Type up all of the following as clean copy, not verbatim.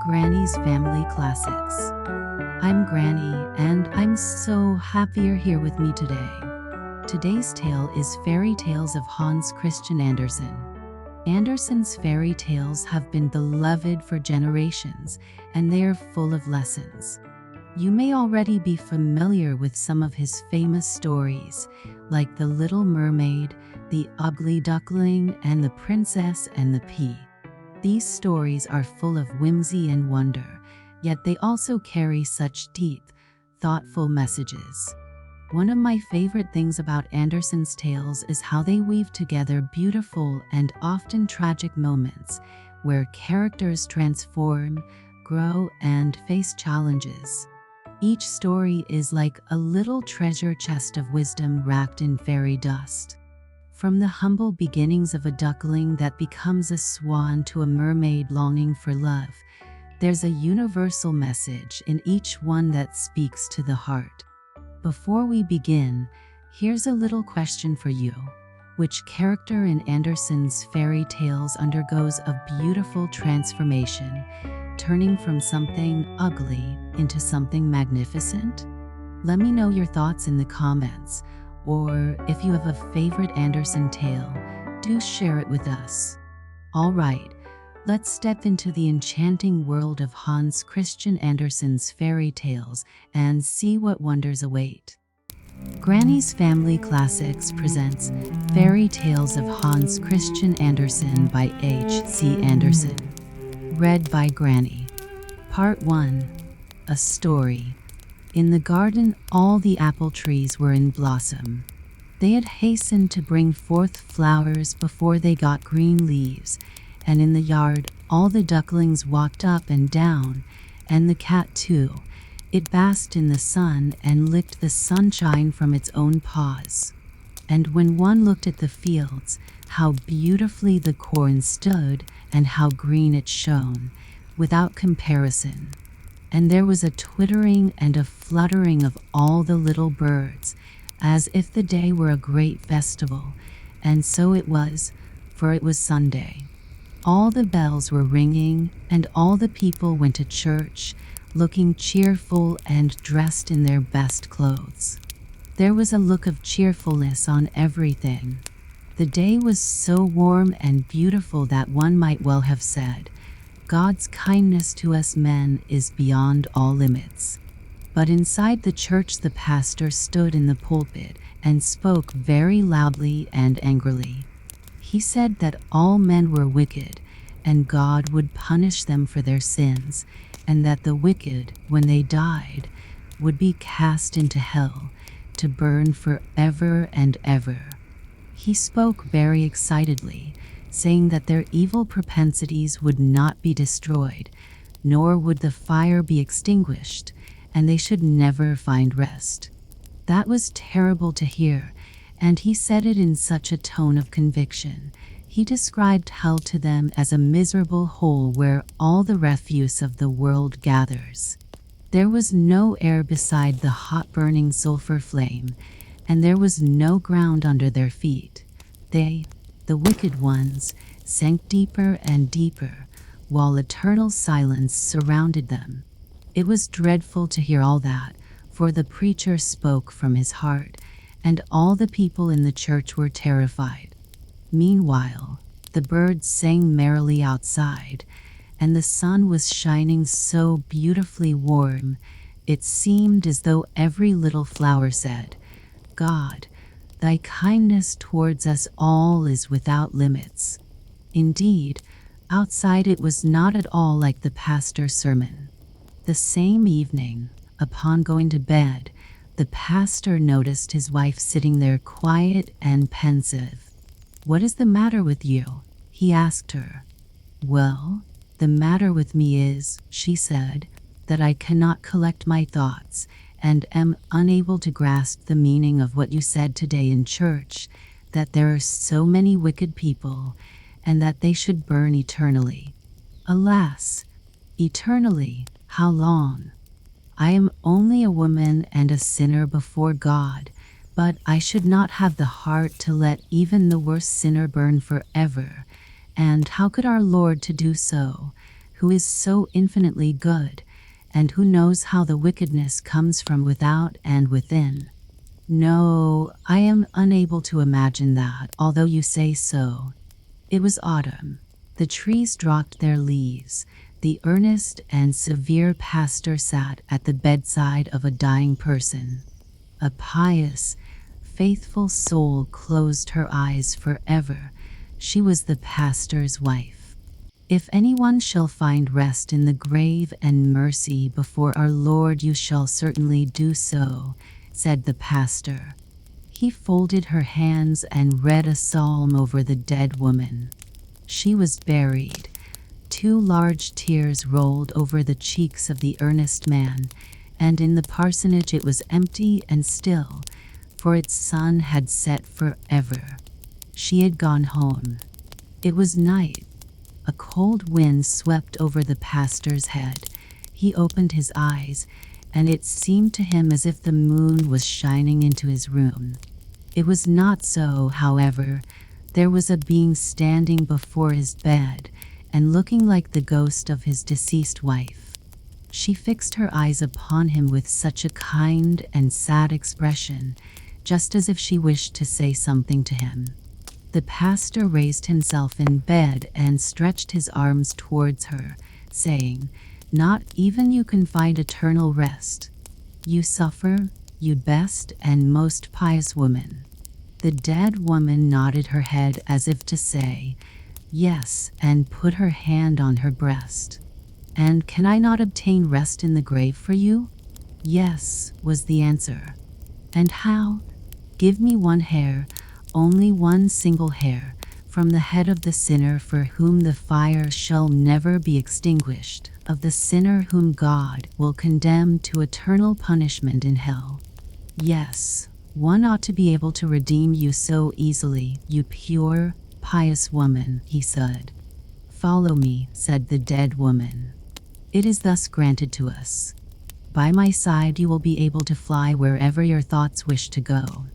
Granny's Family Classics. I'm Granny, and I'm so happy you're here with me today. Today's tale is Fairy Tales of Hans Christian Andersen. Andersen's fairy tales have been beloved for generations, and they are full of lessons. You may already be familiar with some of his famous stories, like the Little Mermaid, the Ugly Duckling, and the Princess and the Pea. These stories are full of whimsy and wonder, yet they also carry such deep, thoughtful messages. One of my favorite things about Andersen's tales is how they weave together beautiful and often tragic moments where characters transform, grow, and face challenges. Each story is like a little treasure chest of wisdom wrapped in fairy dust. From the humble beginnings of a duckling that becomes a swan to a mermaid longing for love, there's a universal message in each one that speaks to the heart. Before we begin, here's a little question for you. Which character in Andersen's fairy tales undergoes a beautiful transformation, turning from something ugly into something magnificent? Let me know your thoughts in the comments, or if you have a favorite Andersen tale, do share it with us. All right, let's step into the enchanting world of Hans Christian Andersen's fairy tales and see what wonders await. Granny's Family Classics presents Fairy Tales of Hans Christian Andersen by H.C. Andersen. Read by Granny. Part 1. A Story. In the garden, all the apple trees were in blossom. They had hastened to bring forth flowers before they got green leaves, and in the yard, all the ducklings walked up and down, and the cat too. It basked in the sun and licked the sunshine from its own paws. And when one looked at the fields, how beautifully the corn stood and how green it shone, without comparison. And there was a twittering and a fluttering of all the little birds, as if the day were a great festival, and so it was, for it was Sunday. All the bells were ringing, and all the people went to church, looking cheerful and dressed in their best clothes. There was a look of cheerfulness on everything. The day was so warm and beautiful that one might well have said, God's kindness to us men is beyond all limits. But inside the church the pastor stood in the pulpit and spoke very loudly and angrily. He said that all men were wicked, and God would punish them for their sins, and that the wicked, when they died, would be cast into hell, to burn forever and ever. He spoke very excitedly, saying that their evil propensities would not be destroyed, nor would the fire be extinguished, and they should never find rest. That was terrible to hear, and he said it in such a tone of conviction. He described hell to them as a miserable hole where all the refuse of the world gathers. There was no air beside the hot burning sulfur flame, and there was no ground under their feet. They, the wicked ones, sank deeper and deeper, while eternal silence surrounded them. It was dreadful to hear all that, for the preacher spoke from his heart, and all the people in the church were terrified. Meanwhile, the birds sang merrily outside, and the sun was shining so beautifully warm, it seemed as though every little flower said, God, Thy kindness towards us all is without limits. Indeed, outside it was not at all like the pastor's sermon. The same evening, upon going to bed, the pastor noticed his wife sitting there quiet and pensive. What is the matter with you? He asked her. Well, the matter with me is, she said, that I cannot collect my thoughts, and am unable to grasp the meaning of what you said today in church, that there are so many wicked people, and that they should burn eternally. Alas, eternally, how long? I am only a woman and a sinner before God, but I should not have the heart to let even the worst sinner burn forever, and how could our Lord to do so, who is so infinitely good, and who knows how the wickedness comes from without and within. No, I am unable to imagine that, although you say so. It was autumn. The trees dropped their leaves. The earnest and severe pastor sat at the bedside of a dying person. A pious, faithful soul closed her eyes forever. She was the pastor's wife. If anyone shall find rest in the grave and mercy before our Lord, you shall certainly do so, said the pastor. He folded her hands and read a psalm over the dead woman. She was buried. 2 large tears rolled over the cheeks of the earnest man, and in the parsonage it was empty and still, for its sun had set forever. She had gone home. It was night. A cold wind swept over the pastor's head. He opened his eyes, and it seemed to him as if the moon was shining into his room. It was not so, however. There was a being standing before his bed, and looking like the ghost of his deceased wife. She fixed her eyes upon him with such a kind and sad expression, just as if she wished to say something to him. The pastor raised himself in bed and stretched his arms towards her, saying, "Not even you can find eternal rest. You suffer, you best and most pious woman." The dead woman nodded her head as if to say, "Yes," and put her hand on her breast. "And can I not obtain rest in the grave for you?" "Yes," was the answer. "And how?" "Give me 1 hair, only 1 single hair, from the head of the sinner for whom the fire shall never be extinguished, of the sinner whom God will condemn to eternal punishment in hell." "Yes, one ought to be able to redeem you so easily, you pure, pious woman," he said. "Follow me," said the dead woman. "It is thus granted to us. By my side you will be able to fly wherever your thoughts wish to go.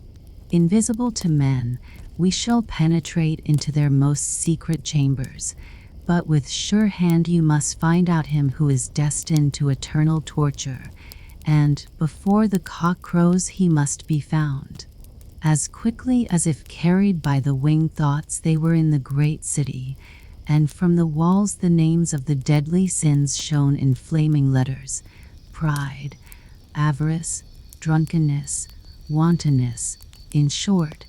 Invisible to men, we shall penetrate into their most secret chambers, but with sure hand you must find out him who is destined to eternal torture, and before the cock crows he must be found." As quickly as if carried by the winged thoughts, they were in the great city, and from the walls the names of the deadly sins shone in flaming letters: pride, avarice, drunkenness, wantonness, in short,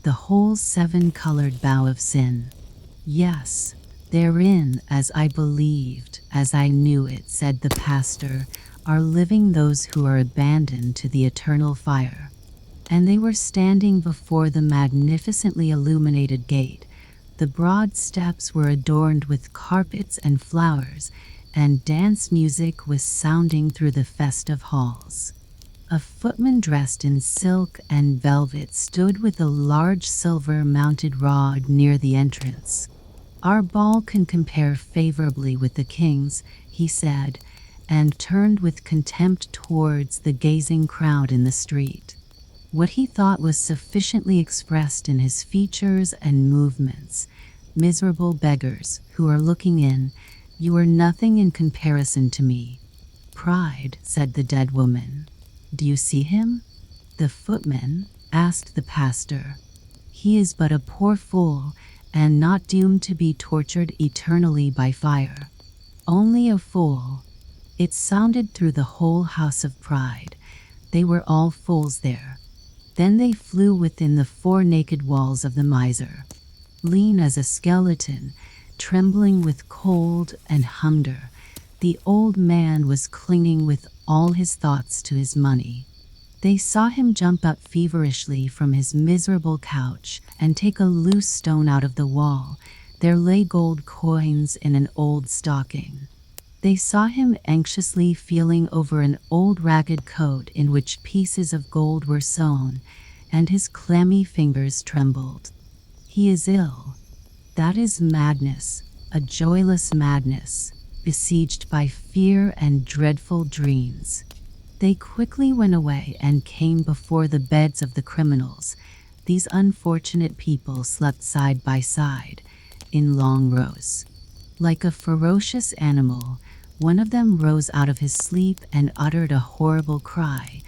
the whole 7-colored bough of sin. "Yes, therein, as I believed, as I knew it," said the pastor, "are living those who are abandoned to the eternal fire." And they were standing before the magnificently illuminated gate. The broad steps were adorned with carpets and flowers, and dance music was sounding through the festive halls. A footman dressed in silk and velvet stood with a large silver-mounted rod near the entrance. "Our ball can compare favorably with the king's," he said, and turned with contempt towards the gazing crowd in the street. What he thought was sufficiently expressed in his features and movements. "Miserable beggars who are looking in, you are nothing in comparison to me." "Pride," said the dead woman. "Do you see him?" "The footman?" asked the pastor. "He is but a poor fool, and not doomed to be tortured eternally by fire." "Only a fool." It sounded through the whole house of Pride. They were all fools there. Then they flew within the 4 naked walls of the miser. Lean as a skeleton, trembling with cold and hunger, the old man was clinging with all his thoughts to his money. They saw him jump up feverishly from his miserable couch and take a loose stone out of the wall. There lay gold coins in an old stocking. They saw him anxiously feeling over an old ragged coat in which pieces of gold were sewn, and his clammy fingers trembled. "He is ill." That is madness, a joyless madness, besieged by fear and dreadful dreams. They quickly went away and came before the beds of the criminals. These unfortunate people slept side by side, in long rows. Like a ferocious animal, one of them rose out of his sleep and uttered a horrible cry,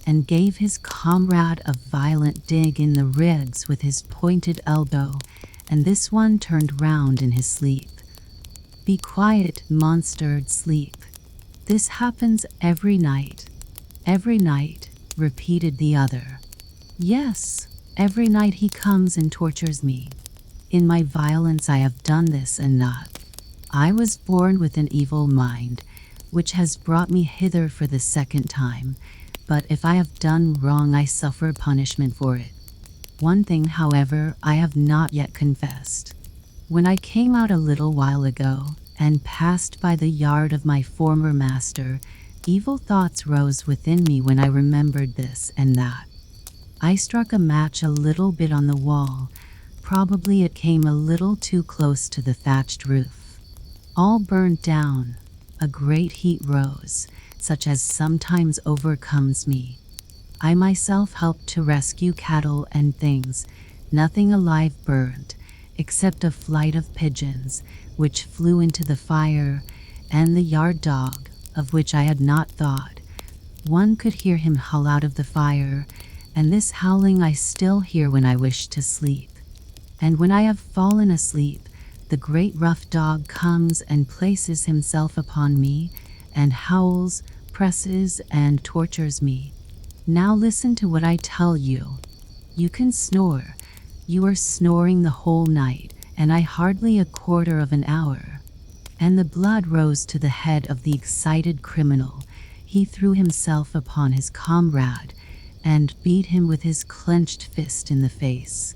and gave his comrade a violent dig in the ribs with his pointed elbow, and this one turned round in his sleep. "Be quiet, monster, sleep. This happens every night." "Every night," repeated the other. "Yes, every night he comes and tortures me. In my violence I have done this and not. I was born with an evil mind, which has brought me hither for the second time, but if I have done wrong I suffer punishment for it. One thing, however, I have not yet confessed. When I came out a little while ago, and passed by the yard of my former master, evil thoughts rose within me when I remembered this and that. I struck a match a little bit on the wall. Probably it came a little too close to the thatched roof. All burnt down. A great heat rose, such as sometimes overcomes me. I myself helped to rescue cattle and things. Nothing alive burned, except a flight of pigeons, which flew into the fire, and the yard dog, of which I had not thought. One could hear him howl out of the fire, and this howling I still hear when I wish to sleep. And when I have fallen asleep, the great rough dog comes and places himself upon me, and howls, presses, and tortures me. Now listen to what I tell you. You can snore. You are snoring the whole night, and I hardly a quarter of an hour." And the blood rose to the head of the excited criminal. He threw himself upon his comrade, and beat him with his clenched fist in the face.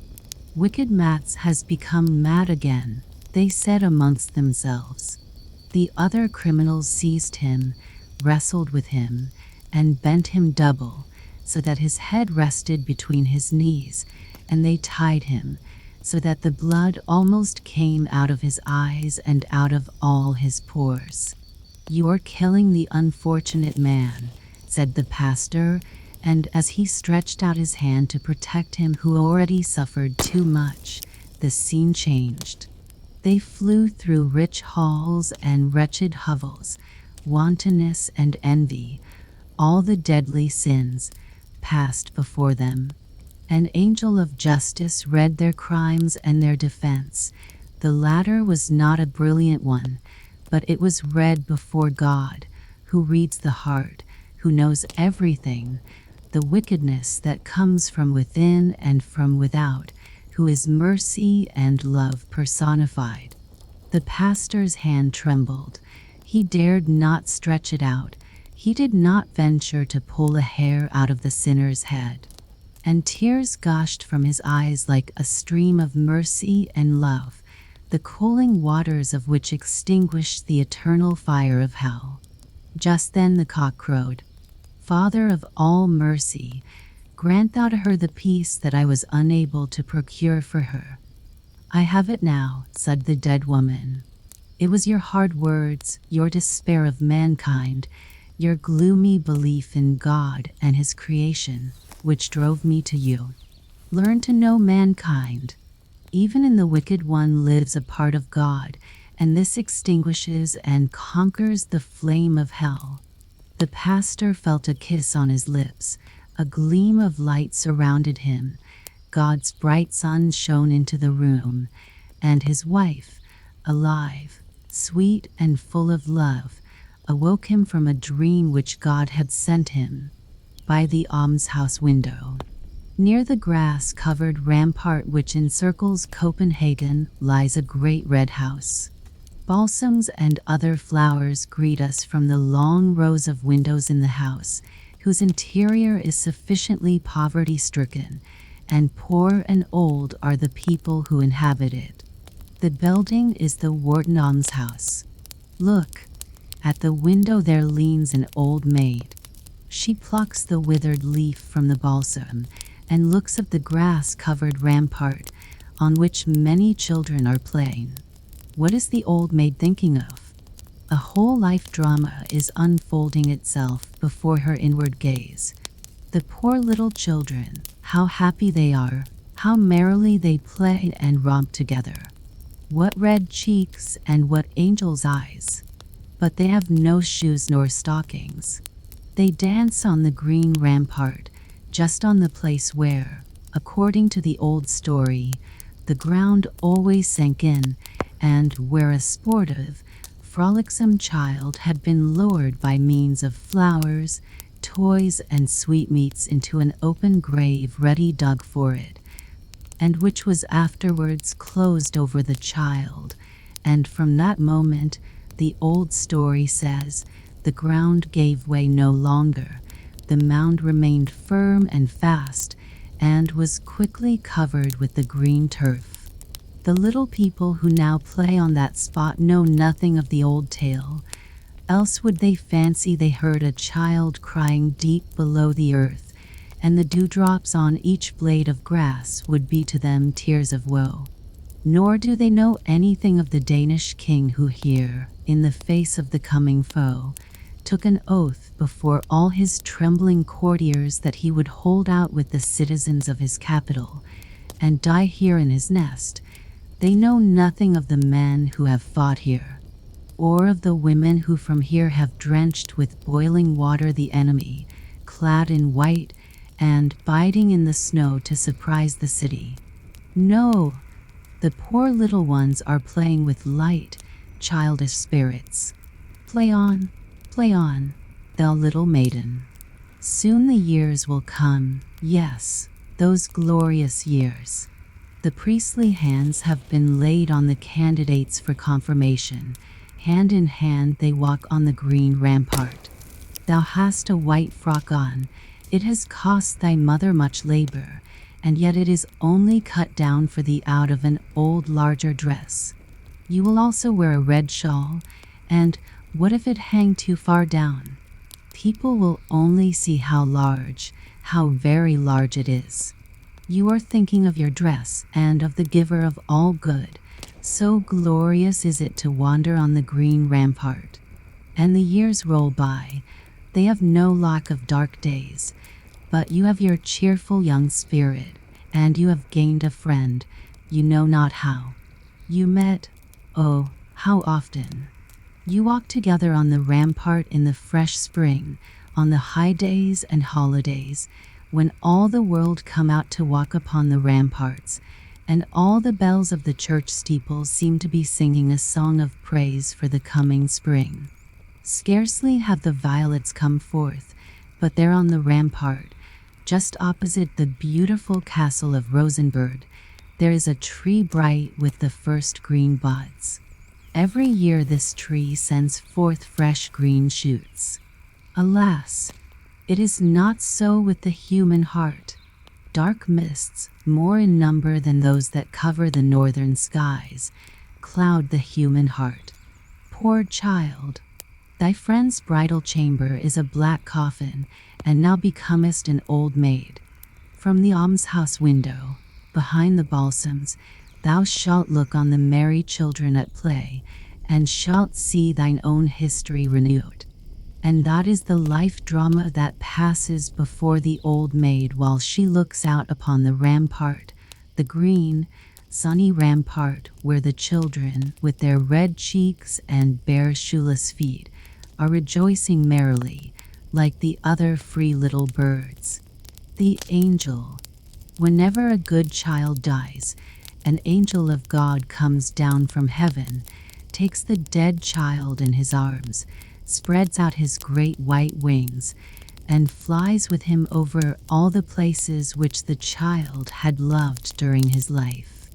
"Wicked Mats has become mad again," they said amongst themselves. The other criminals seized him, wrestled with him, and bent him double, so that his head rested between his knees, and they tied him, so that the blood almost came out of his eyes and out of all his pores. "You're killing the unfortunate man," said the pastor, and as he stretched out his hand to protect him who already suffered too much, the scene changed. They flew through rich halls and wretched hovels, wantonness and envy, all the deadly sins, passed before them. An angel of justice read their crimes and their defense. The latter was not a brilliant one, but it was read before God, who reads the heart, who knows everything, the wickedness that comes from within and from without, who is mercy and love personified. The pastor's hand trembled. He dared not stretch it out. He did not venture to pull a hair out of the sinner's head. And tears gushed from his eyes like a stream of mercy and love, the cooling waters of which extinguished the eternal fire of hell. Just then the cock crowed. "Father of all mercy, grant thou to her the peace that I was unable to procure for her." "I have it now," said the dead woman. "It was your hard words, your despair of mankind, your gloomy belief in God and his creation, which drove me to you. Learn to know mankind. Even in the wicked one lives a part of God, and this extinguishes and conquers the flame of hell." The pastor felt a kiss on his lips. A gleam of light surrounded him. God's bright sun shone into the room, and his wife, alive, sweet and full of love, awoke him from a dream which God had sent him. By the almshouse window, near the grass-covered rampart which encircles Copenhagen, lies a great red house. Balsams and other flowers greet us from the long rows of windows in the house, whose interior is sufficiently poverty-stricken, and poor and old are the people who inhabit it. The building is the Wharton almshouse. Look, at the window there leans an old maid. She plucks the withered leaf from the balsam and looks at the grass-covered rampart on which many children are playing. What is the old maid thinking of? A whole life drama is unfolding itself before her inward gaze. The poor little children, how happy they are, how merrily they play and romp together. What red cheeks and what angel's eyes! But they have no shoes nor stockings. They dance on the green rampart, just on the place where, according to the old story, the ground always sank in, and where a sportive, frolicsome child had been lured by means of flowers, toys, and sweetmeats into an open grave ready dug for it, and which was afterwards closed over the child, and from that moment, the old story says, the ground gave way no longer, the mound remained firm and fast, and was quickly covered with the green turf. The little people who now play on that spot know nothing of the old tale, else would they fancy they heard a child crying deep below the earth, and the dewdrops on each blade of grass would be to them tears of woe. Nor do they know anything of the Danish king who here, in the face of the coming foe, took an oath before all his trembling courtiers that he would hold out with the citizens of his capital, and die here in his nest. They know nothing of the men who have fought here, or of the women who from here have drenched with boiling water the enemy, clad in white, and biding in the snow to surprise the city. No, the poor little ones are playing with light, childish spirits. Play on, thou little maiden. Soon the years will come, yes, those glorious years. The priestly hands have been laid on the candidates for confirmation. Hand in hand they walk on the green rampart. Thou hast a white frock on. It has cost thy mother much labor, and yet it is only cut down for thee out of an old larger dress. You will also wear a red shawl, and what if it hang too far down? People will only see how large, how very large it is. You are thinking of your dress and of the giver of all good. So glorious is it to wander on the green rampart. And the years roll by. They have no lack of dark days, but you have your cheerful young spirit, and you have gained a friend, you know not how. You met, oh, how often. You walk together on the rampart in the fresh spring, on the high days and holidays, when all the world come out to walk upon the ramparts, and all the bells of the church steeples seem to be singing a song of praise for the coming spring. Scarcely have the violets come forth, but there on the rampart, just opposite the beautiful castle of Rosenberg, there is a tree bright with the first green buds. Every year this tree sends forth fresh green shoots. Alas, it is not so with the human heart. Dark mists, more in number than those that cover the northern skies, cloud the human heart. Poor child, thy friend's bridal chamber is a black coffin, and now becomest an old maid. From the almshouse window, behind the balsams, thou shalt look on the merry children at play, and shalt see thine own history renewed. And that is the life drama that passes before the old maid while she looks out upon the rampart, the green, sunny rampart where the children, with their red cheeks and bare shoeless feet, are rejoicing merrily, like the other free little birds. The angel. Whenever a good child dies, an angel of God comes down from heaven, takes the dead child in his arms, spreads out his great white wings, and flies with him over all the places which the child had loved during his life.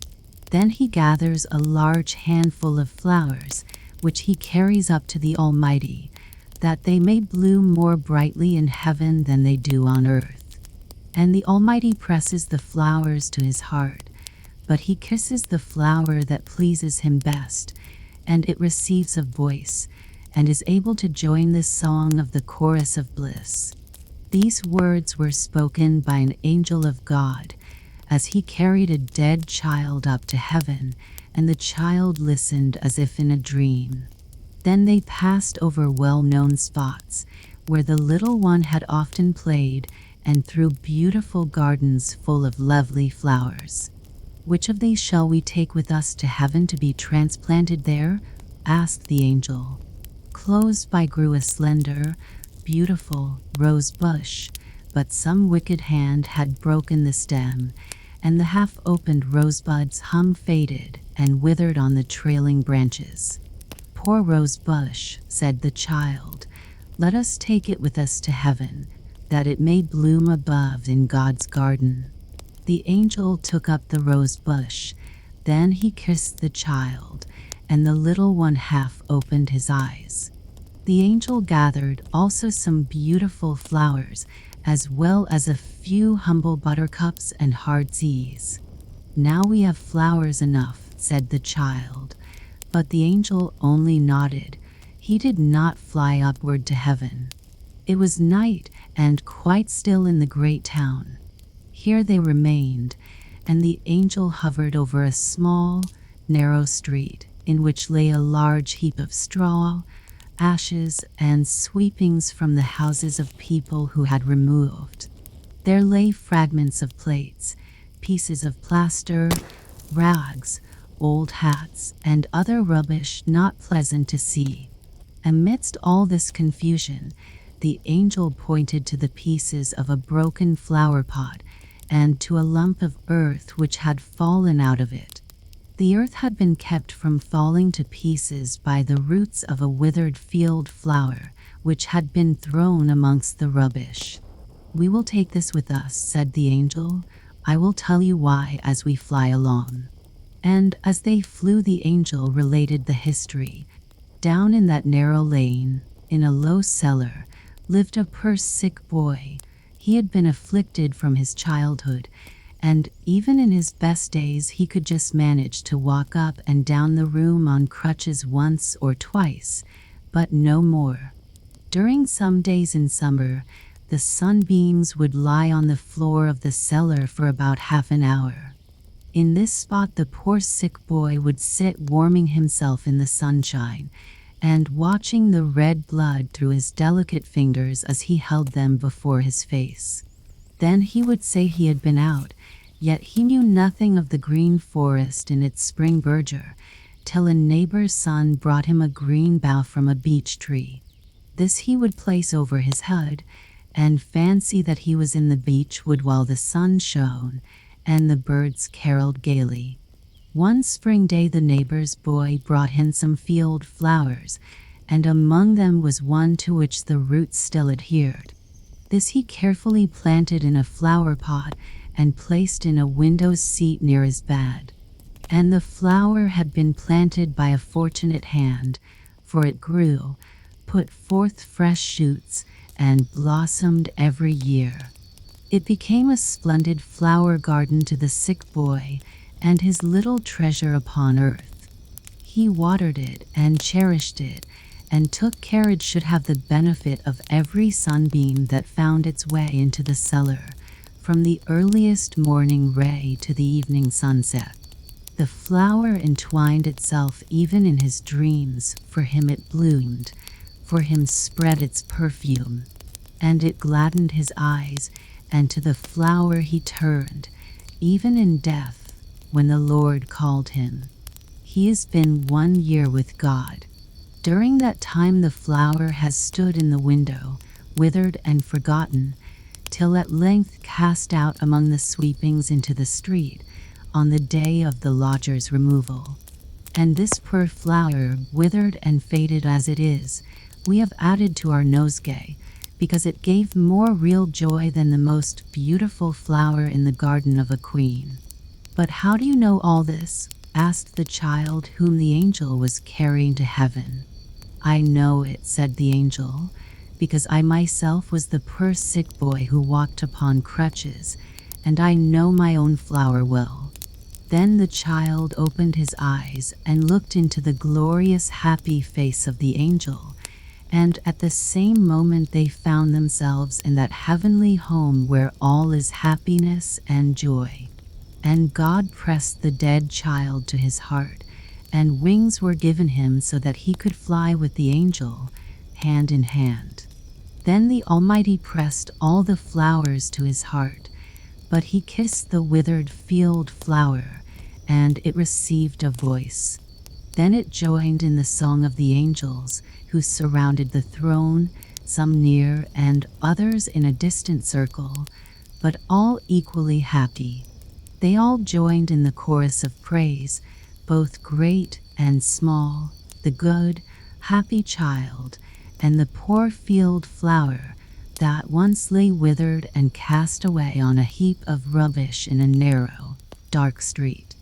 Then he gathers a large handful of flowers, which he carries up to the Almighty, that they may bloom more brightly in heaven than they do on earth. And the Almighty presses the flowers to his heart, but he kisses the flower that pleases him best, and it receives a voice, and is able to join the song of the chorus of bliss. These words were spoken by an angel of God, as he carried a dead child up to heaven, and the child listened as if in a dream. Then they passed over well-known spots, where the little one had often played, and through beautiful gardens full of lovely flowers. "Which of these shall we take with us to heaven to be transplanted there?" asked the angel. Close by grew a slender, beautiful rose bush, but some wicked hand had broken the stem, and the half-opened rosebuds faded and withered on the trailing branches. "Poor rose bush," said the child, "let us take it with us to heaven, that it may bloom above in God's garden." The angel took up the rose bush, then he kissed the child, and the little one half opened his eyes. The angel gathered also some beautiful flowers, as well as a few humble buttercups and heartsease. "Now we have flowers enough," said the child, but the angel only nodded. He did not fly upward to heaven. It was night and quite still in the great town. Here they remained, and the angel hovered over a small, narrow street in which lay a large heap of straw, ashes, and sweepings from the houses of people who had removed. There lay fragments of plates, pieces of plaster, rags, old hats, and other rubbish not pleasant to see. Amidst all this confusion, the angel pointed to the pieces of a broken flower pot and to a lump of earth which had fallen out of it. The earth had been kept from falling to pieces by the roots of a withered field flower, which had been thrown amongst the rubbish. "We will take this with us," said the angel. "I will tell you why as we fly along." And as they flew, the angel related the history. Down in that narrow lane, in a low cellar, lived a poor sick boy. He had been afflicted from his childhood, and even in his best days he could just manage to walk up and down the room on crutches once or twice, but no more. During some days in summer, the sunbeams would lie on the floor of the cellar for about half an hour. In this spot the poor sick boy would sit warming himself in the sunshine and watching the red blood through his delicate fingers as he held them before his face. Then he would say he had been out, yet he knew nothing of the green forest in its spring verdure, till a neighbor's son brought him a green bough from a beech tree. This he would place over his head, and fancy that he was in the beech wood while the sun shone, and the birds caroled gaily. One spring day the neighbor's boy brought him some field flowers, and among them was one to which the roots still adhered. This he carefully planted in a flower pot and placed in a window seat near his bed. And the flower had been planted by a fortunate hand, for it grew, put forth fresh shoots, and blossomed every year. It became a splendid flower garden to the sick boy, and his little treasure upon earth. He watered it and cherished it, and took care it should have the benefit of every sunbeam that found its way into the cellar, from the earliest morning ray to the evening sunset. The flower entwined itself even in his dreams, for him it bloomed, for him spread its perfume, and it gladdened his eyes, and to the flower he turned, even in death, when the Lord called him. He has been 1 year with God. During that time the flower has stood in the window, withered and forgotten, till at length cast out among the sweepings into the street, on the day of the lodger's removal. And this poor flower, withered and faded as it is, we have added to our nosegay, because it gave more real joy than the most beautiful flower in the garden of a queen. "But how do you know all this?" asked the child whom the angel was carrying to heaven. "I know it," said the angel, "because I myself was the poor sick boy who walked upon crutches, and I know my own flower well." Then the child opened his eyes and looked into the glorious happy face of the angel, and at the same moment they found themselves in that heavenly home where all is happiness and joy. And God pressed the dead child to his heart, and wings were given him so that he could fly with the angel, hand in hand. Then the Almighty pressed all the flowers to his heart, but he kissed the withered field flower, and it received a voice. Then it joined in the song of the angels who surrounded the throne, some near and others in a distant circle, but all equally happy. They all joined in the chorus of praise, both great and small, the good, happy child, and the poor field flower that once lay withered and cast away on a heap of rubbish in a narrow, dark street.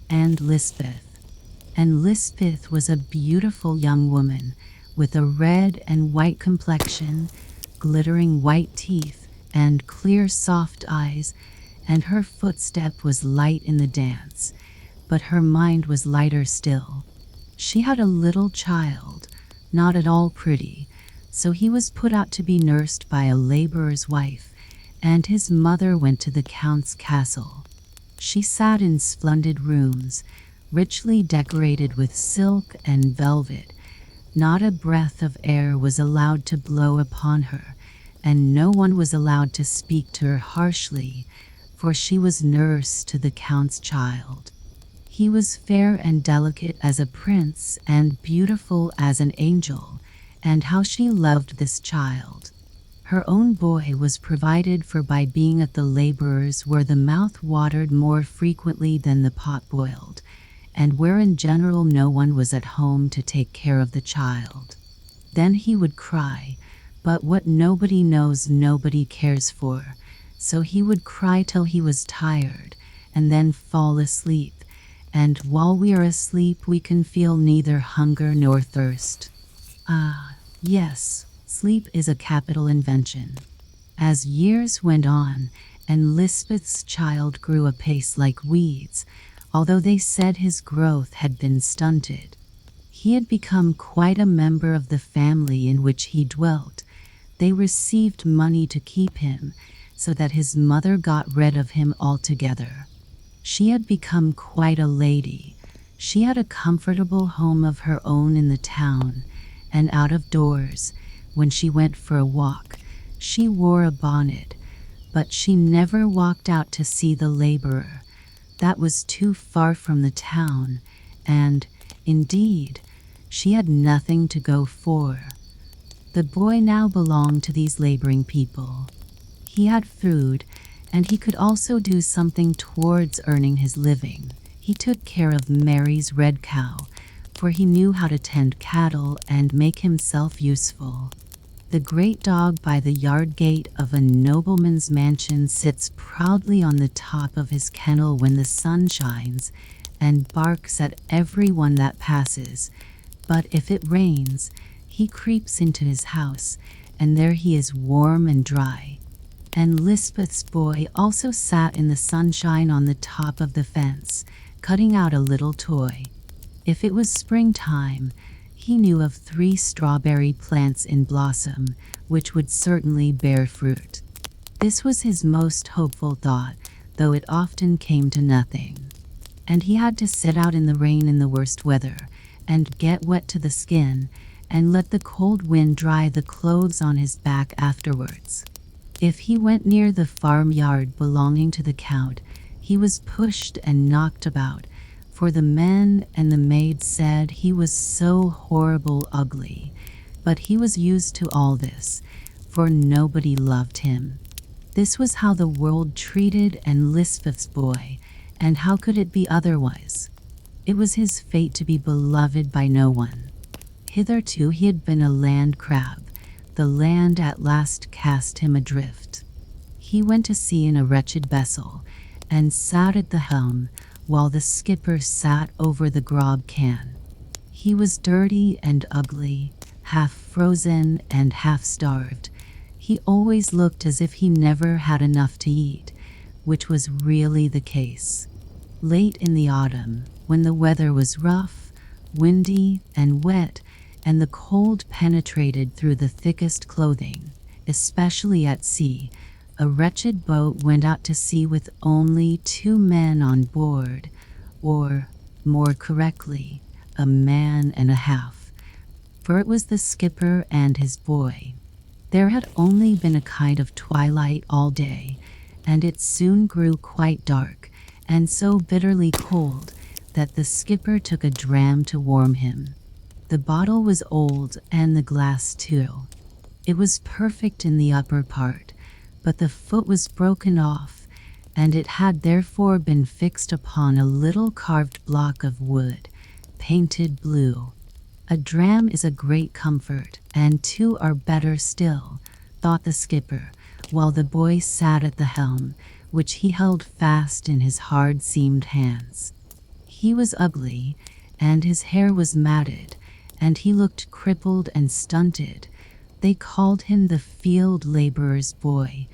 And Lisbeth. And Lisbeth was a beautiful young woman with a red and white complexion, glittering white teeth, and clear soft eyes, and her footstep was light in the dance, but her mind was lighter still. She had a little child, not at all pretty, so he was put out to be nursed by a laborer's wife, and his mother went to the count's castle. She sat in splendid rooms, richly decorated with silk and velvet. Not a breath of air was allowed to blow upon her, and no one was allowed to speak to her harshly, for she was nurse to the count's child. He was fair and delicate as a prince and beautiful as an angel, and how she loved this child. Her own boy was provided for by being at the laborers where the mouth watered more frequently than the pot boiled, and where in general no one was at home to take care of the child. Then he would cry, but what nobody knows nobody cares for, so he would cry till he was tired, and then fall asleep, and while we are asleep we can feel neither hunger nor thirst. Ah, yes, sleep is a capital invention. As years went on, and Lisbeth's child grew apace like weeds, although they said his growth had been stunted. He had become quite a member of the family in which he dwelt. They received money to keep him, so that his mother got rid of him altogether. She had become quite a lady. She had a comfortable home of her own in the town, and out of doors, when she went for a walk, she wore a bonnet, but she never walked out to see the laborer. That was too far from the town, and, indeed, she had nothing to go for. The boy now belonged to these laboring people. He had food, and he could also do something towards earning his living. He took care of Mary's red cow, for he knew how to tend cattle and make himself useful. The great dog by the yard gate of a nobleman's mansion sits proudly on the top of his kennel when the sun shines, and barks at everyone that passes. But if it rains, he creeps into his house, and there he is warm and dry. And Lisbeth's boy also sat in the sunshine on the top of the fence, cutting out a little toy. If it was springtime, he knew of 3 strawberry plants in blossom, which would certainly bear fruit. This was his most hopeful thought, though it often came to nothing. And he had to sit out in the rain in the worst weather, and get wet to the skin, and let the cold wind dry the clothes on his back afterwards. If he went near the farmyard belonging to the count, he was pushed and knocked about, for the men and the maids said he was so horrible ugly, but he was used to all this, for nobody loved him. This was how the world treated and Lisbeth's boy, and how could it be otherwise? It was his fate to be beloved by no one. Hitherto he had been a land crab. The land at last cast him adrift. He went to sea in a wretched vessel, and sat at the helm, while the skipper sat over the grog can. He was dirty and ugly, half frozen and half starved. He always looked as if he never had enough to eat, which was really the case. Late in the autumn, when the weather was rough, windy, and wet, and the cold penetrated through the thickest clothing, especially at sea, a wretched boat went out to sea with only 2 men on board, or, more correctly, a man and a half, for it was the skipper and his boy. There had only been a kind of twilight all day, and it soon grew quite dark, and so bitterly cold that the skipper took a dram to warm him. The bottle was old and the glass too. It was perfect in the upper part, but the foot was broken off, and it had therefore been fixed upon a little carved block of wood, painted blue. A dram is a great comfort, and two are better still, thought the skipper, while the boy sat at the helm, which he held fast in his hard-seamed hands. He was ugly, and his hair was matted, and he looked crippled and stunted. They called him the field laborer's boy,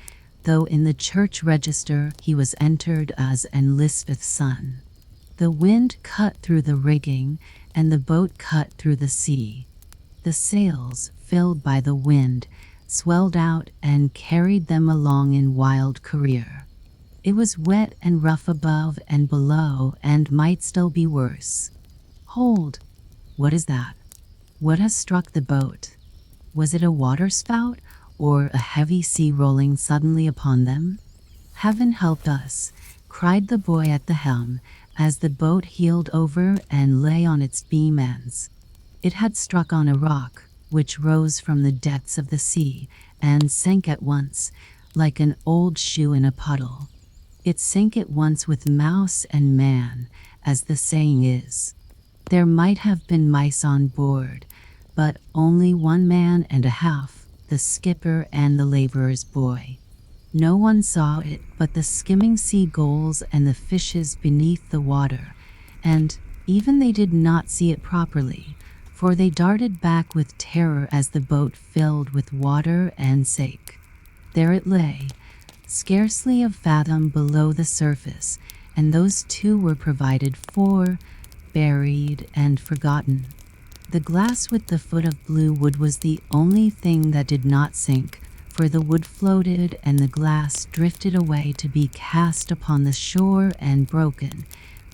though in the church register he was entered as an Lisbeth's son. The wind cut through the rigging, and the boat cut through the sea. The sails, filled by the wind, swelled out and carried them along in wild career. It was wet and rough above and below, and might still be worse. Hold! What is that? What has struck the boat? Was it a waterspout, or a heavy sea rolling suddenly upon them? Heaven help us, cried the boy at the helm, as the boat heeled over and lay on its beam ends. It had struck on a rock, which rose from the depths of the sea, and sank at once, like an old shoe in a puddle. It sank at once with mouse and man, as the saying is. There might have been mice on board, but only 1 man and a half, the skipper and the laborer's boy. No one saw it but the skimming seagulls and the fishes beneath the water, and even they did not see it properly, for they darted back with terror as the boat filled with water and sank. There it lay, scarcely a fathom below the surface, and those two were provided for, buried, and forgotten. The glass with the foot of blue wood was the only thing that did not sink, for the wood floated and the glass drifted away to be cast upon the shore and broken,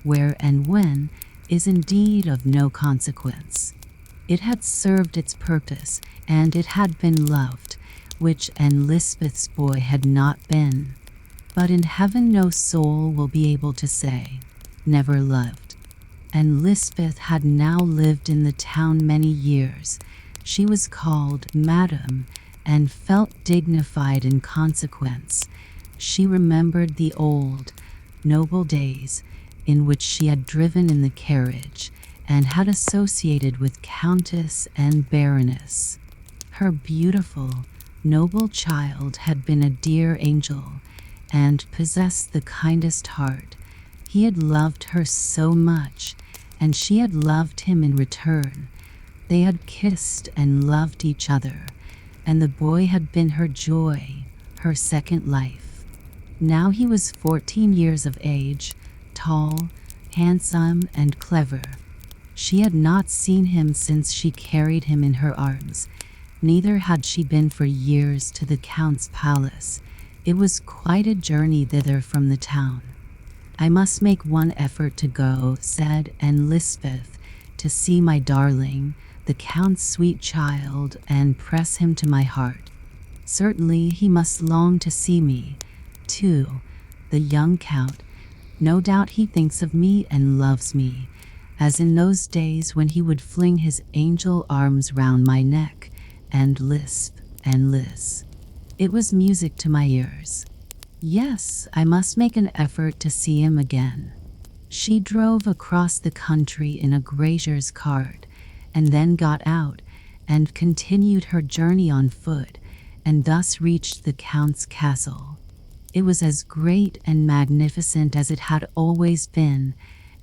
where and when is indeed of no consequence. It had served its purpose, and it had been loved, which and Lisbeth's boy had not been. But in heaven no soul will be able to say, never loved. And Lisbeth had now lived in the town many years. She was called Madam, and felt dignified in consequence. She remembered the old, noble days in which she had driven in the carriage, and had associated with countess and baroness. Her beautiful, noble child had been a dear angel, and possessed the kindest heart. He had loved her so much, and she had loved him in return. They had kissed and loved each other, and the boy had been her joy, her second life. Now he was 14 years of age, tall, handsome, and clever. She had not seen him since she carried him in her arms, neither had she been for years to the Count's palace. It was quite a journey thither from the town. I must make one effort to go, said Anne Lisbeth, to see my darling, the Count's sweet child, and press him to my heart. Certainly he must long to see me, too, the young Count. No doubt he thinks of me and loves me, as in those days when he would fling his angel arms round my neck, and lisp and liss. It was music to my ears. Yes, I must make an effort to see him again. She drove across the country in a grazier's cart, and then got out, and continued her journey on foot, and thus reached the Count's castle. It was as great and magnificent as it had always been,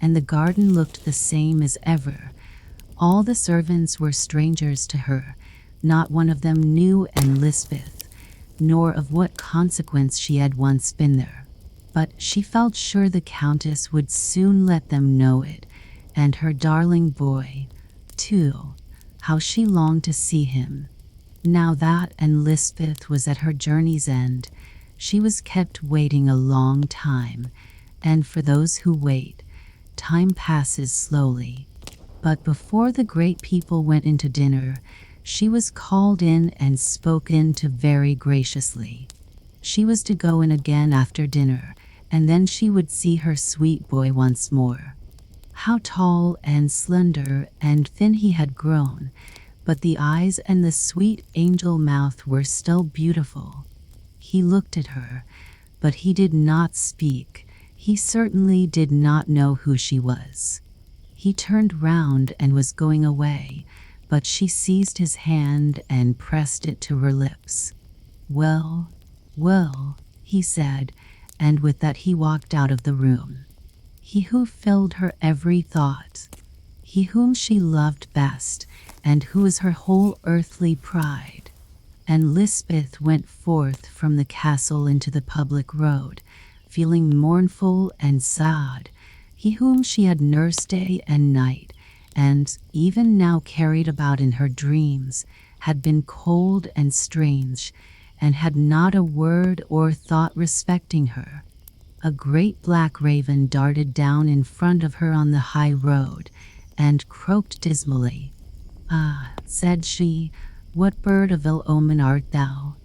and the garden looked the same as ever. All the servants were strangers to her. Not one of them knew Anne Lisbeth, nor of what consequence she had once been there. But she felt sure the Countess would soon let them know it, and her darling boy, too. How she longed to see him. Now that Anne Lisbeth was at her journey's end, she was kept waiting a long time, and for those who wait, time passes slowly. But before the great people went into dinner, she was called in and spoken to very graciously. She was to go in again after dinner, and then she would see her sweet boy once more. How tall and slender and thin he had grown, but the eyes and the sweet angel mouth were still beautiful. He looked at her, but he did not speak. He certainly did not know who she was. He turned round and was going away, but she seized his hand and pressed it to her lips. "Well, well," he said, and with that he walked out of the room. He who filled her every thought, he whom she loved best, and who was her whole earthly pride. And Lisbeth went forth from the castle into the public road, feeling mournful and sad. He whom she had nursed day and night, and even now carried about in her dreams, had been cold and strange, and had not a word or thought respecting her. A great black raven darted down in front of her on the high road, and croaked dismally. "Ah," said she, "what bird of ill omen art thou?"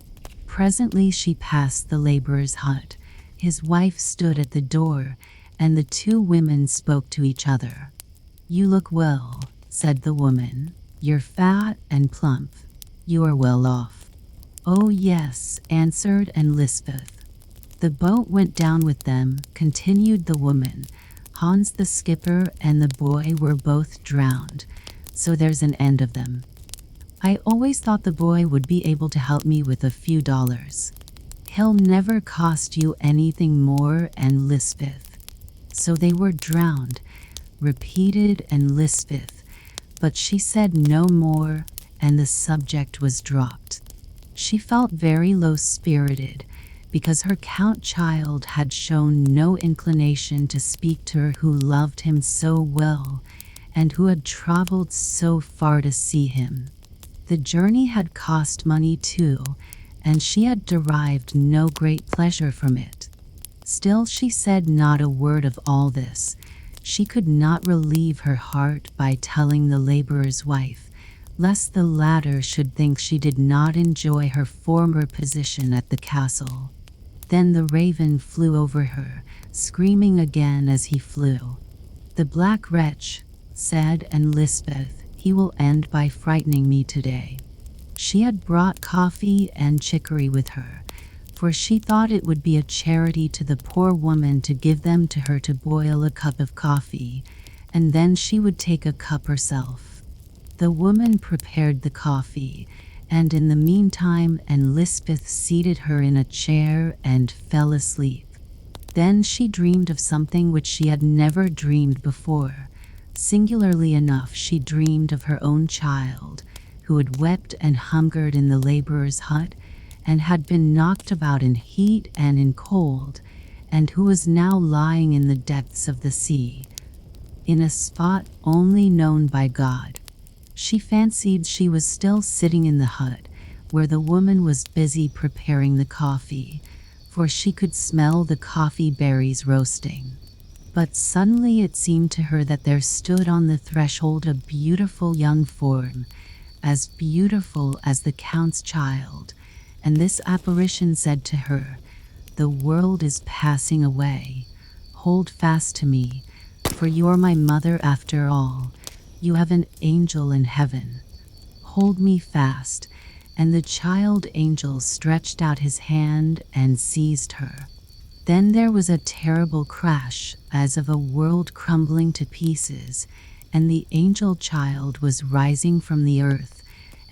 Presently she passed the laborer's hut. His wife stood at the door, and the two women spoke to each other. "You look well," said the woman. "You're fat and plump. You are well off." "Oh yes," answered Lisbeth. "The boat went down with them," continued the woman. "Hans the skipper and the boy were both drowned, so there's an end of them. I always thought the boy would be able to help me with a few dollars. He'll never cost you anything more," and Lisbeth. "So they were drowned," repeated Lisbeth, but she said no more, and the subject was dropped. She felt very low-spirited, because her count child had shown no inclination to speak to her who loved him so well, and who had traveled so far to see him. The journey had cost money too, and she had derived no great pleasure from it. Still she said not a word of all this. She could not relieve her heart by telling the laborer's wife, lest the latter should think she did not enjoy her former position at the castle. Then the raven flew over her, screaming again as he flew. "The black wretch," said Lisbeth, "he will end by frightening me today." She had brought coffee and chicory with her, for she thought it would be a charity to the poor woman to give them to her to boil a cup of coffee, and then she would take a cup herself. The woman prepared the coffee, and in the meantime Lisbeth seated her in a chair and fell asleep. Then she dreamed of something which she had never dreamed before. Singularly enough, she dreamed of her own child, who had wept and hungered in the laborer's hut, and had been knocked about in heat and in cold, and who was now lying in the depths of the sea, in a spot only known by God. She fancied she was still sitting in the hut, where the woman was busy preparing the coffee, for she could smell the coffee berries roasting. But suddenly it seemed to her that there stood on the threshold a beautiful young form, as beautiful as the Count's child, and this apparition said to her, "The world is passing away. Hold fast to me, for you're my mother after all. You have an angel in heaven. Hold me fast." And the child angel stretched out his hand and seized her. Then there was a terrible crash, as of a world crumbling to pieces, and the angel child was rising from the earth,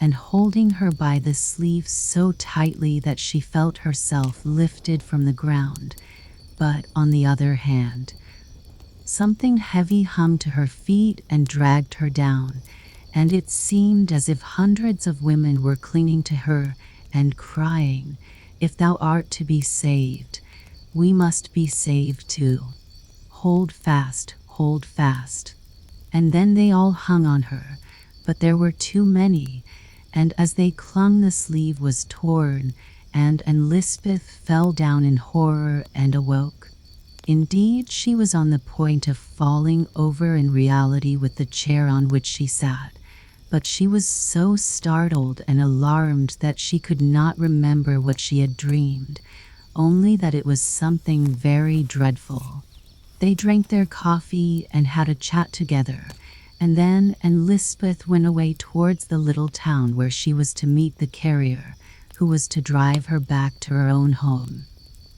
and holding her by the sleeve so tightly that she felt herself lifted from the ground. But, on the other hand, something heavy hung to her feet and dragged her down, and it seemed as if hundreds of women were clinging to her and crying, "If thou art to be saved, we must be saved too. Hold fast, hold fast." And then they all hung on her, but there were too many, and as they clung the sleeve was torn, and Lisbeth fell down in horror and awoke. Indeed, she was on the point of falling over in reality with the chair on which she sat, but she was so startled and alarmed that she could not remember what she had dreamed, only that it was something very dreadful. They drank their coffee and had a chat together, and then Lisbeth went away towards the little town where she was to meet the carrier, who was to drive her back to her own home.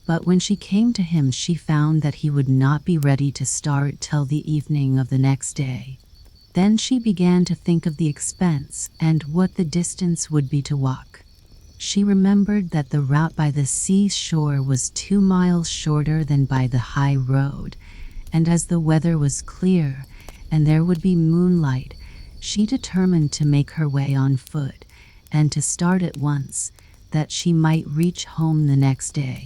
But when she came to him, she found that he would not be ready to start till the evening of the next day. Then she began to think of the expense and what the distance would be to walk. She remembered that the route by the seashore was 2 miles shorter than by the high road, and as the weather was clear and there would be moonlight, she determined to make her way on foot and to start at once, that she might reach home the next day.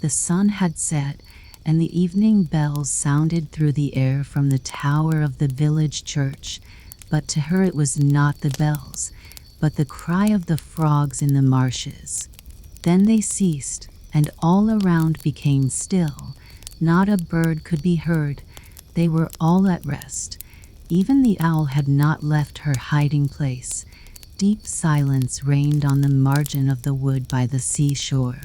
The sun had set, and the evening bells sounded through the air from the tower of the village church, but to her it was not the bells, but the cry of the frogs in the marshes. Then they ceased, and all around became still. Not a bird could be heard. They were all at rest. Even the owl had not left her hiding place. Deep silence reigned on the margin of the wood by the seashore.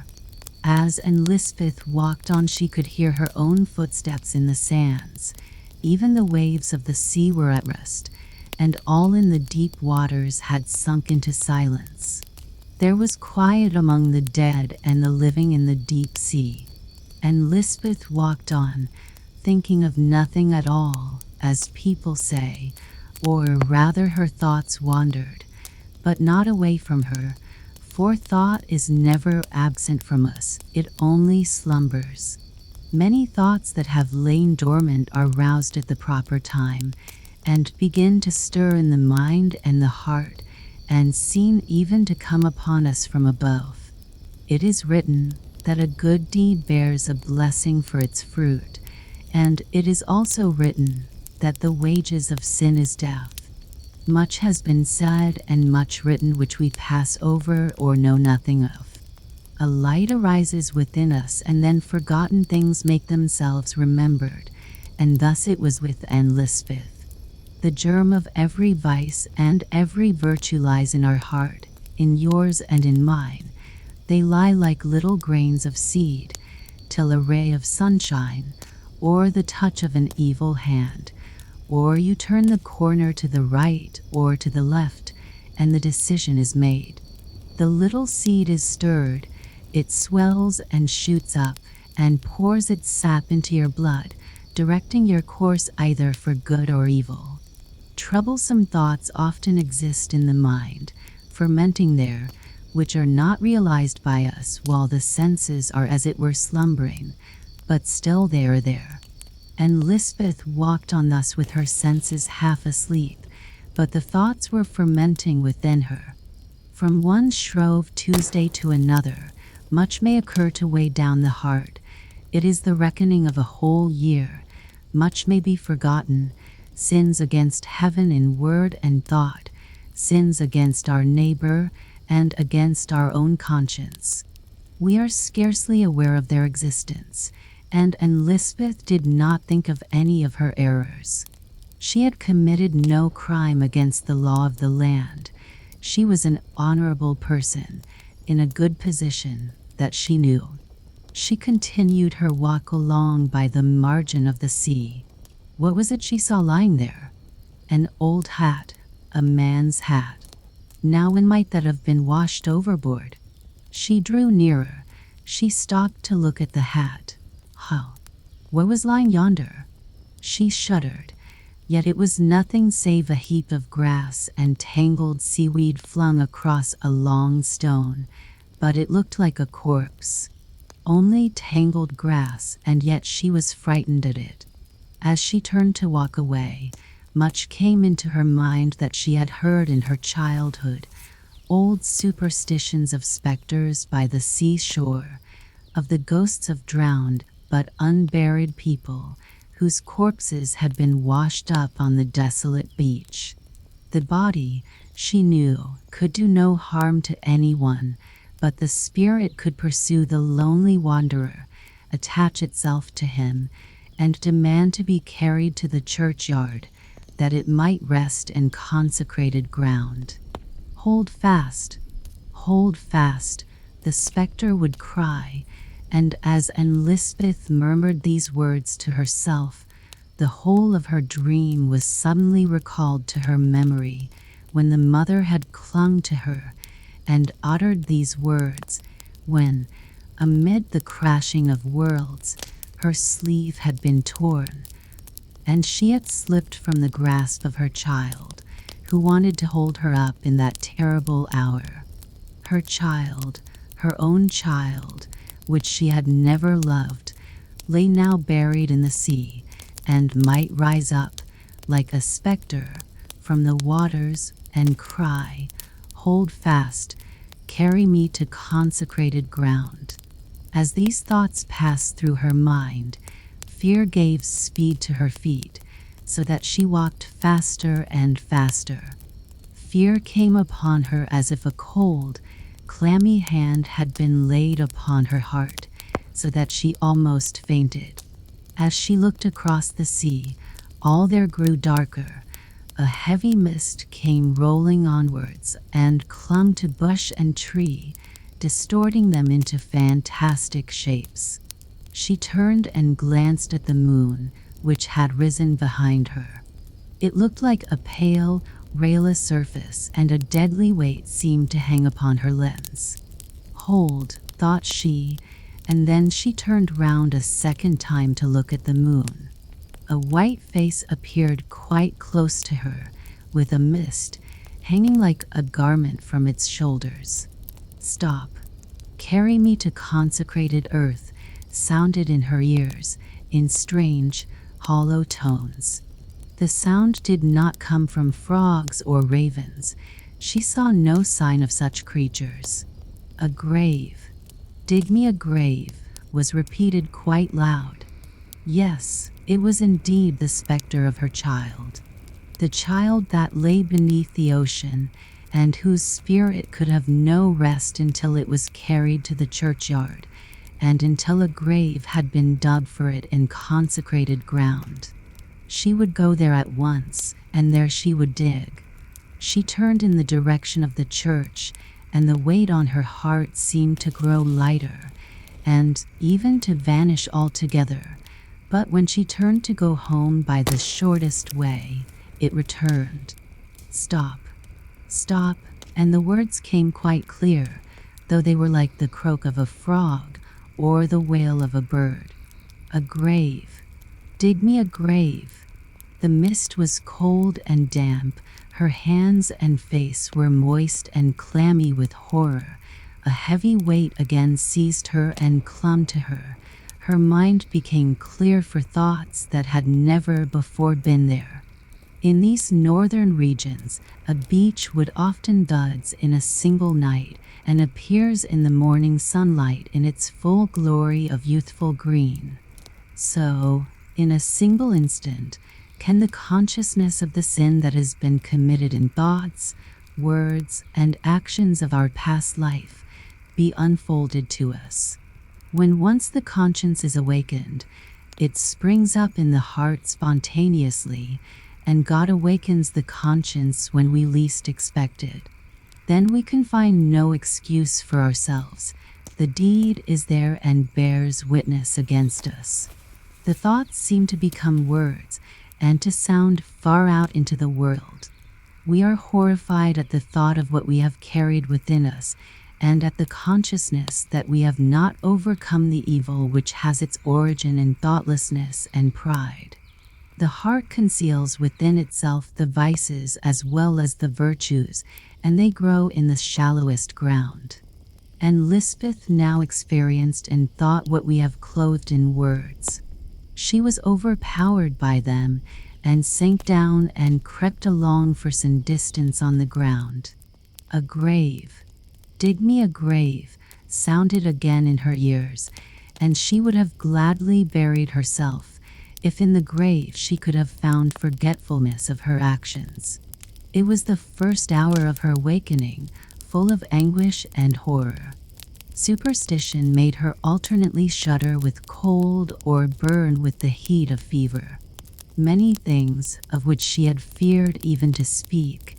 As Lisbeth walked on, she could hear her own footsteps in the sands. Even the waves of the sea were at rest, and all in the deep waters had sunk into silence. There was quiet among the dead and the living in the deep sea. And Lisbeth walked on, thinking of nothing at all, as people say, or rather her thoughts wandered, but not away from her. For thought is never absent from us, it only slumbers. Many thoughts that have lain dormant are roused at the proper time, and begin to stir in the mind and the heart, and seem even to come upon us from above. It is written that a good deed bears a blessing for its fruit, and it is also written that the wages of sin is death. Much has been said and much written which we pass over or know nothing of. A light arises within us, and then forgotten things make themselves remembered, and thus it was with Lisbeth. The germ of every vice and every virtue lies in our heart, in yours and in mine. They lie like little grains of seed, till a ray of sunshine, or the touch of an evil hand, or you turn the corner to the right or to the left, and the decision is made. The little seed is stirred, it swells and shoots up, and pours its sap into your blood, directing your course either for good or evil. Troublesome thoughts often exist in the mind, fermenting there, which are not realized by us while the senses are as it were slumbering, but still they are there. And Lisbeth walked on thus with her senses half asleep, but the thoughts were fermenting within her. From one Shrove Tuesday to another, much may occur to weigh down the heart. It is the reckoning of a whole year. Much may be forgotten, sins against heaven in word and thought, sins against our neighbor, and against our own conscience. We are scarcely aware of their existence, and Lisbeth did not think of any of her errors. She had committed no crime against the law of the land. She was an honorable person, in a good position, that she knew. She continued her walk along by the margin of the sea. What was it she saw lying there? An old hat, a man's hat. Now when might that have been washed overboard? She drew nearer. She stopped to look at the hat. How? What was lying yonder? She shuddered, yet it was nothing save a heap of grass and tangled seaweed flung across a long stone, but it looked like a corpse. Only tangled grass, and yet she was frightened at it. As she turned to walk away, much came into her mind that she had heard in her childhood, old superstitions of specters by the seashore, of the ghosts of drowned but unburied people whose corpses had been washed up on the desolate beach. The body, she knew, could do no harm to anyone, but the spirit could pursue the lonely wanderer, attach itself to him, and demand to be carried to the churchyard, that it might rest in consecrated ground. Hold fast, the spectre would cry, And as Lisbeth murmured these words to herself, the whole of her dream was suddenly recalled to her memory when the mother had clung to her and uttered these words, when, amid the crashing of worlds, her sleeve had been torn, and she had slipped from the grasp of her child, who wanted to hold her up in that terrible hour. Her child, her own child, which she had never loved, lay now buried in the sea, and might rise up, like a spectre, from the waters, and cry, "Hold fast, carry me to consecrated ground." As these thoughts passed through her mind, fear gave speed to her feet, so that she walked faster and faster. Fear came upon her as if a cold, clammy hand had been laid upon her heart, so that she almost fainted. As she looked across the sea, all there grew darker. A heavy mist came rolling onwards and clung to bush and tree, distorting them into fantastic shapes. She turned and glanced at the moon, which had risen behind her. It looked like a pale, rayless surface, and a deadly weight seemed to hang upon her lens. "Hold," thought she, and then she turned round a second time to look at the moon. A white face appeared quite close to her, with a mist hanging like a garment from its shoulders. "Stop. Carry me to consecrated earth," sounded in her ears, in strange, hollow tones. The sound did not come from frogs or ravens. She saw no sign of such creatures. "A grave. Dig me a grave," was repeated quite loud. Yes, it was indeed the spectre of her child. The child that lay beneath the ocean, and whose spirit could have no rest until it was carried to the churchyard, and until a grave had been dug for it in consecrated ground. She would go there at once, and there she would dig. She turned in the direction of the church, and the weight on her heart seemed to grow lighter, and even to vanish altogether. But when she turned to go home by the shortest way, it returned. "Stop, stop," and the words came quite clear, though they were like the croak of a frog or the wail of a bird. "A grave. Dig me a grave." The mist was cold and damp. Her hands and face were moist and clammy with horror. A heavy weight again seized her and clung to her. Her mind became clear for thoughts that had never before been there. In these northern regions, a beech would often buds in a single night and appears in the morning sunlight in its full glory of youthful green. So, in a single instant, can the consciousness of the sin that has been committed in thoughts, words, and actions of our past life be unfolded to us. When once the conscience is awakened, it springs up in the heart spontaneously, and God awakens the conscience when we least expect it. Then we can find no excuse for ourselves. The deed is there and bears witness against us. The thoughts seem to become words and to sound far out into the world. We are horrified at the thought of what we have carried within us, and at the consciousness that we have not overcome the evil which has its origin in thoughtlessness and pride. The heart conceals within itself the vices as well as the virtues, and they grow in the shallowest ground. And Lisbeth now experienced and thought what we have clothed in words. She was overpowered by them, and sank down and crept along for some distance on the ground. "A grave. Dig me a grave," sounded again in her ears, and she would have gladly buried herself, if in the grave she could have found forgetfulness of her actions. It was the first hour of her awakening, full of anguish and horror. Superstition made her alternately shudder with cold or burn with the heat of fever. Many things, of which she had feared even to speak,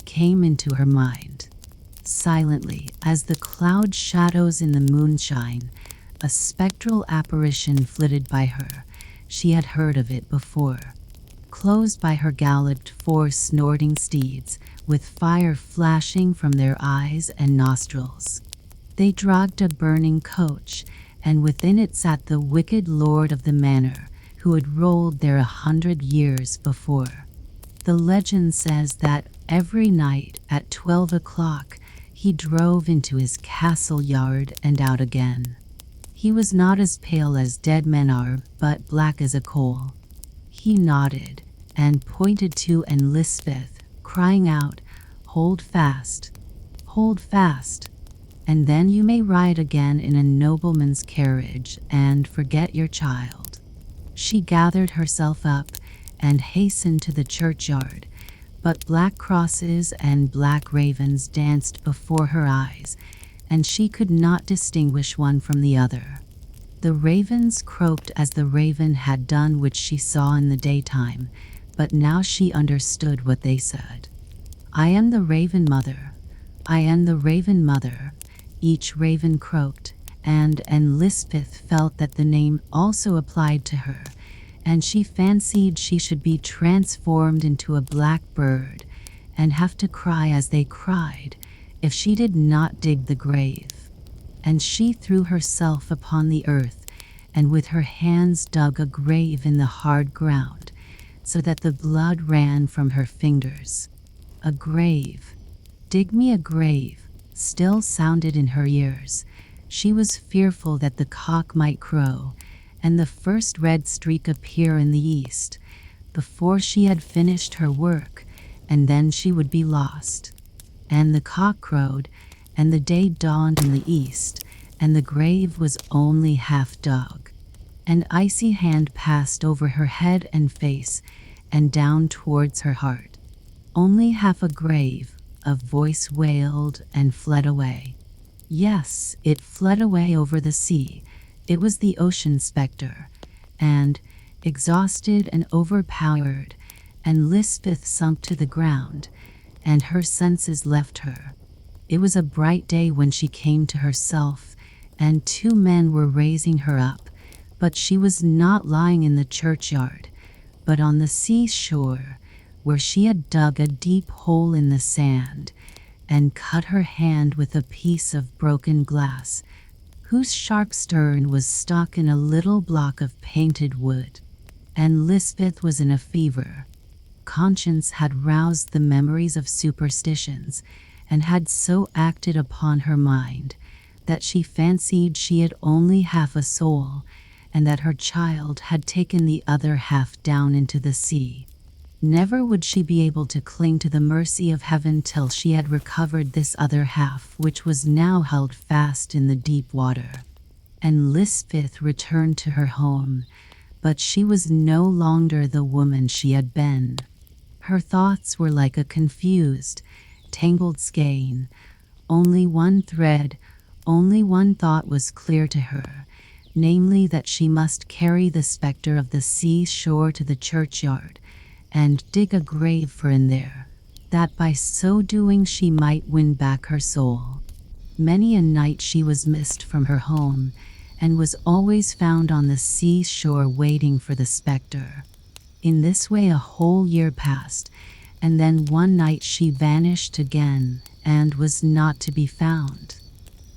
came into her mind. Silently, as the cloud shadows in the moonshine, a spectral apparition flitted by her. She had heard of it before. Close by her galloped 4 snorting steeds, with fire flashing from their eyes and nostrils. They dragged a burning coach, and within it sat the wicked lord of the manor, who had ruled there 100 years before. The legend says that every night at 12 o'clock he drove into his castle yard and out again. He was not as pale as dead men are, but black as a coal. He nodded and pointed to Lisbeth, crying out, "Hold fast, hold fast, and then you may ride again in a nobleman's carriage and forget your child." She gathered herself up and hastened to the churchyard, but black crosses and black ravens danced before her eyes, and she could not distinguish one from the other. The ravens croaked as the raven had done which she saw in the daytime, but now she understood what they said. "I am the raven mother, I am the raven mother," each raven croaked, and Lisbeth felt that the name also applied to her, and she fancied she should be transformed into a black bird and have to cry as they cried if she did not dig the grave. And she threw herself upon the earth and with her hands dug a grave in the hard ground, so that the blood ran from her fingers. A grave, dig me a grave, still sounded in her ears. She was fearful that the cock might crow, and the first red streak appear in the east, before she had finished her work, and then she would be lost. And the cock crowed, and the day dawned in the east, and the grave was only half dug. An icy hand passed over her head and face, and down towards her heart. "Only half a grave," a voice wailed and fled away. Yes, it fled away over the sea. It was the ocean spectre, and, exhausted and overpowered, Lisbeth sunk to the ground, and her senses left her. It was a bright day when she came to herself, and 2 men were raising her up, but she was not lying in the churchyard, but on the seashore, where she had dug a deep hole in the sand, and cut her hand with a piece of broken glass, whose sharp stern was stuck in a little block of painted wood. And Lisbeth was in a fever. Conscience had roused the memories of superstitions, and had so acted upon her mind that she fancied she had only half a soul, and that her child had taken the other half down into the sea. Never would she be able to cling to the mercy of heaven till she had recovered this other half, which was now held fast in the deep water. And Lisbeth returned to her home, but she was no longer the woman she had been. Her thoughts were like a confused, tangled skein. Only one thread, only one thought was clear to her, namely that she must carry the spectre of the seashore to the churchyard, and dig a grave for in there, that by so doing she might win back her soul. Many a night she was missed from her home, and was always found on the seashore waiting for the spectre. In this way a whole year passed, and then one night she vanished again, and was not to be found.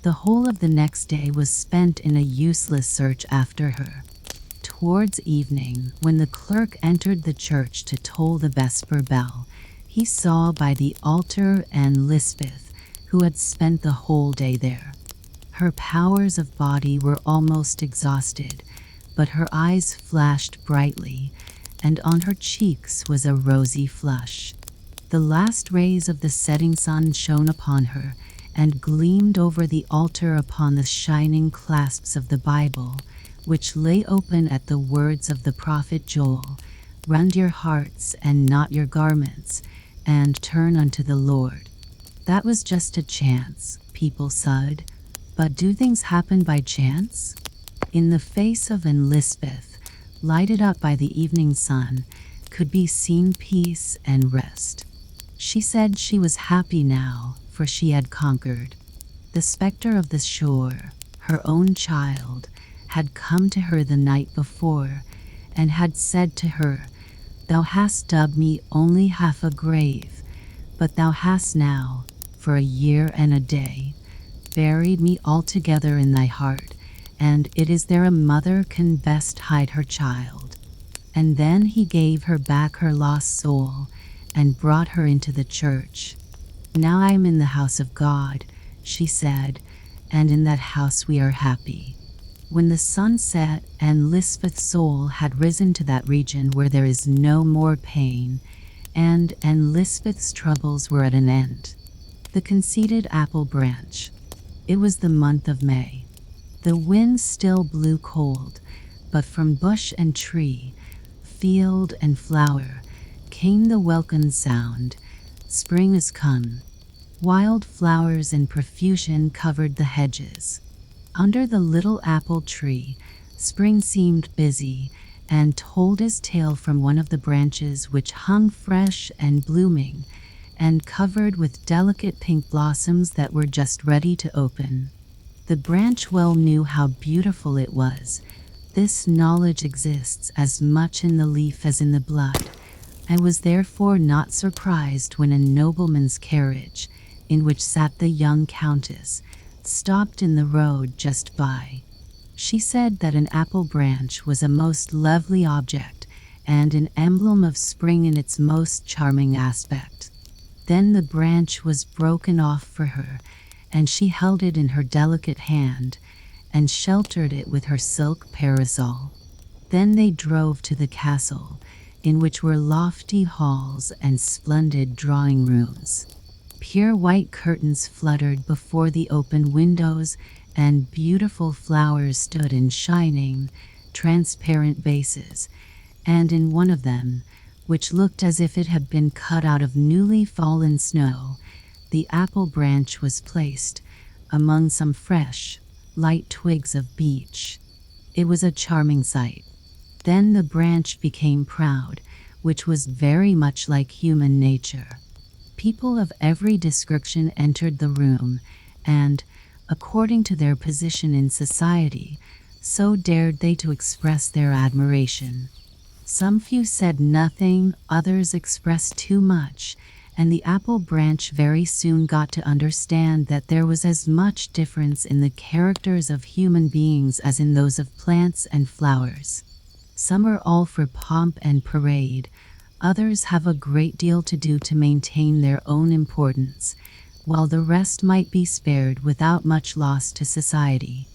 The whole of the next day was spent in a useless search after her. Towards evening, when the clerk entered the church to toll the vesper bell, he saw by the altar Lisbeth, who had spent the whole day there. Her powers of body were almost exhausted, but her eyes flashed brightly, and on her cheeks was a rosy flush. The last rays of the setting sun shone upon her, and gleamed over the altar upon the shining clasps of the Bible, which lay open at the words of the prophet Joel, "Rend your hearts and not your garments, and turn unto the Lord." That was just a chance, people said. But do things happen by chance? In the face of Lisbeth, lighted up by the evening sun, could be seen peace and rest. She said she was happy now, for she had conquered. The spectre of the shore, her own child, had come to her the night before, and had said to her, "Thou hast dug me only half a grave, but thou hast now, for a year and a day, buried me altogether in thy heart, and it is there a mother can best hide her child." And then he gave her back her lost soul, and brought her into the church. "Now I am in the house of God," she said, "and in that house we are happy." When the sun set and Lisbeth's soul had risen to that region where there is no more pain, and Lisbeth's troubles were at an end. The conceited apple branch. It was the month of May. The wind still blew cold, but from bush and tree, field and flower, came the welcome sound, "Spring is come." Wild flowers in profusion covered the hedges. Under the little apple tree, Spring seemed busy, and told his tale from one of the branches which hung fresh and blooming, and covered with delicate pink blossoms that were just ready to open. The branch well knew how beautiful it was. This knowledge exists as much in the leaf as in the blood. I was therefore not surprised when a nobleman's carriage, in which sat the young countess, stopped in the road just by. She said that an apple branch was a most lovely object, and an emblem of spring in its most charming aspect. Then the branch was broken off for her, and she held it in her delicate hand, and sheltered it with her silk parasol. Then they drove to the castle, in which were lofty halls and splendid drawing rooms. Pure white curtains fluttered before the open windows, and beautiful flowers stood in shining, transparent vases, and in one of them, which looked as if it had been cut out of newly fallen snow, the apple branch was placed among some fresh, light twigs of beech. It was a charming sight. Then the branch became proud, which was very much like human nature. People of every description entered the room, and, according to their position in society, so dared they to express their admiration. Some few said nothing, others expressed too much, and the apple branch very soon got to understand that there was as much difference in the characters of human beings as in those of plants and flowers. Some are all for pomp and parade, others have a great deal to do to maintain their own importance, while the rest might be spared without much loss to society.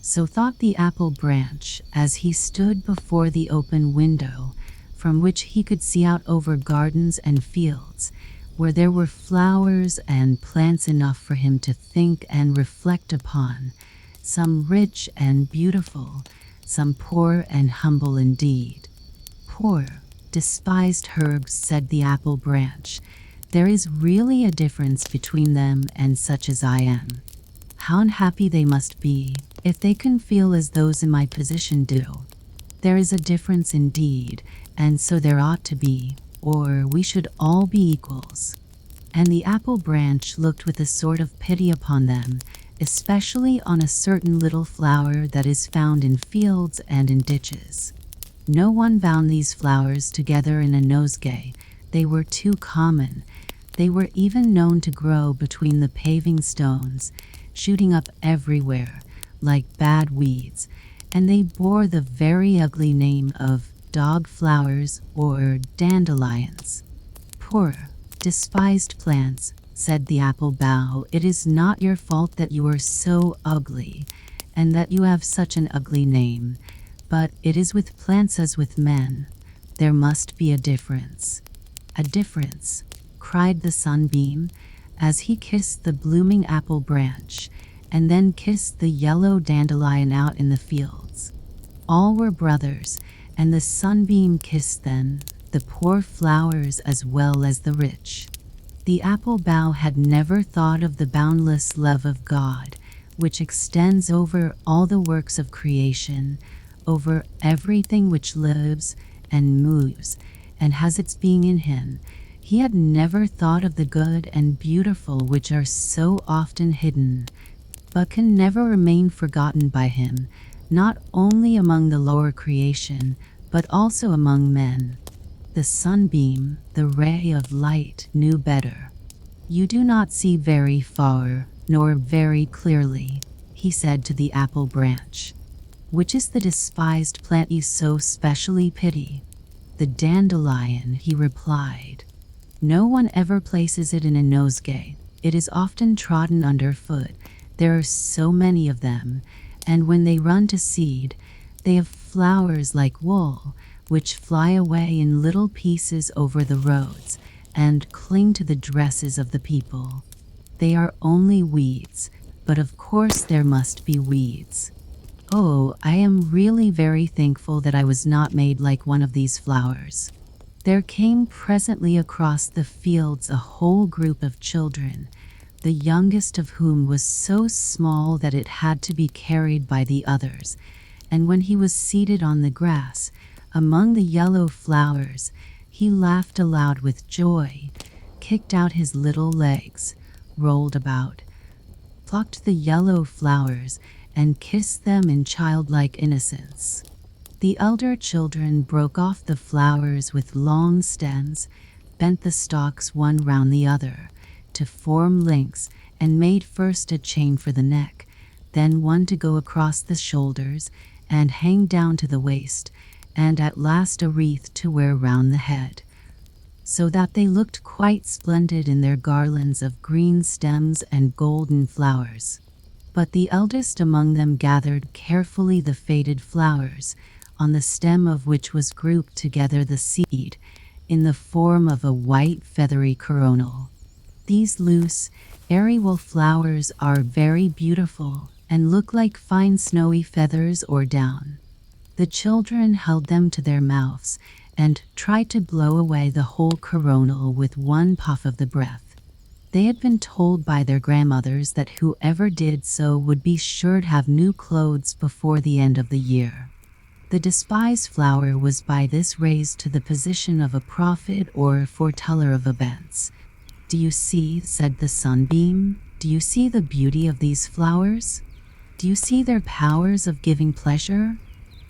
So thought the apple branch as he stood before the open window, from which he could see out over gardens and fields, where there were flowers and plants enough for him to think and reflect upon, some rich and beautiful, some poor and humble indeed. "Poor, despised herbs," said the apple branch, "there is really a difference between them and such as I am. How unhappy they must be, if they can feel as those in my position do. There is a difference indeed, and so there ought to be, or we should all be equals." And the apple branch looked with a sort of pity upon them, especially on a certain little flower that is found in fields and in ditches. No one bound these flowers together in a nosegay. They were too common. They were even known to grow between the paving stones, shooting up everywhere, like bad weeds, and they bore the very ugly name of dog flowers or dandelions. "Poor, despised plants," said the apple bough, "it is not your fault that you are so ugly, and that you have such an ugly name, but it is with plants as with men. There must be a difference." "A difference," cried the sunbeam, as he kissed the blooming apple branch, and then kissed the yellow dandelion out in the fields. All were brothers, and the sunbeam kissed them, the poor flowers as well as the rich. The apple bough had never thought of the boundless love of God, which extends over all the works of creation, over everything which lives and moves and has its being in him. He had never thought of the good and beautiful which are so often hidden, but can never remain forgotten by him, not only among the lower creation, but also among men. The sunbeam, the ray of light, knew better. "You do not see very far, nor very clearly," he said to the apple branch. "Which is the despised plant you so specially pity?" "The dandelion," he replied. "No one ever places it in a nosegay. It is often trodden underfoot. There are so many of them, and when they run to seed, they have flowers like wool, which fly away in little pieces over the roads and cling to the dresses of the people. They are only weeds, but of course there must be weeds. Oh, I am really very thankful that I was not made like one of these flowers." There came presently across the fields a whole group of children, the youngest of whom was so small that it had to be carried by the others, and when he was seated on the grass, among the yellow flowers, he laughed aloud with joy, kicked out his little legs, rolled about, plucked the yellow flowers, and kissed them in childlike innocence. The elder children broke off the flowers with long stems, bent the stalks one round the other, to form links, and made first a chain for the neck, then one to go across the shoulders and hang down to the waist, and at last a wreath to wear round the head, so that they looked quite splendid in their garlands of green stems and golden flowers. But the eldest among them gathered carefully the faded flowers, on the stem of which was grouped together the seed, in the form of a white feathery coronal. These loose, airy wool flowers are very beautiful, and look like fine snowy feathers or down. The children held them to their mouths, and tried to blow away the whole coronal with one puff of the breath. They had been told by their grandmothers that whoever did so would be sure to have new clothes before the end of the year. The despised flower was by this raised to the position of a prophet or foreteller of events. "Do you see," said the sunbeam, "do you see the beauty of these flowers? Do you see their powers of giving pleasure?"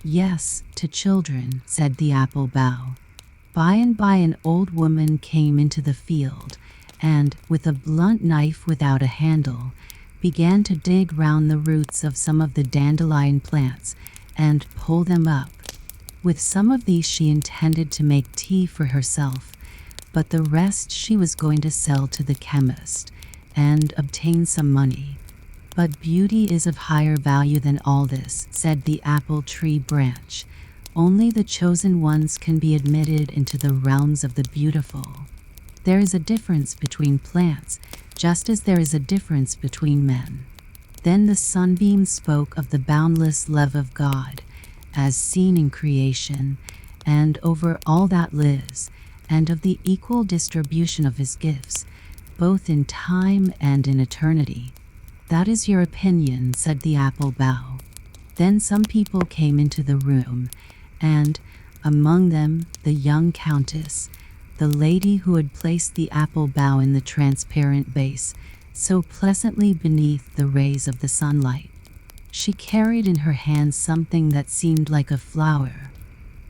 "Yes, to children," said the apple bough. By and by an old woman came into the field, and, with a blunt knife without a handle, began to dig round the roots of some of the dandelion plants and pull them up. With some of these she intended to make tea for herself, but the rest she was going to sell to the chemist and obtain some money. "But beauty is of higher value than all this," said the apple tree branch. "Only the chosen ones can be admitted into the realms of the beautiful. There is a difference between plants, just as there is a difference between men." Then the sunbeam spoke of the boundless love of God, as seen in creation, and over all that lives, and of the equal distribution of his gifts, both in time and in eternity. "That is your opinion," said the apple bough. Then some people came into the room, and, among them, the young countess, the lady who had placed the apple bough in the transparent vase, so pleasantly beneath the rays of the sunlight. She carried in her hand something that seemed like a flower.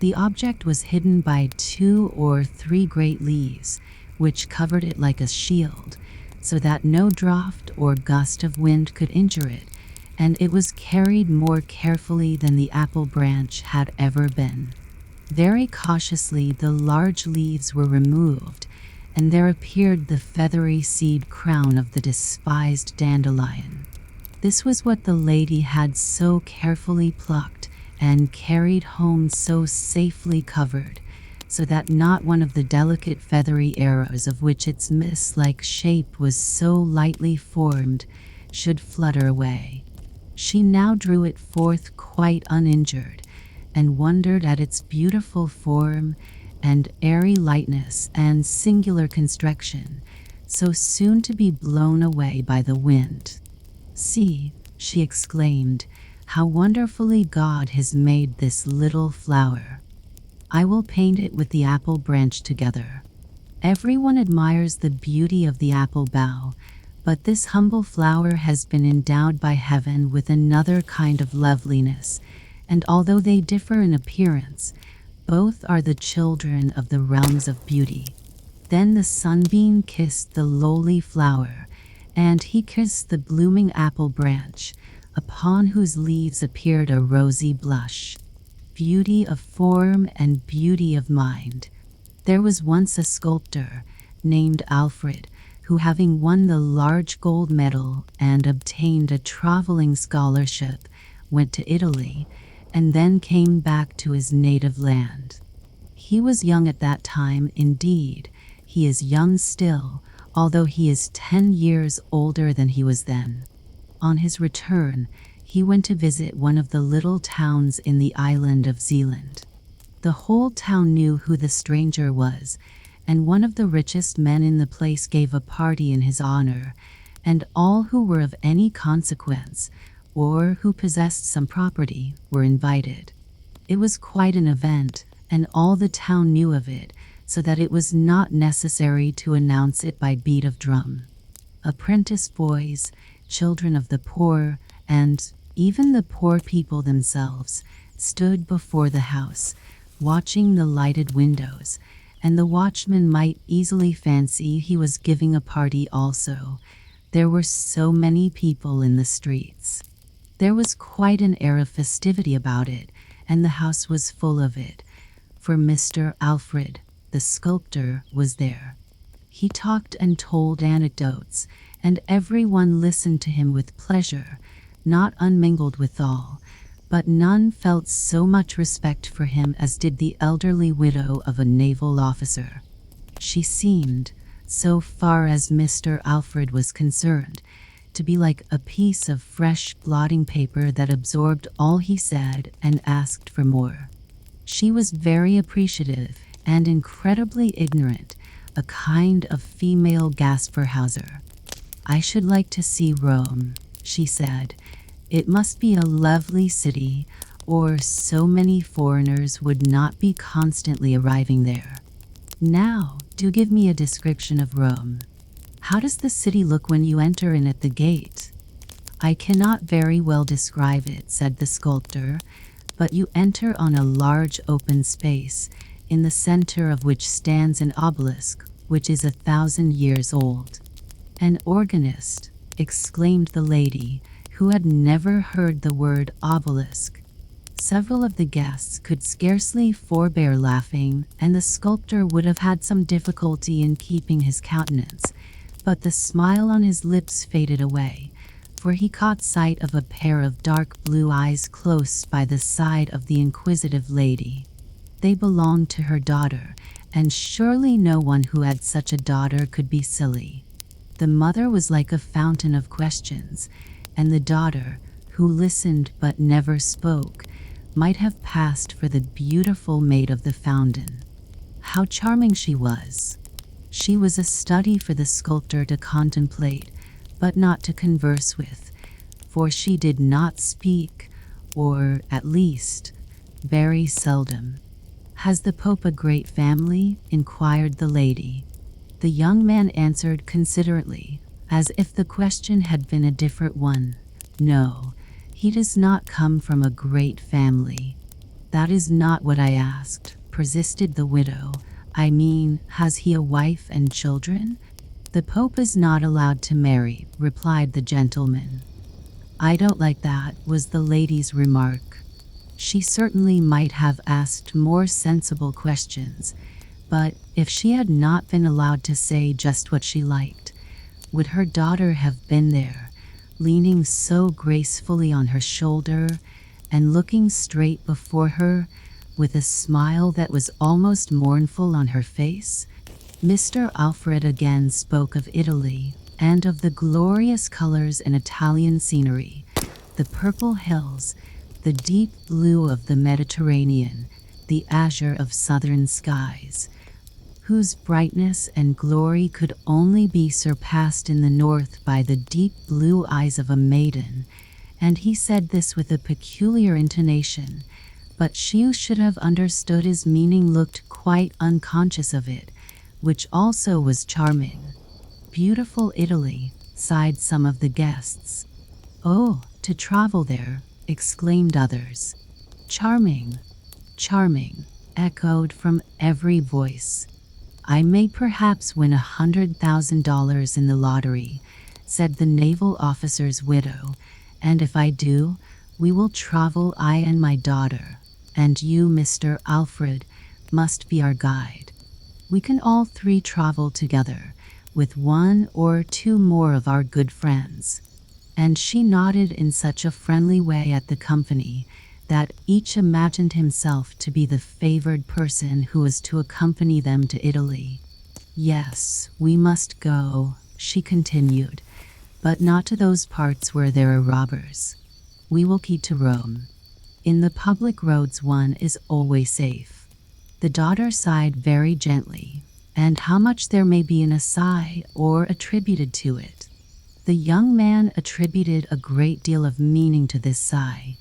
The object was hidden by 2 or 3 great leaves, which covered it like a shield, so that no draught or gust of wind could injure it, and it was carried more carefully than the apple branch had ever been. Very cautiously the large leaves were removed, and there appeared the feathery seed crown of the despised dandelion. This was what the lady had so carefully plucked and carried home so safely covered, so that not one of the delicate feathery arrows of which its mist-like shape was so lightly formed should flutter away. She now drew it forth quite uninjured, and wondered at its beautiful form and airy lightness and singular construction, so soon to be blown away by the wind. "See," she exclaimed, "how wonderfully God has made this little flower. I will paint it with the apple branch together." Everyone admires the beauty of the apple bough, But this humble flower has been endowed by heaven with another kind of loveliness, and although they differ in appearance, both are the children of the realms of beauty. Then the sunbeam kissed the lowly flower, and he kissed the blooming apple branch, upon whose leaves appeared a rosy blush. Beauty of form and beauty of mind. There was once a sculptor named Alfred, who, having won the large gold medal and obtained a traveling scholarship, went to Italy and then came back to his native land. He was young at that time indeed. He is young still, although he is 10 years older than he was then. On his return, he went to visit one of the little towns in the island of Zealand. The whole town knew who the stranger was, and one of the richest men in the place gave a party in his honor, and all who were of any consequence, or who possessed some property, were invited. It was quite an event, and all the town knew of it, so that it was not necessary to announce it by beat of drum. Apprentice boys, children of the poor, and even the poor people themselves, stood before the house, watching the lighted windows, and the watchman might easily fancy he was giving a party also. There were so many people in the streets. There was quite an air of festivity about it, and the house was full of it, for Mr. Alfred, the sculptor, was there. He talked and told anecdotes, and everyone listened to him with pleasure, not unmingled withal, but none felt so much respect for him as did the elderly widow of a naval officer. She seemed, so far as Mr. Alfred was concerned, to be like a piece of fresh blotting paper that absorbed all he said and asked for more. She was very appreciative and incredibly ignorant, a kind of female Gasperhauser. "I should like to see Rome," she said. "It must be a lovely city, or so many foreigners would not be constantly arriving there. Now, do give me a description of Rome. How does the city look when you enter in at the gate?" "I cannot very well describe it," said the sculptor, "but you enter on a large open space, in the center of which stands an obelisk, which is 1,000 years old." "An organist," exclaimed the lady, who had never heard the word obelisk. Several of the guests could scarcely forbear laughing, and the sculptor would have had some difficulty in keeping his countenance, but the smile on his lips faded away, for he caught sight of a pair of dark blue eyes close by the side of the inquisitive lady. They belonged to her daughter, and surely no one who had such a daughter could be silly. The mother was like a fountain of questions, and the daughter, who listened but never spoke, might have passed for the beautiful maid of the fountain. How charming she was! She was a study for the sculptor to contemplate, but not to converse with, for she did not speak, or, at least, very seldom. "Has the Pope a great family?" inquired the lady. The young man answered considerately, as if the question had been a different one. "No, he does not come from a great family." "That is not what I asked," persisted the widow. "I mean, has he a wife and children?" "The Pope is not allowed to marry," replied the gentleman. "I don't like that," was the lady's remark. She certainly might have asked more sensible questions, but if she had not been allowed to say just what she liked, would her daughter have been there, leaning so gracefully on her shoulder and looking straight before her, with a smile that was almost mournful on her face? Mr. Alfred again spoke of Italy, and of the glorious colors in Italian scenery, the purple hills, the deep blue of the Mediterranean, the azure of southern skies, whose brightness and glory could only be surpassed in the north by the deep blue eyes of a maiden, and he said this with a peculiar intonation, but she who should have understood his meaning looked quite unconscious of it, which also was charming. Beautiful Italy, sighed some of the guests. "Oh, to travel there," exclaimed others. "Charming, charming," echoed from every voice. "I may perhaps win $100,000 in the lottery," said the naval officer's widow, "and if I do, we will travel, I and my daughter, and you, Mr. Alfred, must be our guide. We can all three travel together, with one or two more of our good friends." And she nodded in such a friendly way at the company that each imagined himself to be the favored person who was to accompany them to Italy. "Yes, we must go," she continued, "but not to those parts where there are robbers. We will keep to Rome. In the public roads one is always safe." The daughter sighed very gently, and how much there may be in a sigh or attributed to it. The young man attributed a great deal of meaning to this sigh.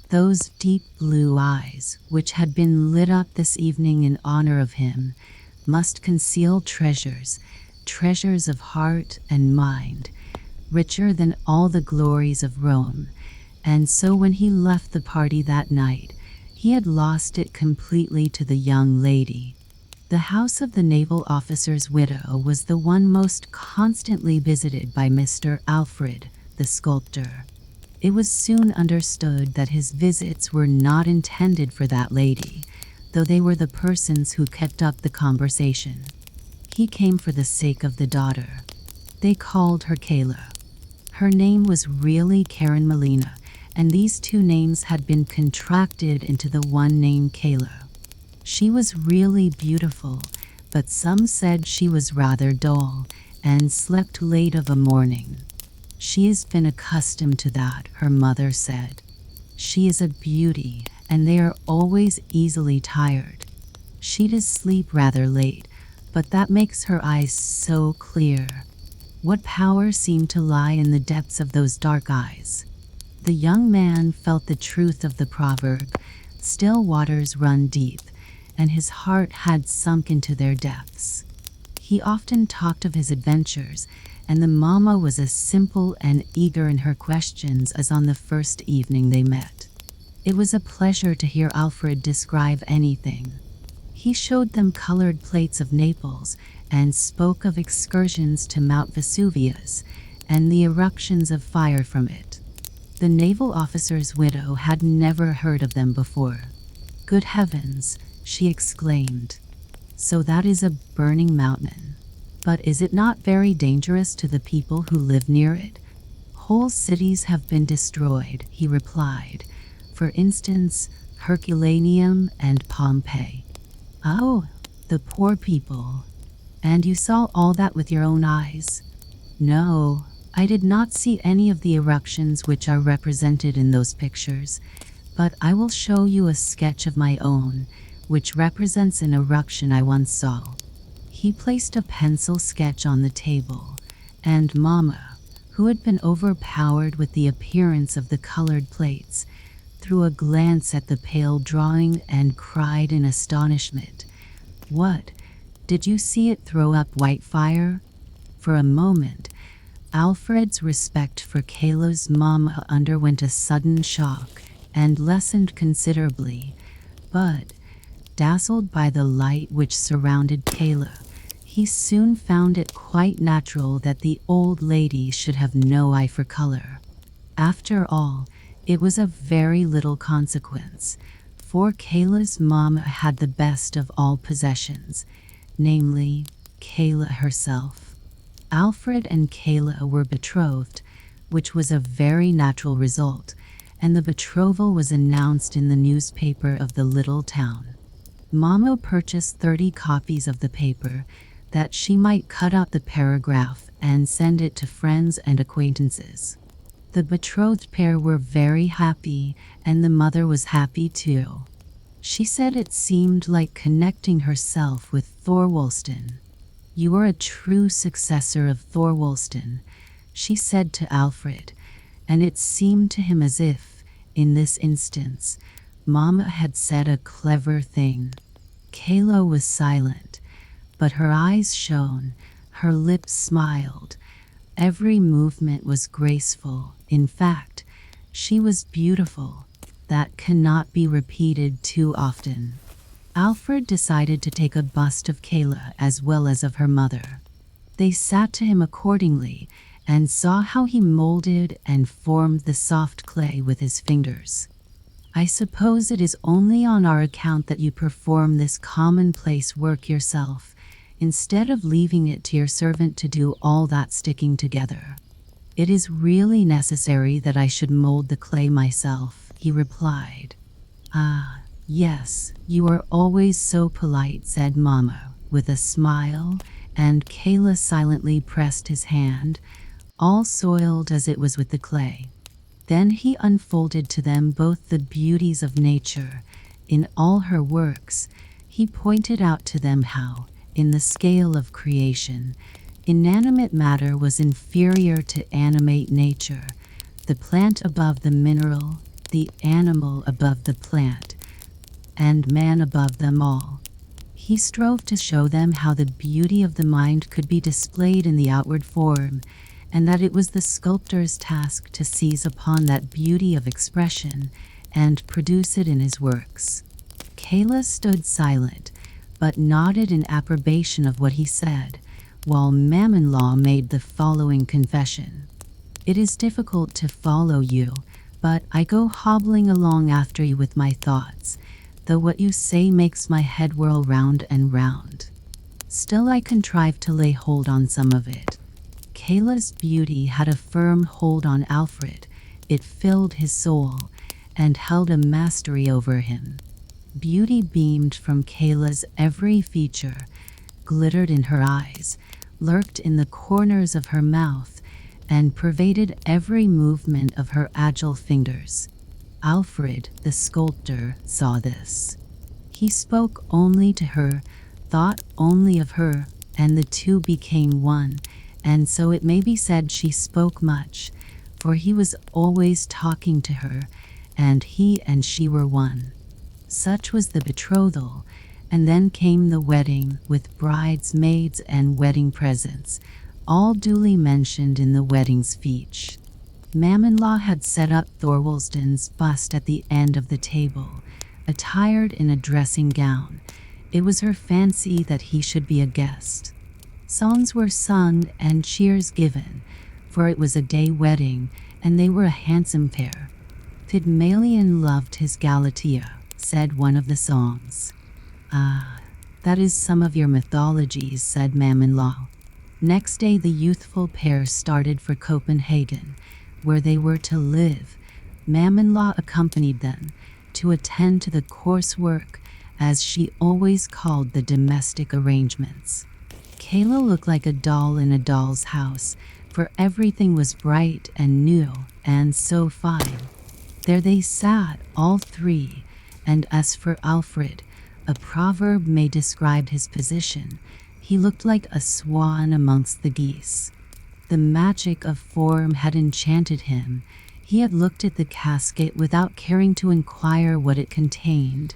Those deep blue eyes, which had been lit up this evening in honor of him, must conceal treasures, treasures of heart and mind, richer than all the glories of Rome. And so when he left the party that night, he had lost it completely to the young lady. The house of the naval officer's widow was the one most constantly visited by Mr. Alfred, the sculptor. It was soon understood that his visits were not intended for that lady, though they were the persons who kept up the conversation. He came for the sake of the daughter. They called her Kayla. Her name was really Karen Melina, and these two names had been contracted into the one name Kayla. She was really beautiful, but some said she was rather dull and slept late of a morning. "She has been accustomed to that," her mother said. "She is a beauty, and they are always easily tired. She does sleep rather late, but that makes her eyes so clear. What power seemed to lie in the depths of those dark eyes?" The young man felt the truth of the proverb, "Still waters run deep," and his heart had sunk into their depths. He often talked of his adventures, and the mamma was as simple and eager in her questions as on the first evening they met. It was a pleasure to hear Alfred describe anything. He showed them colored plates of Naples and spoke of excursions to Mount Vesuvius and the eruptions of fire from it. The naval officer's widow had never heard of them before. "Good heavens," she exclaimed. "So that is a burning mountain. But is it not very dangerous to the people who live near it?" "Whole cities have been destroyed," he replied. "For instance, Herculaneum and Pompeii." "Oh, the poor people. And you saw all that with your own eyes?" "No, I did not see any of the eruptions which are represented in those pictures, but I will show you a sketch of my own, which represents an eruption I once saw." He placed a pencil sketch on the table, and Mamma, who had been overpowered with the appearance of the colored plates, threw a glance at the pale drawing and cried in astonishment, "What? Did you see it throw up white fire?" For a moment, Alfred's respect for Kayla's mamma underwent a sudden shock and lessened considerably, but, dazzled by the light which surrounded Kayla, he soon found it quite natural that the old lady should have no eye for color. After all, it was of very little consequence, for Kayla's mamma had the best of all possessions, namely, Kayla herself. Alfred and Kayla were betrothed, which was a very natural result, and the betrothal was announced in the newspaper of the little town. Mamma purchased 30 copies of the paper, that she might cut out the paragraph and send it to friends and acquaintances. The betrothed pair were very happy, and the mother was happy too. She said it seemed like connecting herself with Thorwaldsen. "You are a true successor of Thorwaldsen," she said to Alfred, and it seemed to him as if, in this instance, Mamma had said a clever thing. Kayla was silent, but her eyes shone, her lips smiled, every movement was graceful. In fact, she was beautiful. That cannot be repeated too often. Alfred decided to take a bust of Kayla as well as of her mother. They sat to him accordingly and saw how he molded and formed the soft clay with his fingers. I suppose it is only on our account that you perform this commonplace work yourself, instead of leaving it to your servant to do all that sticking together. It is really necessary that I should mold the clay myself, he replied. Ah, yes, you are always so polite, said Mama, with a smile, and Kayla silently pressed his hand, all soiled as it was with the clay. Then he unfolded to them both the beauties of nature. In all her works, he pointed out to them how, in the scale of creation, inanimate matter was inferior to animate nature, the plant above the mineral, the animal above the plant, and man above them all. He strove to show them how the beauty of the mind could be displayed in the outward form, and that it was the sculptor's task to seize upon that beauty of expression and produce it in his works. Kayla stood silent, but nodded in approbation of what he said, while Mam-in-law made the following confession. It is difficult to follow you, but I go hobbling along after you with my thoughts, though what you say makes my head whirl round and round. Still I contrive to lay hold on some of it. Kayla's beauty had a firm hold on Alfred. It filled his soul and held a mastery over him. Beauty beamed from Kayla's every feature, glittered in her eyes, lurked in the corners of her mouth, and pervaded every movement of her agile fingers. Alfred, the sculptor, saw this. He spoke only to her, thought only of her, and the two became one, and so it may be said she spoke much, for he was always talking to her, and he and she were one. Such was the betrothal, and then came the wedding, with bridesmaids and wedding presents, all duly mentioned in the wedding speech. Mam-in-law had set up Thorwaldsen's bust at the end of the table, attired in a dressing gown. It was her fancy that he should be a guest. Songs were sung and cheers given, for it was a day wedding, and they were a handsome pair. Pygmalion loved his Galatea, said one of the songs. Ah, that is some of your mythologies, said Mam-in-law. Next day the youthful pair started for Copenhagen, where they were to live. Mam-in-law accompanied them to attend to the coarse work, as she always called the domestic arrangements. Kayla looked like a doll in a doll's house, for everything was bright and new and so fine. There they sat, all three, and as for Alfred, a proverb may describe his position. He looked like a swan amongst the geese. The magic of form had enchanted him. He had looked at the casket without caring to inquire what it contained,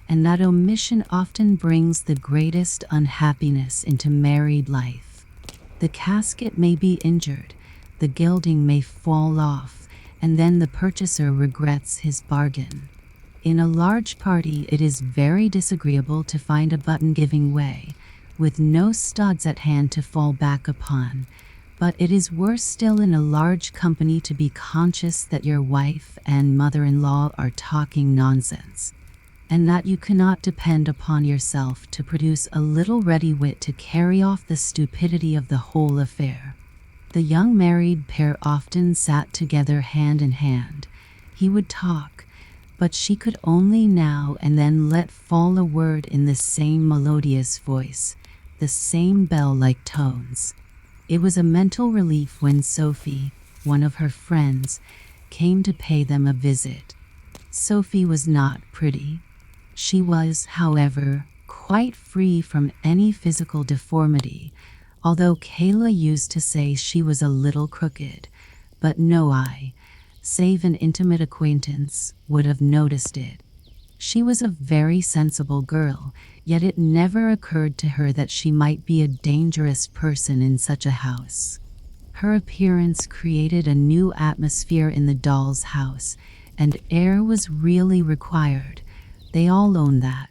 and that omission often brings the greatest unhappiness into married life. The casket may be injured, the gilding may fall off, and then the purchaser regrets his bargain. In a large party it is very disagreeable to find a button giving way, with no studs at hand to fall back upon, but it is worse still in a large company to be conscious that your wife and mother-in-law are talking nonsense, and that you cannot depend upon yourself to produce a little ready wit to carry off the stupidity of the whole affair. The young married pair often sat together hand in hand. He would talk, but she could only now and then let fall a word in the same melodious voice, the same bell-like tones. It was a mental relief when Sophie, one of her friends, came to pay them a visit. Sophie was not pretty. She was, however, quite free from any physical deformity, although Kayla used to say she was a little crooked, but no eye, save an intimate acquaintance, would have noticed it. She was a very sensible girl, yet it never occurred to her that she might be a dangerous person in such a house. Her appearance created a new atmosphere in the doll's house, and air was really required. They all owned that.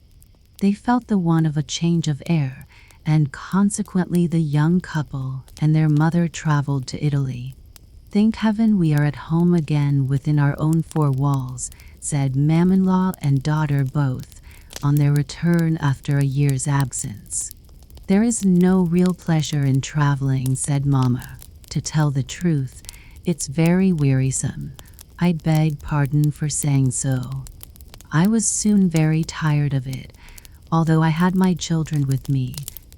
They felt the want of a change of air, and consequently the young couple and their mother traveled to Italy. "Thank heaven we are at home again within our own four walls," said mom-in-law and daughter both, on their return after a year's absence. "There is no real pleasure in traveling," said Mama. "To tell the truth, it's very wearisome. I beg pardon for saying so. I was soon very tired of it, although I had my children with me,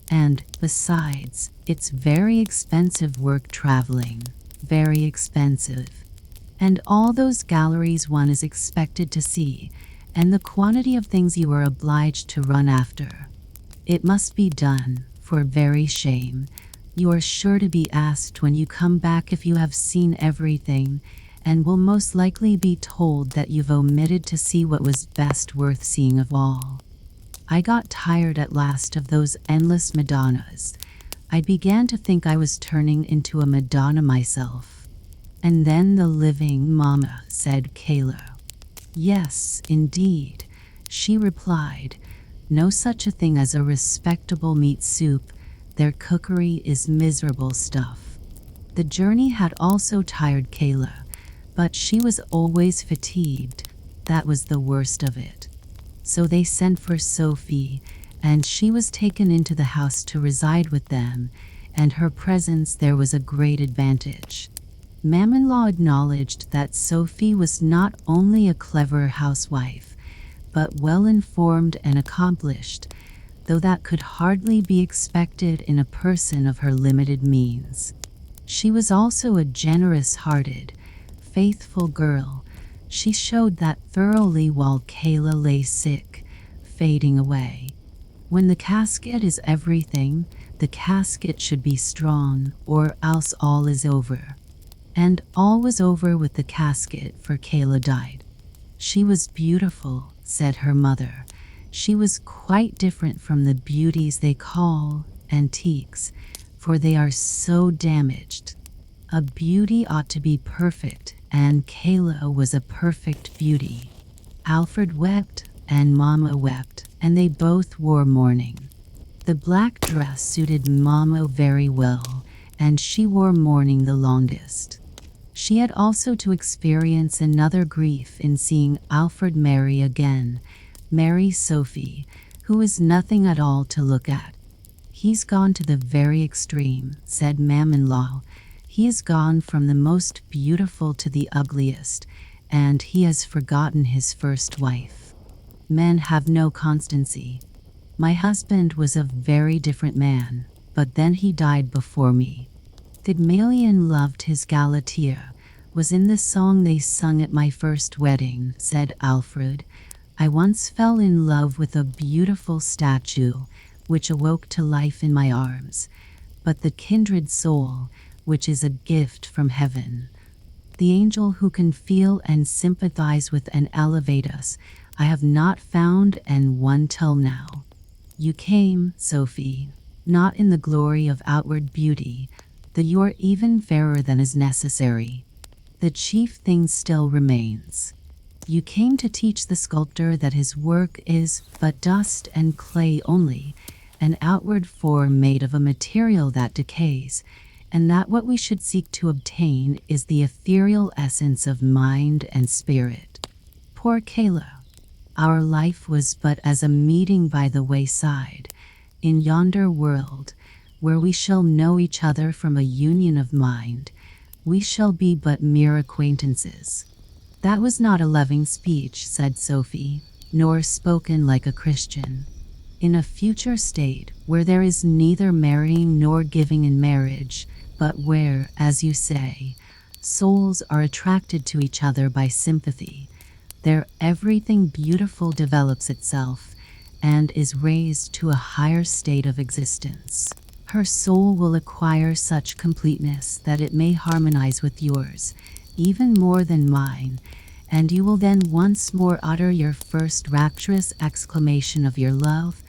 and, besides, it's very expensive work traveling, very expensive. And all those galleries one is expected to see, and the quantity of things you are obliged to run after. It must be done, for very shame. You are sure to be asked when you come back if you have seen everything, and will most likely be told that you've omitted to see what was best worth seeing of all. I got tired at last of those endless Madonnas. I began to think I was turning into a Madonna myself." "And then the living, Mama," said Kayla. "Yes, indeed," she replied. "No such a thing as a respectable meat soup. Their cookery is miserable stuff." The journey had also tired Kayla, but she was always fatigued. That was the worst of it. So they sent for Sophie, and she was taken into the house to reside with them, and her presence there was a great advantage. Mom-in-law acknowledged that Sophie was not only a clever housewife, but well-informed and accomplished, though that could hardly be expected in a person of her limited means. She was also a generous-hearted, faithful girl. She showed that thoroughly while Kayla lay sick, fading away. When the casket is everything, the casket should be strong, or else all is over. And all was over with the casket, for Kayla died. "She was beautiful," said her mother. "She was quite different from the beauties they call antiques, for they are so damaged. A beauty ought to be perfect, and Kayla was a perfect beauty." Alfred wept, and Mama wept, and they both wore mourning. The black dress suited Mama very well, and she wore mourning the longest. She had also to experience another grief in seeing Alfred marry again, marry Sophie, who is nothing at all to look at. "He's gone to the very extreme," said mom-in-law. "He has gone from the most beautiful to the ugliest, and he has forgotten his first wife. Men have no constancy. My husband was a very different man, but then he died before me. Pygmalion loved his Galatea, was in the song they sung at my first wedding," said Alfred. "I once fell in love with a beautiful statue, which awoke to life in my arms, but the kindred soul, which is a gift from heaven, the angel who can feel and sympathize with and elevate us, I have not found and won till now. You came, Sophie, not in the glory of outward beauty, though you are even fairer than is necessary. The chief thing still remains. You came to teach the sculptor that his work is but dust and clay only, an outward form made of a material that decays, and that what we should seek to obtain is the ethereal essence of mind and spirit. Poor Kayla! Our life was but as a meeting by the wayside, in yonder world, where we shall know each other from a union of mind. We shall be but mere acquaintances." "That was not a loving speech," said Sophie, "nor spoken like a Christian. In a future state, where there is neither marrying nor giving in marriage, but where, as you say, souls are attracted to each other by sympathy, there everything beautiful develops itself, and is raised to a higher state of existence. Her soul will acquire such completeness that it may harmonize with yours, even more than mine, and you will then once more utter your first rapturous exclamation of your love,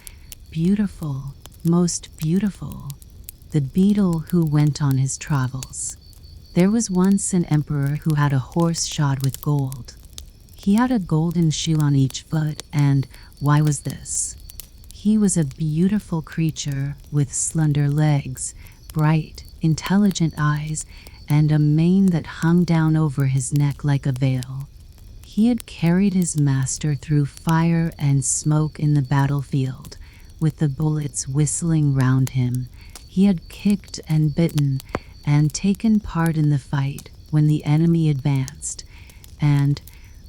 'Beautiful, most beautiful.'" The beetle who went on his travels. There was once an emperor who had a horse shod with gold. He had a golden shoe on each foot, and why was this? He was a beautiful creature with slender legs, bright, intelligent eyes, and a mane that hung down over his neck like a veil. He had carried his master through fire and smoke in the battlefield, with the bullets whistling round him. He had kicked and bitten and taken part in the fight when the enemy advanced, and,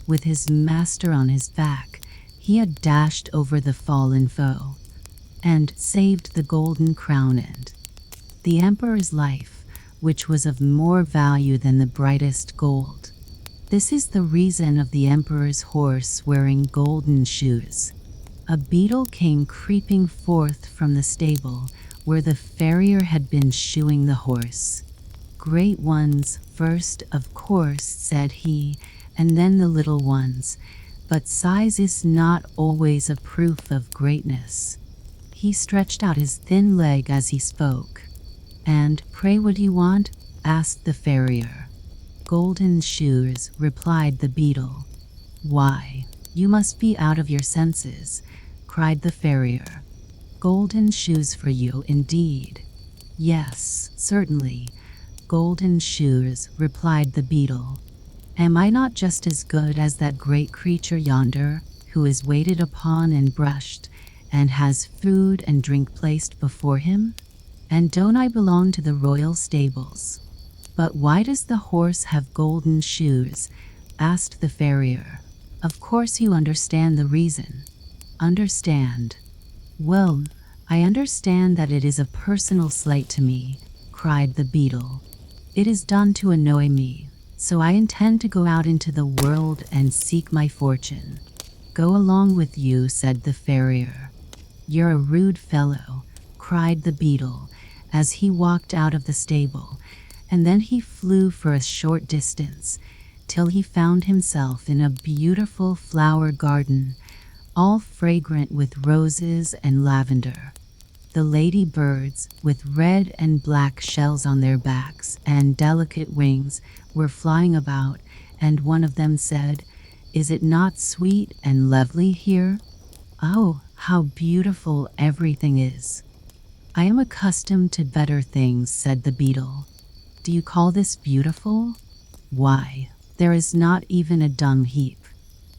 with his master on his back, he had dashed over the fallen foe and saved the golden crown and the emperor's life, which was of more value than the brightest gold. This is the reason of the emperor's horse wearing golden shoes. A beetle came creeping forth from the stable where the farrier had been shoeing the horse. "Great ones first, of course," said he, "and then the little ones. But size is not always a proof of greatness." He stretched out his thin leg as he spoke. "And pray what do you want?" asked the farrier. "Golden shoes," replied the beetle. "Why, you must be out of your senses," cried the farrier. "Golden shoes for you, indeed." "Yes, certainly, golden shoes," replied the beetle. "Am I not just as good as that great creature yonder, who is waited upon and brushed, and has food and drink placed before him? And don't I belong to the royal stables?" "But why does the horse have golden shoes?" asked the farrier. "Of course you understand the reason." "Understand? Well, I understand that it is a personal slight to me," cried the beetle. "It is done to annoy me, so I intend to go out into the world and seek my fortune." "Go along with you," said the farrier. "You're a rude fellow," cried the beetle, as he walked out of the stable, and then he flew for a short distance, till he found himself in a beautiful flower garden, all fragrant with roses and lavender. The lady birds, with red and black shells on their backs and delicate wings, were flying about, and one of them said, "Is it not sweet and lovely here? Oh, how beautiful everything is." "I am accustomed to better things," said the beetle. "Do you call this beautiful? Why, there is not even a dung heap."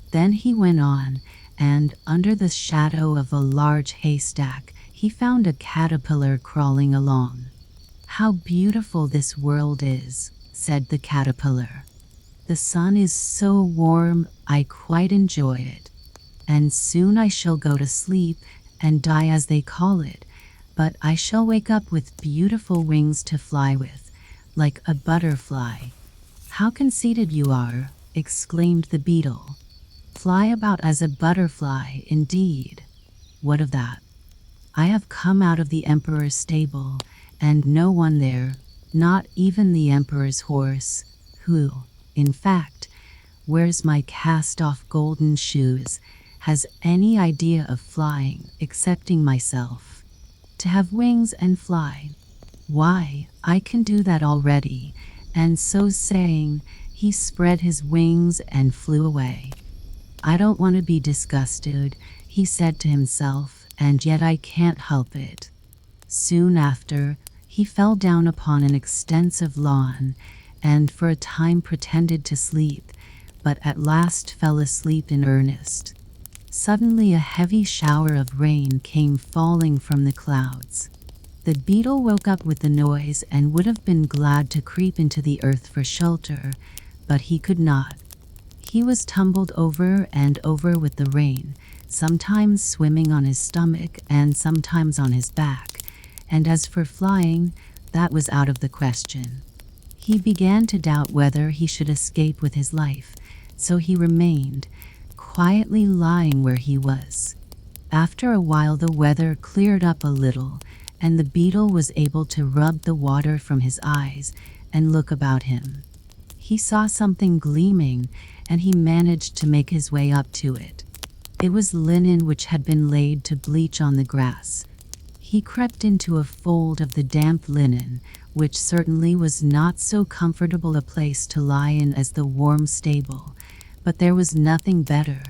Then he went on, and under the shadow of a large haystack, he found a caterpillar crawling along. "How beautiful this world is," said the caterpillar. "The sun is so warm, I quite enjoy it. And soon I shall go to sleep and die, as they call it, but I shall wake up with beautiful wings to fly with, like a butterfly." "How conceited you are," exclaimed the beetle. "Fly about as a butterfly, indeed. What of that? I have come out of the emperor's stable, and no one there, not even the emperor's horse, who, in fact, wears my cast-off golden shoes, has any idea of flying excepting myself. To have wings and fly, why, I can do that already." And so saying, he spread his wings and flew away. "I don't want to be disgusted," he said to himself, "and yet I can't help it." Soon after, he fell down upon an extensive lawn, and for a time pretended to sleep, but at last fell asleep in earnest. Suddenly a heavy shower of rain came falling from the clouds. The beetle woke up with the noise and would have been glad to creep into the earth for shelter, but he could not. He was tumbled over and over with the rain, sometimes swimming on his stomach and sometimes on his back, and as for flying, that was out of the question. He began to doubt whether he should escape with his life, so he remained, quietly lying where he was. After a while the weather cleared up a little, and the beetle was able to rub the water from his eyes and look about him. He saw something gleaming, and he managed to make his way up to it. It was linen which had been laid to bleach on the grass. He crept into a fold of the damp linen, which certainly was not so comfortable a place to lie in as the warm stable, but there was nothing better,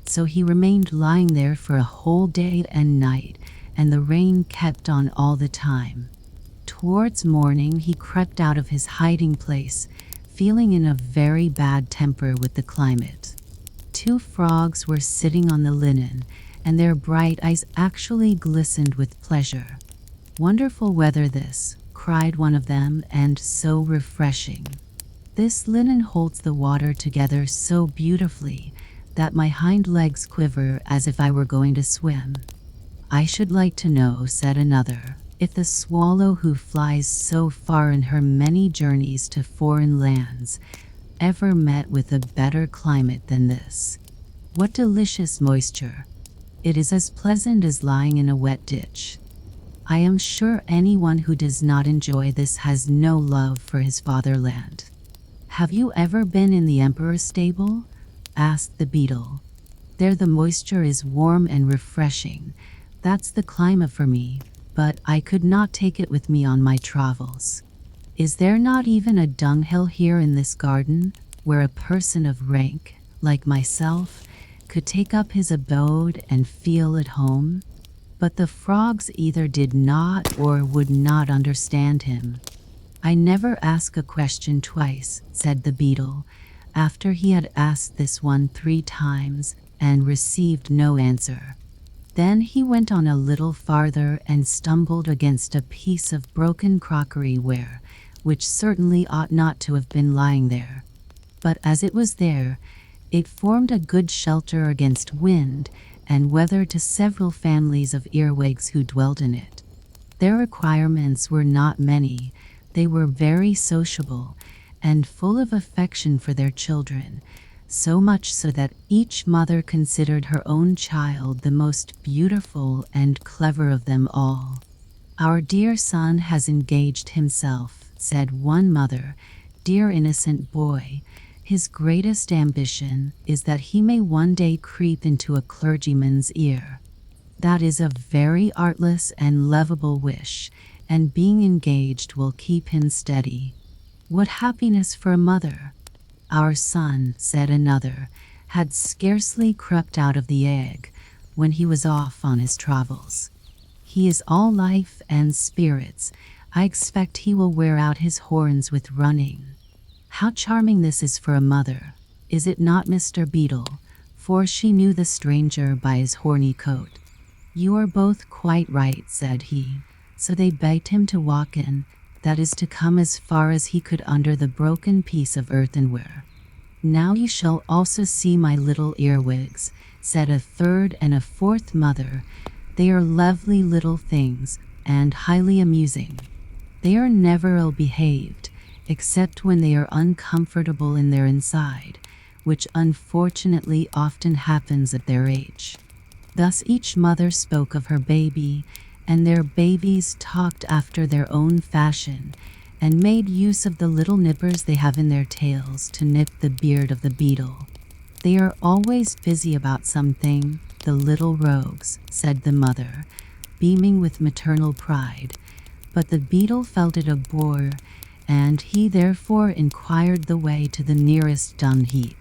so he remained lying there for a whole day and night, and the rain kept on all the time. Towards morning he crept out of his hiding place, feeling in a very bad temper with the climate. 2 frogs were sitting on the linen, and their bright eyes actually glistened with pleasure. "Wonderful weather this," cried one of them, "and so refreshing. This linen holds the water together so beautifully that my hind legs quiver as if I were going to swim." "I should like to know," said another, "if the swallow who flies so far in her many journeys to foreign lands ever met with a better climate than this. What delicious moisture! It is as pleasant as lying in a wet ditch. I am sure anyone who does not enjoy this has no love for his fatherland." "Have you ever been in the emperor's stable?" asked the beetle. "There the moisture is warm and refreshing. That's the climate for me, but I could not take it with me on my travels. Is there not even a dunghill here in this garden, where a person of rank, like myself, could take up his abode and feel at home?" But the frogs either did not or would not understand him. "I never ask a question twice," said the beetle, after he had asked this one 3 times and received no answer. Then he went on a little farther and stumbled against a piece of broken crockery ware, which certainly ought not to have been lying there. But as it was there, it formed a good shelter against wind and weather to several families of earwigs who dwelt in it. Their requirements were not many. They were very sociable and full of affection for their children, so much so that each mother considered her own child the most beautiful and clever of them all. "Our dear son has engaged himself," said one mother. "Dear innocent boy. His greatest ambition is that he may one day creep into a clergyman's ear. That is a very artless and lovable wish, and being engaged will keep him steady. What happiness for a mother!" "Our son," said another, "had scarcely crept out of the egg when he was off on his travels. He is all life and spirits. I expect he will wear out his horns with running." How charming this is for a mother, is it not, Mr. Beetle? For she knew the stranger by his horny coat. "You are both quite right," said he. So they begged him to walk in, that is to come as far as he could under the broken piece of earthenware. "Now you shall also see my little earwigs," said a 3rd and a 4th mother. "They are lovely little things, and highly amusing. They are never ill-behaved, except when they are uncomfortable in their inside, which unfortunately often happens at their age." Thus each mother spoke of her baby, and their babies talked after their own fashion, and made use of the little nippers they have in their tails to nip the beard of the beetle. "They are always busy about something, the little rogues," said the mother, beaming with maternal pride. But the beetle felt it a bore, and he therefore inquired the way to the nearest dung heap.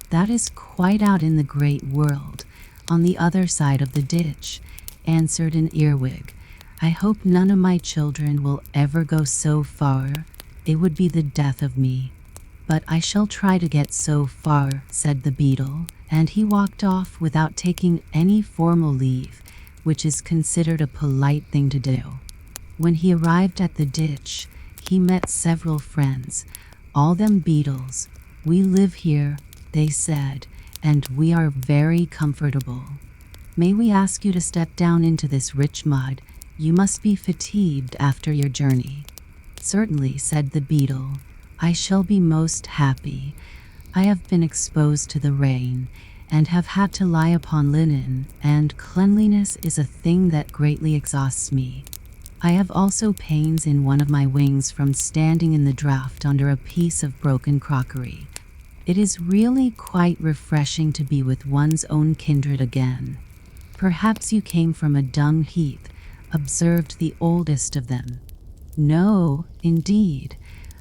"That is quite out in the great world, on the other side of the ditch," answered an earwig. "I hope none of my children will ever go so far. It would be the death of me. But I shall try to get so far," said the beetle, and he walked off without taking any formal leave, which is considered a polite thing to do. When he arrived at the ditch, he met several friends, all them beetles. "We live here," they said, "and we are very comfortable. May we ask you to step down into this rich mud? You must be fatigued after your journey." "Certainly," said the beetle. "I shall be most happy. I have been exposed to the rain, and have had to lie upon linen, and cleanliness is a thing that greatly exhausts me. I have also pains in one of my wings from standing in the draught under a piece of broken crockery. It is really quite refreshing to be with one's own kindred again." "Perhaps you came from a dung heap," observed the oldest of them. "No, indeed.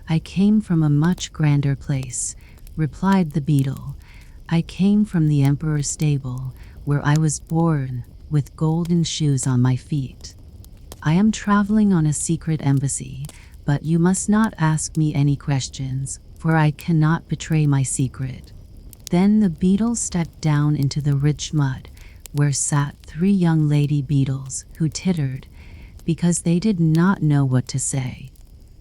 I came from a much grander place," replied the beetle. "I came from the emperor's stable, where I was born, with golden shoes on my feet. I am traveling on a secret embassy, but you must not ask me any questions, for I cannot betray my secret." Then the beetle stepped down into the rich mud, where sat 3 young lady beetles who tittered, because they did not know what to say.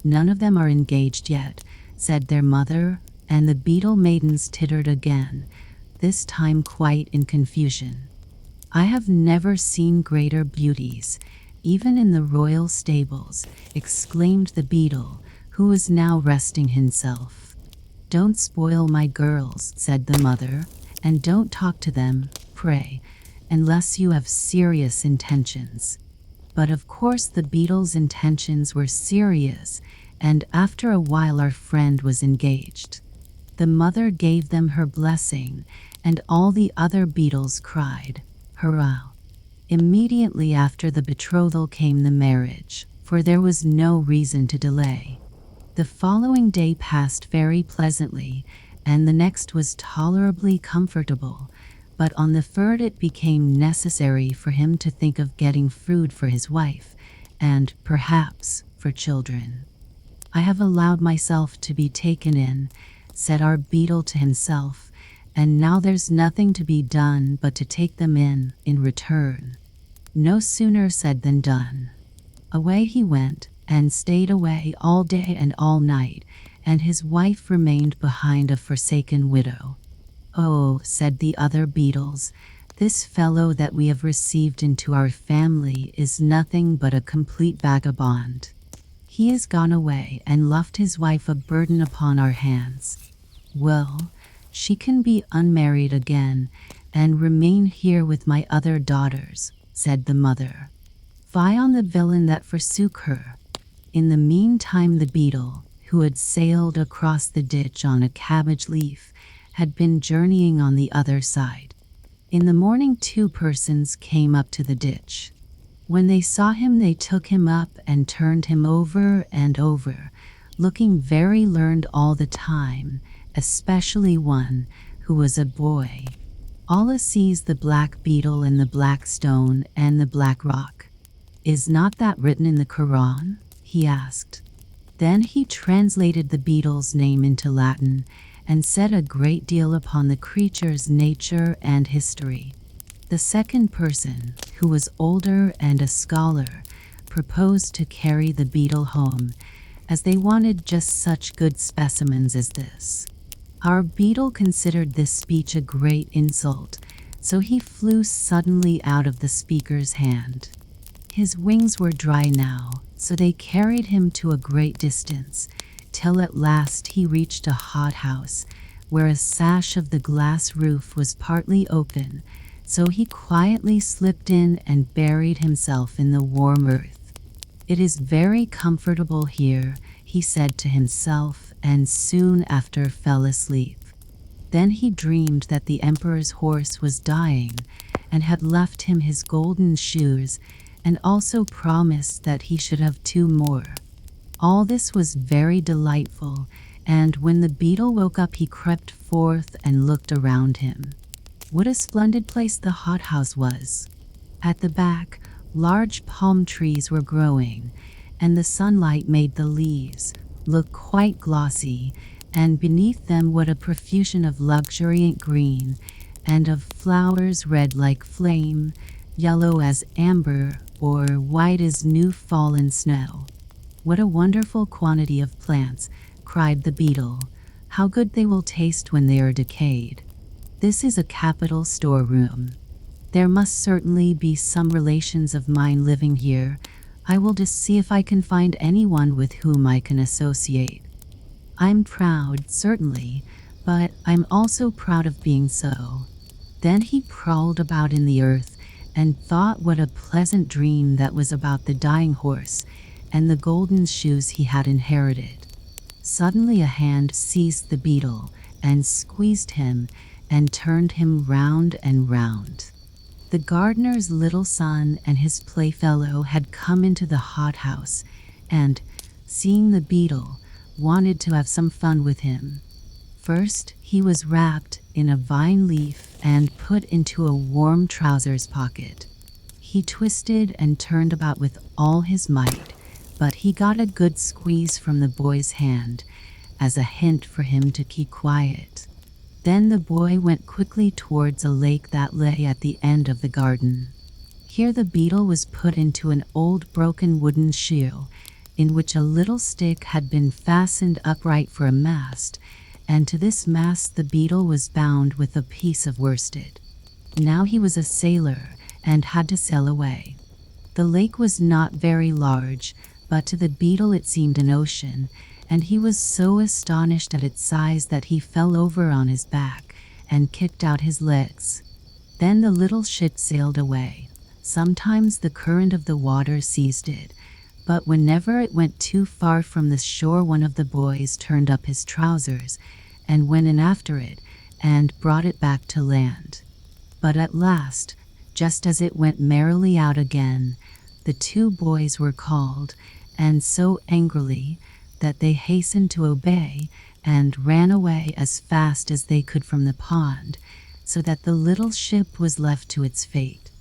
"None of them are engaged yet," said their mother, and the beetle maidens tittered again, this time quite in confusion. "I have never seen greater beauties, even in the royal stables," exclaimed the beetle, who was now resting himself. "Don't spoil my girls," said the mother, "and don't talk to them, pray, unless you have serious intentions." But of course the beetle's intentions were serious, and after a while our friend was engaged. The mother gave them her blessing, and all the other beetles cried, "Hurrah!" Immediately after the betrothal came the marriage, for there was no reason to delay. The following day passed very pleasantly, and the next was tolerably comfortable, but on the third it became necessary for him to think of getting food for his wife, and, perhaps, for children. "I have allowed myself to be taken in," said our beetle to himself, "and now there's nothing to be done but to take them in return." No sooner said than done. Away he went, and stayed away all day and all night, and his wife remained behind a forsaken widow. "Oh," said the other beetles, "this fellow that we have received into our family is nothing but a complete vagabond. He has gone away and left his wife a burden upon our hands. Well, she can be unmarried again, and remain here with my other daughters," said the mother. "Fie on the villain that forsook her." In the meantime the beetle, who had sailed across the ditch on a cabbage leaf, had been journeying on the other side. In the morning 2 persons came up to the ditch. When they saw him they took him up and turned him over and over, looking very learned all the time, especially one, who was a boy. "Allah sees the black beetle and the black stone and the black rock. Is not that written in the Quran?" he asked. Then he translated the beetle's name into Latin, and said a great deal upon the creature's nature and history. The second person, who was older and a scholar, proposed to carry the beetle home, as they wanted just such good specimens as this. Our beetle considered this speech a great insult, so he flew suddenly out of the speaker's hand. His wings were dry now, so they carried him to a great distance, till at last he reached a hothouse, where a sash of the glass roof was partly open, so he quietly slipped in and buried himself in the warm earth. "It is very comfortable here," he said to himself, and soon after fell asleep. Then he dreamed that the emperor's horse was dying, and had left him his golden shoes, and also promised that he should have 2 more. All this was very delightful, and when the beetle woke up he crept forth and looked around him. What a splendid place the hothouse was! At the back, large palm trees were growing, and the sunlight made the leaves look quite glossy, and beneath them what a profusion of luxuriant green, and of flowers red like flame, yellow as amber, or white as new fallen snow. "What a wonderful quantity of plants," cried the beetle. "How good they will taste when they are decayed. This is a capital storeroom. There must certainly be some relations of mine living here. I will just see if I can find anyone with whom I can associate. I'm proud, certainly, but I'm also proud of being so." Then he prowled about in the earth, and thought what a pleasant dream that was about the dying horse, and the golden shoes he had inherited. Suddenly a hand seized the beetle, and squeezed him, and turned him round and round. The gardener's little son and his playfellow had come into the hothouse, and, seeing the beetle, wanted to have some fun with him. First, he was wrapped in a vine leaf and put into a warm trousers pocket. He twisted and turned about with all his might, but he got a good squeeze from the boy's hand as a hint for him to keep quiet. Then the boy went quickly towards a lake that lay at the end of the garden. Here the beetle was put into an old broken wooden shoe, in which a little stick had been fastened upright for a mast, and to this mast the beetle was bound with a piece of worsted. Now he was a sailor and had to sail away. The lake was not very large, but to the beetle it seemed an ocean, and he was so astonished at its size that he fell over on his back and kicked out his legs. Then the little ship sailed away. Sometimes the current of the water seized it, but whenever it went too far from the shore, one of the boys turned up his trousers and went in after it and brought it back to land. But at last, just as it went merrily out again, the two boys were called, and so angrily that they hastened to obey and ran away as fast as they could from the pond, so that the little ship was left to its fate.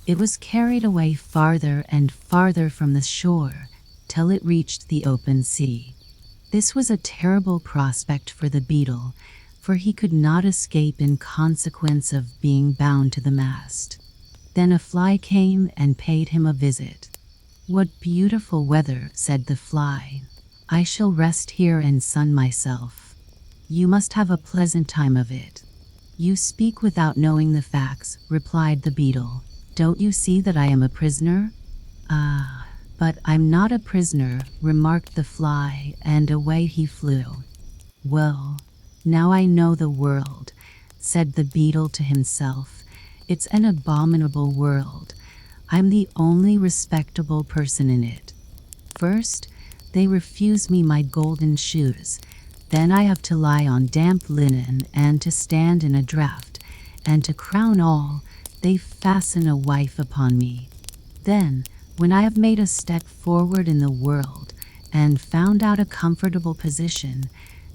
It was carried away farther and farther from the shore, till it reached the open sea. This was a terrible prospect for the beetle, for he could not escape in consequence of being bound to the mast. Then a fly came and paid him a visit. "What beautiful weather," said the fly. "I shall rest here and sun myself." "You must have a pleasant time of it." "You speak without knowing the facts," replied the beetle. "Don't you see that I am a prisoner?" "Ah, but I'm not a prisoner," remarked the fly, and away he flew. "Well, now I know the world," said the beetle to himself. "It's an abominable world. I'm the only respectable person in it. First, they refuse me my golden shoes. Then I have to lie on damp linen and to stand in a draught. And to crown all, they fasten a wife upon me. Then, when I have made a step forward in the world and found out a comfortable position,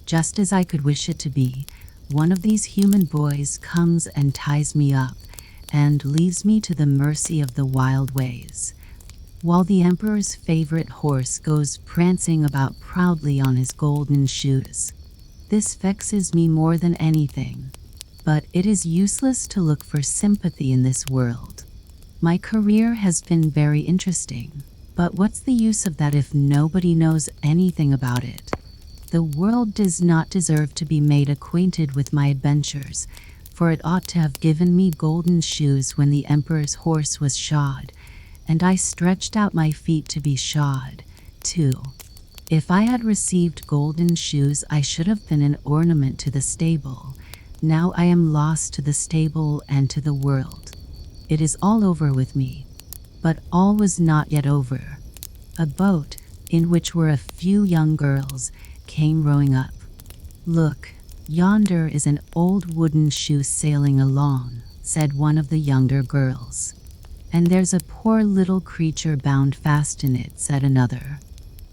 just as I could wish it to be, one of these human boys comes and ties me up and leaves me to the mercy of the wild ways, while the emperor's favorite horse goes prancing about proudly on his golden shoes. This vexes me more than anything, but it is useless to look for sympathy in this world. My career has been very interesting, but what's the use of that if nobody knows anything about it? The world does not deserve to be made acquainted with my adventures, for it ought to have given me golden shoes when the emperor's horse was shod, and I stretched out my feet to be shod, too. If I had received golden shoes, I should have been an ornament to the stable. Now I am lost to the stable and to the world. It is all over with me." But all was not yet over. A boat, in which were a few young girls, came rowing up. "Look, yonder is an old wooden shoe sailing along," said one of the younger girls. "And there's a poor little creature bound fast in it," said another.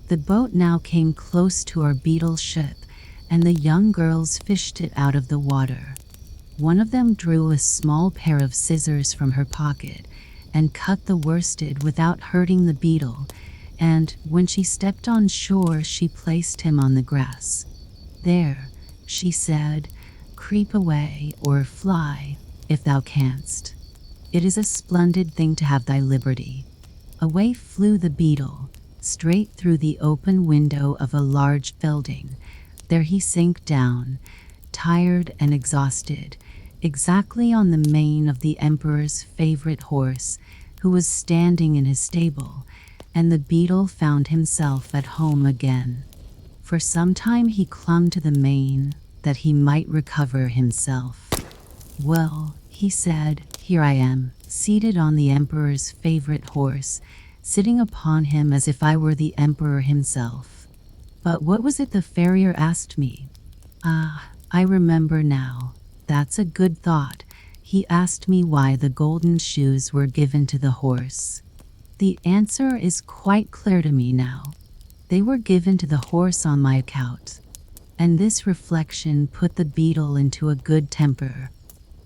The boat now came close to our beetle ship, and the young girls fished it out of the water. One of them drew a small pair of scissors from her pocket and cut the worsted without hurting the beetle, and when she stepped on shore she placed him on the grass. "There," she said, "creep away or fly, if thou canst. It is a splendid thing to have thy liberty." Away flew the beetle, straight through the open window of a large building. There he sank down, tired and exhausted, exactly on the mane of the emperor's favorite horse, who was standing in his stable, and the beetle found himself at home again. For some time he clung to the mane, that he might recover himself. "Well," he said, "here I am, seated on the emperor's favorite horse, sitting upon him as if I were the emperor himself. But what was it the farrier asked me? Ah, I remember now. That's a good thought. He asked me why the golden shoes were given to the horse. The answer is quite clear to me now. They were given to the horse on my account. And this reflection put the beetle into a good temper.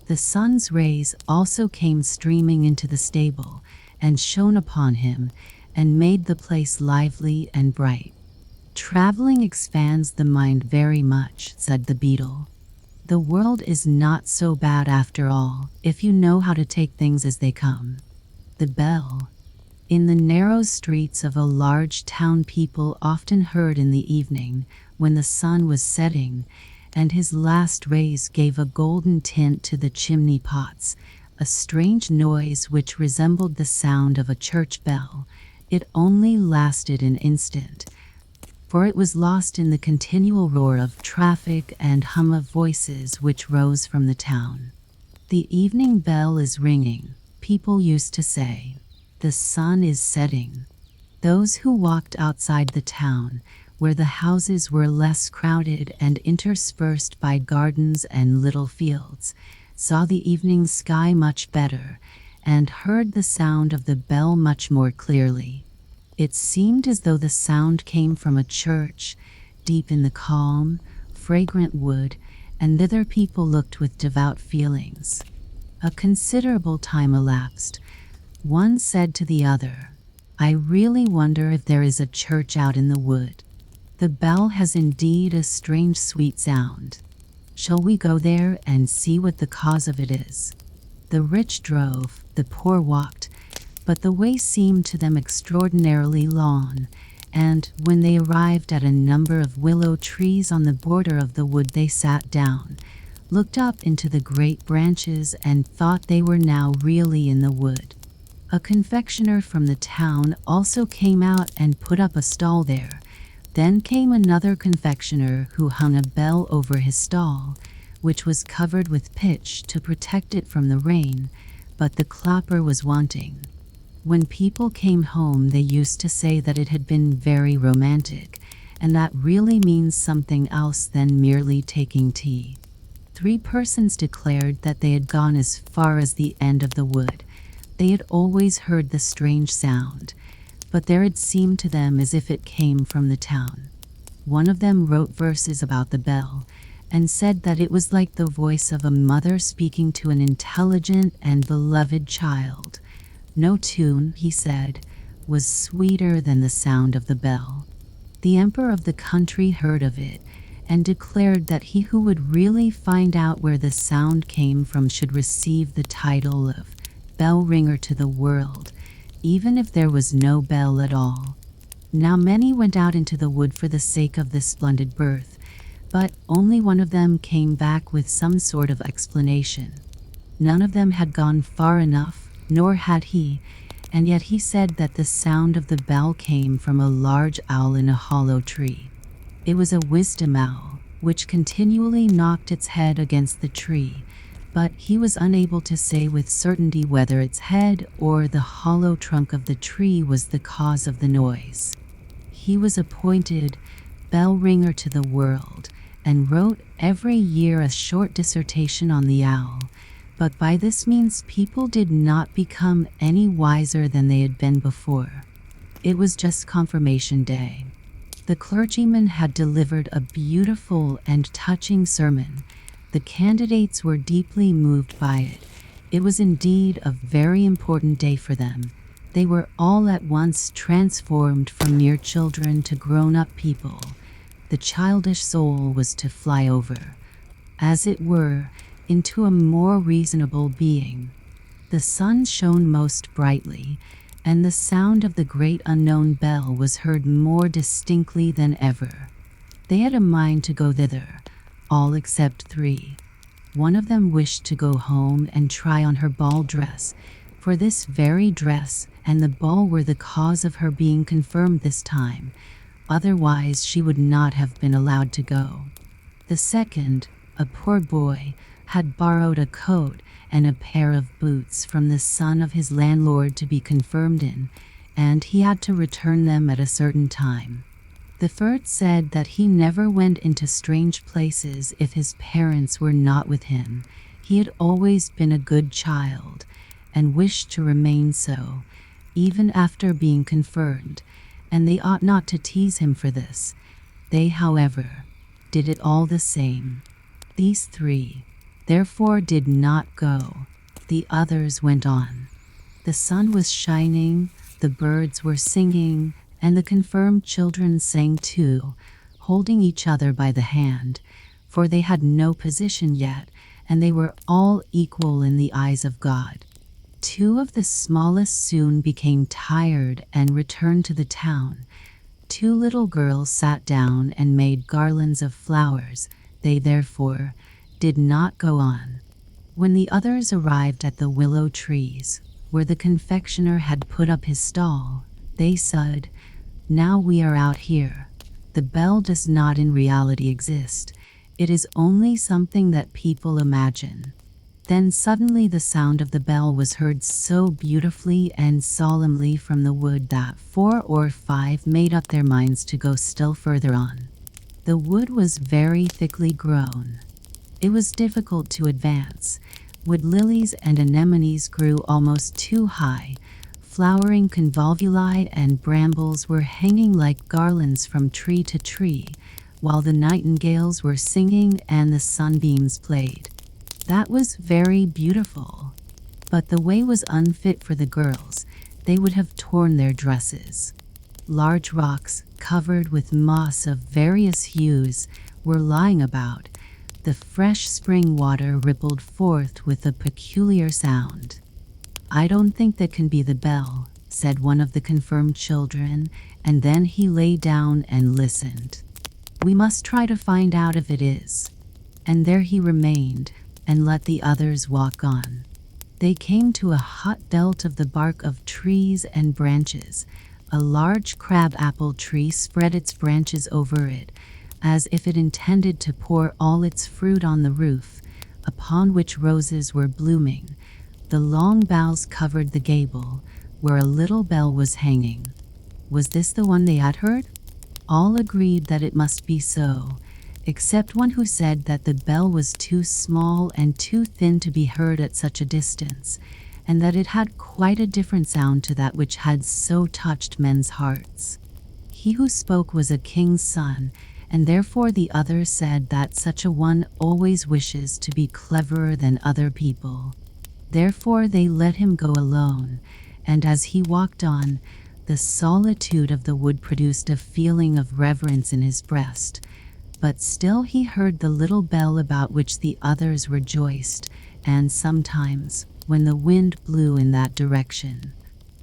The sun's rays also came streaming into the stable and shone upon him and made the place lively and bright. Traveling expands the mind very much, said the beetle. The world is not so bad after all, if you know how to take things as they come. The bell. In the narrow streets of a large town, people often heard in the evening, when the sun was setting, and his last rays gave a golden tint to the chimney pots, a strange noise which resembled the sound of a church bell. It only lasted an instant, for it was lost in the continual roar of traffic and hum of voices which rose from the town. The evening bell is ringing, people used to say. The sun is setting. Those who walked outside the town, where the houses were less crowded and interspersed by gardens and little fields, saw the evening sky much better and heard the sound of the bell much more clearly. It seemed as though the sound came from a church, deep in the calm, fragrant wood, and thither people looked with devout feelings. A considerable time elapsed. One said to the other, "I really wonder if there is a church out in the wood. The bell has indeed a strange sweet sound. Shall we go there and see what the cause of it is?" The rich drove, the poor walked, but the way seemed to them extraordinarily long, and when they arrived at a number of willow trees on the border of the wood, they sat down, looked up into the great branches, and thought they were now really in the wood. A confectioner from the town also came out and put up a stall there. Then came another confectioner who hung a bell over his stall, which was covered with pitch to protect it from the rain, but the clapper was wanting. When people came home, they used to say that it had been very romantic, and that really means something else than merely taking tea. 3 persons declared that they had gone as far as the end of the wood. They had always heard the strange sound, but there it seemed to them as if it came from the town. One of them wrote verses about the bell, and said that it was like the voice of a mother speaking to an intelligent and beloved child. No tune, he said, was sweeter than the sound of the bell. The emperor of the country heard of it, and declared that he who would really find out where the sound came from should receive the title of bell ringer to the world, even if there was no bell at all. Now many went out into the wood for the sake of this splendid birth, but only one of them came back with some sort of explanation. None of them had gone far enough, nor had he, and yet he said that the sound of the bell came from a large owl in a hollow tree. It was a wisdom owl, which continually knocked its head against the tree, but he was unable to say with certainty whether its head or the hollow trunk of the tree was the cause of the noise. He was appointed bell ringer to the world, and wrote every year a short dissertation on the owl, but by this means people did not become any wiser than they had been before. It was just confirmation day. The clergyman had delivered a beautiful and touching sermon. The candidates were deeply moved by it. It was indeed a very important day for them. They were all at once transformed from mere children to grown-up people. The childish soul was to fly over, as it were, into a more reasonable being. The sun shone most brightly, and the sound of the great unknown bell was heard more distinctly than ever. They had a mind to go thither, all except 3. One of them wished to go home and try on her ball dress, for this very dress and the ball were the cause of her being confirmed this time. Otherwise she would not have been allowed to go. The second, a poor boy, had borrowed a coat and a pair of boots from the son of his landlord to be confirmed in, and he had to return them at a certain time. The third said that he never went into strange places if his parents were not with him. He had always been a good child, and wished to remain so, even after being confirmed, and they ought not to tease him for this. They, however, did it all the same. These three, therefore, did not go. The others went on. The sun was shining, the birds were singing, and the confirmed children sang too, holding each other by the hand, for they had no position yet, and they were all equal in the eyes of God. Two of the smallest soon became tired and returned to the town. Two little girls sat down and made garlands of flowers. They, therefore, did not go on. When the others arrived at the willow trees, where the confectioner had put up his stall, they said, "Now we are out here. The bell does not in reality exist. It is only something that people imagine." Then suddenly the sound of the bell was heard so beautifully and solemnly from the wood that 4 or 5 made up their minds to go still further on. The wood was very thickly grown. It was difficult to advance. Wood lilies and anemones grew almost too high. Flowering convolvuli and brambles were hanging like garlands from tree to tree, while the nightingales were singing and the sunbeams played. That was very beautiful, but the way was unfit for the girls. They would have torn their dresses. Large rocks, covered with moss of various hues, were lying about. The fresh spring water rippled forth with a peculiar sound. "I don't think that can be the bell," said one of the confirmed children, and then he lay down and listened. "We must try to find out if it is." And there he remained, and let the others walk on. They came to a hot belt of the bark of trees and branches. A large crab-apple tree spread its branches over it, as if it intended to pour all its fruit on the roof, upon which roses were blooming. The long boughs covered the gable, where a little bell was hanging. Was this the one they had heard? All agreed that it must be so, except one who said that the bell was too small and too thin to be heard at such a distance, and that it had quite a different sound to that which had so touched men's hearts. He who spoke was a king's son, and therefore the others said that such a one always wishes to be cleverer than other people. Therefore they let him go alone, and as he walked on, the solitude of the wood produced a feeling of reverence in his breast. But still he heard the little bell about which the others rejoiced, and sometimes, when the wind blew in that direction,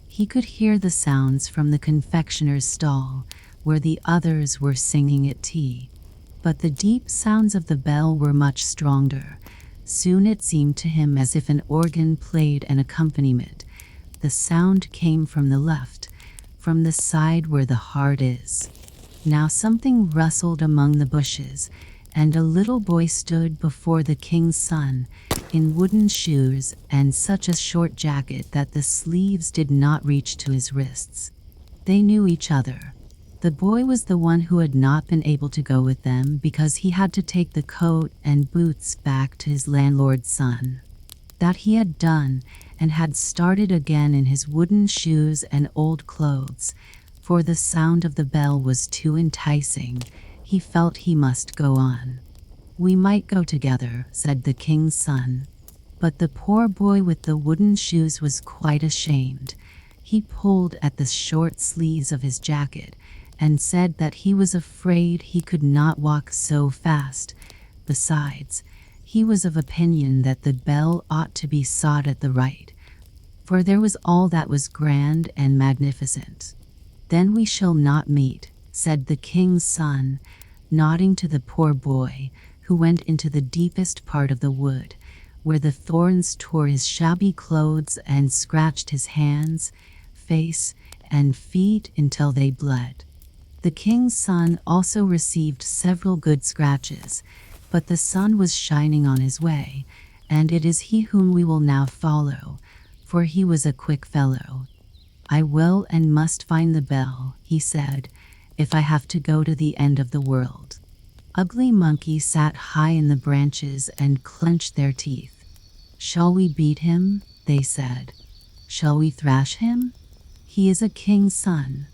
he could hear the sounds from the confectioner's stall, where the others were singing at tea. But the deep sounds of the bell were much stronger. Soon it seemed to him as if an organ played an accompaniment. The sound came from the left, from the side where the heart is. Now something rustled among the bushes, and a little boy stood before the king's son, in wooden shoes and such a short jacket that the sleeves did not reach to his wrists. They knew each other. The boy was the one who had not been able to go with them because he had to take the coat and boots back to his landlord's son. That he had done, and had started again in his wooden shoes and old clothes, for the sound of the bell was too enticing. He felt he must go on. "We might go together," said the king's son. But the poor boy with the wooden shoes was quite ashamed. He pulled at the short sleeves of his jacket, and said that he was afraid he could not walk so fast. Besides, he was of opinion that the bell ought to be sought at the right, for there was all that was grand and magnificent. "Then we shall not meet," said the king's son, nodding to the poor boy, who went into the deepest part of the wood, where the thorns tore his shabby clothes and scratched his hands, face, and feet until they bled. The king's son also received several good scratches, but the sun was shining on his way, and it is he whom we will now follow, for he was a quick fellow. "I will and must find the bell," he said, "if I have to go to the end of the world." Ugly Monkey sat high in the branches and clenched their teeth. "Shall we beat him?" they said. "Shall we thrash him? He is a king's son."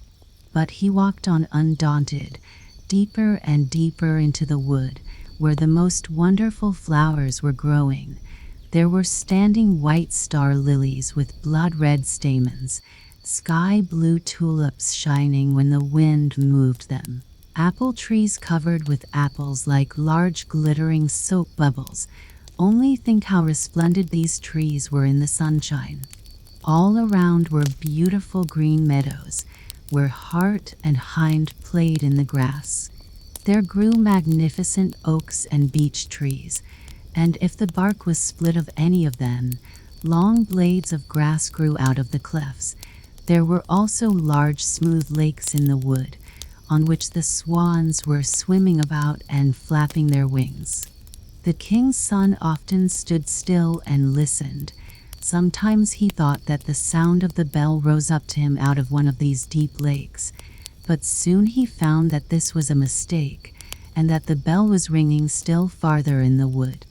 But he walked on undaunted, deeper and deeper into the wood, where the most wonderful flowers were growing. There were standing white star lilies with blood-red stamens, sky blue tulips shining when the wind moved them, apple trees covered with apples like large glittering soap bubbles. Only think how resplendent these trees were in the sunshine. All around were beautiful green meadows, where hart and hind played in the grass. There grew magnificent oaks and beech trees, and if the bark was split of any of them, long blades of grass grew out of the clefts. There were also large smooth lakes in the wood, on which the swans were swimming about and flapping their wings. The king's son often stood still and listened. Sometimes he thought that the sound of the bell rose up to him out of one of these deep lakes, but soon he found that this was a mistake, and that the bell was ringing still farther in the wood.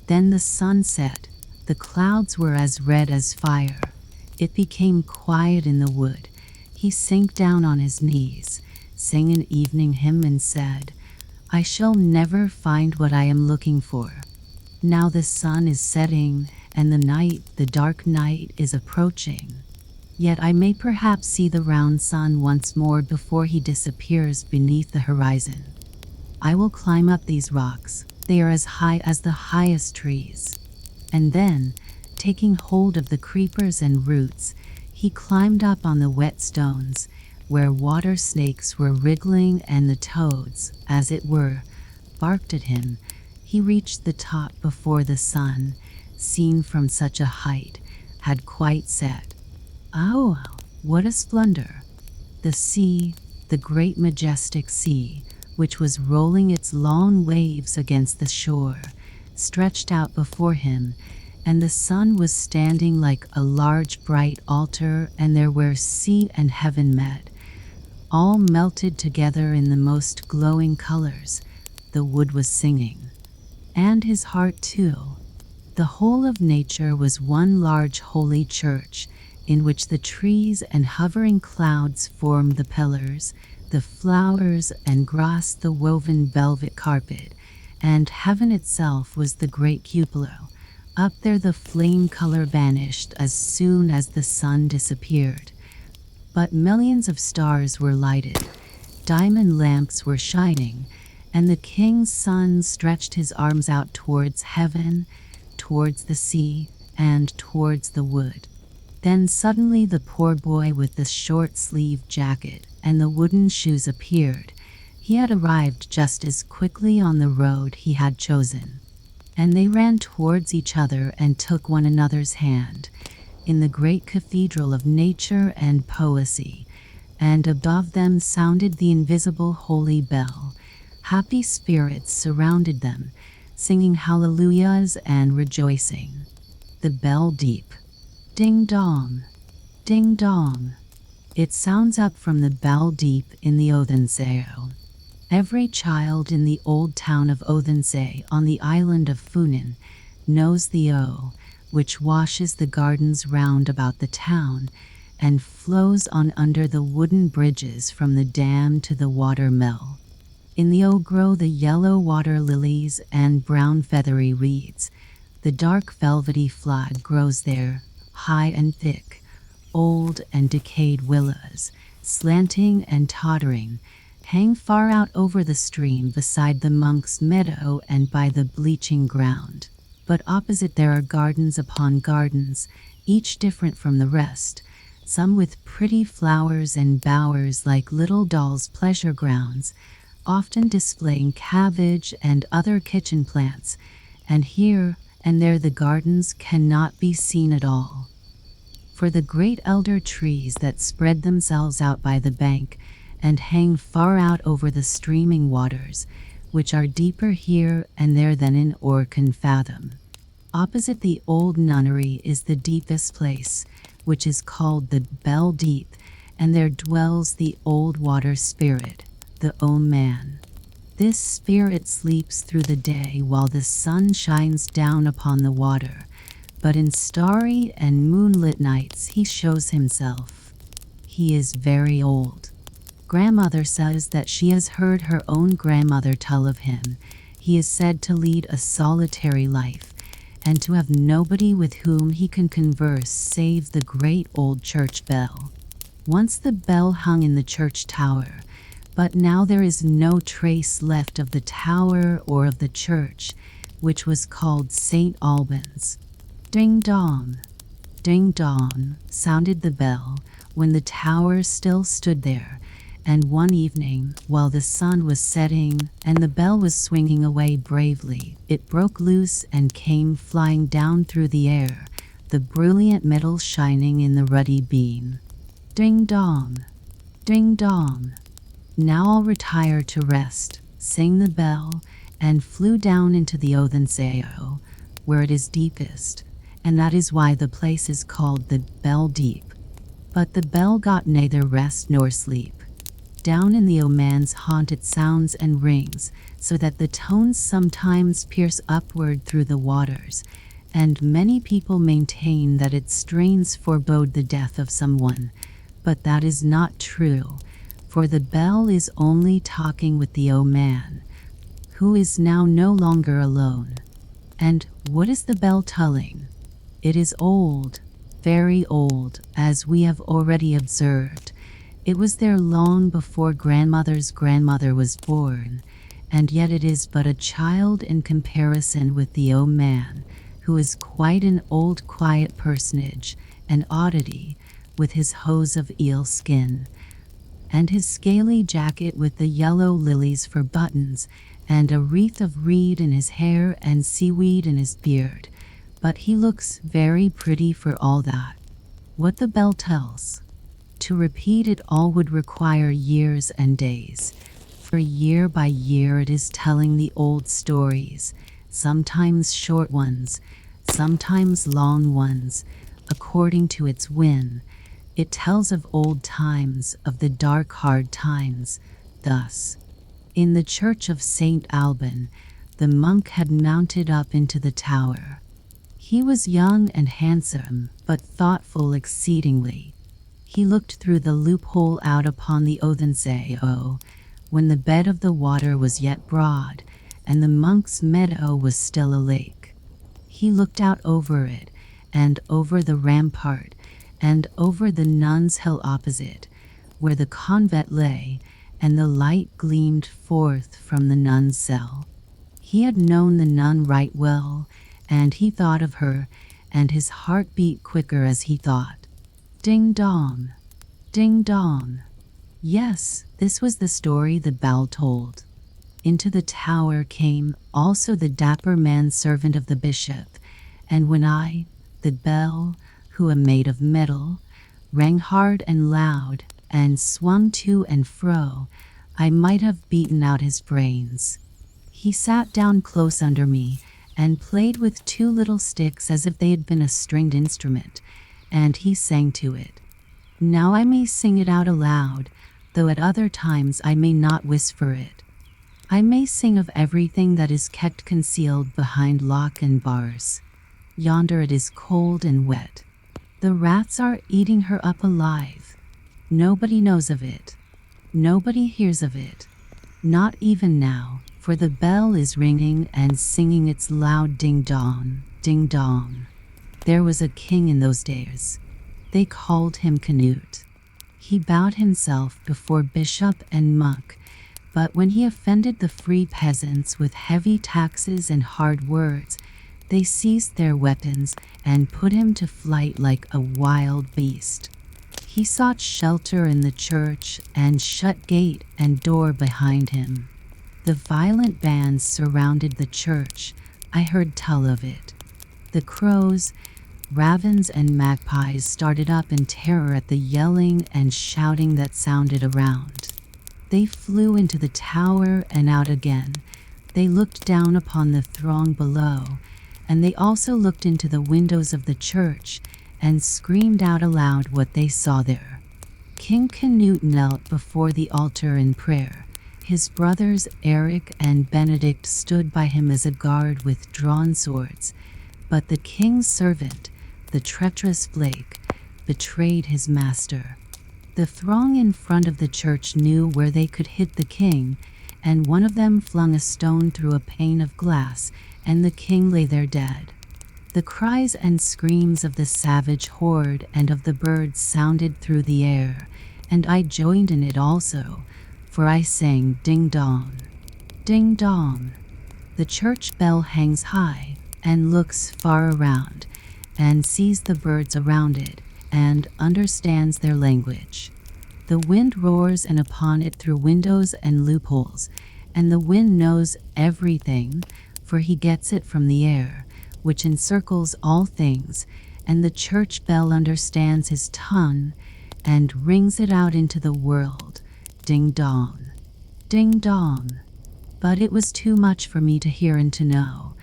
Then the sun set. The clouds were as red as fire. It became quiet in the wood. He sank down on his knees, sang an evening hymn and said, "I shall never find what I am looking for. Now the sun is setting, and the dark night is approaching. Yet I may perhaps see the round sun once more before he disappears beneath the horizon. I will climb up these rocks. They are as high as the highest trees." And then, taking hold of the creepers and roots, he climbed up on the wet stones, where water snakes were wriggling and the toads, as it were, barked at him. He reached the top before the sun, seen from such a height, had quite set. Oh, what a splendor! The sea, the great majestic sea, which was rolling its long waves against the shore, stretched out before him, and the sun was standing like a large bright altar, and there where sea and heaven met, all melted together in the most glowing colors. The wood was singing, and his heart too. The whole of nature was one large holy church, in which the trees and hovering clouds formed the pillars, the flowers and grass the woven velvet carpet, and heaven itself was the great cupola. Up there the flame color vanished as soon as the sun disappeared. But millions of stars were lighted, diamond lamps were shining, and the king's son stretched his arms out towards heaven, towards the sea, and towards the wood. Then suddenly the poor boy with the short-sleeved jacket and the wooden shoes appeared. He had arrived just as quickly on the road he had chosen, and they ran towards each other and took one another's hand in the great cathedral of nature and poesy, and above them sounded the invisible holy bell. Happy spirits surrounded them, singing hallelujahs and rejoicing. The bell deep. Ding dong, ding dong. It sounds up from the bell deep in the Odense. Every child in the old town of Odense on the island of Funen knows the O, which washes the gardens round about the town and flows on under the wooden bridges from the dam to the water mill. In the O grow the yellow water lilies and brown feathery reeds. The dark velvety flag grows there, high and thick. Old and decayed willows, slanting and tottering, hang far out over the stream beside the monk's meadow and by the bleaching ground. But opposite there are gardens upon gardens, each different from the rest, some with pretty flowers and bowers like little dolls' pleasure grounds, often displaying cabbage and other kitchen plants, and here and there the gardens cannot be seen at all. For the great elder trees that spread themselves out by the bank and hang far out over the streaming waters, which are deeper here and there than an oar can fathom. Opposite the old nunnery is the deepest place, which is called the Bell Deep, and there dwells the old water spirit, the Oman. This spirit sleeps through the day while the sun shines down upon the water, but in starry and moonlit nights he shows himself. He is very old. Grandmother says that she has heard her own grandmother tell of him. He is said to lead a solitary life, and to have nobody with whom he can converse save the great old church bell. Once the bell hung in the church tower, but now there is no trace left of the tower or of the church, which was called St. Albans. Ding dong, sounded the bell when the tower still stood there, and one evening, while the sun was setting and the bell was swinging away bravely, it broke loose and came flying down through the air, the brilliant metal shining in the ruddy beam. Ding dong, ding dong. Now I'll retire to rest, sang the bell, and flew down into the Othenseo, where it is deepest, and that is why the place is called the Bell Deep. But the bell got neither rest nor sleep. Down in the Oman's haunt it sounds and rings, so that the tones sometimes pierce upward through the waters, and many people maintain that its strains forebode the death of someone, but that is not true, for the bell is only talking with the Oman, who is now no longer alone. And what is the bell telling? It is old, very old, as we have already observed. It was there long before grandmother's grandmother was born, and yet it is but a child in comparison with the Oman, who is quite an old quiet personage, an oddity, with his hose of eel skin, and his scaly jacket with the yellow lilies for buttons, and a wreath of reed in his hair and seaweed in his beard. But he looks very pretty for all that. What the bell tells. To repeat it all would require years and days, for year by year it is telling the old stories, sometimes short ones, sometimes long ones, according to its whim. It tells of old times, of the dark hard times. Thus, in the church of St. Alban, the monk had mounted up into the tower. He was young and handsome, but thoughtful exceedingly. He looked through the loophole out upon the Othenseo, when the bed of the water was yet broad, and the monk's meadow was still a lake. He looked out over it, and over the rampart, and over the nuns' hill opposite, where the convent lay, and the light gleamed forth from the nun's cell. He had known the nun right well, and he thought of her, and his heart beat quicker as he thought. Ding dong, ding dong. Yes, this was the story the bell told. Into the tower came also the dapper manservant of the bishop, and when I, the bell, who am made of metal, rang hard and loud, and swung to and fro, I might have beaten out his brains. He sat down close under me, and played with two little sticks as if they had been a stringed instrument, and he sang to it. Now I may sing it out aloud, though at other times I may not whisper it. I may sing of everything that is kept concealed behind lock and bars. Yonder it is cold and wet. The rats are eating her up alive. Nobody knows of it. Nobody hears of it. Not even now, for the bell is ringing and singing its loud ding-dong, ding-dong. There was a king in those days. They called him Canute. He bowed himself before bishop and monk, but when he offended the free peasants with heavy taxes and hard words, they seized their weapons and put him to flight like a wild beast. He sought shelter in the church and shut gate and door behind him. The violent bands surrounded the church. I heard tell of it. The crows, ravens, and magpies started up in terror at the yelling and shouting that sounded around. They flew into the tower and out again. They looked down upon the throng below, and they also looked into the windows of the church and screamed out aloud what they saw there. King Canute knelt before the altar in prayer. His brothers Eric and Benedict stood by him as a guard with drawn swords, but the king's servant, the treacherous Blake, betrayed his master. The throng in front of the church knew where they could hit the king, and one of them flung a stone through a pane of glass, and the king lay there dead. The cries and screams of the savage horde and of the birds sounded through the air, and I joined in it also, for I sang ding dong, ding dong. The church bell hangs high, and looks far around, and sees the birds around it, and understands their language. The wind roars and upon it through windows and loopholes, and the wind knows everything, for he gets it from the air, which encircles all things, and the church bell understands his tongue, and rings it out into the world, ding dong, ding dong. But it was too much for me to hear and to know.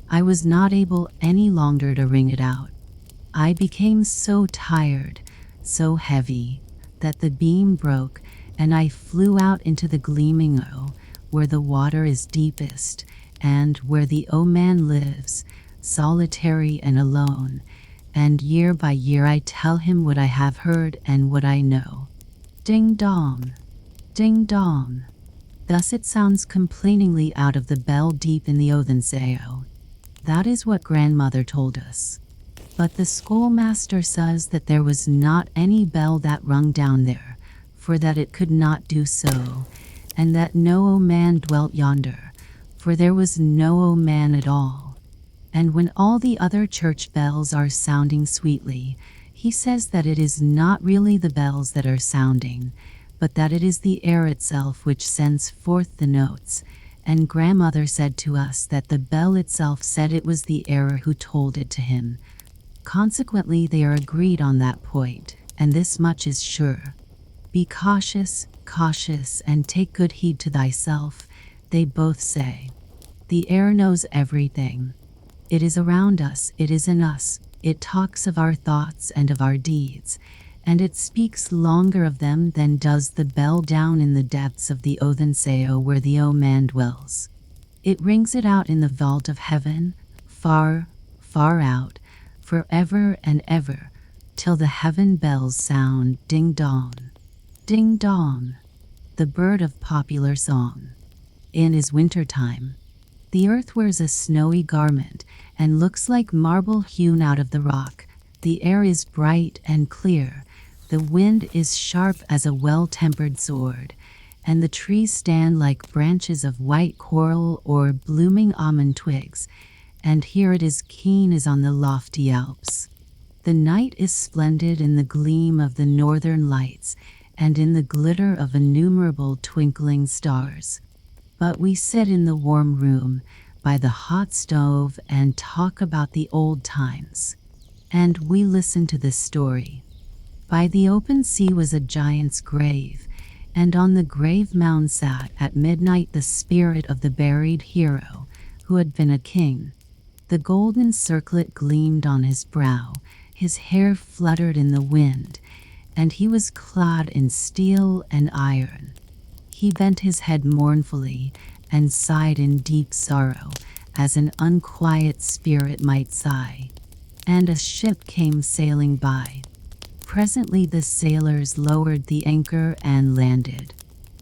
I was not able any longer to ring it out. I became so tired, so heavy, that the beam broke, and I flew out into the gleaming O, where the water is deepest, and where the O man lives, solitary and alone, and year by year I tell him what I have heard and what I know. Ding dong, ding dong. Thus it sounds complainingly out of the bell deep in the Othenseo. That is what grandmother told us. But the schoolmaster says that there was not any bell that rung down there, for that it could not do so, and that no O man dwelt yonder, for there was no O man at all. And when all the other church bells are sounding sweetly, he says that it is not really the bells that are sounding, but that it is the air itself which sends forth the notes, and grandmother said to us that the bell itself said it was the air who told it to him. Consequently, they are agreed on that point, and this much is sure. Be cautious, cautious, and take good heed to thyself, they both say. The air knows everything. It is around us, it is in us, it talks of our thoughts and of our deeds, and it speaks longer of them than does the bell down in the depths of the Othenseo where the O man dwells. It rings it out in the vault of heaven, far, far out, forever and ever, till the heaven bells sound ding dong, ding dong. The bird of popular song. In is winter time. The earth wears a snowy garment, and looks like marble hewn out of the rock. The air is bright and clear. The wind is sharp as a well-tempered sword, and the trees stand like branches of white coral or blooming almond twigs, and here it is keen as on the lofty Alps. The night is splendid in the gleam of the northern lights, and in the glitter of innumerable twinkling stars. But we sit in the warm room, by the hot stove, and talk about the old times. And we listen to this story. By the open sea was a giant's grave, and on the grave mound sat at midnight the spirit of the buried hero, who had been a king. The golden circlet gleamed on his brow, his hair fluttered in the wind, and he was clad in steel and iron. He bent his head mournfully, and sighed in deep sorrow, as an unquiet spirit might sigh. And a ship came sailing by. Presently the sailors lowered the anchor and landed.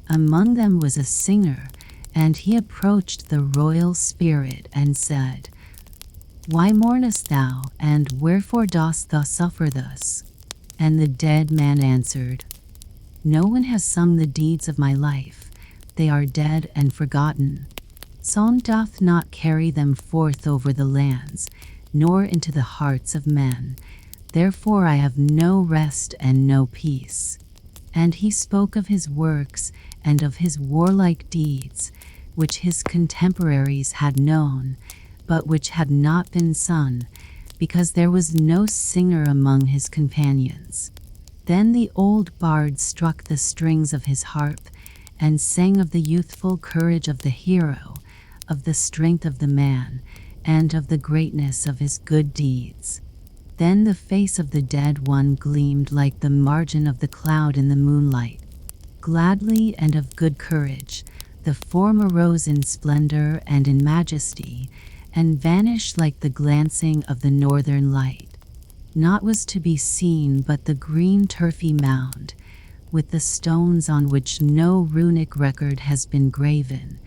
Among them was a singer, and he approached the royal spirit and said, "Why mournest thou, and wherefore dost thou suffer thus?" And the dead man answered, "No one has sung the deeds of my life. They are dead and forgotten. Song doth not carry them forth over the lands, nor into the hearts of men. Therefore I have no rest and no peace." And he spoke of his works and of his warlike deeds, which his contemporaries had known, but which had not been sung, because there was no singer among his companions. Then the old bard struck the strings of his harp, and sang of the youthful courage of the hero, of the strength of the man, and of the greatness of his good deeds. Then the face of the dead one gleamed like the margin of the cloud in the moonlight. Gladly and of good courage, the form arose in splendor and in majesty, and vanished like the glancing of the northern light. Naught was to be seen but the green turfy mound, with the stones on which no runic record has been graven,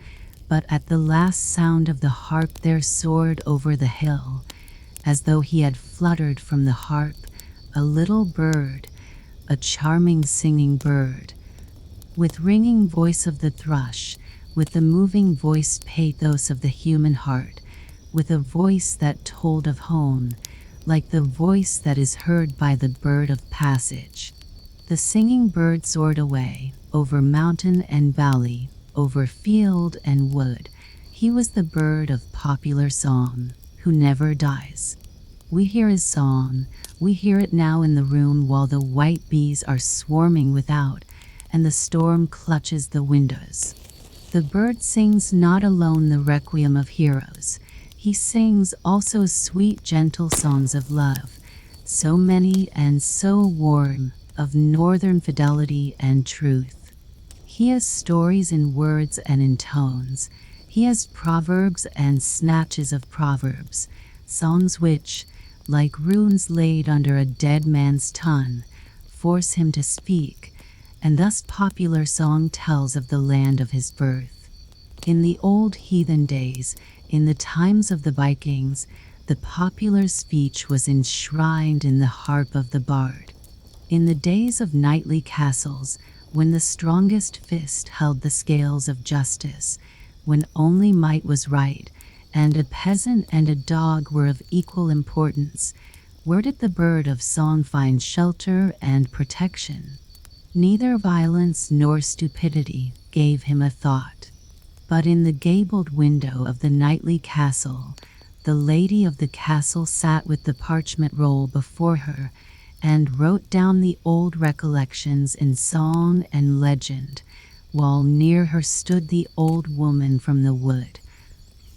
but at the last sound of the harp there soared over the hill, as though he had fluttered from the harp, a little bird, a charming singing bird, with ringing voice of the thrush, with the moving voiced pathos of the human heart, with a voice that told of home, like the voice that is heard by the bird of passage. The singing bird soared away, over mountain and valley, over field and wood. He was the bird of popular song, who never dies. We hear his song, we hear it now in the room while the white bees are swarming without, and the storm clutches the windows. The bird sings not alone the requiem of heroes, he sings also sweet gentle songs of love, so many and so warm, of northern fidelity and truth. He has stories in words and in tones, he has proverbs and snatches of proverbs, songs which, like runes laid under a dead man's tongue, force him to speak, and thus popular song tells of the land of his birth. In the old heathen days, in the times of the Vikings, the popular speech was enshrined in the harp of the bard. In the days of knightly castles, when the strongest fist held the scales of justice, when only might was right, and a peasant and a dog were of equal importance, where did the bird of song find shelter and protection? Neither violence nor stupidity gave him a thought. But in the gabled window of the knightly castle, the lady of the castle sat with the parchment roll before her, and wrote down the old recollections in song and legend, while near her stood the old woman from the wood,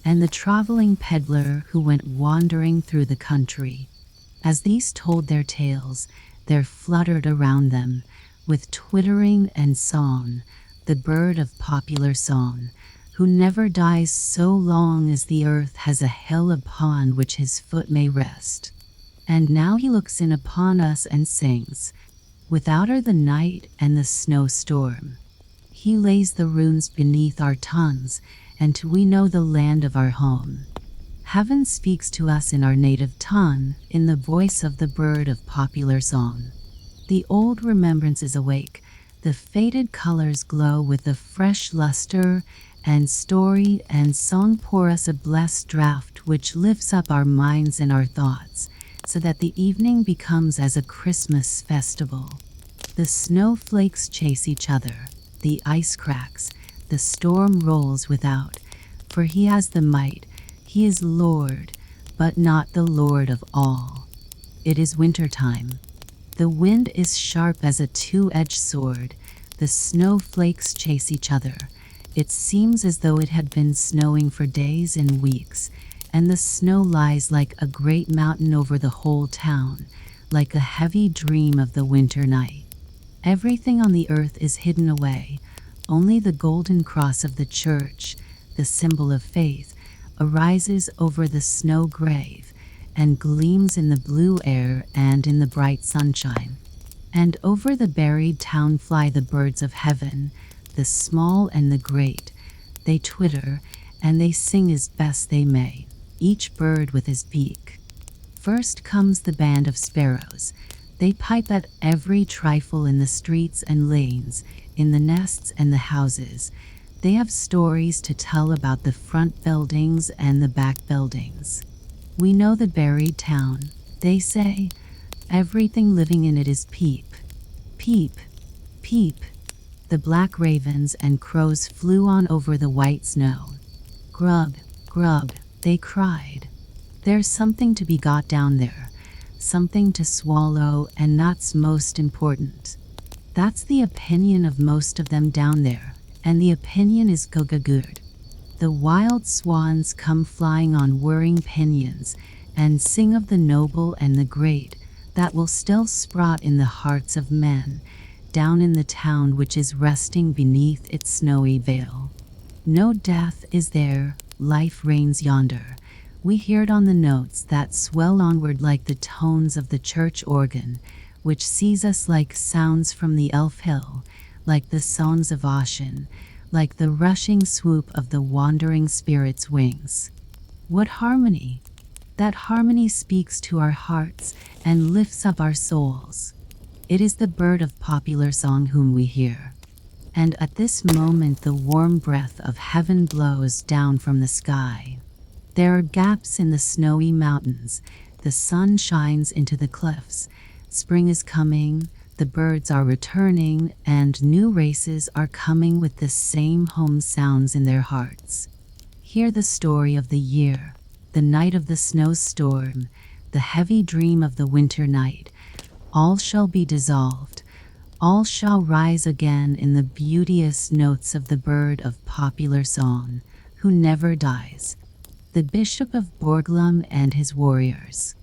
and the traveling peddler who went wandering through the country. As these told their tales, there fluttered around them, with twittering and song, the bird of popular song, who never dies so long as the earth has a hill upon which his foot may rest. And now he looks in upon us and sings, without her the night and the snowstorm. He lays the runes beneath our tongues, and we know the land of our home. Heaven speaks to us in our native tongue, in the voice of the bird of popular song. The old remembrances awake, the faded colors glow with the fresh luster, and story and song pour us a blessed draught which lifts up our minds and our thoughts, so that the evening becomes as a Christmas festival. The snowflakes chase each other, the ice cracks, the storm rolls without, for he has the might, he is Lord, but not the Lord of all. It is winter time. The wind is sharp as a two-edged sword, the snowflakes chase each other. It seems as though it had been snowing for days and weeks, and the snow lies like a great mountain over the whole town, like a heavy dream of the winter night. Everything on the earth is hidden away, only the golden cross of the church, the symbol of faith, arises over the snow grave, and gleams in the blue air and in the bright sunshine. And over the buried town fly the birds of heaven, the small and the great. They twitter, and they sing as best they may, each bird with his beak. First comes the band of sparrows. They pipe at every trifle in the streets and lanes, in the nests and the houses. They have stories to tell about the front buildings and the back buildings. We know the buried town, they say. Everything living in it is peep, peep, peep. The black ravens and crows flew on over the white snow. Grub, grub, they cried. There's something to be got down there, something to swallow, and that's most important. That's the opinion of most of them down there, and the opinion is good. The wild swans come flying on whirring pinions, and sing of the noble and the great, that will still sprout in the hearts of men, down in the town which is resting beneath its snowy veil. No death is there, life reigns yonder. We hear it on the notes that swell onward like the tones of the church organ, which sees us like sounds from the elf hill, like the songs of ocean, like the rushing swoop of the wandering spirit's wings. What harmony! That harmony speaks to our hearts and lifts up our souls. It is the bird of popular song whom we hear. And at this moment the warm breath of heaven blows down from the sky. There are gaps in the snowy mountains, the sun shines into the cliffs, spring is coming, the birds are returning, and new races are coming with the same home sounds in their hearts. Hear the story of the year, the night of the snowstorm, the heavy dream of the winter night. All shall be dissolved. All shall rise again in the beauteous notes of the bird of popular song, who never dies. The Bishop of Borglum and his warriors.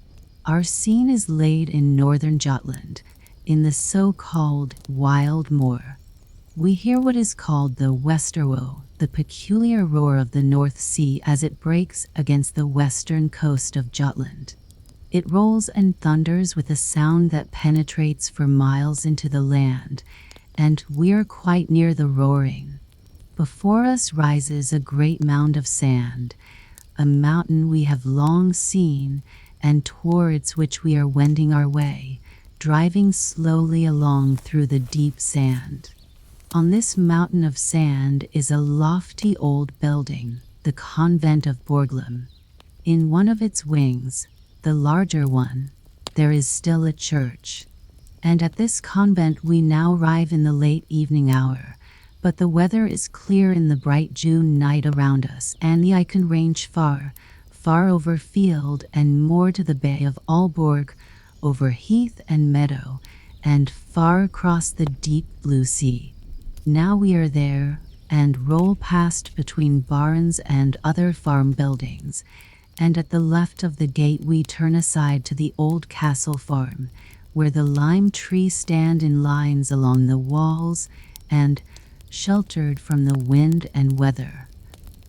Our scene is laid in northern Jutland, in the so-called wild moor. We hear what is called the westerwoe, the peculiar roar of the North Sea as it breaks against the western coast of Jutland. It rolls and thunders with a sound that penetrates for miles into the land, and we're quite near the roaring. Before us rises a great mound of sand, a mountain we have long seen, and towards which we are wending our way, driving slowly along through the deep sand. On this mountain of sand is a lofty old building, the convent of Borglum. In one of its wings, the larger one, there is still a church. And at this convent we now arrive in the late evening hour, but the weather is clear in the bright June night around us, and the eye can range far, far over field and moor to the Bay of Aalborg, over heath and meadow, and far across the deep blue sea. Now we are there, and roll past between barns and other farm buildings, and at the left of the gate we turn aside to the old castle farm, where the lime trees stand in lines along the walls and, sheltered from the wind and weather,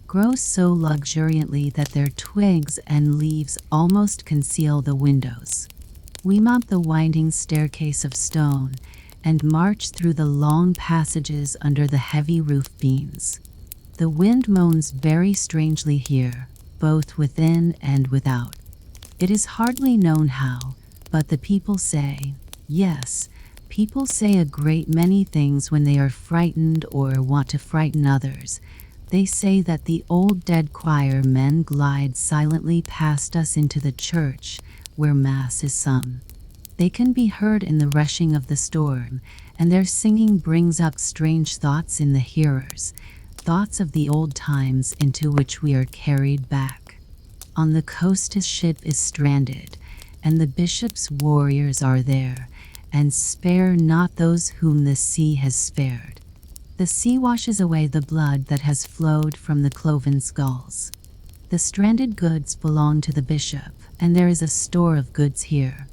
grow so luxuriantly that their twigs and leaves almost conceal the windows. We mount the winding staircase of stone and march through the long passages under the heavy roof beams. The wind moans very strangely here, both within and without. It is hardly known how, but the people say, yes, people say a great many things when they are frightened or want to frighten others. They say that the old dead choir men glide silently past us into the church, where Mass is sung. They can be heard in the rushing of the storm, and their singing brings up strange thoughts in the hearers, thoughts of the old times into which we are carried back. On the coast his ship is stranded, and the bishop's warriors are there, and spare not those whom the sea has spared. The sea washes away the blood that has flowed from the cloven skulls. The stranded goods belong to the bishop, and there is a store of goods here.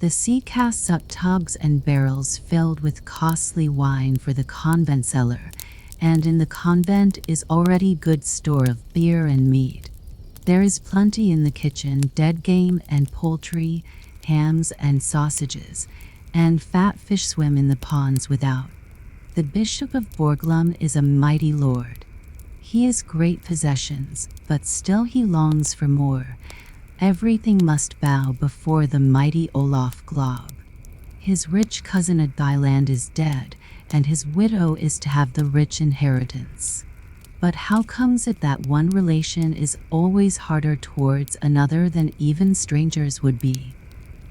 The sea casts up tubs and barrels filled with costly wine for the convent cellar, and in the convent is already good store of beer and meat. There is plenty in the kitchen, dead game and poultry, hams and sausages, and fat fish swim in the ponds without. The Bishop of Borglum is a mighty lord. He has great possessions, but still he longs for more. Everything must bow before the mighty Olaf Glob. His rich cousin at Dyland is dead, and his widow is to have the rich inheritance. But how comes it that one relation is always harder towards another than even strangers would be?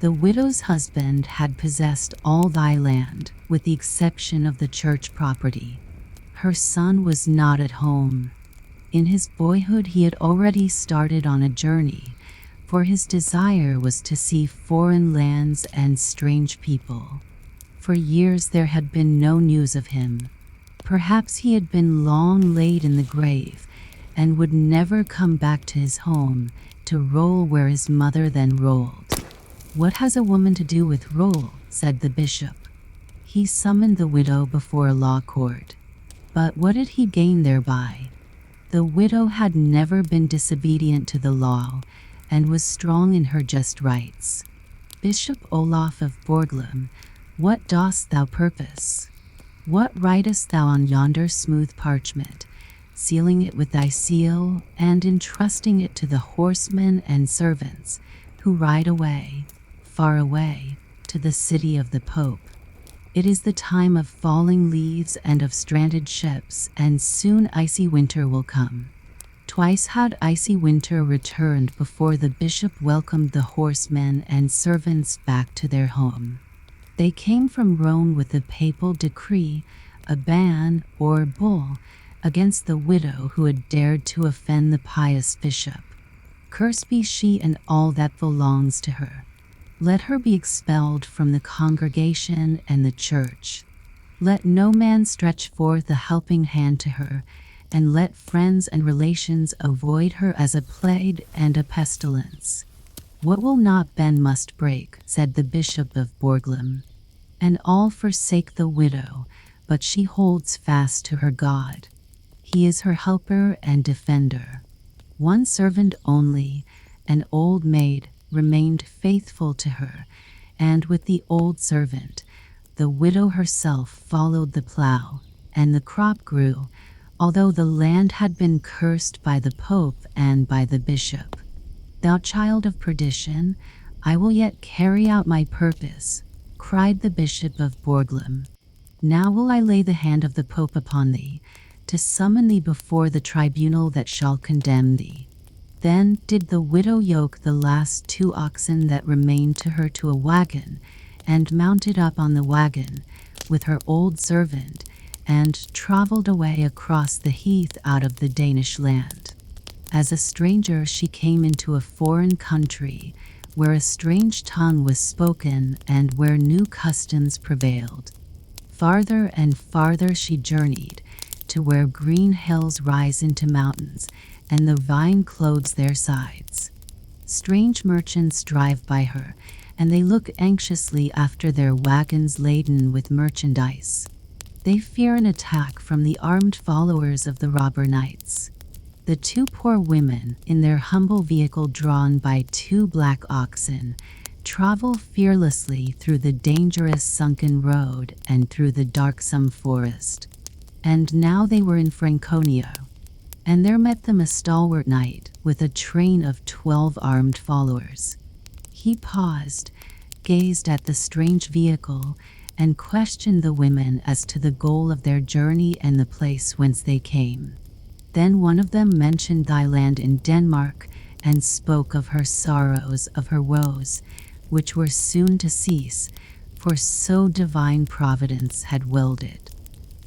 The widow's husband had possessed all thy land, with the exception of the church property. Her son was not at home. In his boyhood he had already started on a journey, for his desire was to see foreign lands and strange people. For years there had been no news of him. Perhaps he had been long laid in the grave, and would never come back to his home, to roll where his mother then rolled. "What has a woman to do with roll?" said the bishop. He summoned the widow before a law court. But what did he gain thereby? The widow had never been disobedient to the law, and was strong in her just rights. Bishop Olaf of Borglum, What dost thou purpose? What writest thou on yonder smooth parchment, sealing it with thy seal, and entrusting it to the horsemen and servants who ride away, far away, to the city of the Pope? It is the time of falling leaves and of stranded ships, and soon icy winter will come. Twice had icy winter returned before the bishop welcomed the horsemen and servants back to their home. They came from Rome with a papal decree, a ban or bull, against the widow who had dared to offend the pious bishop. Cursed be she and all that belongs to her. Let her be expelled from the congregation and the church. Let no man stretch forth a helping hand to her, and let friends and relations avoid her as a plague and a pestilence. What will not bend must break, said the Bishop of Borglum. And all forsake the widow, but she holds fast to her God. He is her helper and defender. One servant only, an old maid, remained faithful to her, and with the old servant, the widow herself followed the plow, and the crop grew, although the land had been cursed by the Pope and by the bishop. Thou child of perdition, I will yet carry out my purpose, cried the Bishop of Borglum. Now will I lay the hand of the Pope upon thee, to summon thee before the tribunal that shall condemn thee. Then did the widow yoke the last 2 oxen that remained to her to a wagon, and mounted up on the wagon with her old servant, and travelled away across the heath out of the Danish land. As a stranger she came into a foreign country, where a strange tongue was spoken and where new customs prevailed. Farther and farther she journeyed, to where green hills rise into mountains, and the vine clothes their sides. Strange merchants drive by her, and they look anxiously after their wagons laden with merchandise. They fear an attack from the armed followers of the robber knights. The 2 poor women, in their humble vehicle drawn by 2 black oxen, travel fearlessly through the dangerous sunken road and through the darksome forest. And now they were in Franconia, and there met them a stalwart knight with a train of 12 armed followers. He paused, gazed at the strange vehicle, and questioned the women as to the goal of their journey and the place whence they came. Then one of them mentioned thy land in Denmark, and spoke of her sorrows, of her woes, which were soon to cease, for so divine providence had willed it.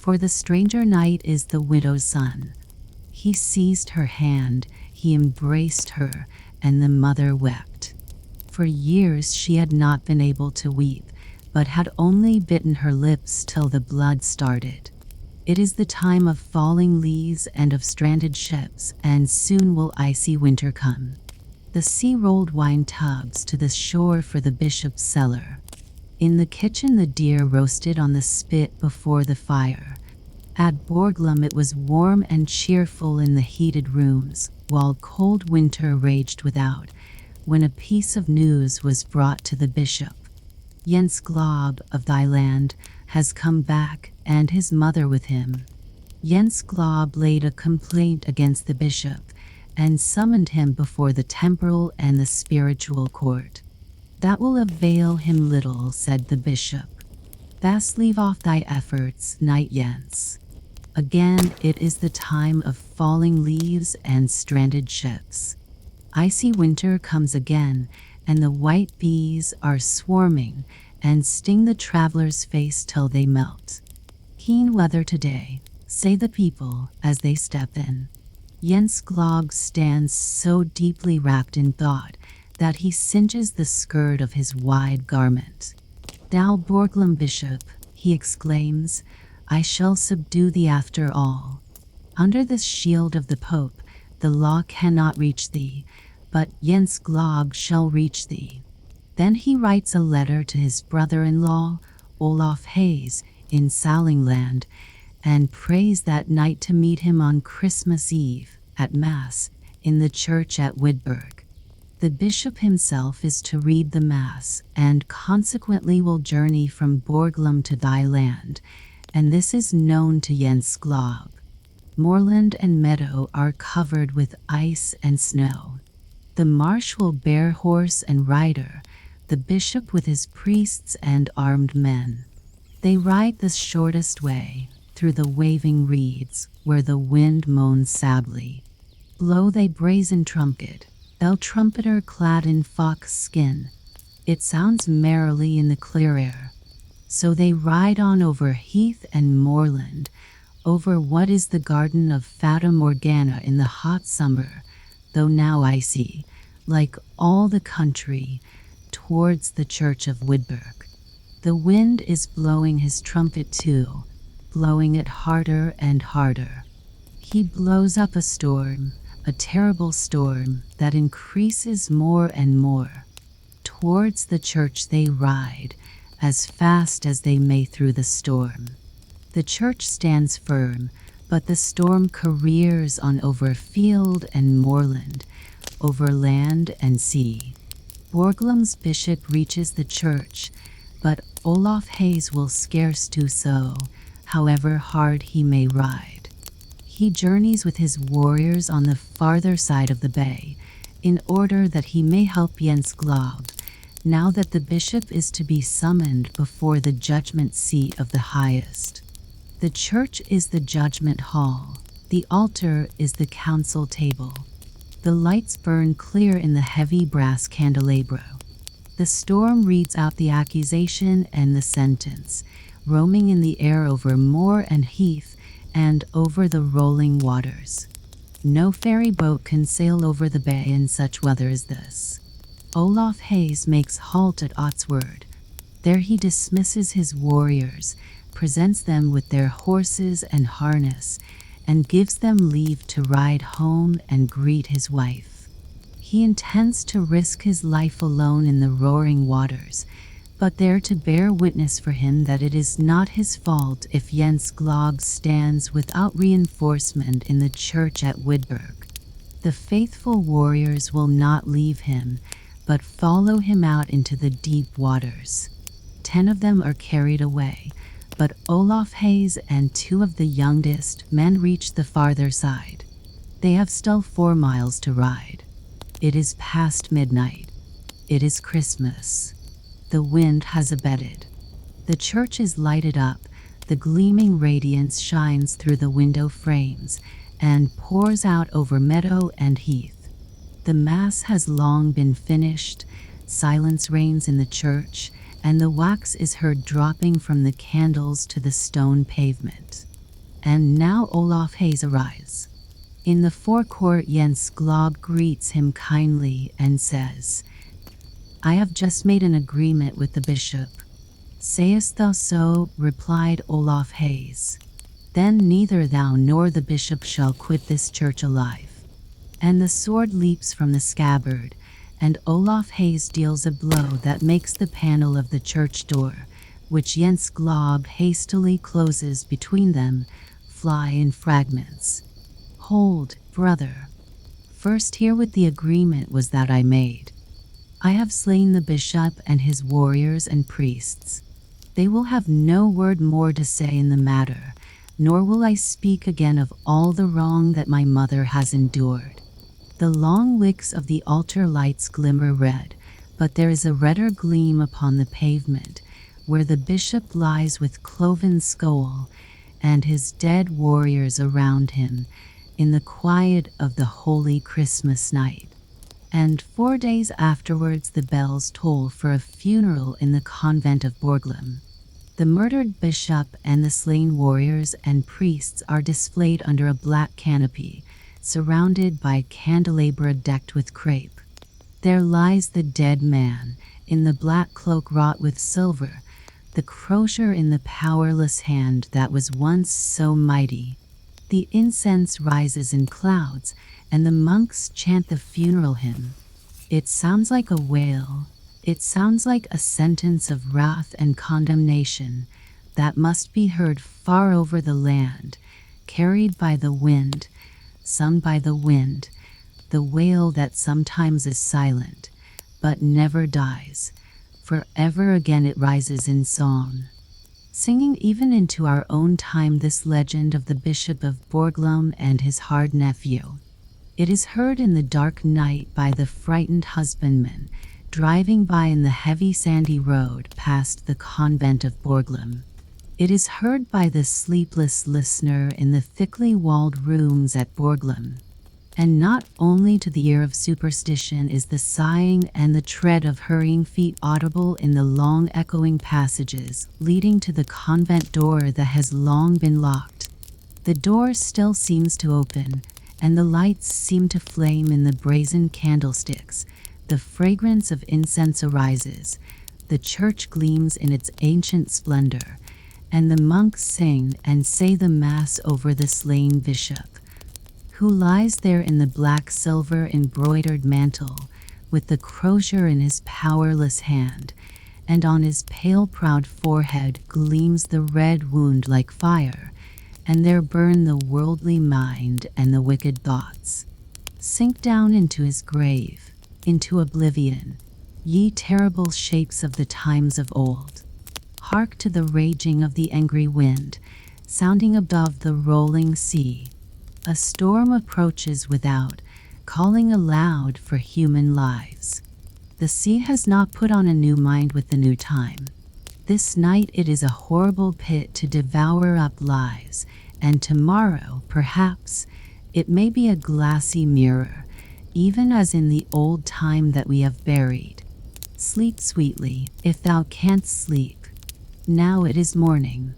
For the stranger knight is the widow's son. He seized her hand, he embraced her, and the mother wept. For years she had not been able to weep, but had only bitten her lips till the blood started. It is the time of falling leaves and of stranded ships, and soon will icy winter come. The sea rolled wine tubs to the shore for the bishop's cellar. In the kitchen the deer roasted on the spit before the fire. At Borglum it was warm and cheerful in the heated rooms, while cold winter raged without, when a piece of news was brought to the bishop. Jens Glob of thy land has come back, and his mother with him. Jens Glob laid a complaint against the bishop, and summoned him before the temporal and the spiritual court. That will avail him little, said the bishop. Thus leave off thy efforts, Knight Jens. Again it is the time of falling leaves and stranded ships. Icy winter comes again, and the white bees are swarming, and sting the traveler's face till they melt. Keen weather today, say the people as they step in. Jens Glob stands so deeply wrapped in thought that he cinches the skirt of his wide garment. Thou Borglum bishop, he exclaims, I shall subdue thee after all. Under the shield of the Pope, the law cannot reach thee, but Jens Glob shall reach thee. Then he writes a letter to his brother-in-law, Olaf Hayes, in Salingland, and prays that night to meet him on Christmas Eve, at Mass, in the church at Widburg. The bishop himself is to read the Mass and consequently will journey from Borglum to thy land, and this is known to Jens Glob. Moorland and meadow are covered with ice and snow. The marsh will bear horse and rider, the bishop with his priests and armed men. They ride the shortest way, through the waving reeds, where the wind moans sadly. Blow they brazen trumpet, thou trumpeter clad in fox skin. It sounds merrily in the clear air. So they ride on over heath and moorland, over what is the garden of Fata Morgana in the hot summer, though now icy, like all the country, towards the church of Widburg. The wind is blowing his trumpet too, blowing it harder and harder. He blows up a storm, a terrible storm that increases more and more. Towards the church they ride, as fast as they may through the storm. The church stands firm, but the storm careers on over field and moorland, over land and sea. Borglum's bishop reaches the church, but Olaf Hayes will scarce do so, however hard he may ride. He journeys with his warriors on the farther side of the bay, in order that he may help Jens Glob, now that the bishop is to be summoned before the judgment seat of the highest. The church is the judgment hall, the altar is the council table. The lights burn clear in the heavy brass candelabro. The storm reads out the accusation and the sentence, roaming in the air over moor and heath and over the rolling waters. No ferry boat can sail over the bay in such weather as this. Olaf Hayes makes halt at Otsword. There he dismisses his warriors, presents them with their horses and harness, and gives them leave to ride home and greet his wife. He intends to risk his life alone in the roaring waters, but they're to bear witness for him that it is not his fault if Jens Glob stands without reinforcement in the church at Widburg. The faithful warriors will not leave him, but follow him out into the deep waters. 10 of them are carried away, but Olaf Hayes and 2 of the youngest men reach the farther side. They have still 4 miles to ride. It is past midnight. It is Christmas. The wind has abated. The church is lighted up, the gleaming radiance shines through the window frames and pours out over meadow and heath. The Mass has long been finished, silence reigns in the church, and the wax is heard dropping from the candles to the stone pavement. And now Olaf Hayes arrives. In the forecourt Jens Glob greets him kindly and says, "I have just made an agreement with the bishop." "Sayest thou so?" replied Olaf Hayes. "Then neither thou nor the bishop shall quit this church alive." And the sword leaps from the scabbard, and Olaf Hayes deals a blow that makes the panel of the church door, which Jens Glob hastily closes between them, fly in fragments. "Hold, brother. First hear what the agreement was that I made. I have slain the bishop and his warriors and priests. They will have no word more to say in the matter, nor will I speak again of all the wrong that my mother has endured. The long wicks of the altar lights glimmer red, but there is a redder gleam upon the pavement, where the bishop lies with cloven skull, and his dead warriors around him, in the quiet of the holy Christmas night. And 4 days afterwards the bells toll for a funeral in the convent of Borglum. The murdered bishop and the slain warriors and priests are displayed under a black canopy, surrounded by candelabra decked with crape. There lies the dead man, in the black cloak wrought with silver, the crosier in the powerless hand that was once so mighty. The incense rises in clouds, and the monks chant the funeral hymn. It sounds like a wail. It sounds like a sentence of wrath and condemnation that must be heard far over the land, carried by the wind, sung by the wind, the wail that sometimes is silent, but never dies. Forever again it rises in song, singing even into our own time this legend of the Bishop of Borglum and his hard nephew. It is heard in the dark night by the frightened husbandman, driving by in the heavy sandy road past the convent of Borglum. It is heard by the sleepless listener in the thickly walled rooms at Borglum. And not only to the ear of superstition is the sighing and the tread of hurrying feet audible in the long echoing passages leading to the convent door that has long been locked. The door still seems to open, and the lights seem to flame in the brazen candlesticks. The fragrance of incense arises, the church gleams in its ancient splendor, and the monks sing and say the Mass over the slain bishop, who lies there in the black silver embroidered mantle, with the crosier in his powerless hand, and on his pale proud forehead gleams the red wound like fire, and there burn the worldly mind and the wicked thoughts. Sink down into his grave, into oblivion, ye terrible shapes of the times of old. Hark to the raging of the angry wind, sounding above the rolling sea. A storm approaches without, calling aloud for human lives. The sea has not put on a new mind with the new time. This night it is a horrible pit to devour up lives, and tomorrow, perhaps, it may be a glassy mirror, even as in the old time that we have buried. Sleep sweetly, if thou canst sleep. Now it is morning.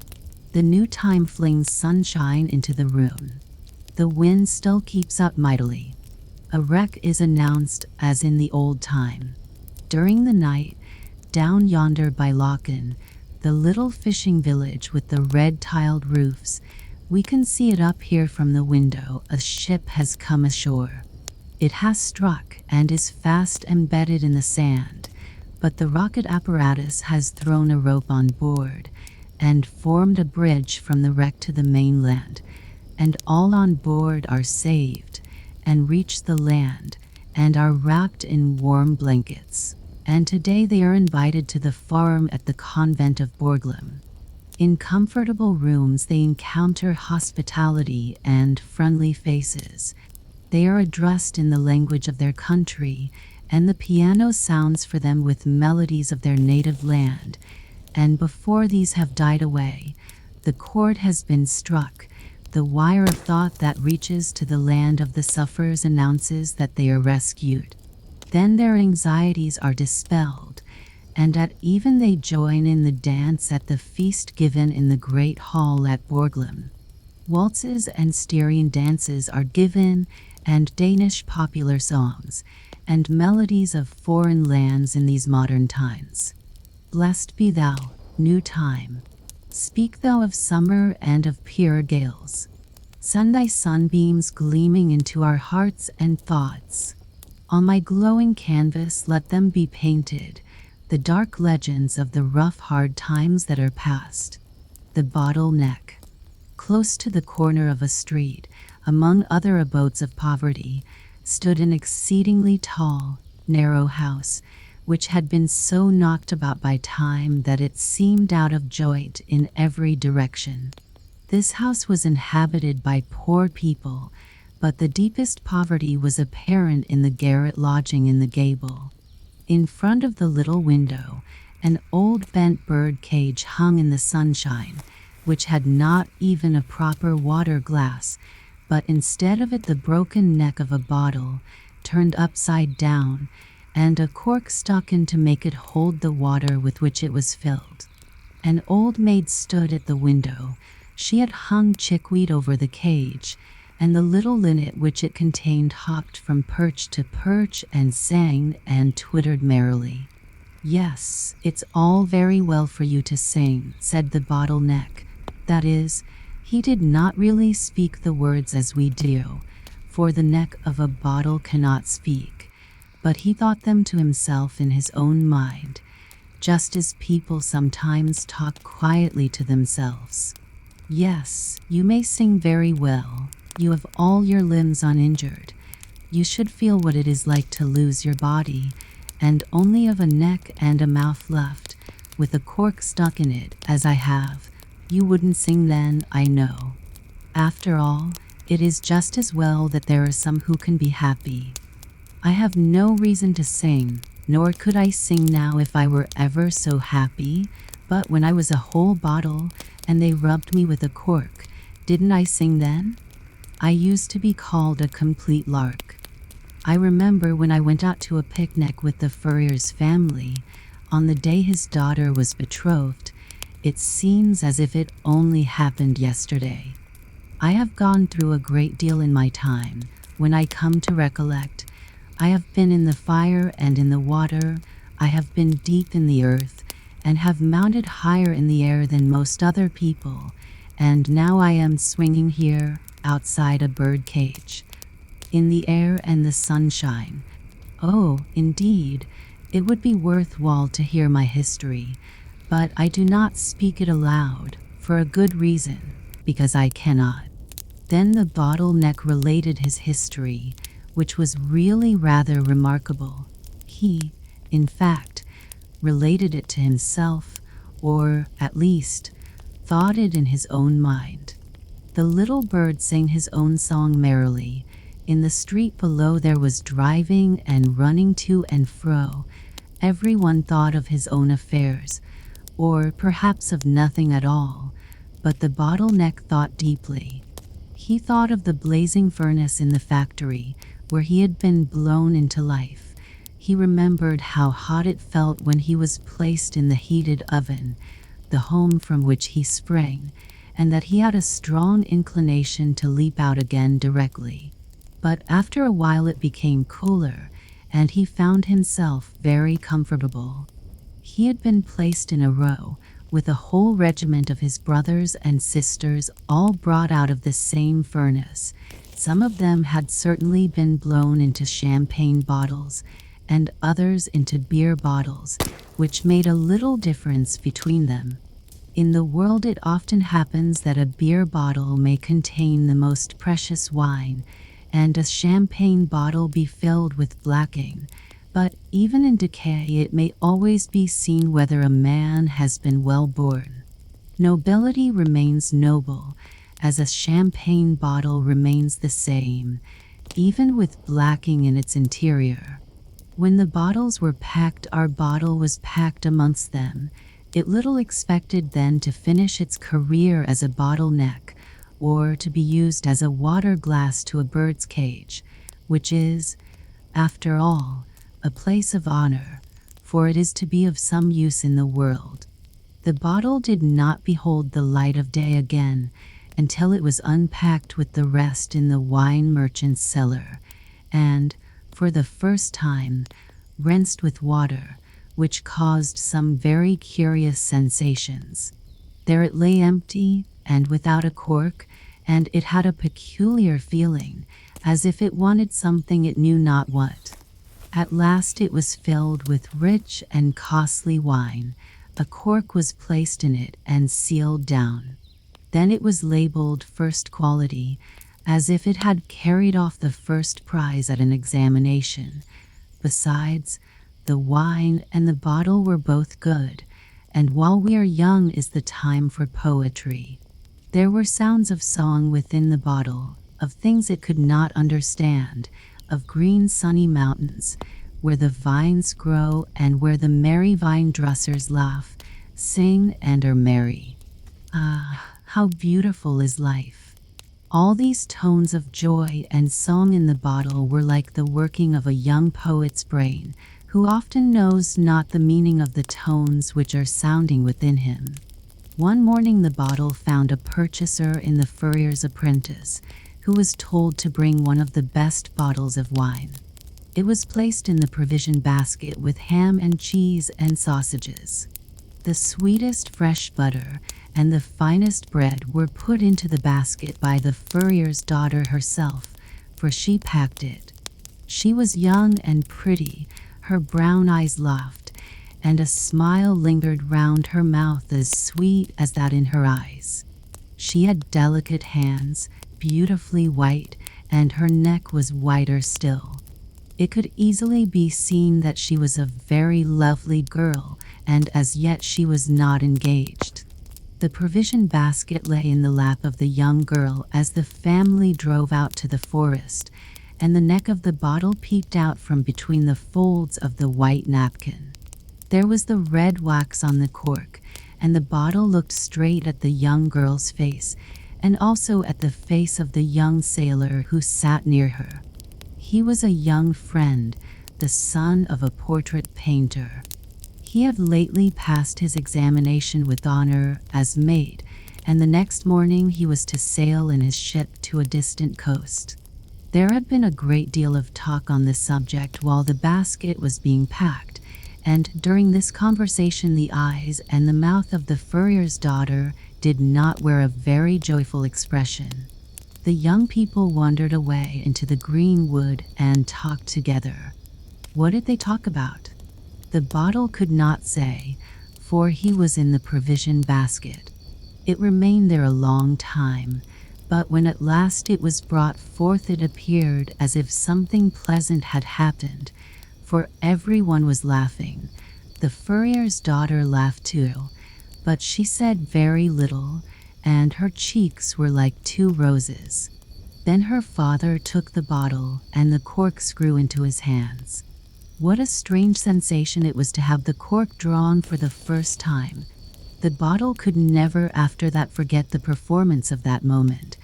The new time flings sunshine into the room. The wind still keeps up mightily. A wreck is announced as in the old time. During the night, down yonder by Lochen, the little fishing village with the red-tiled roofs, we can see it up here from the window. A ship has come ashore. It has struck and is fast embedded in the sand, but the rocket apparatus has thrown a rope on board and formed a bridge from the wreck to the mainland, and all on board are saved and reach the land and are wrapped in warm blankets. And today they are invited to the farm at the convent of Borglum. In comfortable rooms they encounter hospitality and friendly faces. They are addressed in the language of their country, and the piano sounds for them with melodies of their native land. And before these have died away, the chord has been struck. The wire of thought that reaches to the land of the sufferers announces that they are rescued. Then their anxieties are dispelled, and at even they join in the dance at the feast given in the great hall at Borglum. Waltzes and Styrian dances are given, and Danish popular songs, and melodies of foreign lands in these modern times. Blessed be thou, new time. Speak thou of summer and of pure gales. Send thy sunbeams gleaming into our hearts and thoughts. On my glowing canvas let them be painted, the dark legends of the rough hard times that are past. The bottleneck. Close to the corner of a street, among other abodes of poverty, stood an exceedingly tall, narrow house, which had been so knocked about by time that it seemed out of joint in every direction. This house was inhabited by poor people, but the deepest poverty was apparent in the garret lodging in the gable. In front of the little window, an old bent bird cage hung in the sunshine, which had not even a proper water glass, but instead of it the broken neck of a bottle, turned upside down, and a cork stuck in to make it hold the water with which it was filled. An old maid stood at the window. She had hung chickweed over the cage, and the little linnet which it contained hopped from perch to perch and sang and twittered merrily. "Yes, it's all very well for you to sing," said the bottleneck. That is, he did not really speak the words as we do, for the neck of a bottle cannot speak, but he thought them to himself in his own mind, just as people sometimes talk quietly to themselves. "Yes, you may sing very well. You have all your limbs uninjured, You should feel what it is like to lose your body, and only have a neck and a mouth left, with a cork stuck in it, as I have. You wouldn't sing then, I know. After all, it is just as well that there are some who can be happy. I have no reason to sing, nor could I sing now if I were ever so happy, but when I was a whole bottle and they rubbed me with a cork, didn't I sing then? I used to be called a complete lark. I remember when I went out to a picnic with the furrier's family, on the day his daughter was betrothed. It seems as if it only happened yesterday. I have gone through a great deal in my time. When I come to recollect, I have been in the fire and in the water, I have been deep in the earth, and have mounted higher in the air than most other people, and now I am swinging here, outside a bird cage, in the air and the sunshine. Oh, indeed, it would be worthwhile to hear my history, but I do not speak it aloud, for a good reason, because I cannot. Then the bottleneck related his history, which was really rather remarkable. He, in fact, related it to himself, or, at least, thought it in his own mind. The little bird sang his own song merrily. In the street below there was driving and running to and fro. Everyone thought of his own affairs, or perhaps of nothing at all, but the bottleneck thought deeply. He thought of the blazing furnace in the factory, where he had been blown into life. He remembered how hot it felt when he was placed in the heated oven, the home from which he sprang, and that he had a strong inclination to leap out again directly. But after a while it became cooler, and he found himself very comfortable. He had been placed in a row, with a whole regiment of his brothers and sisters, all brought out of the same furnace. Some of them had certainly been blown into champagne bottles, and others into beer bottles, which made a little difference between them. In the world it often happens that a beer bottle may contain the most precious wine, and a champagne bottle be filled with blacking. But even in decay it may always be seen whether a man has been well born. Nobility remains noble, as a champagne bottle remains the same, even with blacking in its interior. When the bottles were packed, our bottle was packed amongst them. It little expected then to finish its career as a bottleneck, or to be used as a water glass to a bird's cage, which is, after all, a place of honor, for it is to be of some use in the world. The bottle did not behold the light of day again until it was unpacked with the rest in the wine merchant's cellar, and, for the first time, rinsed with water, which caused some very curious sensations. There it lay empty and without a cork, and it had a peculiar feeling, as if it wanted something it knew not what. At last it was filled with rich and costly wine. A cork was placed in it and sealed down. Then it was labeled first quality, as if it had carried off the first prize at an examination. Besides, the wine and the bottle were both good, and while we are young is the time for poetry. There were sounds of song within the bottle, of things it could not understand, of green sunny mountains, where the vines grow and where the merry vine dressers laugh, sing, and are merry. Ah, how beautiful is life! All these tones of joy and song in the bottle were like the working of a young poet's brain, who often knows not the meaning of the tones which are sounding within him. One morning the bottle found a purchaser in the furrier's apprentice, who was told to bring one of the best bottles of wine. It was placed in the provision basket with ham and cheese and sausages. The sweetest fresh butter and the finest bread were put into the basket by the furrier's daughter herself, for she packed it. She was young and pretty, her brown eyes laughed, and a smile lingered round her mouth as sweet as that in her eyes. She had delicate hands, beautifully white, and her neck was whiter still. It could easily be seen that she was a very lovely girl, and as yet she was not engaged. The provision basket lay in the lap of the young girl as the family drove out to the forest, and the neck of the bottle peeped out from between the folds of the white napkin. There was the red wax on the cork, and the bottle looked straight at the young girl's face, and also at the face of the young sailor who sat near her. He was a young friend, the son of a portrait painter. He had lately passed his examination with honor as mate, and the next morning he was to sail in his ship to a distant coast. There had been a great deal of talk on this subject while the basket was being packed, and during this conversation the eyes and the mouth of the furrier's daughter did not wear a very joyful expression. The young people wandered away into the green wood and talked together. What did they talk about? The bottle could not say, for he was in the provision basket. It remained there a long time, but when at last it was brought forth it appeared as if something pleasant had happened, for everyone was laughing. The furrier's daughter laughed too, but she said very little, and her cheeks were like two roses. Then her father took the bottle and the corkscrew into his hands. What a strange sensation it was to have the cork drawn for the first time. The bottle could never after that forget the performance of that moment.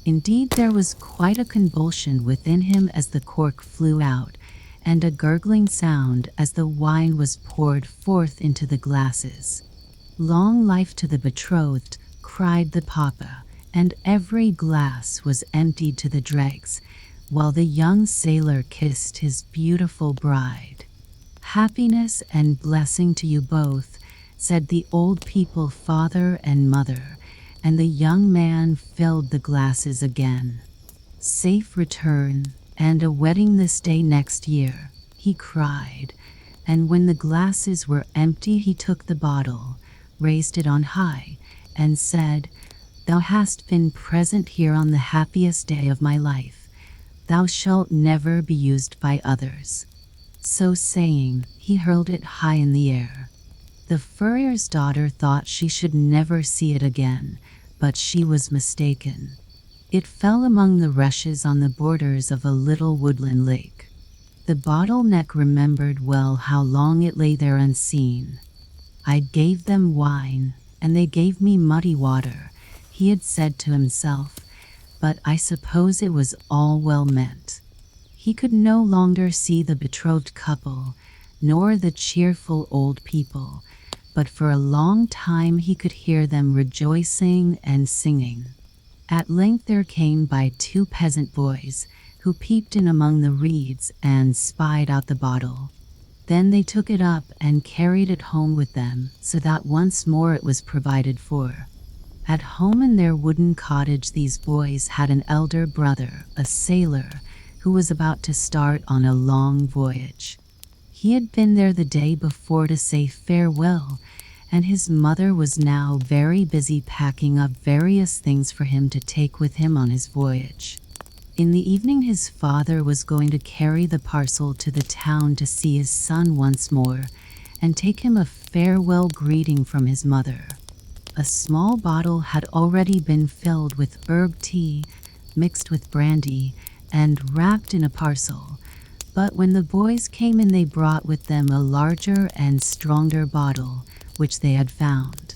Indeed, there was quite a convulsion within him as the cork flew out, and a gurgling sound as the wine was poured forth into the glasses. "Long life to the betrothed," cried the papa, and every glass was emptied to the dregs, while the young sailor kissed his beautiful bride. "Happiness and blessing to you both," said the old people father and mother, and the young man filled the glasses again. "Safe return, and a wedding this day next year," he cried, and when the glasses were empty he took the bottle, raised it on high, and said, "Thou hast been present here on the happiest day of my life. Thou shalt never be used by others." So saying, he hurled it high in the air. The furrier's daughter thought she should never see it again, but she was mistaken. It fell among the rushes on the borders of a little woodland lake. The bottleneck remembered well how long it lay there unseen. "I gave them wine, and they gave me muddy water," he had said to himself, but I suppose it was all well meant. He could no longer see the betrothed couple, nor the cheerful old people, but for a long time he could hear them rejoicing and singing. At length there came by two peasant boys, who peeped in among the reeds and spied out the bottle. Then they took it up and carried it home with them, so that once more it was provided for. At home in their wooden cottage these boys had an elder brother, a sailor, who was about to start on a long voyage. He had been there the day before to say farewell, and his mother was now very busy packing up various things for him to take with him on his voyage. In the evening his father was going to carry the parcel to the town to see his son once more, and take him a farewell greeting from his mother. A small bottle had already been filled with herb tea, mixed with brandy, and wrapped in a parcel, but when the boys came in they brought with them a larger and stronger bottle, which they had found.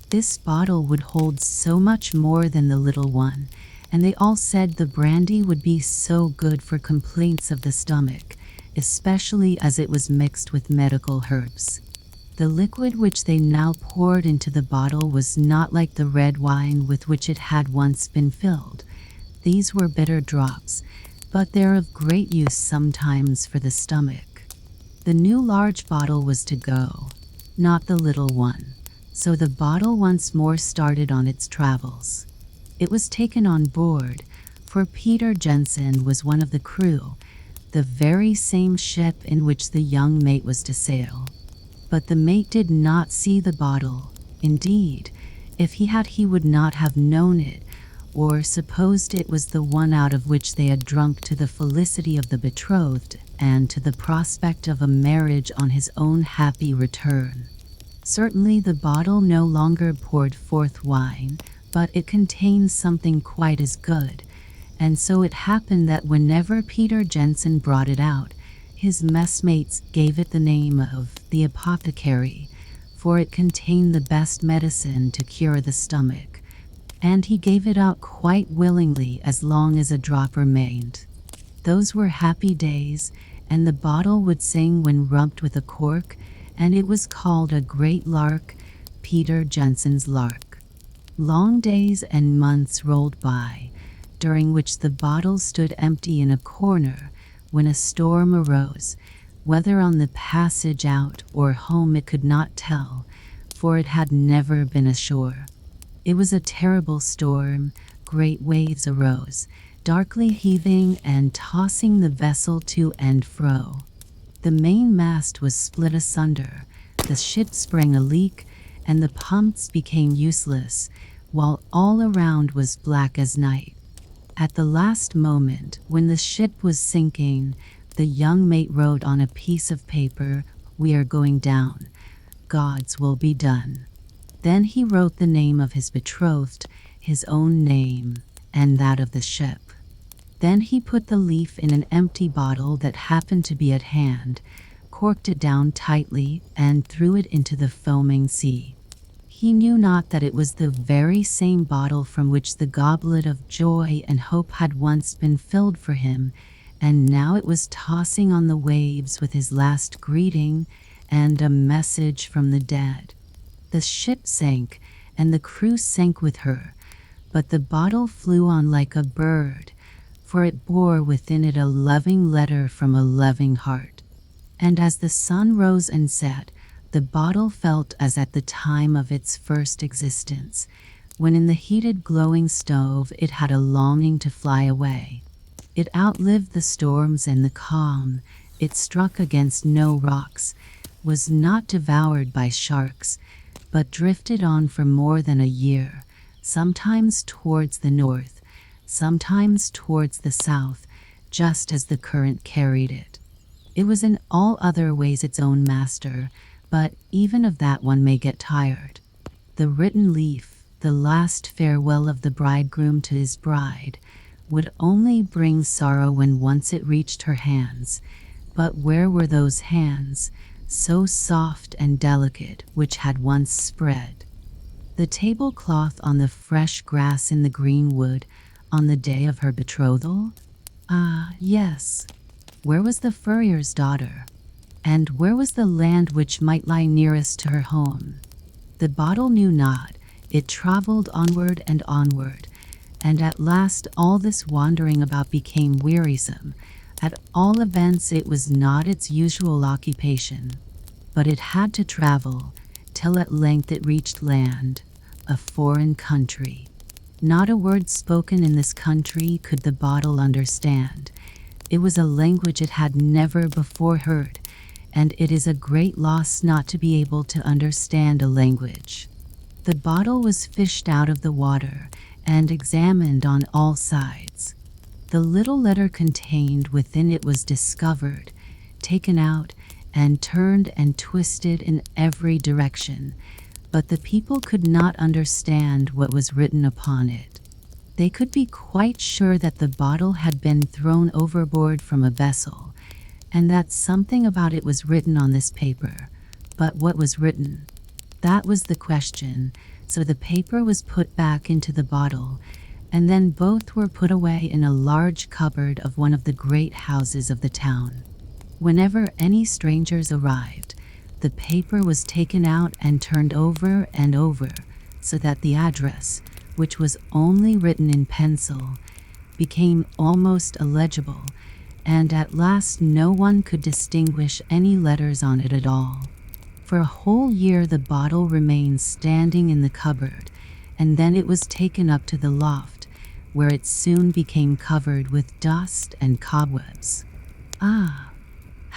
This bottle would hold so much more than the little one, and they all said the brandy would be so good for complaints of the stomach, especially as it was mixed with medical herbs. The liquid which they now poured into the bottle was not like the red wine with which it had once been filled. These were bitter drops, but they're of great use sometimes for the stomach. The new large bottle was to go, not the little one, so the bottle once more started on its travels. It was taken on board, for Peter Jensen was one of the crew, the very same ship in which the young mate was to sail. But the mate did not see the bottle. Indeed, if he had, he would not have known it, or supposed it was the one out of which they had drunk to the felicity of the betrothed and to the prospect of a marriage on his own happy return. Certainly the bottle no longer poured forth wine, but it contained something quite as good, and so it happened that whenever Peter Jensen brought it out, his messmates gave it the name of the apothecary, for it contained the best medicine to cure the stomach, and he gave it out quite willingly as long as a drop remained. Those were happy days, and the bottle would sing when rubbed with a cork, and it was called a great lark, Peter Jensen's lark. Long days and months rolled by, during which the bottle stood empty in a corner, when a storm arose, whether on the passage out or home it could not tell, for it had never been ashore. It was a terrible storm. Great waves arose, darkly heaving and tossing the vessel to and fro. The main mast was split asunder, the ship sprang a leak, and the pumps became useless, while all around was black as night. At the last moment, when the ship was sinking, the young mate wrote on a piece of paper, "We are going down. God's will be done." Then he wrote the name of his betrothed, his own name, and that of the ship. Then he put the leaf in an empty bottle that happened to be at hand, corked it down tightly, and threw it into the foaming sea. He knew not that it was the very same bottle from which the goblet of joy and hope had once been filled for him, and now it was tossing on the waves with his last greeting and a message from the dead. The ship sank, and the crew sank with her, but the bottle flew on like a bird, for it bore within it a loving letter from a loving heart. And as the sun rose and set, the bottle felt as at the time of its first existence, when in the heated glowing stove it had a longing to fly away. It outlived the storms and the calm, it struck against no rocks, was not devoured by sharks, but drifted on for more than a year, sometimes towards the north, sometimes towards the south, just as the current carried it. It was in all other ways its own master, but even of that one may get tired. The written leaf, the last farewell of the bridegroom to his bride, would only bring sorrow when once it reached her hands, but where were those hands, so soft and delicate, which had once spread the tablecloth on the fresh grass in the green wood on the day of her betrothal? Ah, yes. Where was the furrier's daughter? And where was the land which might lie nearest to her home? The bottle knew not. It traveled onward, and at last all this wandering about became wearisome. At all events it was not its usual occupation, but it had to travel, till at length it reached land, a foreign country. Not a word spoken in this country could the bottle understand. It was a language it had never before heard, and it is a great loss not to be able to understand a language. The bottle was fished out of the water and examined on all sides. The little letter contained within it was discovered, taken out, and turned and twisted in every direction, but the people could not understand what was written upon it. They could be quite sure that the bottle had been thrown overboard from a vessel, and that something about it was written on this paper. But what was written? That was the question, so the paper was put back into the bottle, and then both were put away in a large cupboard of one of the great houses of the town. Whenever any strangers arrived, the paper was taken out and turned over and over, so that the address, which was only written in pencil, became almost illegible, and at last no one could distinguish any letters on it at all. For a whole year the bottle remained standing in the cupboard, and then it was taken up to the loft, where it soon became covered with dust and cobwebs. Ah!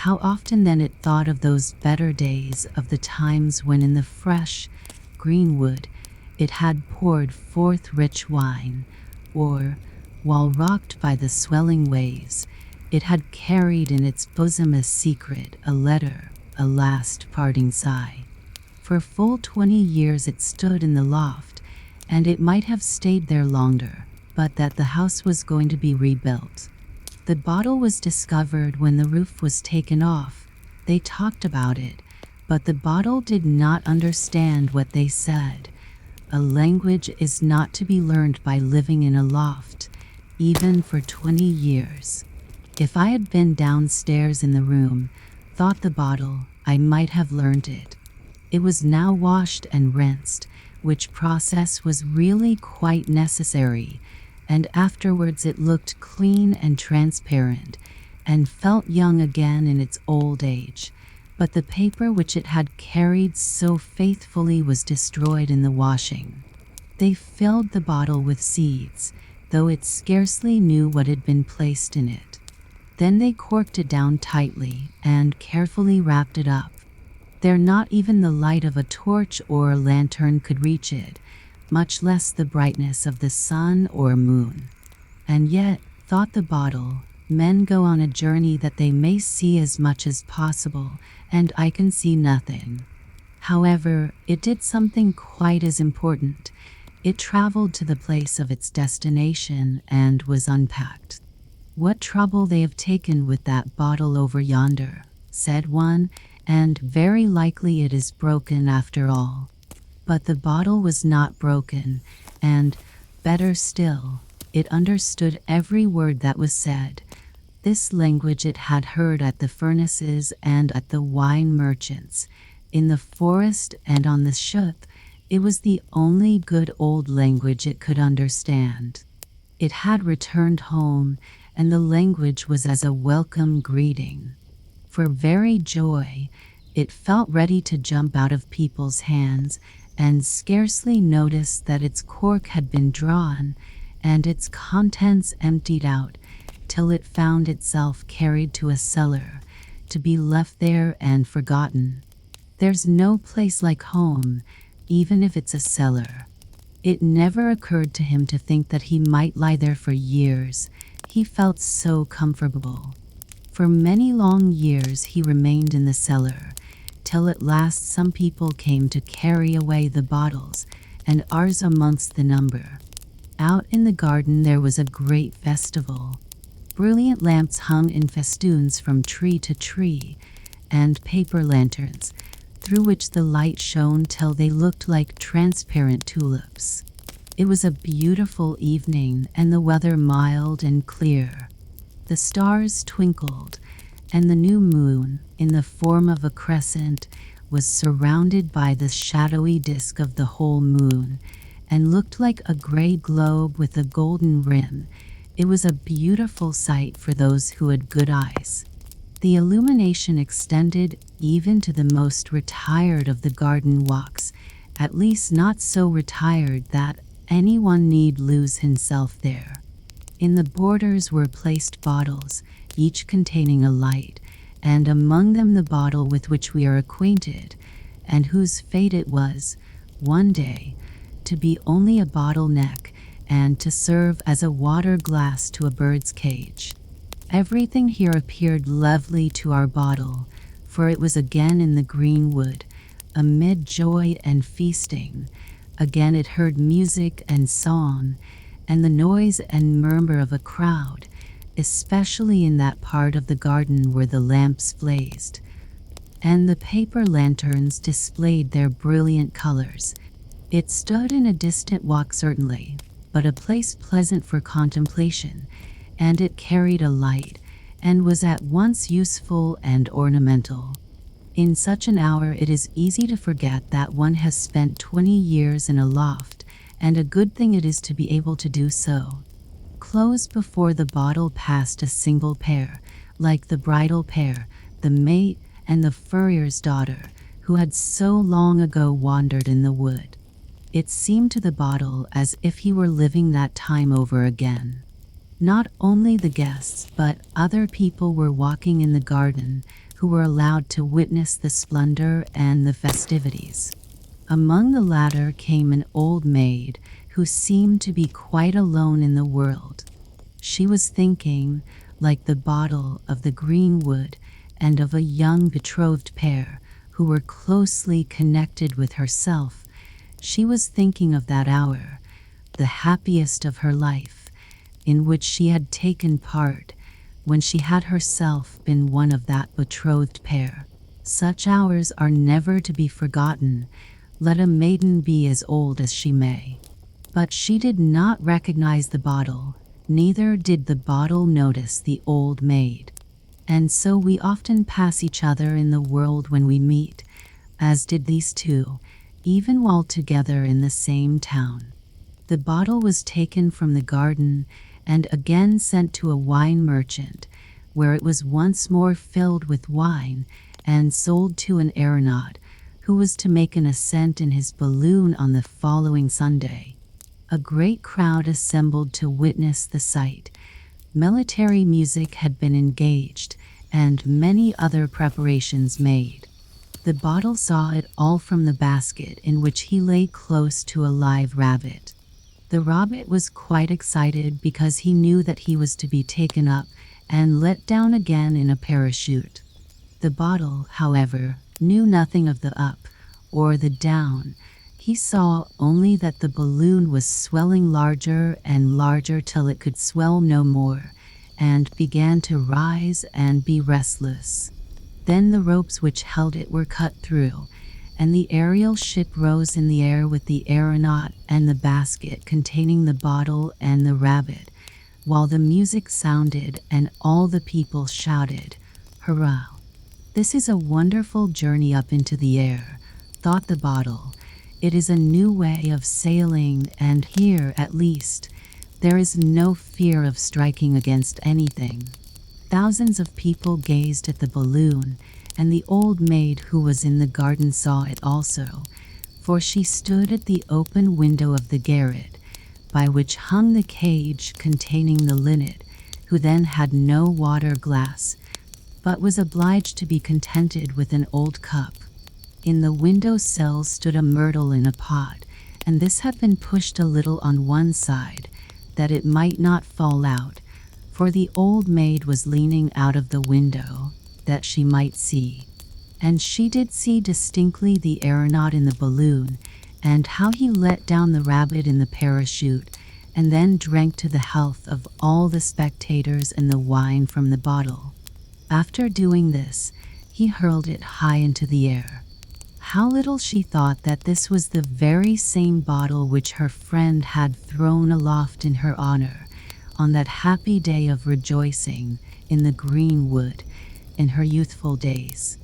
How often then it thought of those better days, of the times when in the fresh, green wood it had poured forth rich wine, or, while rocked by the swelling waves, it had carried in its bosom a secret, a letter, a last parting sigh. For full 20 years it stood in the loft, and it might have stayed there longer, but that the house was going to be rebuilt. The bottle was discovered when the roof was taken off. They talked about it, but the bottle did not understand what they said. A language is not to be learned by living in a loft, even for 20 years. If I had been downstairs in the room, thought the bottle, I might have learned it. It was now washed and rinsed, which process was really quite necessary, and afterwards it looked clean and transparent, and felt young again in its old age. But the paper which it had carried so faithfully was destroyed in the washing. They filled the bottle with seeds, though it scarcely knew what had been placed in it. Then they corked it down tightly and carefully wrapped it up. There not even the light of a torch or a lantern could reach it, much less the brightness of the sun or moon. And yet, thought the bottle, men go on a journey that they may see as much as possible, and I can see nothing. However, it did something quite as important. It traveled to the place of its destination and was unpacked. "What trouble they have taken with that bottle over yonder," said one, "and very likely it is broken after all." But the bottle was not broken, and, better still, it understood every word that was said. This language it had heard at the furnaces and at the wine merchants, in the forest and on the ship. It was the only good old language it could understand. It had returned home, and the language was as a welcome greeting. For very joy, it felt ready to jump out of people's hands, and scarcely noticed that its cork had been drawn, and its contents emptied out, till it found itself carried to a cellar, to be left there and forgotten. There's no place like home, even if it's a cellar. It never occurred to him to think that he might lie there for years. He felt so comfortable. For many long years he remained in the cellar, till at last some people came to carry away the bottles, and ours amongst the number. Out in the garden there was a great festival. Brilliant lamps hung in festoons from tree to tree, and paper lanterns, through which the light shone till they looked like transparent tulips. It was a beautiful evening, and the weather mild and clear. The stars twinkled, and the new moon, in the form of a crescent, was surrounded by the shadowy disk of the whole moon, and looked like a gray globe with a golden rim. It was a beautiful sight for those who had good eyes. The illumination extended even to the most retired of the garden walks, at least not so retired that anyone need lose himself there. In the borders were placed bottles, each containing a light, and among them the bottle with which we are acquainted, and whose fate it was, one day, to be only a bottleneck, and to serve as a water glass to a bird's cage. Everything here appeared lovely to our bottle, for it was again in the greenwood, amid joy and feasting. Again it heard music and song, and the noise and murmur of a crowd, especially in that part of the garden where the lamps blazed, and the paper lanterns displayed their brilliant colors. It stood in a distant walk certainly, but a place pleasant for contemplation, and it carried a light, and was at once useful and ornamental. In such an hour it is easy to forget that one has spent 20 years in a loft, and a good thing it is to be able to do so. Close before the bottle passed a single pair, like the bridal pair, the mate and the furrier's daughter, who had so long ago wandered in the wood. It seemed to the bottle as if he were living that time over again. Not only the guests, but other people were walking in the garden, who were allowed to witness the splendor and the festivities. Among the latter came an old maid who seemed to be quite alone in the world. She was thinking, like the bottle, of the green wood and of a young betrothed pair who were closely connected with herself. She was thinking of that hour, the happiest of her life, in which she had taken part, when she had herself been one of that betrothed pair. Such hours are never to be forgotten, let a maiden be as old as she may. But she did not recognize the bottle, neither did the bottle notice the old maid. And so we often pass each other in the world when we meet, as did these two, even while together in the same town. The bottle was taken from the garden and again sent to a wine merchant, where it was once more filled with wine and sold to an aeronaut, who was to make an ascent in his balloon on the following Sunday. A great crowd assembled to witness the sight. Military music had been engaged, and many other preparations made. The bottle saw it all from the basket in which he lay close to a live rabbit. The rabbit was quite excited because he knew that he was to be taken up and let down again in a parachute. The bottle, however, knew nothing of the up or the down. He saw only that the balloon was swelling larger and larger till it could swell no more, and began to rise and be restless. Then the ropes which held it were cut through, and the aerial ship rose in the air with the aeronaut and the basket containing the bottle and the rabbit, while the music sounded and all the people shouted, "Hurrah!" "This is a wonderful journey up into the air," thought the bottle. "It is a new way of sailing, and here, at least, there is no fear of striking against anything." Thousands of people gazed at the balloon, and the old maid who was in the garden saw it also, for she stood at the open window of the garret, by which hung the cage containing the linnet, who then had no water glass, but was obliged to be contented with an old cup. In the window sill stood a myrtle in a pot, and this had been pushed a little on one side, that it might not fall out, for the old maid was leaning out of the window, that she might see. And she did see distinctly the aeronaut in the balloon, and how he let down the rabbit in the parachute, and then drank to the health of all the spectators and the wine from the bottle. After doing this, he hurled it high into the air. How little she thought that this was the very same bottle which her friend had thrown aloft in her honor, on that happy day of rejoicing in the green wood, in her youthful days.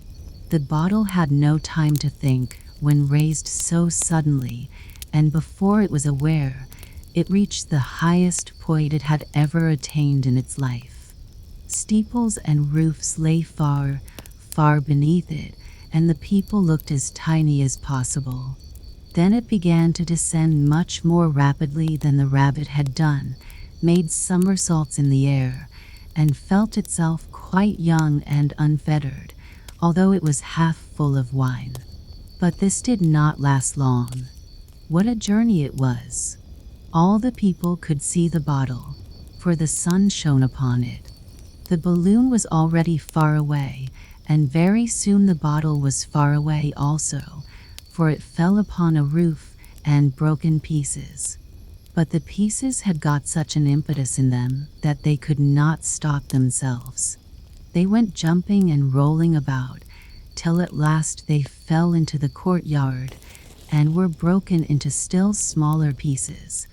The bottle had no time to think when raised so suddenly, and before it was aware, it reached the highest point it had ever attained in its life. Steeples and roofs lay far, far beneath it, and the people looked as tiny as possible. Then it began to descend much more rapidly than the rabbit had done, made somersaults in the air, and felt itself quite young and unfettered, although it was half full of wine. But this did not last long. What a journey it was! All the people could see the bottle, for the sun shone upon it. The balloon was already far away, and very soon the bottle was far away also, for it fell upon a roof and broke in pieces. But the pieces had got such an impetus in them that they could not stop themselves. They went jumping and rolling about, till at last they fell into the courtyard, and were broken into still smaller pieces.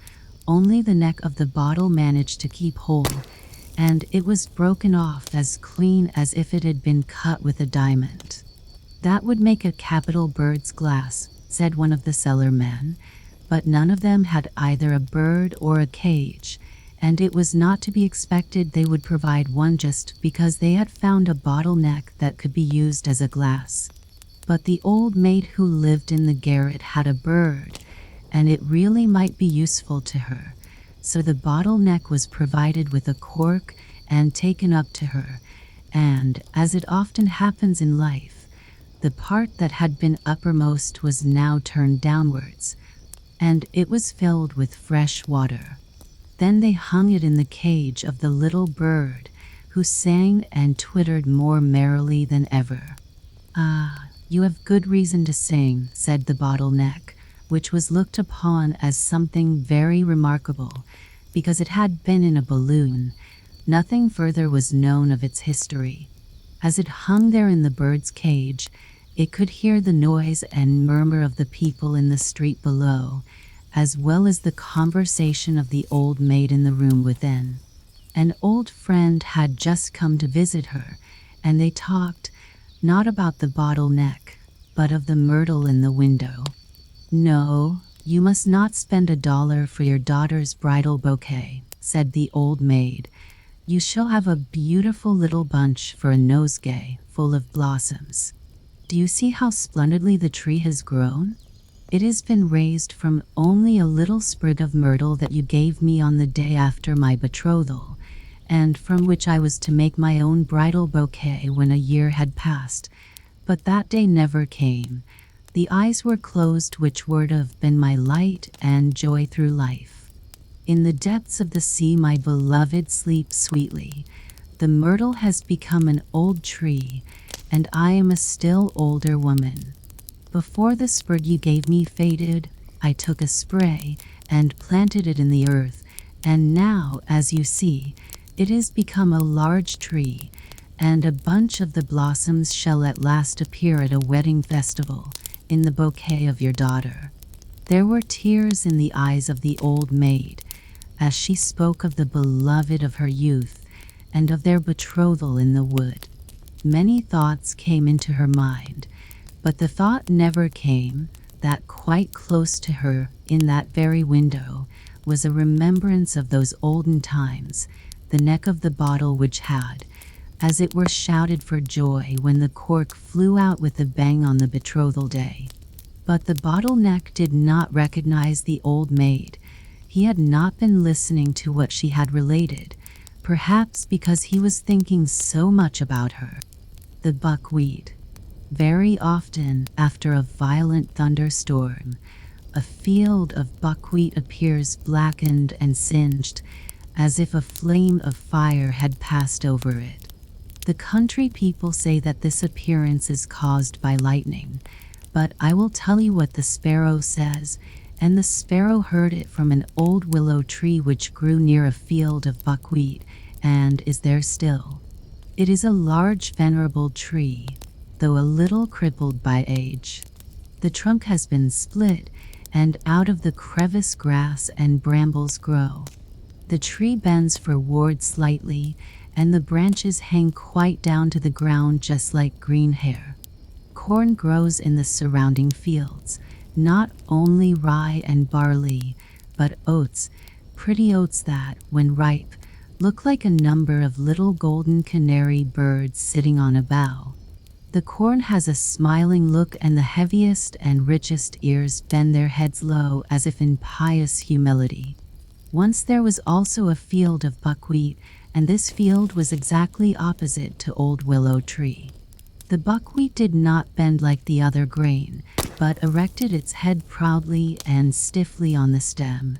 Only the neck of the bottle managed to keep hold, and it was broken off as clean as if it had been cut with a diamond. "That would make a capital bird's glass," said one of the cellar men, but none of them had either a bird or a cage, and it was not to be expected they would provide one just because they had found a bottleneck that could be used as a glass. But the old maid who lived in the garret had a bird, and it really might be useful to her, so the bottleneck was provided with a cork and taken up to her, and, as it often happens in life, The part that had been uppermost was now turned downwards, and it was filled with fresh water. Then they hung it in the cage of the little bird, who sang and twittered more merrily than ever. "Ah, you have good reason to sing," said the bottleneck, which was looked upon as something very remarkable, because it had been in a balloon. Nothing further was known of its history. As it hung there in the bird's cage, it could hear the noise and murmur of the people in the street below, as well as the conversation of the old maid in the room within. An old friend had just come to visit her, and they talked, not about the bottleneck, but of the myrtle in the window. "No, you must not spend $1 for your daughter's bridal bouquet," said the old maid. "You shall have a beautiful little bunch for a nosegay full of blossoms. Do you see how splendidly the tree has grown? It has been raised from only a little sprig of myrtle that you gave me on the day after my betrothal, and from which I was to make my own bridal bouquet when a year had passed. But that day never came. The eyes were closed which were to have been my light and joy through life. In the depths of the sea my beloved sleeps sweetly. The myrtle has become an old tree, and I am a still older woman. Before the sprig you gave me faded, I took a spray and planted it in the earth, and now, as you see, it has become a large tree, and a bunch of the blossoms shall at last appear at a wedding festival, in the bouquet of your daughter." There were tears in the eyes of the old maid, as she spoke of the beloved of her youth, and of their betrothal in the wood. Many thoughts came into her mind, but the thought never came that quite close to her, in that very window, was a remembrance of those olden times, the neck of the bottle which had, as it were, shouted for joy when the cork flew out with a bang on the betrothal day. But the bottleneck did not recognize the old maid. He had not been listening to what she had related, perhaps because he was thinking so much about her. The buckwheat. Very often, after a violent thunderstorm, a field of buckwheat appears blackened and singed, as if a flame of fire had passed over it. The country people say that this appearance is caused by lightning, but I will tell you what the sparrow says, and the sparrow heard it from an old willow tree which grew near a field of buckwheat, and is there still. It is a large venerable tree, though a little crippled by age. The trunk has been split, and out of the crevice grass and brambles grow. The tree bends forward slightly, and the branches hang quite down to the ground just like green hair. Corn grows in the surrounding fields, not only rye and barley, but oats, pretty oats that, when ripe, look like a number of little golden canary birds sitting on a bough. The corn has a smiling look, and the heaviest and richest ears bend their heads low as if in pious humility. Once there was also a field of buckwheat, and this field was exactly opposite to old willow tree. The buckwheat did not bend like the other grain, but erected its head proudly and stiffly on the stem.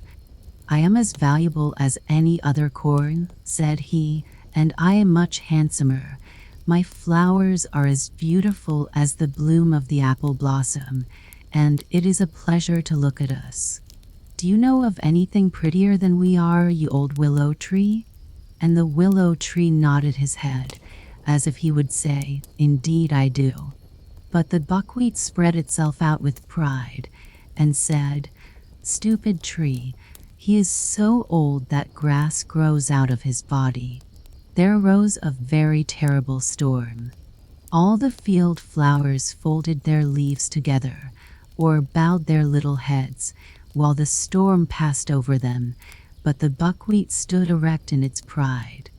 "I am as valuable as any other corn," said he, "and I am much handsomer. My flowers are as beautiful as the bloom of the apple blossom, and it is a pleasure to look at us. Do you know of anything prettier than we are, you old willow tree?" And the willow tree nodded his head, as if he would say, "Indeed I do." But the buckwheat spread itself out with pride, and said, "Stupid tree, he is so old that grass grows out of his body." There arose a very terrible storm. All the field flowers folded their leaves together, or bowed their little heads, while the storm passed over them, but the buckwheat stood erect in its pride.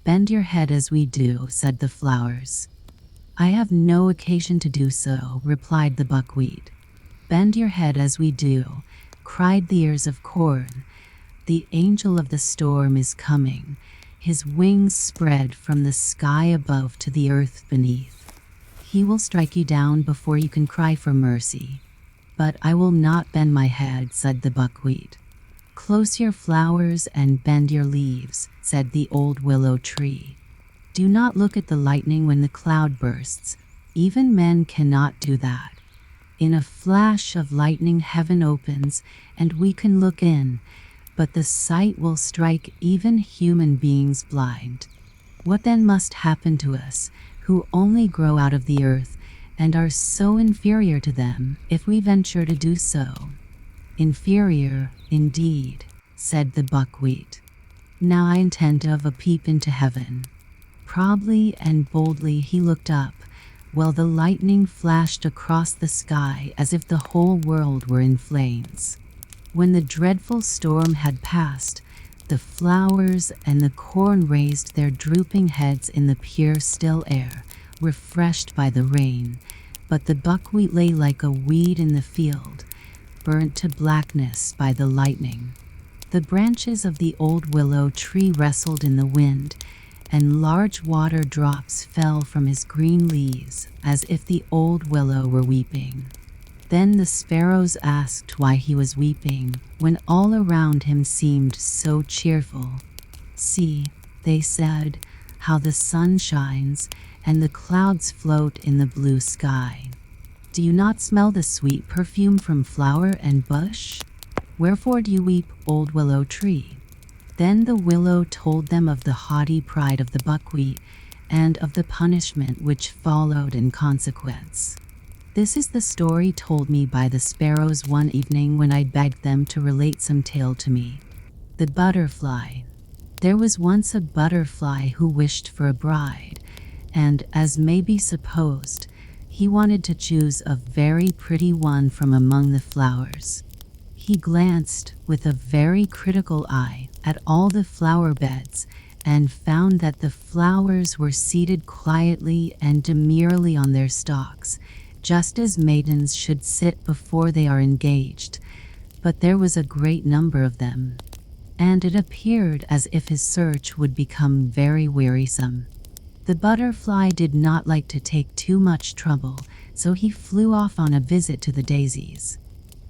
"Bend your head as we do," said the flowers. "I have no occasion to do so," replied the buckwheat. "Bend your head as we do," cried the ears of corn. "The angel of the storm is coming. His wings spread from the sky above to the earth beneath. He will strike you down before you can cry for mercy. But I will not bend my head, said the buckwheat. Close your flowers and bend your leaves, said the old willow tree. Do not look at the lightning when the cloud bursts. Even men cannot do that. In a flash of lightning, heaven opens, and we can look in, but the sight will strike even human beings blind. What then must happen to us, who only grow out of the earth, and are so inferior to them, if we venture to do so? Inferior, indeed, said the buckwheat. Now I intend to have a peep into heaven. Proudly and boldly he looked up, while the lightning flashed across the sky as if the whole world were in flames. When the dreadful storm had passed, the flowers and the corn raised their drooping heads in the pure still air, refreshed by the rain, but the buckwheat lay like a weed in the field, burnt to blackness by the lightning. The branches of the old willow tree rustled in the wind, and large water drops fell from his green leaves, as if the old willow were weeping. Then the sparrows asked why he was weeping, when all around him seemed so cheerful. See, they said, how the sun shines, and the clouds float in the blue sky. Do you not smell the sweet perfume from flower and bush? Wherefore do you weep, old willow tree? Then the willow told them of the haughty pride of the buckwheat, and of the punishment which followed in consequence. This is the story told me by the sparrows one evening when I begged them to relate some tale to me. The butterfly. There was once a butterfly who wished for a bride, and, as may be supposed, he wanted to choose a very pretty one from among the flowers. He glanced with a very critical eye at all the flower beds and found that the flowers were seated quietly and demurely on their stalks, just as maidens should sit before they are engaged. But there was a great number of them, and it appeared as if his search would become very wearisome. The butterfly did not like to take too much trouble, so he flew off on a visit to the daisies.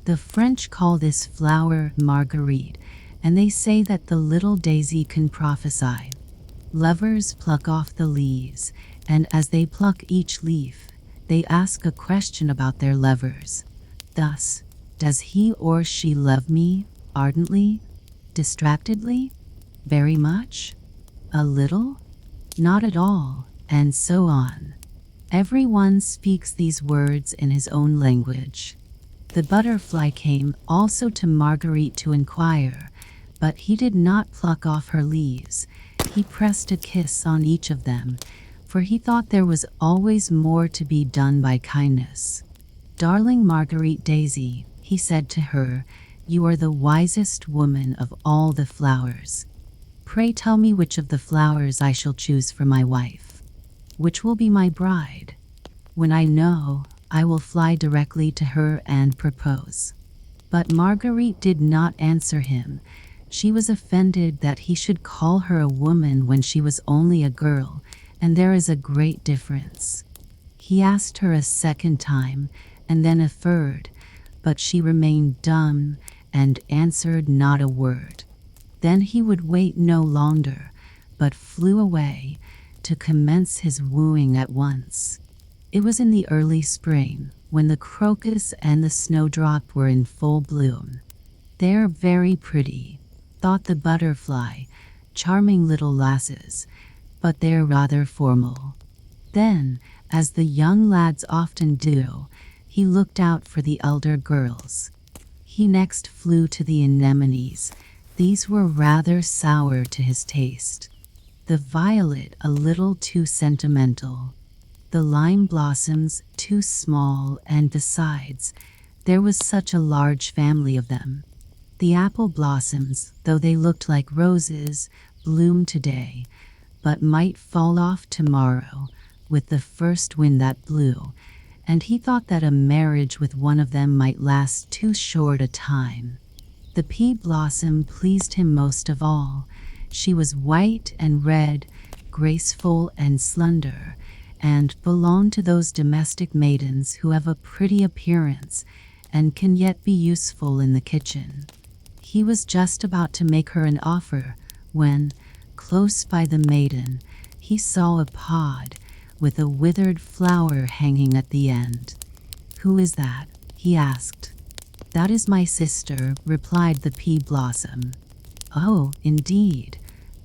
The French call this flower marguerite, and they say that the little daisy can prophesy. Lovers pluck off the leaves, and as they pluck each leaf, they ask a question about their lovers. Thus, does he or she love me ardently, distractedly, very much, a little, not at all, and so on. Everyone speaks these words in his own language. The butterfly came also to Marguerite to inquire, but he did not pluck off her leaves. He pressed a kiss on each of them, for he thought there was always more to be done by kindness. Darling Marguerite Daisy, he said to her, you are the wisest woman of all the flowers. Pray tell me which of the flowers I shall choose for my wife. Which will be my bride? When I know, I will fly directly to her and propose. But Marguerite did not answer him. She was offended that he should call her a woman when she was only a girl, and there is a great difference. He asked her a second time, and then a third, but she remained dumb and answered not a word. Then he would wait no longer, but flew away to commence his wooing at once. It was in the early spring, when the crocus and the snowdrop were in full bloom. They are very pretty, thought the butterfly, charming little lasses, but they are rather formal. Then, as the young lads often do, he looked out for the elder girls. He next flew to the anemones. These were rather sour to his taste. The violet a little too sentimental. The lime blossoms too small, and besides, there was such a large family of them. The apple blossoms, though they looked like roses, bloomed today, but might fall off tomorrow with the first wind that blew, and he thought that a marriage with one of them might last too short a time. The pea blossom pleased him most of all. She was white and red, graceful and slender, and belonged to those domestic maidens who have a pretty appearance and can yet be useful in the kitchen. He was just about to make her an offer when, close by the maiden, he saw a pod with a withered flower hanging at the end. "Who is that?" he asked. "That is my sister," replied the pea blossom. "Oh, indeed,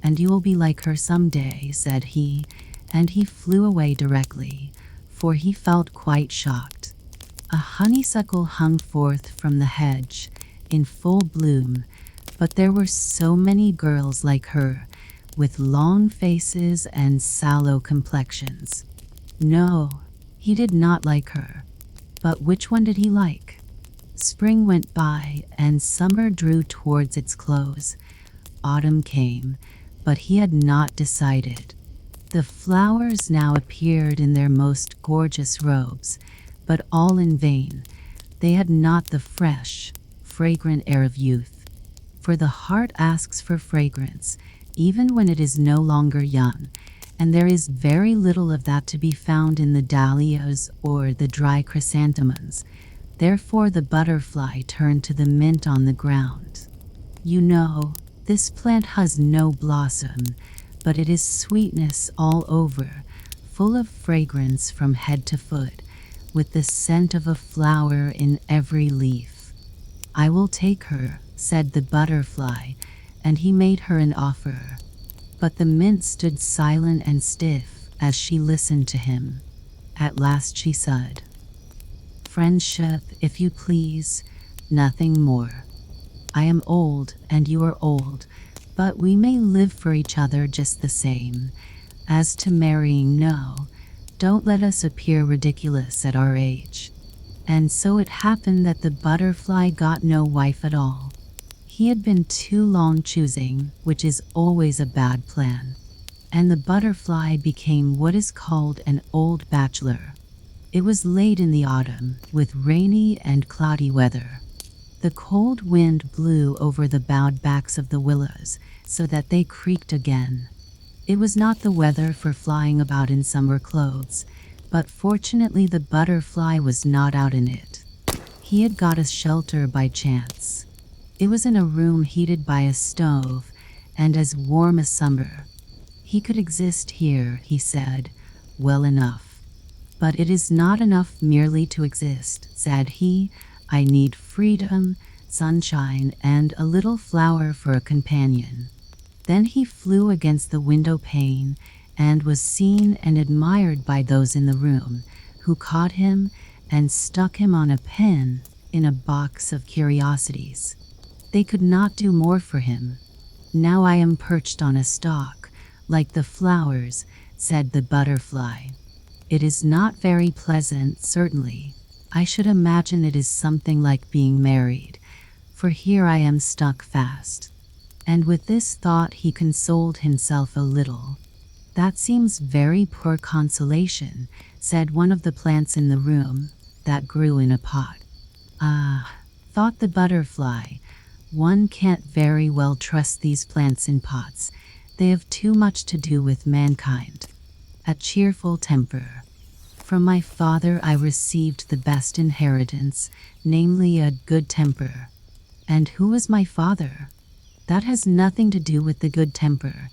and you will be like her some day," said he, and he flew away directly, for he felt quite shocked. A honeysuckle hung forth from the hedge, in full bloom, but there were so many girls like her, with long faces and sallow complexions. No, he did not like her. But which one did he like? Spring went by, and summer drew towards its close. Autumn came, but he had not decided. The flowers now appeared in their most gorgeous robes, but all in vain. They had not the fresh, fragrant air of youth. For the heart asks for fragrance, even when it is no longer young, and there is very little of that to be found in the dahlias or the dry chrysanthemums. Therefore the butterfly turned to the mint on the ground. "You know, this plant has no blossom, but it is sweetness all over, full of fragrance from head to foot, with the scent of a flower in every leaf." "I will take her," said the butterfly, and he made her an offer. But the mint stood silent and stiff as she listened to him. At last she said, "Friendship, if you please, nothing more. I am old and you are old, but we may live for each other just the same. As to marrying, no, don't let us appear ridiculous at our age." And so it happened that the butterfly got no wife at all. He had been too long choosing, which is always a bad plan, and the butterfly became what is called an old bachelor. It was late in the autumn, with rainy and cloudy weather. The cold wind blew over the bowed backs of the willows, so that they creaked again. It was not the weather for flying about in summer clothes, but fortunately the butterfly was not out in it. He had got a shelter by chance. It was in a room heated by a stove, and as warm as summer. He could exist here, he said, well enough. "But it is not enough merely to exist," said he. "I need freedom, sunshine, and a little flower for a companion." Then he flew against the window pane, and was seen and admired by those in the room, who caught him and stuck him on a pin in a box of curiosities. They could not do more for him. "Now I am perched on a stalk, like the flowers," said the butterfly. "It is not very pleasant, certainly. I should imagine it is something like being married, for here I am stuck fast." And with this thought he consoled himself a little. "That seems very poor consolation," said one of the plants in the room, that grew in a pot. "Ah," thought the butterfly, "one can't very well trust these plants in pots. They have too much to do with mankind. A cheerful temper. From my father I received the best inheritance, namely a good temper." And who was my father? That has nothing to do with the good temper,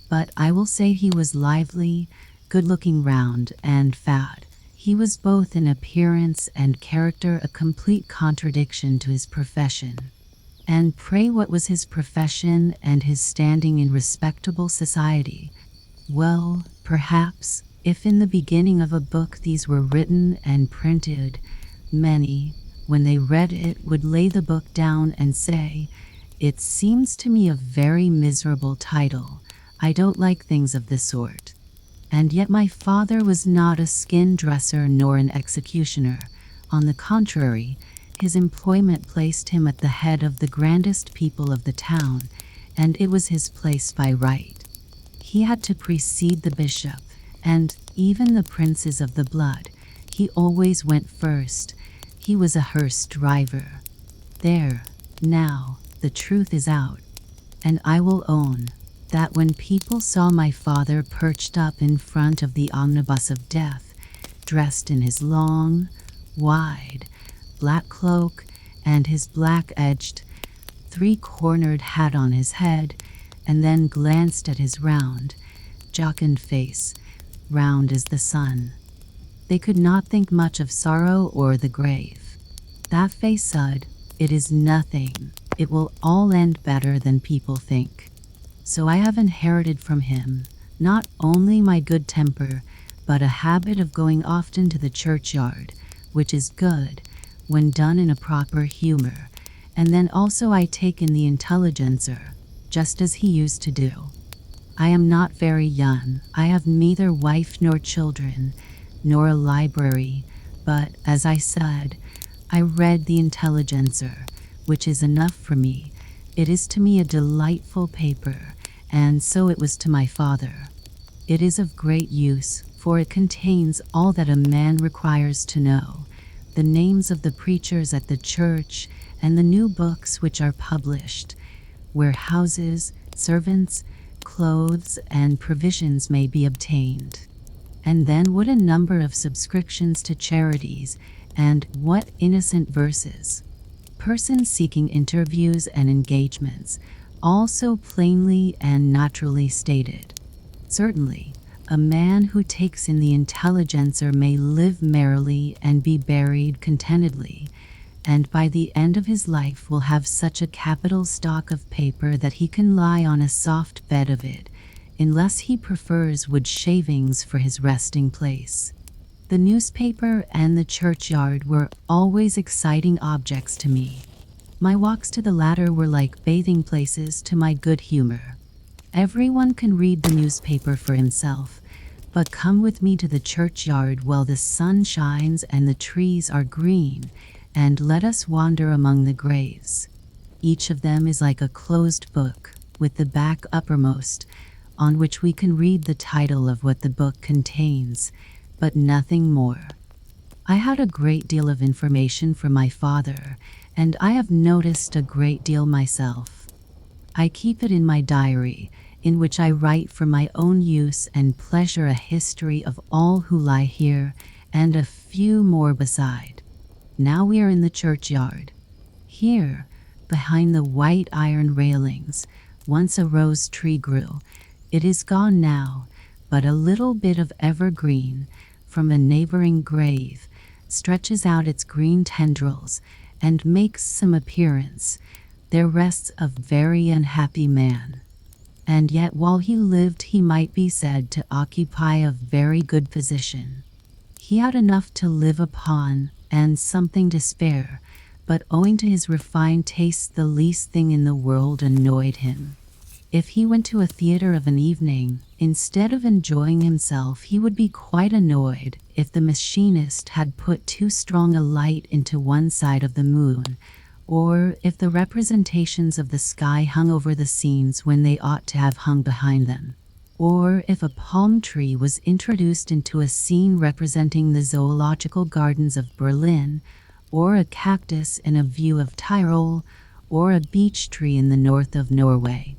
but I will say he was lively, good-looking, round, and fat. He was both in appearance and character a complete contradiction to his profession. And pray what was his profession and his standing in respectable society? Well, perhaps, if in the beginning of a book these were written and printed, many, when they read it, would lay the book down and say, "It seems to me a very miserable title. I don't like things of this sort." And yet my father was not a skin dresser nor an executioner. On the contrary, his employment placed him at the head of the grandest people of the town, and it was his place by right. He had to precede the bishop, and even the princes of the blood. He always went first. He was a hearse driver. There, now, the truth is out, and I will own, that when people saw my father perched up in front of the omnibus of death, dressed in his long, wide, black cloak and his black-edged, three-cornered hat on his head, and then glanced at his round, jocund face, round as the sun, they could not think much of sorrow or the grave. That face said, "It is nothing. It will all end better than people think." So I have inherited from him not only my good temper, but a habit of going often to the churchyard, which is good when done in a proper humor, and then also I take in the Intelligencer, just as he used to do. I am not very young. I have neither wife nor children, nor a library, but, as I said, I read the Intelligencer, which is enough for me. It is to me a delightful paper, and so it was to my father. It is of great use, for it contains all that a man requires to know, the names of the preachers at the church, and the new books which are published, where houses, servants, clothes, and provisions may be obtained. And then what a number of subscriptions to charities, and what innocent verses. Persons seeking interviews and engagements, all so plainly and naturally stated. Certainly, a man who takes in the Intelligencer may live merrily and be buried contentedly, and by the end of his life will have such a capital stock of paper that he can lie on a soft bed of it, unless he prefers wood shavings for his resting place. The newspaper and the churchyard were always exciting objects to me. My walks to the latter were like bathing places to my good humor. Everyone can read the newspaper for himself, but come with me to the churchyard while the sun shines and the trees are green, and let us wander among the graves. Each of them is like a closed book, with the back uppermost, on which we can read the title of what the book contains, but nothing more. I had a great deal of information from my father, and I have noticed a great deal myself. I keep it in my diary, in which I write for my own use and pleasure a history of all who lie here, and a few more beside. Now we are in the churchyard. Here, behind the white iron railings, once a rose tree grew. It is gone now, but a little bit of evergreen from a neighboring grave stretches out its green tendrils and makes some appearance. There rests a very unhappy man. And yet while he lived he might be said to occupy a very good position. He had enough to live upon and something to spare, but owing to his refined tastes the least thing in the world annoyed him. If he went to a theater of an evening, instead of enjoying himself he would be quite annoyed if the machinist had put too strong a light into one side of the moon, or if the representations of the sky hung over the scenes when they ought to have hung behind them, or if a palm tree was introduced into a scene representing the zoological gardens of Berlin, or a cactus in a view of Tyrol, or a beech tree in the north of Norway.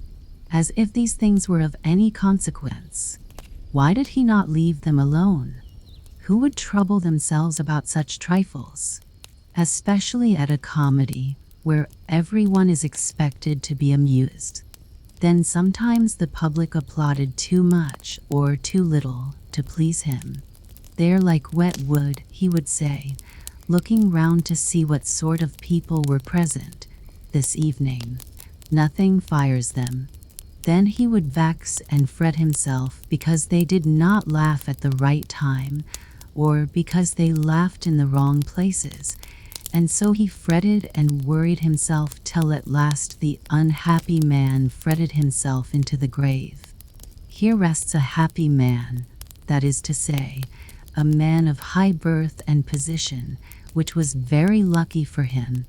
As if these things were of any consequence. Why did he not leave them alone? Who would trouble themselves about such trifles? Especially at a comedy, where everyone is expected to be amused. Then sometimes the public applauded too much or too little to please him. "They're like wet wood," he would say, looking round to see what sort of people were present this evening. "Nothing fires them." Then he would vex and fret himself because they did not laugh at the right time, or because they laughed in the wrong places, and so he fretted and worried himself till at last the unhappy man fretted himself into the grave. Here rests a happy man, that is to say, a man of high birth and position, which was very lucky for him,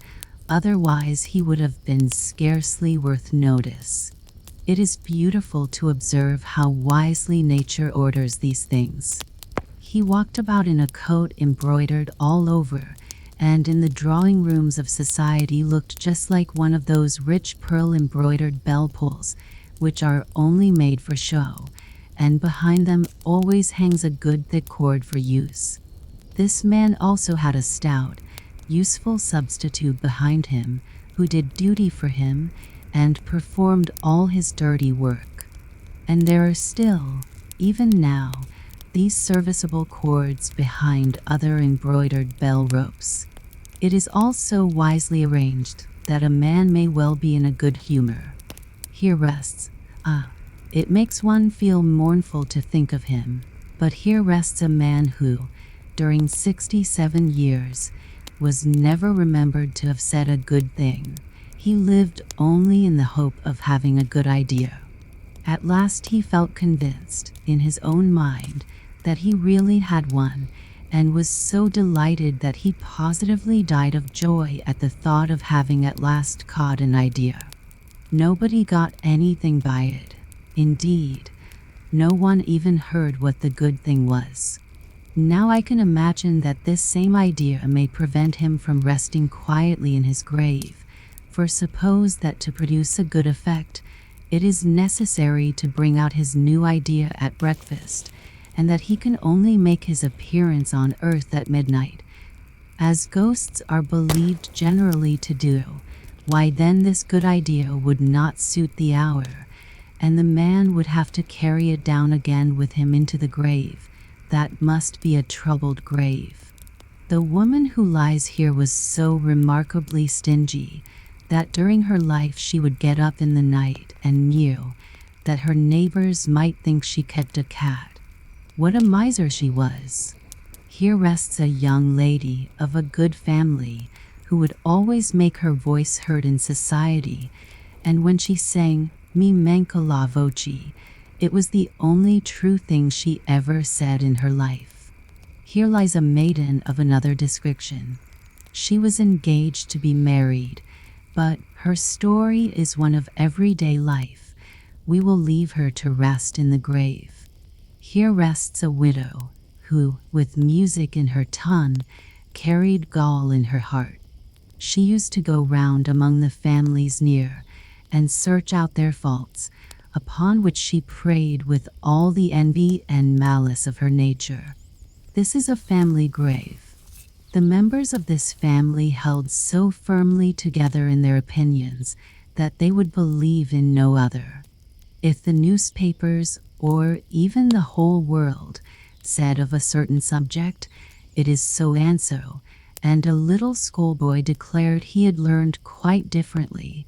otherwise he would have been scarcely worth notice. It is beautiful to observe how wisely nature orders these things. He walked about in a coat embroidered all over, and in the drawing rooms of society looked just like one of those rich pearl-embroidered bell pulls, which are only made for show, and behind them always hangs a good thick cord for use. This man also had a stout, useful substitute behind him, who did duty for him and performed all his dirty work. And there are still, even now, these serviceable cords behind other embroidered bell ropes. It is all so wisely arranged that a man may well be in a good humor. Here rests, it makes one feel mournful to think of him, but here rests a man who, during 67 years, was never remembered to have said a good thing. He lived only in the hope of having a good idea. At last he felt convinced, in his own mind, that he really had one, and was so delighted that he positively died of joy at the thought of having at last caught an idea. Nobody got anything by it. Indeed, no one even heard what the good thing was. Now I can imagine that this same idea may prevent him from resting quietly in his grave, for suppose that to produce a good effect, it is necessary to bring out his new idea at breakfast, and that he can only make his appearance on earth at midnight, as ghosts are believed generally to do. Why then this good idea would not suit the hour, and the man would have to carry it down again with him into the grave. That must be a troubled grave. The woman who lies here was so remarkably stingy that during her life she would get up in the night and mew, that her neighbors might think she kept a cat. What a miser she was! Here rests a young lady of a good family who would always make her voice heard in society, and when she sang "Mi manca la voce," it was the only true thing she ever said in her life. Here lies a maiden of another description. She was engaged to be married, but her story is one of everyday life. We will leave her to rest in the grave. Here rests a widow who, with music in her tongue, carried gall in her heart. She used to go round among the families near and search out their faults, upon which she preyed with all the envy and malice of her nature. This is a family grave. The members of this family held so firmly together in their opinions that they would believe in no other. If the newspapers, or even the whole world, said of a certain subject, "It is so and so," and a little schoolboy declared he had learned quite differently,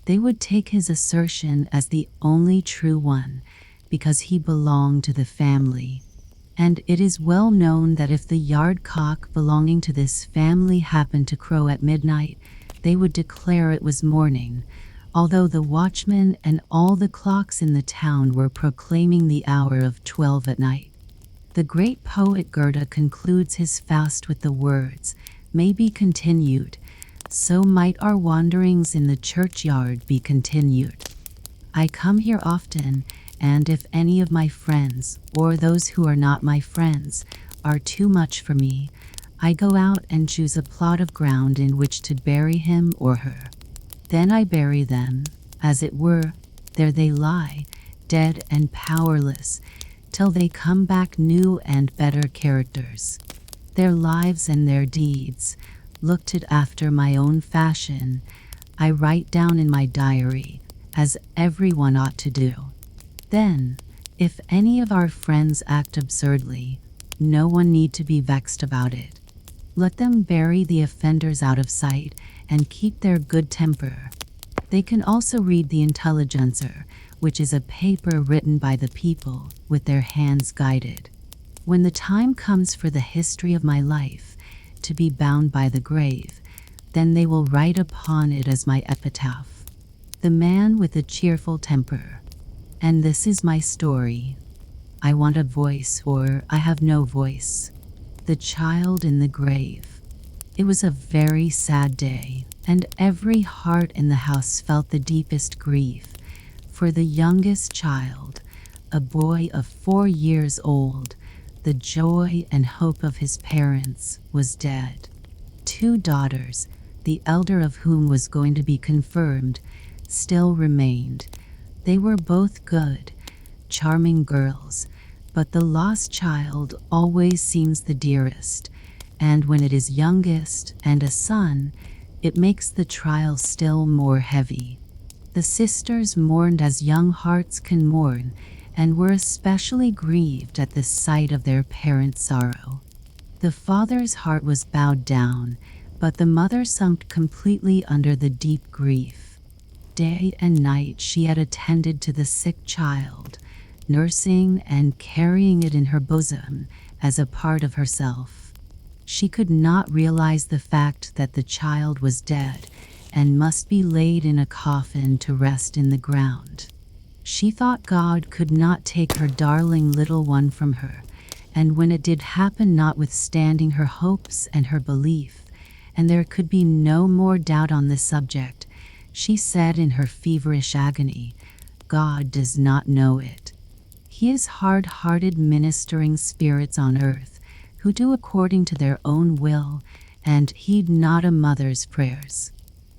they would take his assertion as the only true one, because he belonged to the family. And it is well known that if the yard cock belonging to this family happened to crow at midnight, they would declare it was morning, although the watchman and all the clocks in the town were proclaiming the hour of 12 at night. The great poet Goethe concludes his Faust with the words, "May be continued, so might our wanderings in the churchyard be continued." I come here often, and if any of my friends, or those who are not my friends, are too much for me, I go out and choose a plot of ground in which to bury him or her. Then I bury them, as it were, there they lie, dead and powerless, till they come back new and better characters. Their lives and their deeds, looked at after my own fashion, I write down in my diary, as everyone ought to do. Then, if any of our friends act absurdly, no one need to be vexed about it. Let them bury the offenders out of sight and keep their good temper. They can also read the Intelligencer, which is a paper written by the people, with their hands guided. When the time comes for the history of my life to be bound by the grave, then they will write upon it as my epitaph, "The man with a cheerful temper." And this is my story. I want a voice, or I have no voice. The child in the grave. It was a very sad day, and every heart in the house felt the deepest grief, for the youngest child, a boy of 4 years old, the joy and hope of his parents, was dead. 2 daughters, the elder of whom was going to be confirmed, still remained, They were both good, charming girls, but the lost child always seems the dearest, and when it is youngest and a son, it makes the trial still more heavy. The sisters mourned as young hearts can mourn, and were especially grieved at the sight of their parents' sorrow. The father's heart was bowed down, but the mother sunk completely under the deep grief. Day and night she had attended to the sick child, nursing and carrying it in her bosom as a part of herself. She could not realize the fact that the child was dead and must be laid in a coffin to rest in the ground. She thought God could not take her darling little one from her, and when it did happen, notwithstanding her hopes and her belief, and there could be no more doubt on the subject, she said in her feverish agony, "God does not know it. He is hard-hearted ministering spirits on earth, who do according to their own will, and heed not a mother's prayers."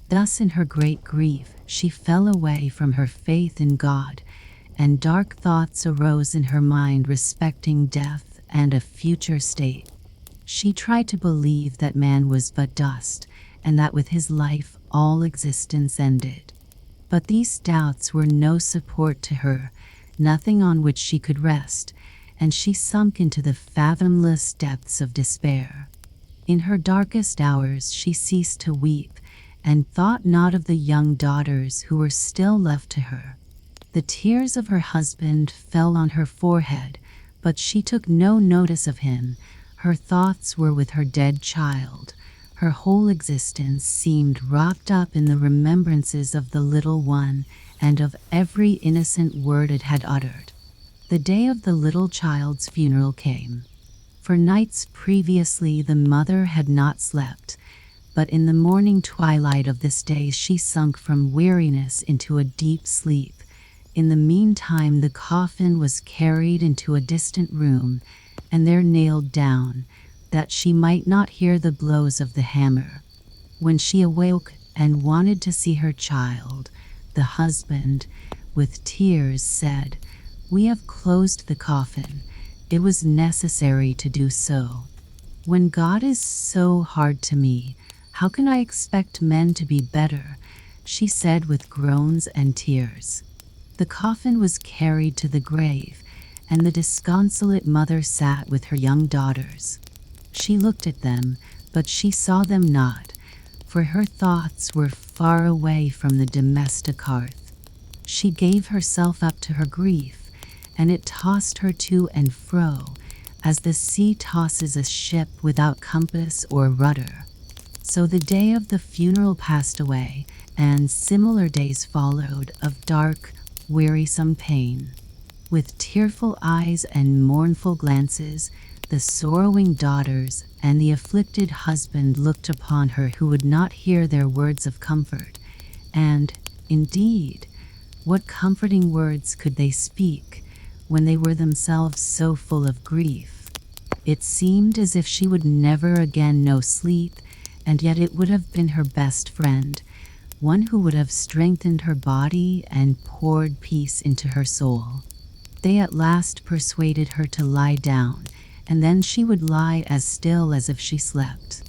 Thus in her great grief she fell away from her faith in God, and dark thoughts arose in her mind respecting death and a future state. She tried to believe that man was but dust, and that with his life all existence ended. But these doubts were no support to her, nothing on which she could rest, and she sunk into the fathomless depths of despair. In her darkest hours she ceased to weep, and thought not of the young daughters who were still left to her. The tears of her husband fell on her forehead, but she took no notice of him. Her thoughts were with her dead child. Her whole existence seemed wrapped up in the remembrances of the little one, and of every innocent word it had uttered. The day of the little child's funeral came. For nights previously the mother had not slept, but in the morning twilight of this day she sunk from weariness into a deep sleep. In the meantime the coffin was carried into a distant room, and there nailed down, that she might not hear the blows of the hammer. When she awoke and wanted to see her child, the husband, with tears, said, "We have closed the coffin. It was necessary to do so. When God is so hard to me, how can I expect men to be better?" she said with groans and tears. The coffin was carried to the grave, and the disconsolate mother sat with her young daughters. She looked at them, but she saw them not, for her thoughts were far away from the domestic hearth. She gave herself up to her grief, and it tossed her to and fro, as the sea tosses a ship without compass or rudder. So the day of the funeral passed away, and similar days followed of dark, wearisome pain. With tearful eyes and mournful glances, the sorrowing daughters and the afflicted husband looked upon her who would not hear their words of comfort. And, indeed, what comforting words could they speak when they were themselves so full of grief? It seemed as if she would never again know sleep, and yet it would have been her best friend, one who would have strengthened her body and poured peace into her soul. They at last persuaded her to lie down, and then she would lie as still as if she slept.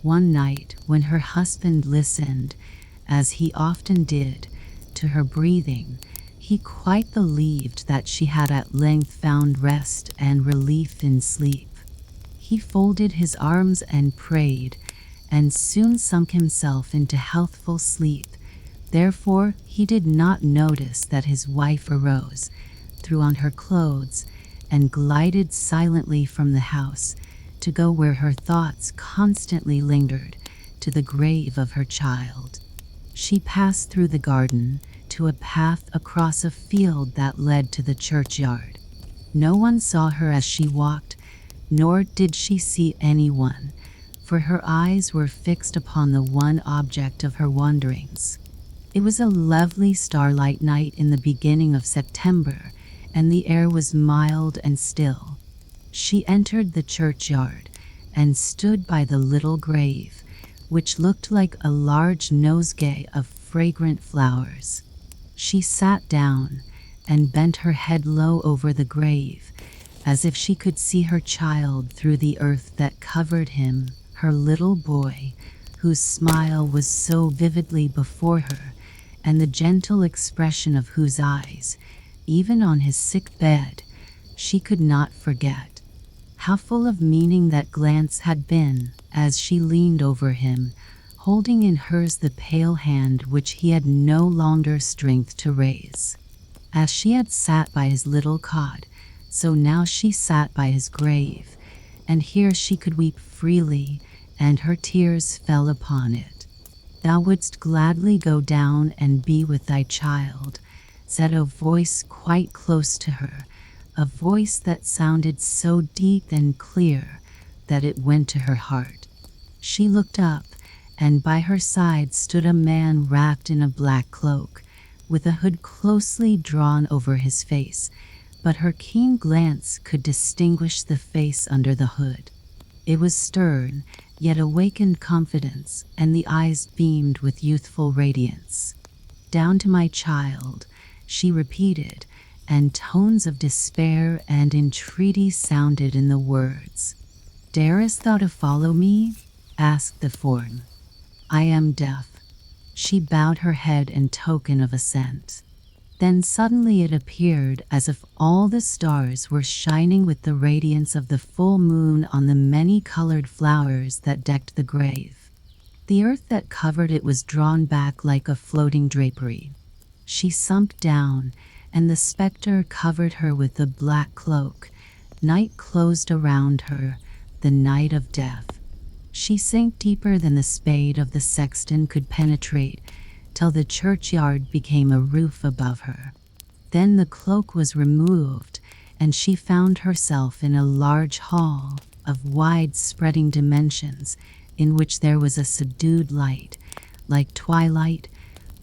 One night, when her husband listened, as he often did, to her breathing, he quite believed that she had at length found rest and relief in sleep. He folded his arms and prayed, and soon sunk himself into healthful sleep. Therefore he did not notice that his wife arose, threw on her clothes, and glided silently from the house to go where her thoughts constantly lingered, to the grave of her child. She passed through the garden to a path across a field that led to the churchyard. No one saw her as she walked, nor did she see anyone, for her eyes were fixed upon the one object of her wanderings. It was a lovely starlight night in the beginning of September, and the air was mild and still. She entered the churchyard and stood by the little grave, which looked like a large nosegay of fragrant flowers. She sat down and bent her head low over the grave, as if she could see her child through the earth that covered him, her little boy, whose smile was so vividly before her, and the gentle expression of whose eyes, even on his sick bed, she could not forget. How full of meaning that glance had been, as she leaned over him, holding in hers the pale hand which he had no longer strength to raise. As she had sat by his little cot, so now she sat by his grave, and here she could weep freely, and her tears fell upon it. "Thou wouldst gladly go down and be with thy child," said a voice quite close to her, a voice that sounded so deep and clear that it went to her heart. She looked up, and by her side stood a man wrapped in a black cloak, with a hood closely drawn over his face, but her keen glance could distinguish the face under the hood. It was stern, yet awakened confidence, and the eyes beamed with youthful radiance. "Down to my child," she repeated, and tones of despair and entreaty sounded in the words. "Darest thou to follow me?" asked the form. "I am deaf." She bowed her head in token of assent. Then suddenly it appeared as if all the stars were shining with the radiance of the full moon on the many-colored flowers that decked the grave. The earth that covered it was drawn back like a floating drapery. She sunk down, and the specter covered her with the black cloak. Night closed around her, the night of death. She sank deeper than the spade of the sexton could penetrate, till the churchyard became a roof above her. Then the cloak was removed, and she found herself in a large hall of wide-spreading dimensions, in which there was a subdued light, like twilight,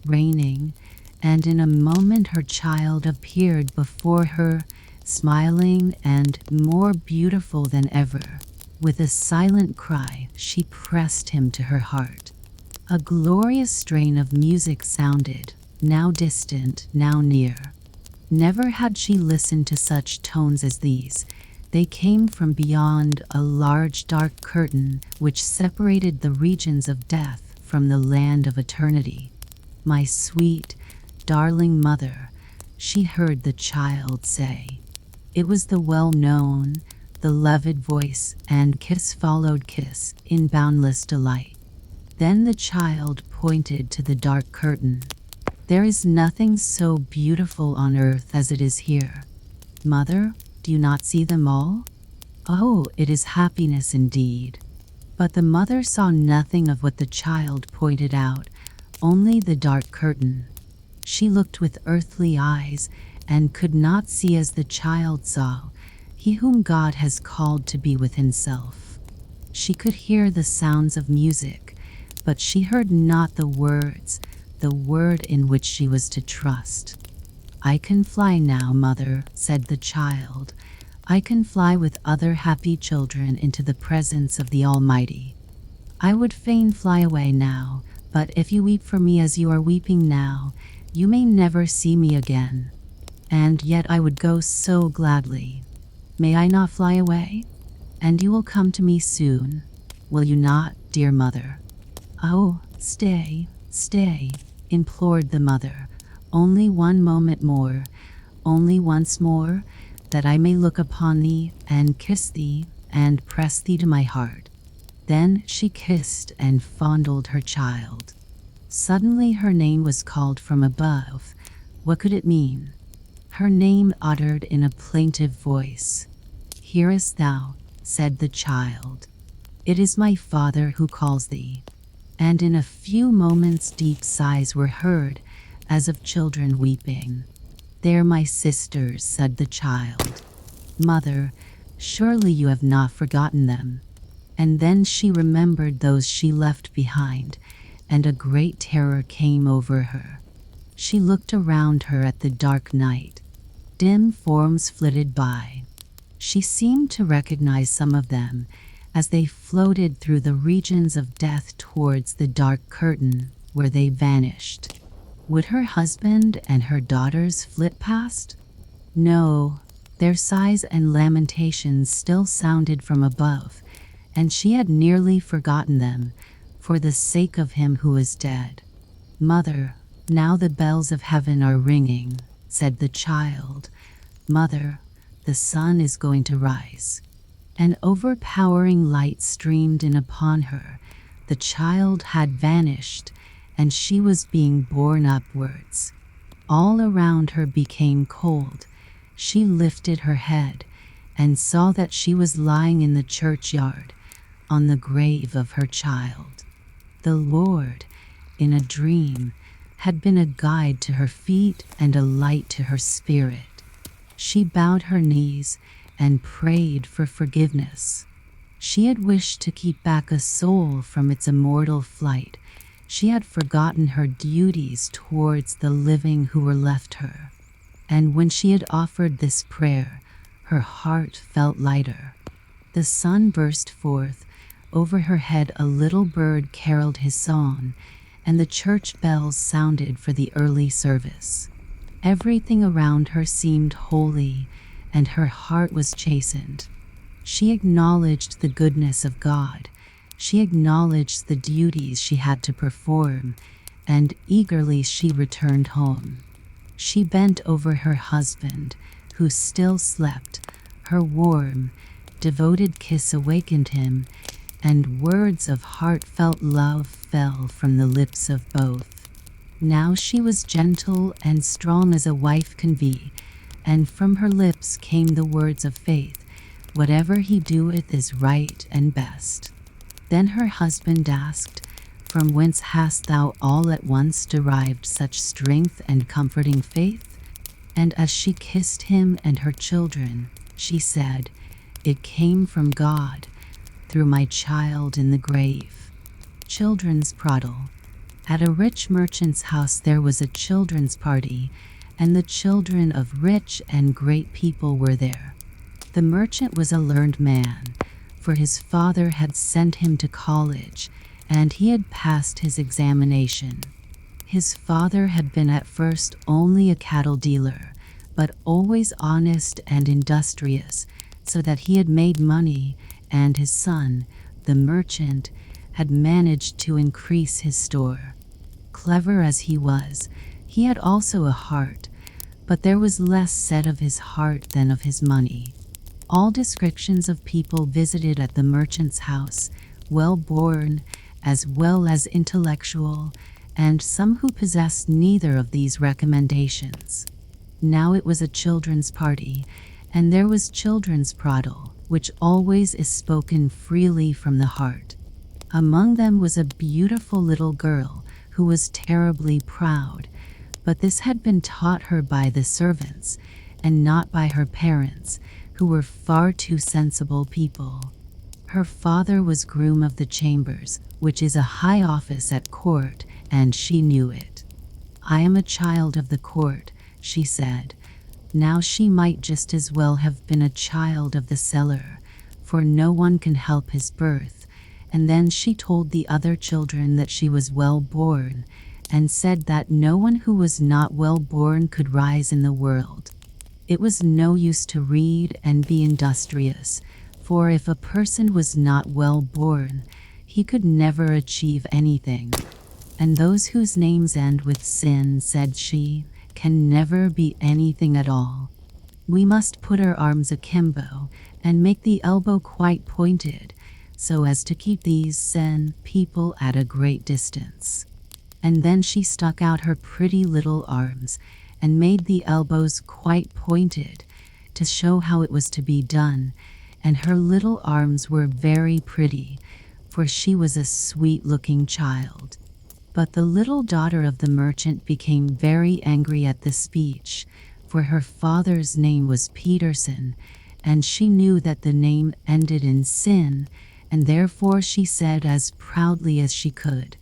reigning, and in a moment her child appeared before her, smiling and more beautiful than ever. With a silent cry, she pressed him to her heart. A glorious strain of music sounded, now distant, now near. Never had she listened to such tones as these. They came from beyond a large dark curtain which separated the regions of death from the land of eternity. "My sweet, darling mother," she heard the child say. It was the well-known, the loved voice, and kiss followed kiss in boundless delight. Then the child pointed to the dark curtain. "There is nothing so beautiful on earth as it is here. Mother, do you not see them all? Oh, it is happiness indeed." But the mother saw nothing of what the child pointed out, only the dark curtain. She looked with earthly eyes and could not see as the child saw, he whom God has called to be with himself. She could hear the sounds of music, but she heard not the words, the word in which she was to trust. "I can fly now, mother," said the child. "I can fly with other happy children into the presence of the Almighty. I would fain fly away now, but if you weep for me as you are weeping now, you may never see me again. And yet I would go so gladly. May I not fly away? And you will come to me soon, will you not, dear mother?" "Oh, stay, stay," implored the mother. "Only one moment more, only once more, that I may look upon thee, and kiss thee, and press thee to my heart." Then she kissed and fondled her child. Suddenly her name was called from above. What could it mean? Her name uttered in a plaintive voice. "Hearest thou?" said the child. "It is my father who calls thee." And in a few moments deep sighs were heard, as of children weeping. "They're my sisters," said the child. "Mother, surely you have not forgotten them." And then she remembered those she left behind, and a great terror came over her. She looked around her at the dark night. Dim forms flitted by. She seemed to recognize some of them as they floated through the regions of death towards the dark curtain, where they vanished. Would her husband and her daughters flit past? No, their sighs and lamentations still sounded from above, and she had nearly forgotten them, for the sake of him who is dead. "Mother, now the bells of heaven are ringing," said the child. "Mother, the sun is going to rise." An overpowering light streamed in upon her. The child had vanished, and she was being borne upwards. All around her became cold. She lifted her head and saw that she was lying in the churchyard, on the grave of her child. The Lord, in a dream, had been a guide to her feet and a light to her spirit. She bowed her knees and prayed for forgiveness. She had wished to keep back a soul from its immortal flight. She had forgotten her duties towards the living who were left her. And when she had offered this prayer, her heart felt lighter. The sun burst forth. Over her head a little bird caroled his song, and the church bells sounded for the early service. Everything around her seemed holy, and her heart was chastened. She acknowledged the goodness of God. She acknowledged the duties she had to perform, and eagerly she returned home. She bent over her husband, who still slept. Her warm, devoted kiss awakened him, and words of heartfelt love fell from the lips of both. Now she was gentle and strong as a wife can be, and from her lips came the words of faith, "Whatever he doeth is right and best." Then her husband asked, "From whence hast thou all at once derived such strength and comforting faith?" And as she kissed him and her children, she said, "It came from God, through my child in the grave." Children's prattle. At a rich merchant's house there was a children's party, and the children of rich and great people were there. The merchant was a learned man, for his father had sent him to college, and he had passed his examination. His father had been at first only a cattle dealer, but always honest and industrious, so that he had made money, and his son, the merchant, had managed to increase his store. Clever as he was, he had also a heart, but there was less said of his heart than of his money. All descriptions of people visited at the merchant's house, well-born as well as intellectual, and some who possessed neither of these recommendations. Now it was a children's party, and there was children's prattle, which always is spoken freely from the heart. Among them was a beautiful little girl who was terribly proud, but this had been taught her by the servants, and not by her parents, who were far too sensible people. Her father was groom of the chambers, which is a high office at court, and she knew it. "I am a child of the court," she said. Now she might just as well have been a child of the cellar, for no one can help his birth. And then she told the other children that she was well born, and said that no one who was not well born could rise in the world. It was no use to read and be industrious, for if a person was not well born, he could never achieve anything. And those whose names end with sin, said she, can never be anything at all. We must put our arms akimbo and make the elbow quite pointed, so as to keep these sen people at a great distance. And then she stuck out her pretty little arms and made the elbows quite pointed to show how it was to be done, and her little arms were very pretty, for she was a sweet-looking child. But the little daughter of the merchant became very angry at the speech, for her father's name was Peterson, and she knew that the name ended in sin, and therefore she said as proudly as she could,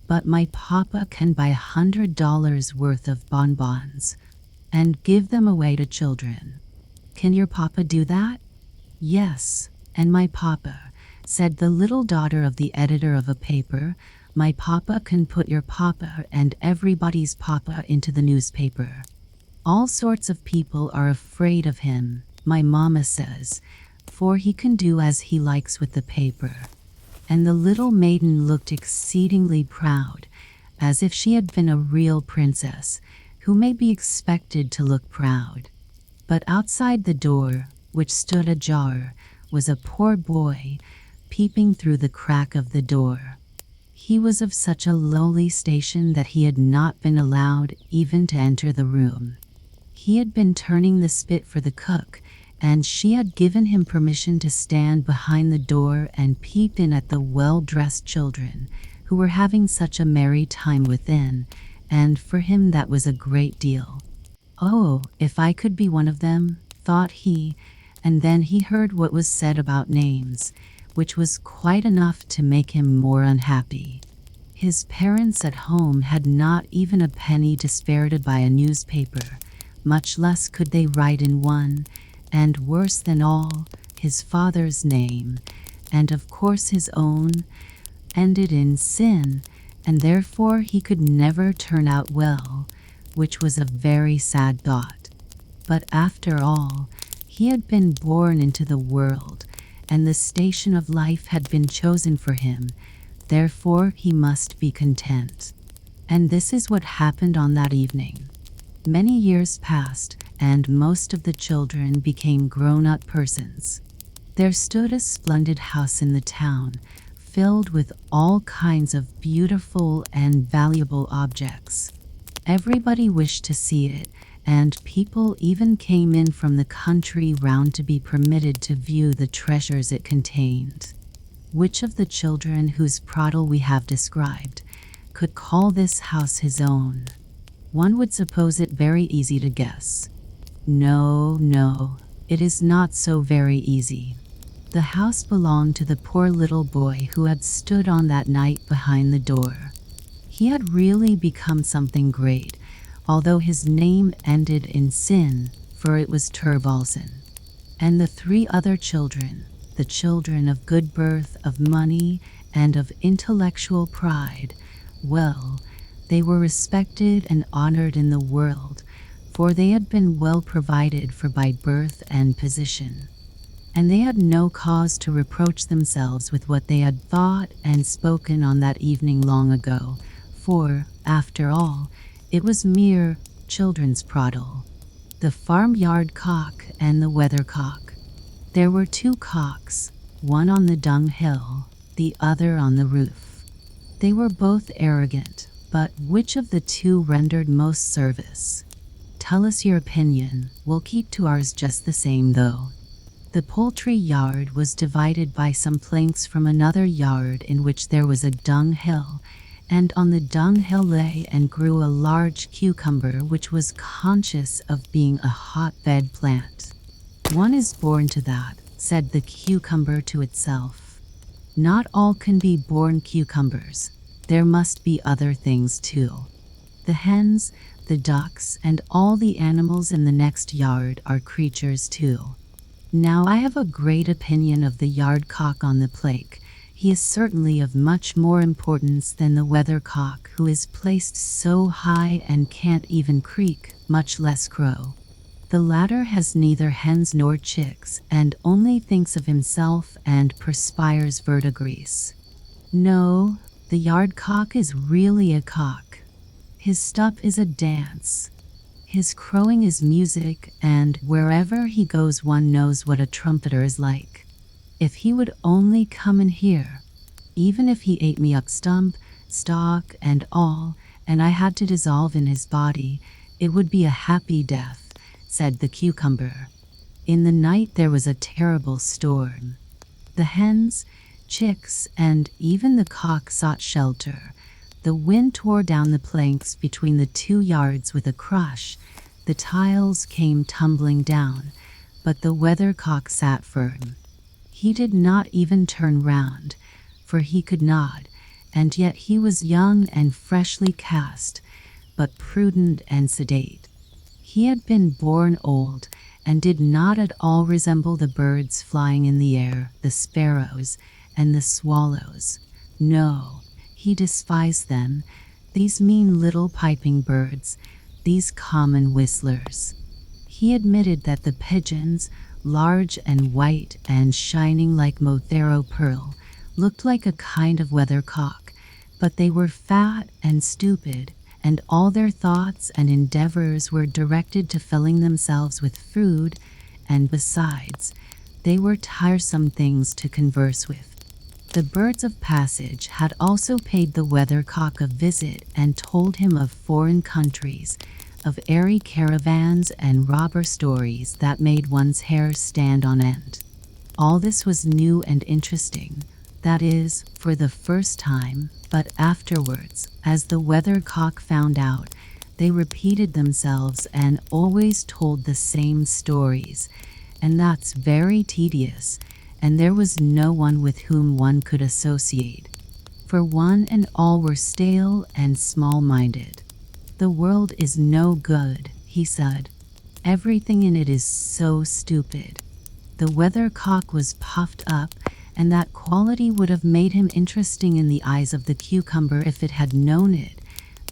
"But my papa can buy $100 worth of bonbons and give them away to children." "Can your papa do that?" "Yes, and my papa," said the little daughter of the editor of a paper, My papa can put your papa and everybody's papa into the newspaper. All sorts of people are afraid of him, my mama says, for he can do as he likes with the paper." And the little maiden looked exceedingly proud, as if she had been a real princess, who may be expected to look proud. But outside the door, which stood ajar, was a poor boy, peeping through the crack of the door. He was of such a lowly station that he had not been allowed even to enter the room. He had been turning the spit for the cook, and she had given him permission to stand behind the door and peep in at the well-dressed children, who were having such a merry time within, and for him that was a great deal. "Oh, if I could be one of them," thought he, and then he heard what was said about names, which was quite enough to make him more unhappy. His parents at home had not even a penny to spare to buy a newspaper, much less could they write in one, and worse than all, his father's name, and of course his own, ended in sin, and therefore he could never turn out well, which was a very sad thought. But after all, he had been born into the world, and the station of life had been chosen for him, therefore he must be content. And this is what happened on that evening. Many years passed, and most of the children became grown-up persons. There stood a splendid house in the town, filled with all kinds of beautiful and valuable objects. Everybody wished to see it, and people even came in from the country round to be permitted to view the treasures it contained. Which of the children whose prattle we have described could call this house his own? One would suppose it very easy to guess. No, it is not so very easy. The house belonged to the poor little boy who had stood on that night behind the door. He had really become something great, although his name ended in sin, for it was Turvalsen. And the 3 other children, the children of good birth, of money, and of intellectual pride, well, they were respected and honored in the world, for they had been well provided for by birth and position. And they had no cause to reproach themselves with what they had thought and spoken on that evening long ago, for, after all, it was mere children's prattle. The farmyard cock and the weathercock. There were 2 cocks, one on the dunghill, the other on the roof. They were both arrogant, but which of the 2 rendered most service? Tell us your opinion, we'll keep to ours just the same though. The poultry yard was divided by some planks from another yard in which there was a dunghill, and on the dunghill lay and grew a large cucumber which was conscious of being a hotbed plant. "One is born to that," said the cucumber to itself. "Not all can be born cucumbers. There must be other things too. The hens, the ducks, and all the animals in the next yard are creatures too. Now I have a great opinion of the yard cock on the plate. He is certainly of much more importance than the weathercock, who is placed so high and can't even creak, much less crow. The latter has neither hens nor chicks, and only thinks of himself and perspires verdigris. No, the yard cock is really a cock. His step is a dance. His crowing is music, and wherever he goes one knows what a trumpeter is like. If he would only come in here, even if he ate me up stump, stalk, and all, and I had to dissolve in his body, it would be a happy death," said the cucumber. In the night there was a terrible storm. The hens, chicks, and even the cock sought shelter. The wind tore down the planks between the 2 yards with a crush. The tiles came tumbling down, but the weathercock sat firm. He did not even turn round, for he could not, and yet he was young and freshly cast, but prudent and sedate. He had been born old, and did not at all resemble the birds flying in the air, the sparrows, and the swallows. No, he despised them, these mean little piping birds, these common whistlers. He admitted that the pigeons, large and white and shining like mothero pearl, looked like a kind of weathercock, but they were fat and stupid, and all their thoughts and endeavors were directed to filling themselves with food, and besides, they were tiresome things to converse with. The birds of passage had also paid the weathercock a visit and told him of foreign countries, of airy caravans and robber stories that made one's hair stand on end. All this was new and interesting, that is, for the first time, but afterwards, as the weathercock found out, they repeated themselves and always told the same stories, and that's very tedious, and there was no one with whom one could associate, for one and all were stale and small-minded. "The world is no good," he said. "Everything in it is so stupid." The weathercock was puffed up, and that quality would have made him interesting in the eyes of the cucumber if it had known it,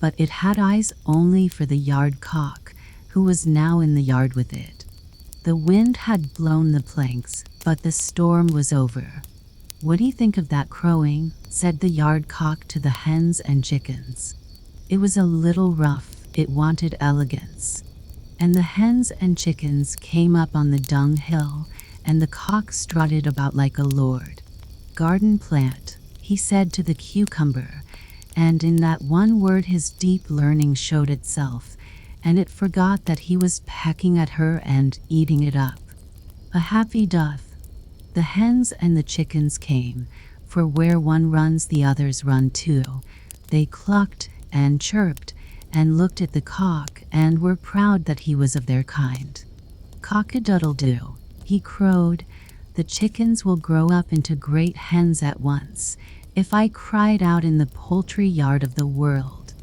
but it had eyes only for the yard cock, who was now in the yard with it. The wind had blown the planks, but the storm was over. "What do you think of that crowing?" said the yard cock to the hens and chickens. It was a little rough, it wanted elegance. And the hens and chickens came up on the dung hill, and the cock strutted about like a lord. "Garden plant," he said to the cucumber, and in that one word his deep learning showed itself, and it forgot that he was pecking at her and eating it up. "A happy doth." The hens and the chickens came, for where one runs the others run too. They clucked and chirped and looked at the cock and were proud that he was of their kind. "Cock-a-doodle-doo," he crowed, "the chickens will grow up into great hens at once, if I cried out in the poultry yard of the world."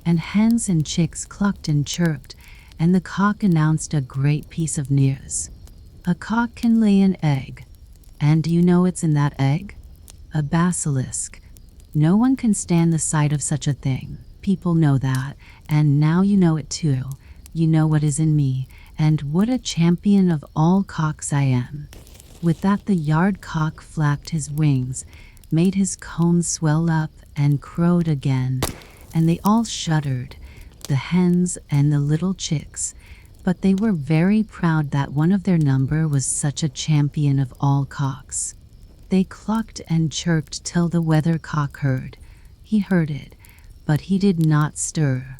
And hens and chicks clucked and chirped, and the cock announced a great piece of news. "A cock can lay an egg. And do you know what's in that egg? A basilisk. No one can stand the sight of such a thing. People know that, and now you know it too. You know what is in me, and what a champion of all cocks I am." With that the yard cock flapped his wings, made his comb swell up, and crowed again, and they all shuddered, the hens and the little chicks, but they were very proud that one of their number was such a champion of all cocks. They clucked and chirped till the weathercock heard. He heard it, but he did not stir.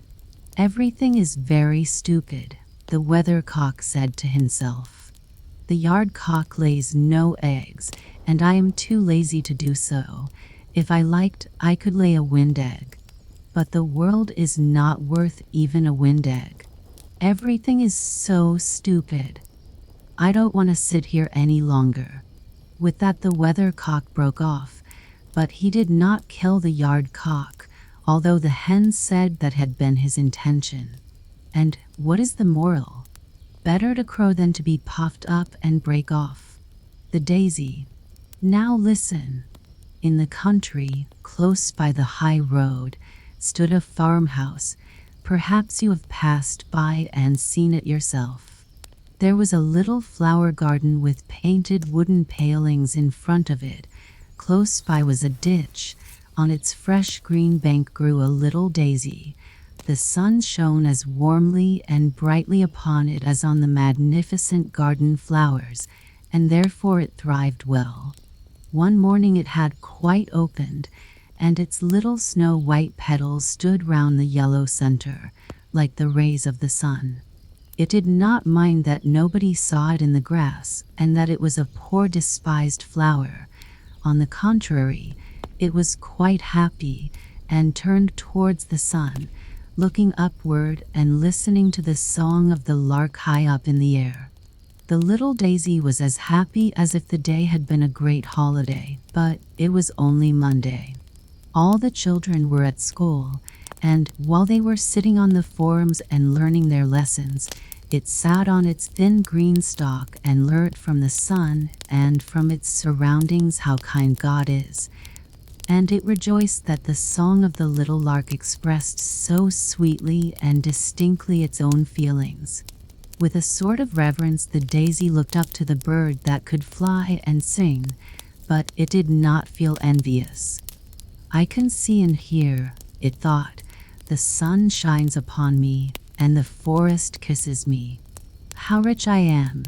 "Everything is very stupid," the weathercock said to himself. "The yard cock lays no eggs, and I am too lazy to do so. If I liked, I could lay a wind egg. But the world is not worth even a wind egg. Everything is so stupid. I don't want to sit here any longer." With that the weathercock broke off, but he did not kill the yard cock, although the hens said that had been his intention. And what is the moral? Better to crow than to be puffed up and break off. The daisy. Now listen. In the country, close by the high road, stood a farmhouse. Perhaps you have passed by and seen it yourself. There was a little flower garden with painted wooden palings in front of it. Close by was a ditch. On its fresh green bank grew a little daisy. The sun shone as warmly and brightly upon it as on the magnificent garden flowers, and therefore it thrived well. One morning it had quite opened, and its little snow-white petals stood round the yellow center, like the rays of the sun. It did not mind that nobody saw it in the grass, and that it was a poor despised flower. On the contrary, it was quite happy, and turned towards the sun, looking upward and listening to the song of the lark high up in the air. The little daisy was as happy as if the day had been a great holiday, but it was only Monday. All the children were at school, and while they were sitting on the forms and learning their lessons, it sat on its thin green stalk and learnt from the sun and from its surroundings how kind God is, and it rejoiced that the song of the little lark expressed so sweetly and distinctly its own feelings. With a sort of reverence, the daisy looked up to the bird that could fly and sing, but it did not feel envious. "I can see and hear," it thought. "The sun shines upon me, and the forest kisses me. How rich I am!"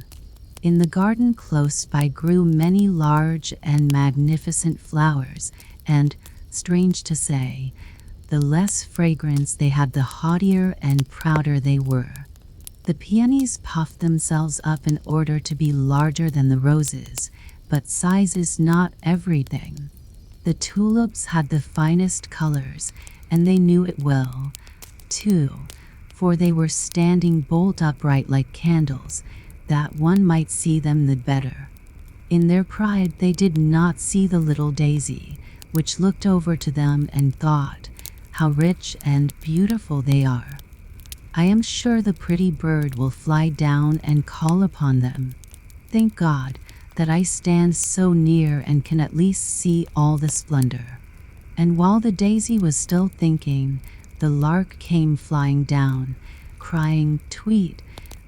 In the garden close by grew many large and magnificent flowers, and, strange to say, the less fragrance they had, the haughtier and prouder they were. The peonies puffed themselves up in order to be larger than the roses, but size is not everything. The tulips had the finest colors, and they knew it well, too, for they were standing bolt upright like candles, that one might see them the better. In their pride they did not see the little daisy, which looked over to them and thought, "How rich and beautiful they are. I am sure the pretty bird will fly down and call upon them. Thank God that I stand so near and can at least see all the splendor." And while the daisy was still thinking, the lark came flying down, crying "Tweet,"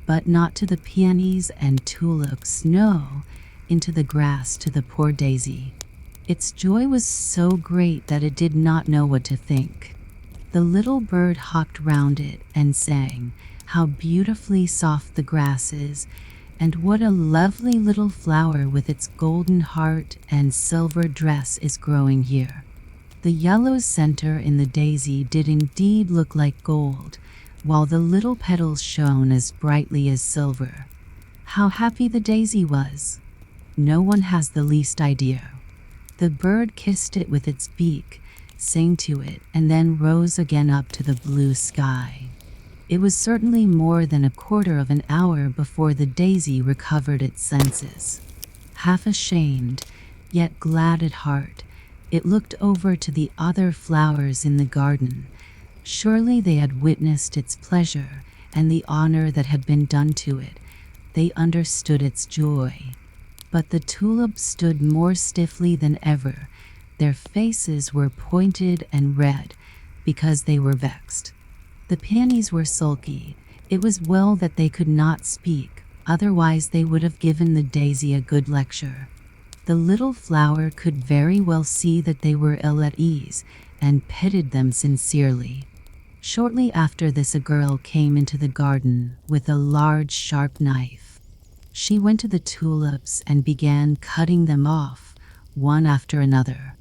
but not to the peonies and tulips, no, into the grass to the poor daisy. Its joy was so great that it did not know what to think. The little bird hopped round it and sang, "How beautifully soft the grass is, and what a lovely little flower with its golden heart and silver dress is growing here." The yellow center in the daisy did indeed look like gold, while the little petals shone as brightly as silver. How happy the daisy was! No one has the least idea. The bird kissed it with its beak, sang to it, and then rose again up to the blue sky. It was certainly more than a quarter of an hour before the daisy recovered its senses. Half ashamed, yet glad at heart, it looked over to the other flowers in the garden. Surely they had witnessed its pleasure and the honor that had been done to it. They understood its joy. But the tulips stood more stiffly than ever. Their faces were pointed and red because they were vexed. The peonies were sulky. It was well that they could not speak, otherwise they would have given the daisy a good lecture. The little flower could very well see that they were ill at ease, and petted them sincerely. Shortly after this, a girl came into the garden with a large sharp knife. She went to the tulips and began cutting them off, one after another.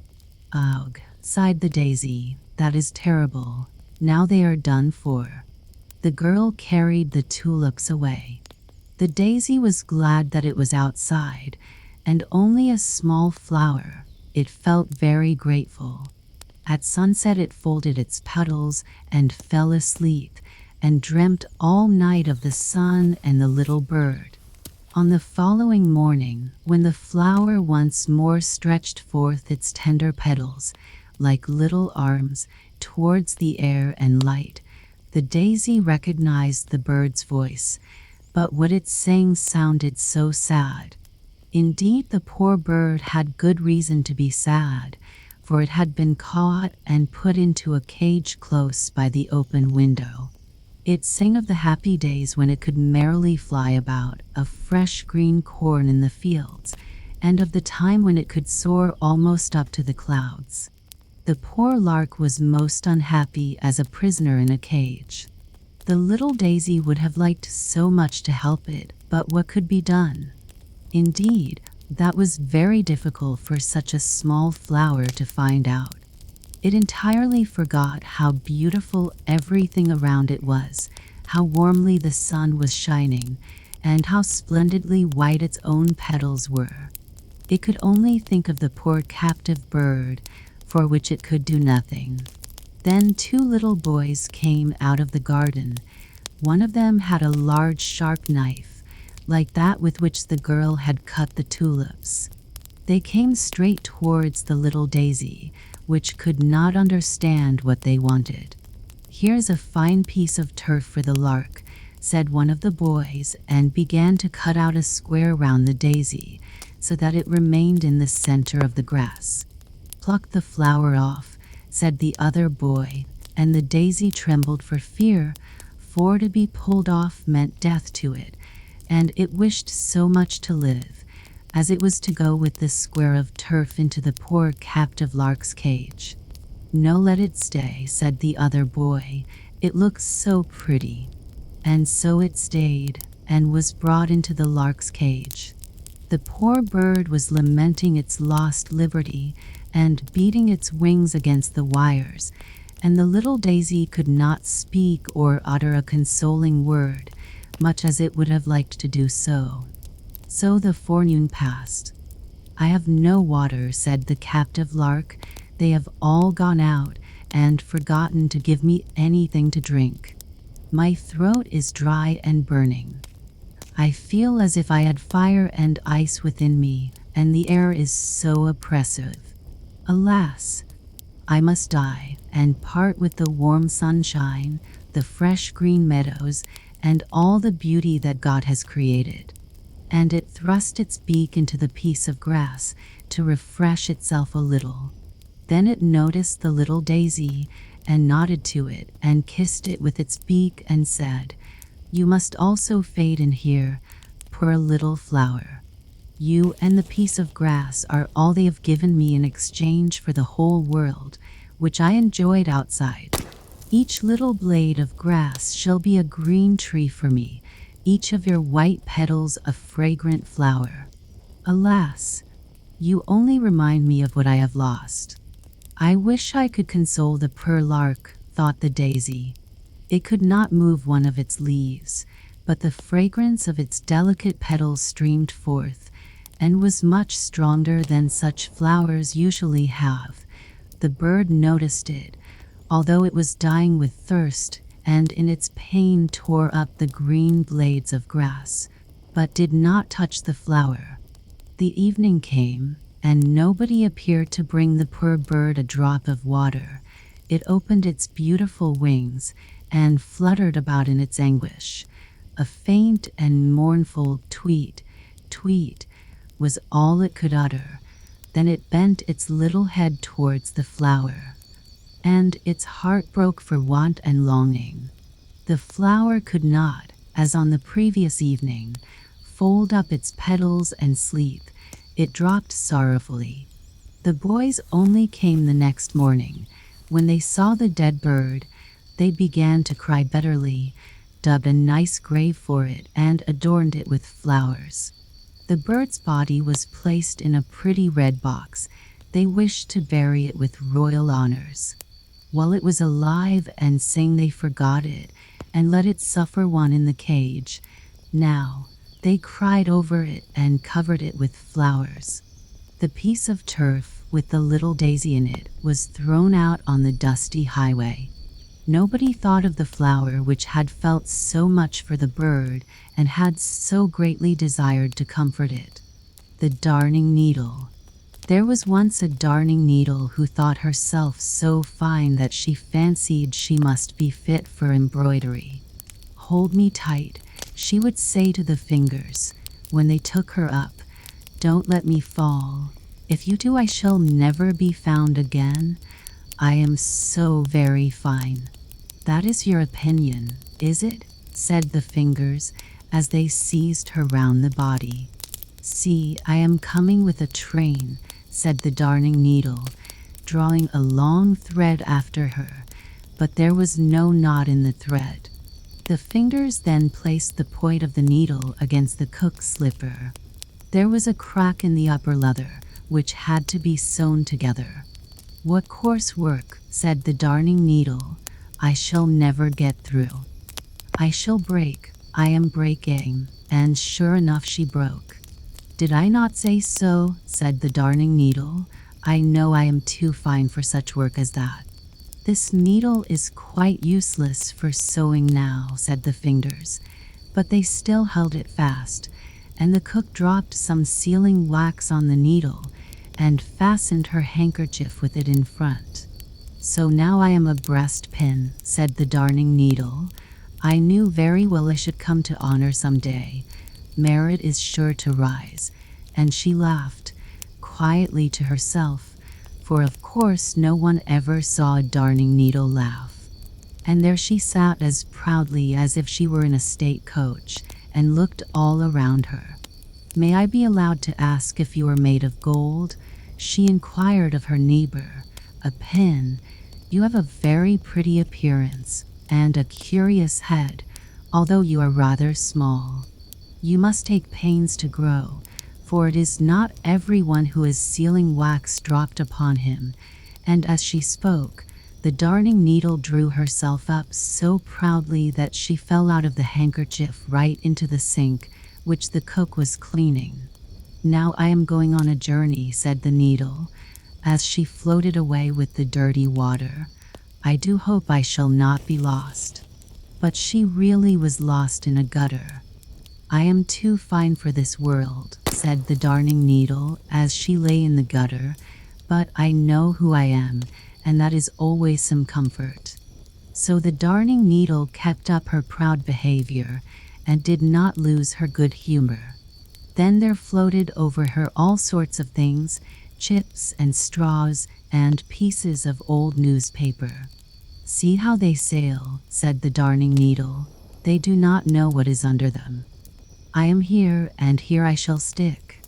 "Ugh," sighed the daisy, "that is terrible. Now they are done for." The girl carried the tulips away. The daisy was glad that it was outside, and only a small flower. It felt very grateful. At sunset it folded its petals and fell asleep, and dreamt all night of the sun and the little bird. On the following morning, when the flower once more stretched forth its tender petals, like little arms, towards the air and light, the daisy recognized the bird's voice, but what it sang sounded so sad. Indeed, the poor bird had good reason to be sad, for it had been caught and put into a cage close by the open window. It sang of the happy days when it could merrily fly about, of fresh green corn in the fields, and of the time when it could soar almost up to the clouds. The poor lark was most unhappy as a prisoner in a cage. The little daisy would have liked so much to help it, but what could be done? Indeed, that was very difficult for such a small flower to find out. It entirely forgot how beautiful everything around it was, how warmly the sun was shining, and how splendidly white its own petals were. It could only think of the poor captive bird, for which it could do nothing. Then 2 little boys came out of the garden. One of them had a large sharp knife, like that with which the girl had cut the tulips. They came straight towards the little daisy, which could not understand what they wanted. "Here's a fine piece of turf for the lark," said one of the boys, and began to cut out a square round the daisy, so that it remained in the center of the grass. pluck the flower off," said the other boy, and the daisy trembled for fear, for to be pulled off meant death to it, and it wished so much to live, as it was to go with this square of turf into the poor captive lark's cage. "No, let it stay," said the other boy, "it looks so pretty." And so it stayed, and was brought into the lark's cage. The poor bird was lamenting its lost liberty, and beating its wings against the wires, and the little daisy could not speak or utter a consoling word, much as it would have liked to do so. So the forenoon passed. "I have no water," said the captive lark. "They have all gone out, and forgotten to give me anything to drink. My throat is dry and burning. I feel as if I had fire and ice within me, and the air is so oppressive. Alas, I must die and part with the warm sunshine, the fresh green meadows, and all the beauty that God has created." And it thrust its beak into the piece of grass to refresh itself a little. Then it noticed the little daisy, and nodded to it, and kissed it with its beak, and said, "You must also fade in here, poor little flower. You and the piece of grass are all they have given me in exchange for the whole world, which I enjoyed outside. Each little blade of grass shall be a green tree for me, each of your white petals a fragrant flower. Alas, you only remind me of what I have lost." "I wish I could console the poor lark," thought the daisy. It could not move one of its leaves, but the fragrance of its delicate petals streamed forth, and was much stronger than such flowers usually have. The bird noticed it, although it was dying with thirst, and in its pain tore up the green blades of grass, but did not touch the flower. The evening came, and nobody appeared to bring the poor bird a drop of water. It opened its beautiful wings, and fluttered about in its anguish. A faint and mournful tweet, tweet, was all it could utter. Then it bent its little head towards the flower, and its heart broke for want and longing. The flower could not, as on the previous evening, fold up its petals and sleep. It dropped sorrowfully. The boys only came the next morning. When they saw the dead bird, they began to cry bitterly, dug a nice grave for it, and adorned it with flowers. The bird's body was placed in a pretty red box. They wished to bury it with royal honors. While it was alive and sane, they forgot it, and let it suffer one in the cage. Now, they cried over it and covered it with flowers. The piece of turf, with the little daisy in it, was thrown out on the dusty highway. Nobody thought of the flower which had felt so much for the bird, and had so greatly desired to comfort it. The darning needle. There was once a darning needle who thought herself so fine that she fancied she must be fit for embroidery. "Hold me tight," she would say to the fingers, when they took her up. "Don't let me fall. If you do, I shall never be found again. I am so very fine." "That is your opinion, is it?" said the fingers, as they seized her round the body. "See, I am coming with a train," said the darning needle, drawing a long thread after her, but there was no knot in the thread. The fingers then placed the point of the needle against the cook's slipper. There was a crack in the upper leather, which had to be sewn together. "What coarse work," said the darning needle. "I shall never get through. I shall break. I am breaking." And sure enough, she broke. "Did I not say so?" said the darning needle. "I know I am too fine for such work as that." "This needle is quite useless for sewing now," said the fingers, but they still held it fast, and the cook dropped some sealing wax on the needle, and fastened her handkerchief with it in front. "So now I am a breastpin," said the darning needle. "I knew very well I should come to honor some day. Merit is sure to rise." And she laughed quietly to herself, for of course no one ever saw a darning needle laugh. And there she sat as proudly as if she were in a state coach, and looked all around her. "May I be allowed to ask if you are made of gold?" she inquired of her neighbor. "A pin. You have a very pretty appearance, and a curious head, although you are rather small. You must take pains to grow, for it is not everyone who has sealing wax dropped upon him." And as she spoke, the darning needle drew herself up so proudly that she fell out of the handkerchief right into the sink, which the cook was cleaning. "Now I am going on a journey," said the needle, as she floated away with the dirty water. "I do hope I shall not be lost." But she really was lost in a gutter. "I am too fine for this world," said the darning needle as she lay in the gutter, "but I know who I am, and that is always some comfort." So the darning needle kept up her proud behavior and did not lose her good humor. Then there floated over her all sorts of things, chips and straws and pieces of old newspaper. "See how they sail," said the darning needle. "They do not know what is under them. I am here, and here I shall stick.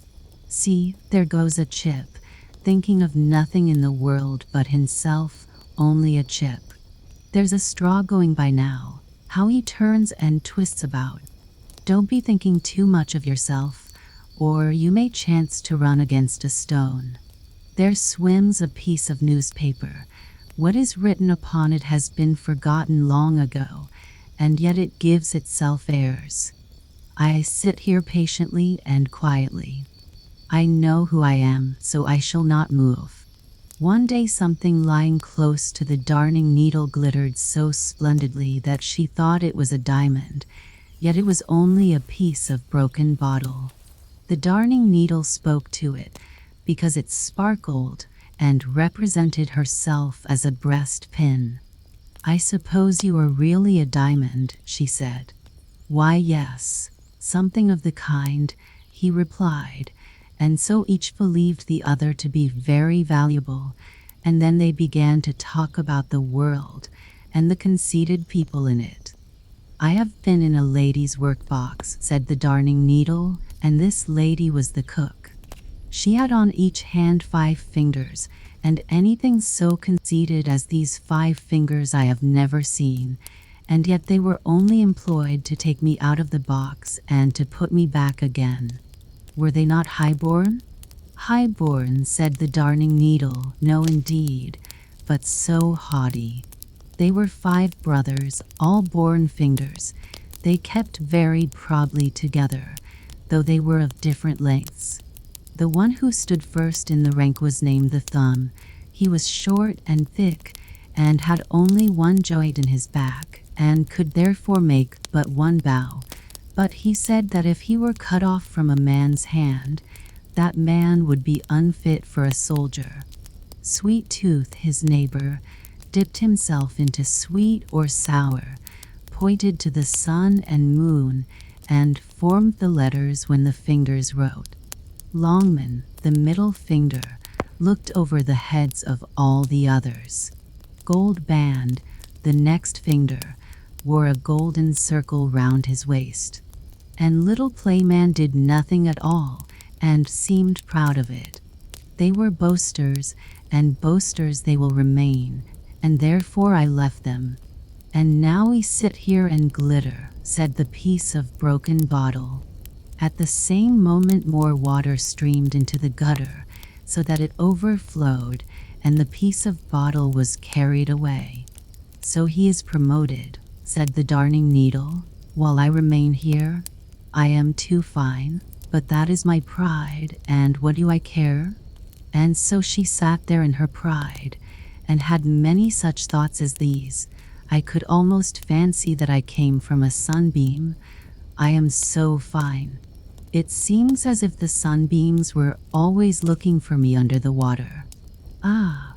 See, there goes a chip, thinking of nothing in the world but himself, only a chip. There's a straw going by now. How he turns and twists about. Don't be thinking too much of yourself, or you may chance to run against a stone. There swims a piece of newspaper. What is written upon it has been forgotten long ago, and yet it gives itself airs. I sit here patiently and quietly. I know who I am, so I shall not move." One day something lying close to the darning needle glittered so splendidly that she thought it was a diamond, yet it was only a piece of broken bottle. The darning needle spoke to it, because it sparkled and represented herself as a breast pin. "I suppose you are really a diamond," she said. "Why, yes, something of the kind," he replied, and so each believed the other to be very valuable, and then they began to talk about the world and the conceited people in it. "I have been in a lady's workbox," said the darning needle, and this lady was the cook. She had on each hand 5 fingers, and anything so conceited as these 5 fingers I have never seen, and yet they were only employed to take me out of the box and to put me back again. Were they not high-born? "High-born," said the darning needle, "no indeed, but so haughty. They were 5 brothers, all born fingers. They kept very proudly together, though they were of different lengths. The one who stood first in the rank was named the thumb. He was short and thick, and had only one joint in his back, and could therefore make but one bow. But he said that if he were cut off from a man's hand, that man would be unfit for a soldier. Sweet Tooth, his neighbor, dipped himself into sweet or sour, pointed to the sun and moon, and formed the letters when the fingers wrote. Longman, the middle finger, looked over the heads of all the others. Gold Band, the next finger, wore a golden circle round his waist. And Little Playman did nothing at all, and seemed proud of it. They were boasters, and boasters they will remain, and therefore I left them. And now we sit here and glitter, said the piece of broken bottle. At the same moment more water streamed into the gutter, so that it overflowed, and the piece of bottle was carried away. So he is promoted, said the darning needle, while I remain here. I am too fine, but that is my pride, and what do I care? And so she sat there in her pride, and had many such thoughts as these. I could almost fancy that I came from a sunbeam. I am so fine. It seems as if the sunbeams were always looking for me under the water. Ah,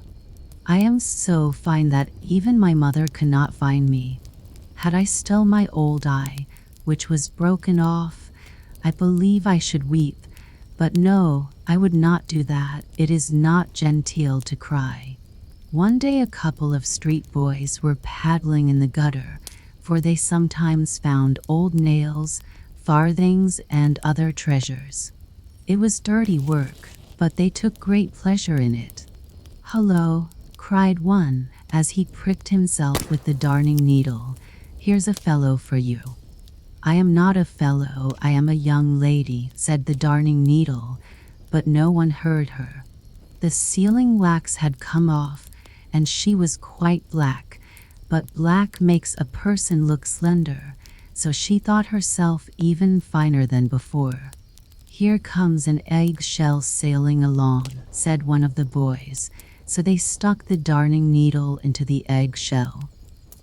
I am so fine that even my mother cannot find me. Had I still my old eye, which was broken off, I believe I should weep, But no, I would not do that. It is not genteel to cry. One day a couple of street boys were paddling in the gutter, for they sometimes found old nails, farthings, and other treasures. It was dirty work, but they took great pleasure in it. "Hullo," cried one, as he pricked himself with the darning needle. "Here's a fellow for you." "I am not a fellow, I am a young lady," said the darning needle, but no one heard her. The sealing wax had come off, and she was quite black, but black makes a person look slender, so she thought herself even finer than before. "Here comes an eggshell sailing along," said one of the boys, so they stuck the darning needle into the eggshell.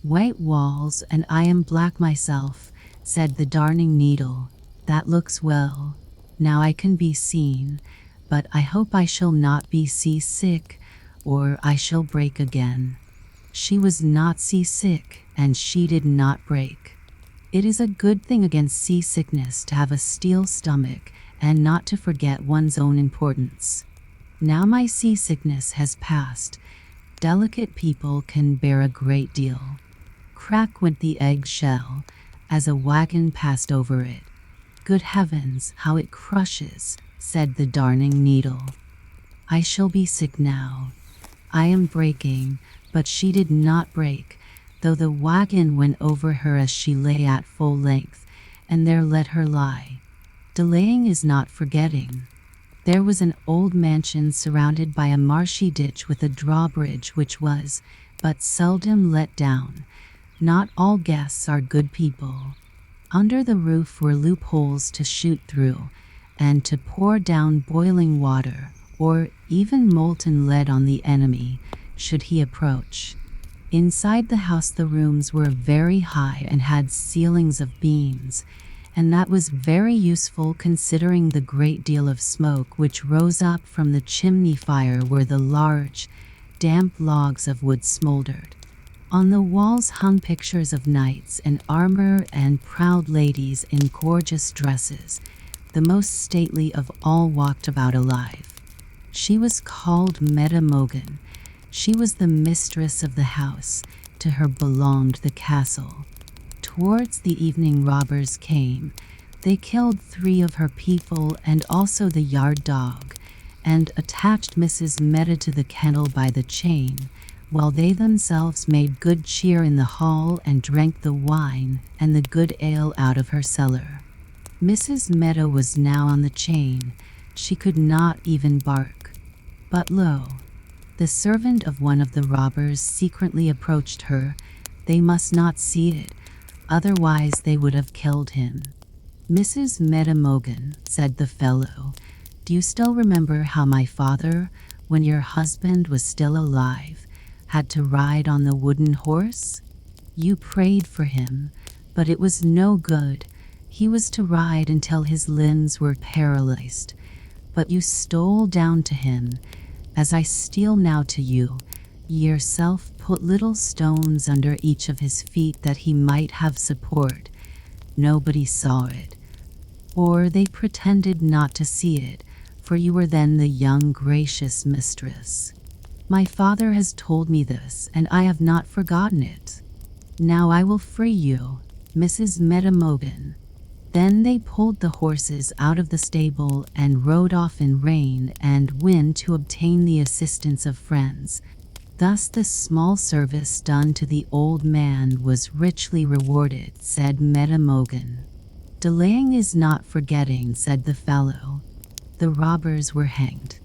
"White walls, and I am black myself," said the darning needle. "That looks well. Now I can be seen, but I hope I shall not be seasick, or I shall break again." She was not seasick, and she did not break. It is a good thing against seasickness to have a steel stomach and not to forget one's own importance. Now my seasickness has passed. Delicate people can bear a great deal. Crack went the eggshell as a wagon passed over it. "Good heavens, how it crushes," said the darning needle. "I shall be sick now. I am breaking," but she did not break, though the wagon went over her as she lay at full length, and there let her lie. Delaying is not forgetting. There was an old mansion surrounded by a marshy ditch with a drawbridge which was but seldom let down. Not all guests are good people. Under the roof were loopholes to shoot through, and to pour down boiling water, or even molten lead on the enemy, should he approach. Inside the house the rooms were very high and had ceilings of beams, and that was very useful considering the great deal of smoke which rose up from the chimney fire where the large, damp logs of wood smoldered. On the walls hung pictures of knights in armor and proud ladies in gorgeous dresses. The most stately of all walked about alive. She was called Metamogin. She was the mistress of the house. To her belonged the castle. Towards the evening robbers came. They killed 3 of her people and also the yard dog, and attached Mrs. Meta to the kennel by the chain, while they themselves made good cheer in the hall and drank the wine and the good ale out of her cellar. Mrs. Meta was now on the chain. She could not even bark. But lo! The servant of one of the robbers secretly approached her. They must not see it, otherwise they would have killed him. "Mrs. Metamogin," said the fellow, "do you still remember how my father, when your husband was still alive, had to ride on the wooden horse? You prayed for him, but it was no good. He was to ride until his limbs were paralyzed. But you stole down to him, as I steal now to you. You yourself put little stones under each of his feet that he might have support. Nobody saw it, or they pretended not to see it, for you were then the young gracious mistress. My father has told me this, and I have not forgotten it. Now I will free you, Mrs. Metamogin." Then they pulled the horses out of the stable and rode off in rain and wind to obtain the assistance of friends. Thus the small service done to the old man was richly rewarded, said Metamogin. "Delaying is not forgetting," said the fellow. The robbers were hanged.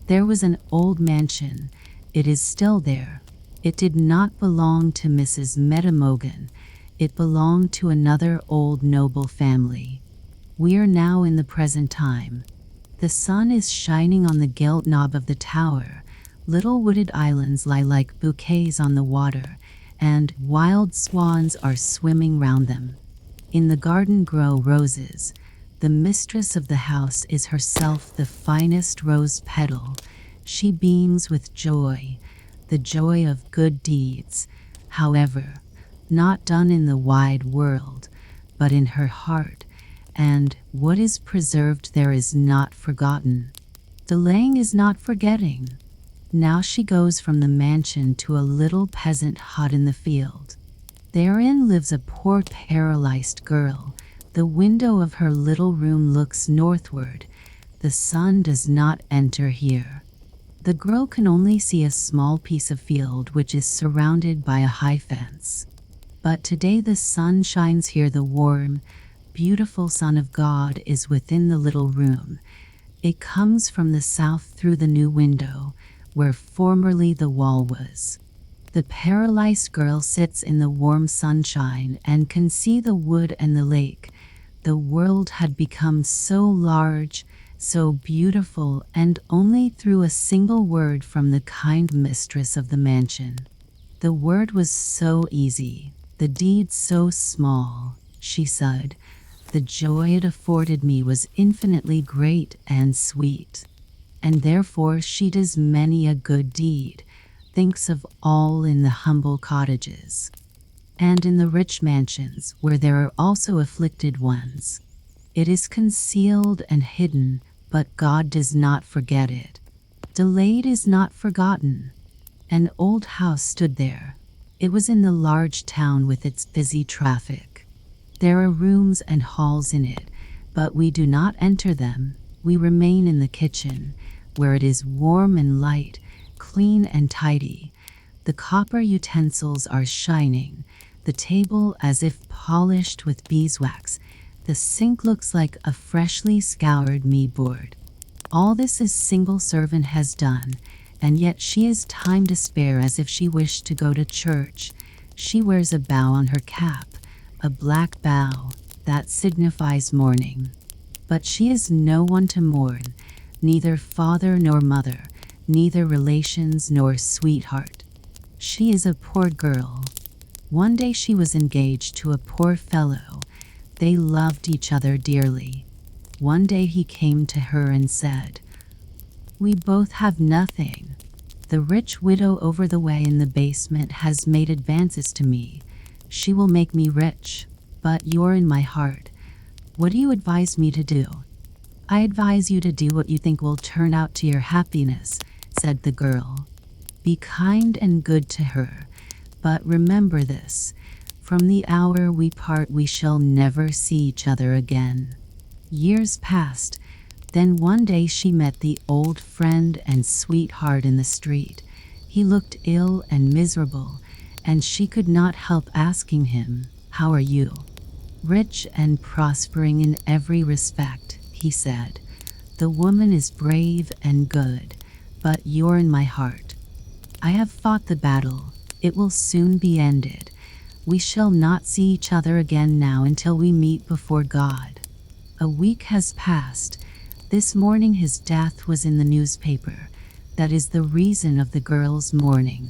There was an old mansion. It is still there. It did not belong to Mrs. Metamogin. It belonged to another old noble family. We are now in the present time. The sun is shining on the gilt knob of the tower. Little wooded islands lie like bouquets on the water, and wild swans are swimming round them. In the garden grow roses. The mistress of the house is herself the finest rose petal. She beams with joy, the joy of good deeds, however, not done in the wide world, but in her heart, and what is preserved there is not forgotten. Delaying is not forgetting. Now she goes from the mansion to a little peasant hut in the field. Therein lives a poor paralyzed girl. The window of her little room looks northward. The sun does not enter here. The girl can only see a small piece of field which is surrounded by a high fence. But today the sun shines here. The warm, beautiful Son of God is within the little room. It comes from the south through the new window, where formerly the wall was. The paralyzed girl sits in the warm sunshine and can see the wood and the lake. The world had become so large, so beautiful, and only through a single word from the kind mistress of the mansion. The word was so easy, the deed so small, she said. The joy it afforded me was infinitely great and sweet. And therefore she does many a good deed, thinks of all in the humble cottages, and in the rich mansions where there are also afflicted ones. It is concealed and hidden, but God does not forget it. Delayed is not forgotten. An old house stood there. It was in the large town with its busy traffic. There are rooms and halls in it, but we do not enter them. We remain in the kitchen, where it is warm and light, clean and tidy. The copper utensils are shining, the table as if polished with beeswax. The sink looks like a freshly scoured mead board. All this a single servant has done, and yet she has time to spare as if she wished to go to church. She wears a bow on her cap, a black bow that signifies mourning. But she has no one to mourn, neither father nor mother, neither relations nor sweetheart. She is a poor girl. One day she was engaged to a poor fellow. They loved each other dearly. One day he came to her and said, "We both have nothing. The rich widow over the way in the basement has made advances to me. She will make me rich, but you're in my heart. What do you advise me to do?" "I advise you to do what you think will turn out to your happiness," said the girl. "Be kind and good to her, but remember this, from the hour we part we shall never see each other again." Years passed. Then one day she met the old friend and sweetheart in the street. He looked ill and miserable, and she could not help asking him, "How are you?" "Rich and prospering in every respect," he said. "The woman is brave and good, but you're in my heart. I have fought the battle. It will soon be ended. We shall not see each other again now until we meet before God." A week has passed. This morning his death was in the newspaper. That is the reason of the girl's mourning.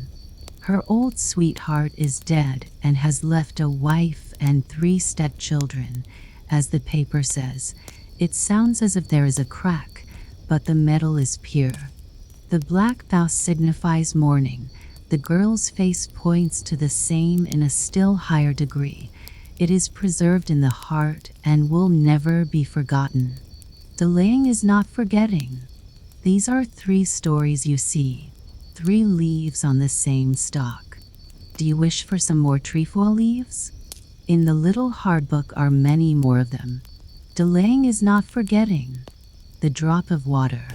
Her old sweetheart is dead and has left a wife and 3 stepchildren, as the paper says. It sounds as if there is a crack, but the metal is pure. The black bow signifies mourning. The girl's face points to the same in a still higher degree. It is preserved in the heart and will never be forgotten. Delaying is not forgetting. These are 3 stories you see, 3 leaves on the same stalk. Do you wish for some more trefoil leaves? In the little hard book are many more of them. Delaying is not forgetting. The drop of water.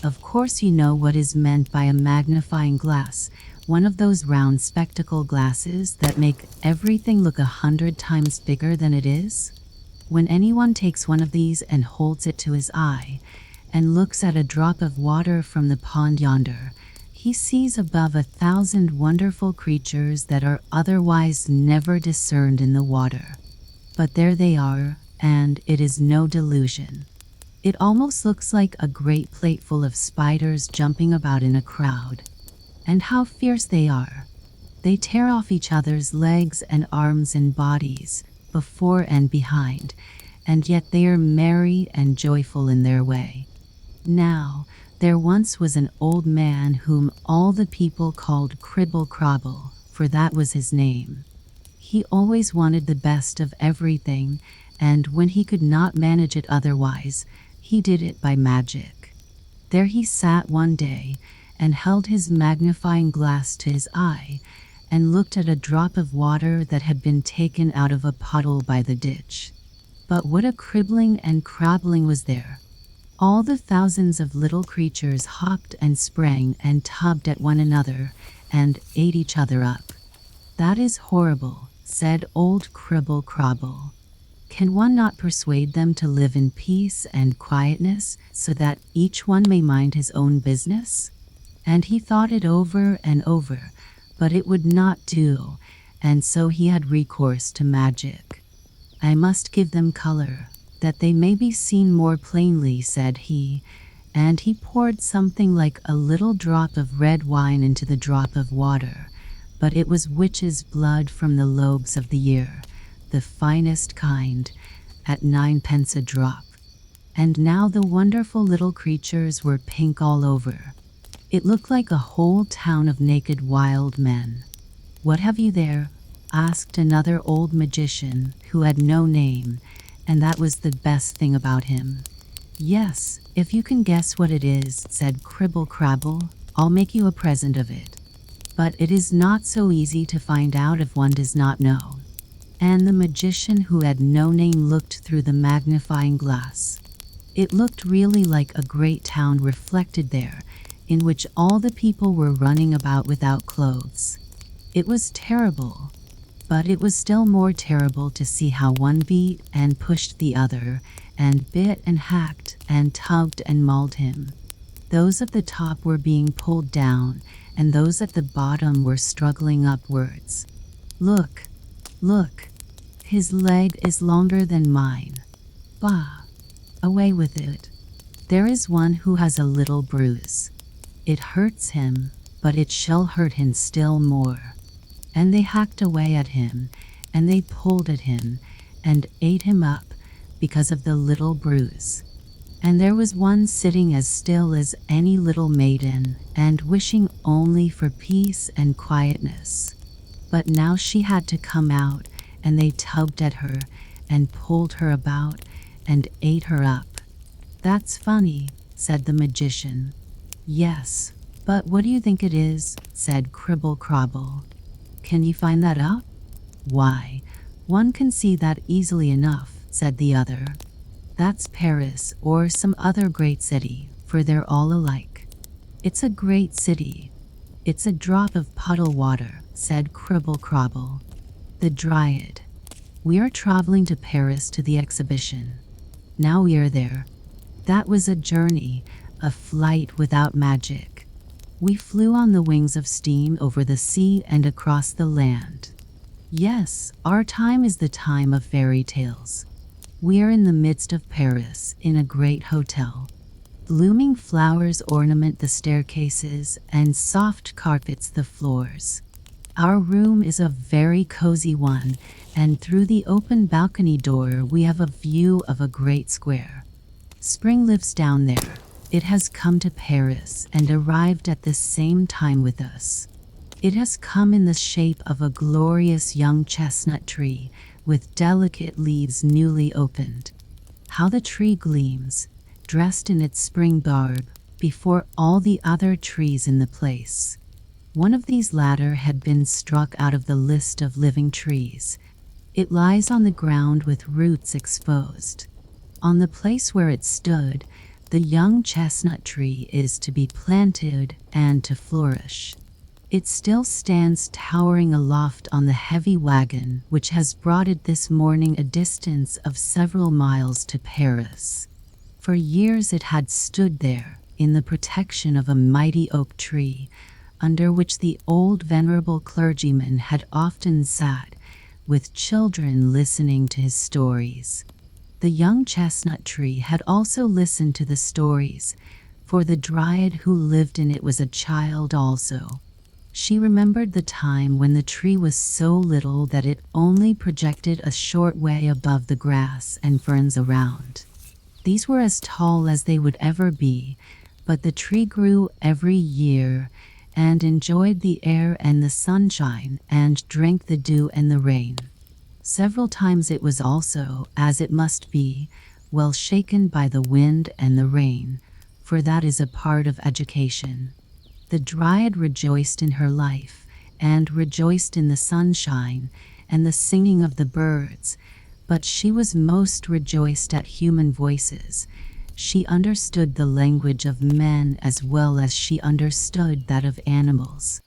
Of course you know what is meant by a magnifying glass, one of those round spectacle glasses that make everything look 100 times bigger than it is. When anyone takes one of these and holds it to his eye, and looks at a drop of water from the pond yonder, he sees above 1,000 wonderful creatures that are otherwise never discerned in the water. But there they are, and it is no delusion. It almost looks like a great plate full of spiders jumping about in a crowd. And how fierce they are! They tear off each other's legs and arms and bodies, before and behind, and yet they are merry and joyful in their way. Now, there once was an old man whom all the people called Cribble Crobble, for that was his name. He always wanted the best of everything, and when he could not manage it otherwise, he did it by magic. There he sat one day and held his magnifying glass to his eye and looked at a drop of water that had been taken out of a puddle by the ditch. But what a cribbling and crabbling was there! All the thousands of little creatures hopped and sprang and tugged at one another and ate each other up. "That is horrible," said old Cribble Crobble. "Can one not persuade them to live in peace and quietness so that each one may mind his own business?" And he thought it over and over, but it would not do, and so he had recourse to magic. "I must give them color, that they may be seen more plainly," said he, and he poured something like a little drop of red wine into the drop of water, but it was witch's blood from the lobes of the year, the finest kind, at 9 pence a drop. And now the wonderful little creatures were pink all over. It looked like a whole town of naked wild men. "What have you there?" asked another old magician who had no name, and that was the best thing about him. "Yes, if you can guess what it is," said Cribble Crabble, "I'll make you a present of it. But it is not so easy to find out if one does not know." And the magician who had no name looked through the magnifying glass. It looked really like a great town reflected there, in which all the people were running about without clothes. It was terrible, but it was still more terrible to see how one beat and pushed the other, and bit and hacked and tugged and mauled him. Those at the top were being pulled down, and those at the bottom were struggling upwards. "Look, look, his leg is longer than mine. Bah, away with it. There is one who has a little bruise. It hurts him, but it shall hurt him still more." And they hacked away at him, and they pulled at him, and ate him up because of the little bruise. And there was one sitting as still as any little maiden, and wishing only for peace and quietness. But now she had to come out, and they tugged at her, and pulled her about, and ate her up. "That's funny," said the magician. "Yes, but what do you think it is?" said Cribble Crobble. "Can you find that out?" "Why, one can see that easily enough," said the other. "That's Paris or some other great city, for they're all alike." "It's a great city. It's a drop of puddle water," said Cribble Crobble. "The Dryad. We are traveling to Paris to the exhibition. Now we are there. That was a journey, a flight without magic. We flew on the wings of steam over the sea and across the land. Yes, our time is the time of fairy tales. We are in the midst of Paris, in a great hotel. Blooming flowers ornament the staircases, and soft carpets the floors. Our room is a very cozy one, and through the open balcony door we have a view of a great square. Spring lives down there. It has come to Paris and arrived at the same time with us. It has come in the shape of a glorious young chestnut tree with delicate leaves newly opened. How the tree gleams, dressed in its spring garb, before all the other trees in the place. One of these latter had been struck out of the list of living trees. It lies on the ground with roots exposed. On the place where it stood, the young chestnut tree is to be planted and to flourish. It still stands towering aloft on the heavy wagon which has brought it this morning a distance of several miles to Paris. For years it had stood there, in the protection of a mighty oak tree, under which the old venerable clergyman had often sat, with children listening to his stories. The young chestnut tree had also listened to the stories, for the Dryad who lived in it was a child also. She remembered the time when the tree was so little that it only projected a short way above the grass and ferns around. These were as tall as they would ever be, but the tree grew every year and enjoyed the air and the sunshine and drank the dew and the rain. Several times it was also, as it must be, well shaken by the wind and the rain, for that is a part of education. The dryad rejoiced in her life, and rejoiced in the sunshine and the singing of the birds, but she was most rejoiced at human voices. She understood the language of men as well as she understood that of animals.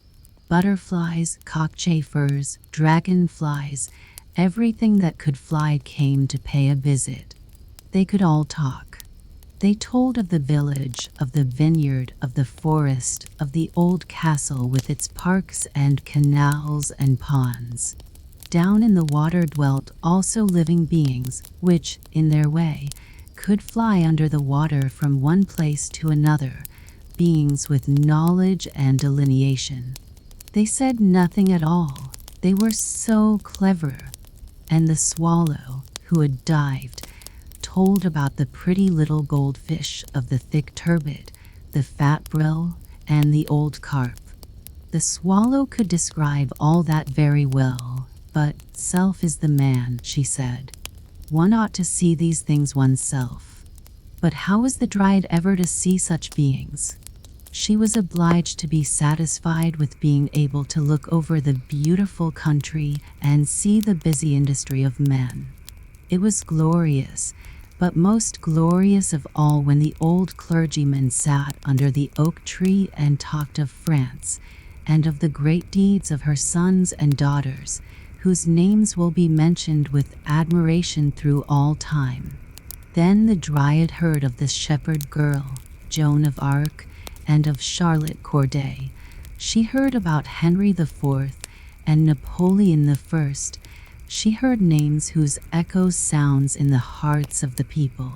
Butterflies, cockchafers, dragonflies, everything that could fly came to pay a visit. They could all talk. They told of the village, of the vineyard, of the forest, of the old castle with its parks and canals and ponds. Down in the water dwelt also living beings, which, in their way, could fly under the water from one place to another, beings with knowledge and delineation. They said nothing at all. They were so clever. And the swallow, who had dived, told about the pretty little goldfish of the thick turbot, the fat brill, and the old carp. The swallow could describe all that very well, but self is the man, she said. One ought to see these things oneself. But how was the dryad ever to see such beings? She was obliged to be satisfied with being able to look over the beautiful country and see the busy industry of men. It was glorious, but most glorious of all when the old clergyman sat under the oak tree and talked of France, and of the great deeds of her sons and daughters, whose names will be mentioned with admiration through all time. Then the dryad heard of the shepherd girl, Joan of Arc, and of Charlotte Corday. She heard about Henry IV and Napoleon I. She heard names whose echoes sounds in the hearts of the people.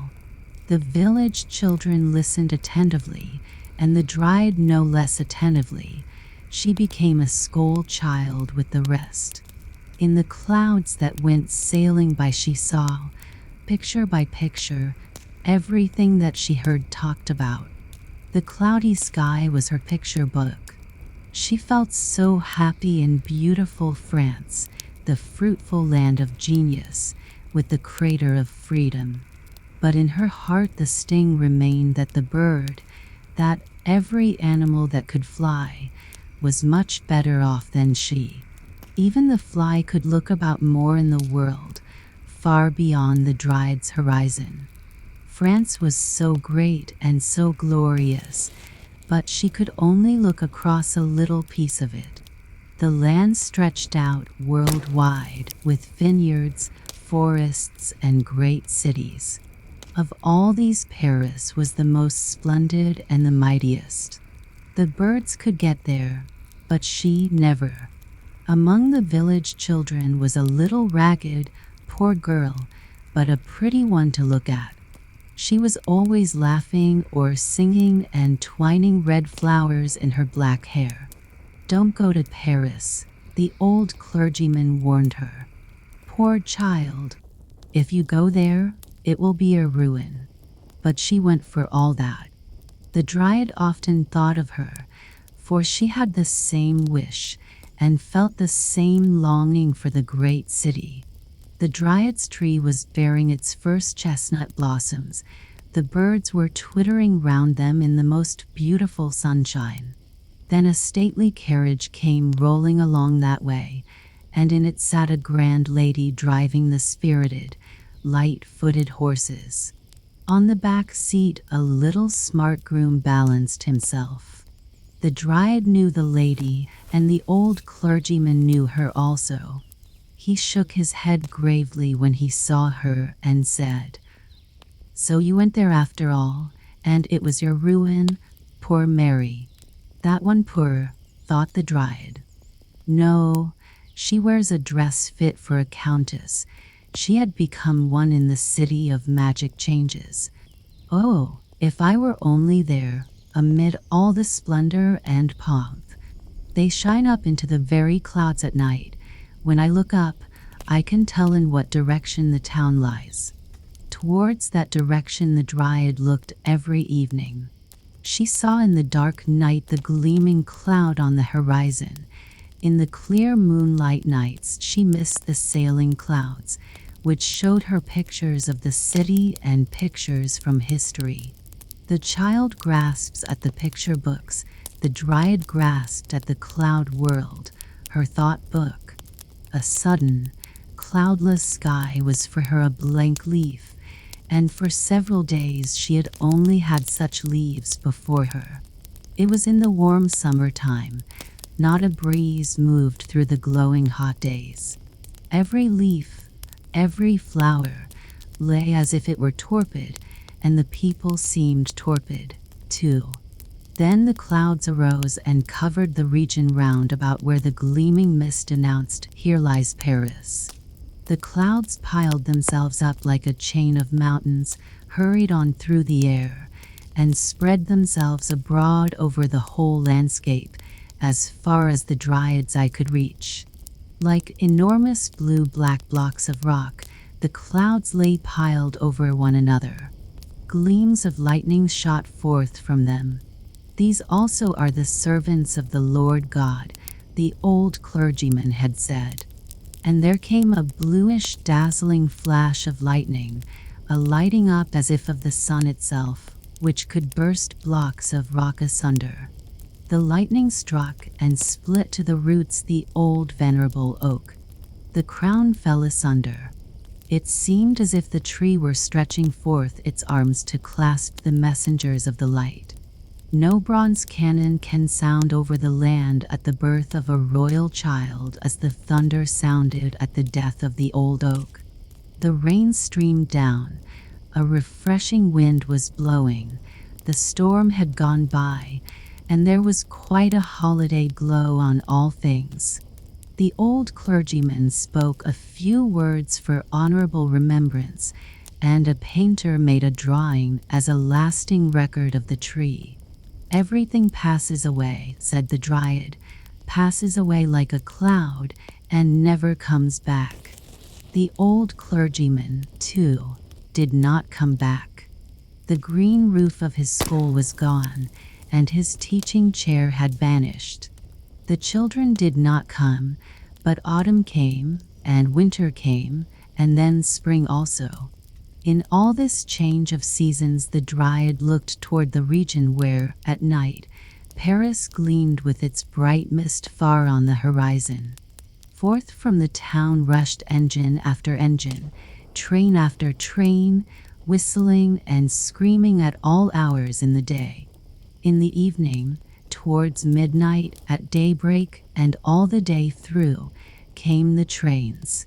The village children listened attentively, and the dryad no less attentively. She became a school child with the rest. In the clouds that went sailing by she saw, picture by picture, everything that she heard talked about. The cloudy sky was her picture book. She felt so happy in beautiful France, the fruitful land of genius, with the crater of freedom. But in her heart the sting remained that the bird, that every animal that could fly, was much better off than she. Even the fly could look about more in the world, far beyond the dryad's horizon. France was so great and so glorious, but she could only look across a little piece of it. The land stretched out worldwide with vineyards, forests, and great cities. Of all these, Paris was the most splendid and the mightiest. The birds could get there, but she never. Among the village children was a little ragged, poor girl, but a pretty one to look at. She was always laughing or singing and twining red flowers in her black hair. "Don't go to Paris," the old clergyman warned her. "Poor child. If you go there, it will be a ruin." But she went for all that. The dryad often thought of her, for she had the same wish and felt the same longing for the great city. The dryad's tree was bearing its first chestnut blossoms. The birds were twittering round them in the most beautiful sunshine. Then a stately carriage came rolling along that way, and in it sat a grand lady driving the spirited, light-footed horses. On the back seat a little smart groom balanced himself. The dryad knew the lady, and the old clergyman knew her also. He shook his head gravely when he saw her and said, "So you went there after all, and it was your ruin, poor Mary." "That one poor," thought the dryad. "No, she wears a dress fit for a countess. She had become one in the city of magic changes. Oh, if I were only there, amid all the splendor and pomp. They shine up into the very clouds at night. When I look up, I can tell in what direction the town lies." Towards that direction the dryad looked every evening. She saw in the dark night the gleaming cloud on the horizon, In the clear moonlight nights, she missed the sailing clouds, which showed her pictures of the city and pictures from history. The child grasps at the picture books, the dryad grasped at the cloud world, her thought book. A sudden, cloudless sky was for her a blank leaf, and for several days she had only had such leaves before her. It was in the warm summertime. Not a breeze moved through the glowing hot days. Every leaf, every flower, lay as if it were torpid, and the people seemed torpid, too. Then the clouds arose and covered the region round about where the gleaming mist announced, "Here lies Paris." The clouds piled themselves up like a chain of mountains, hurried on through the air, and spread themselves abroad over the whole landscape, as far as the dryad's eye could reach. Like enormous blue-black blocks of rock, the clouds lay piled over one another. Gleams of lightning shot forth from them. "These also are the servants of the Lord God," the old clergyman had said. And there came a bluish, dazzling flash of lightning, a lighting up as if of the sun itself, which could burst blocks of rock asunder. The lightning struck and split to the roots the old venerable oak. The crown fell asunder. It seemed as if the tree were stretching forth its arms to clasp the messengers of the light. No bronze cannon can sound over the land at the birth of a royal child as the thunder sounded at the death of the old oak. The rain streamed down. A refreshing wind was blowing. The storm had gone by, and there was quite a holiday glow on all things. The old clergyman spoke a few words for honorable remembrance, and a painter made a drawing as a lasting record of the tree. "Everything passes away," said the dryad, "passes away like a cloud, and never comes back." The old clergyman, too, did not come back. The green roof of his school was gone, and his teaching chair had vanished. The children did not come, but autumn came, and winter came, and then spring also. In all this change of seasons, the dryad looked toward the region where, at night, Paris gleamed with its bright mist far on the horizon. Forth from the town rushed engine after engine, train after train, whistling and screaming at all hours in the day. In the evening, towards midnight, at daybreak, and all the day through, came the trains.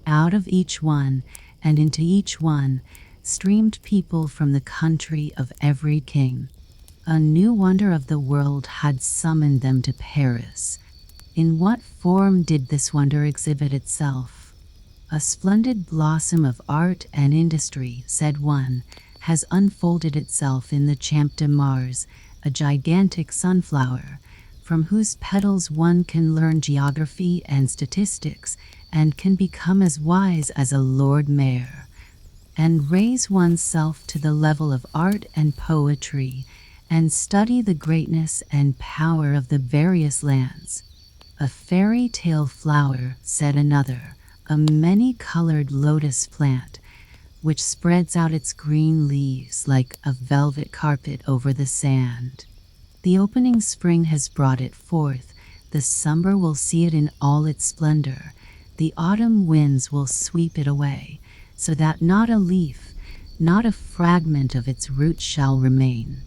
Out of each one, and into each one, streamed people from the country of every king. A new wonder of the world had summoned them to Paris. In what form did this wonder exhibit itself? "A splendid blossom of art and industry," said one, "has unfolded itself in the Champ de Mars, a gigantic sunflower, from whose petals one can learn geography and statistics, and can become as wise as a Lord Mayor, and raise oneself to the level of art and poetry, and study the greatness and power of the various lands." "A fairy tale flower," said another, "a many-colored lotus plant, which spreads out its green leaves like a velvet carpet over the sand. The opening spring has brought it forth, the summer will see it in all its splendor, the autumn winds will sweep it away, so that not a leaf, not a fragment of its root shall remain.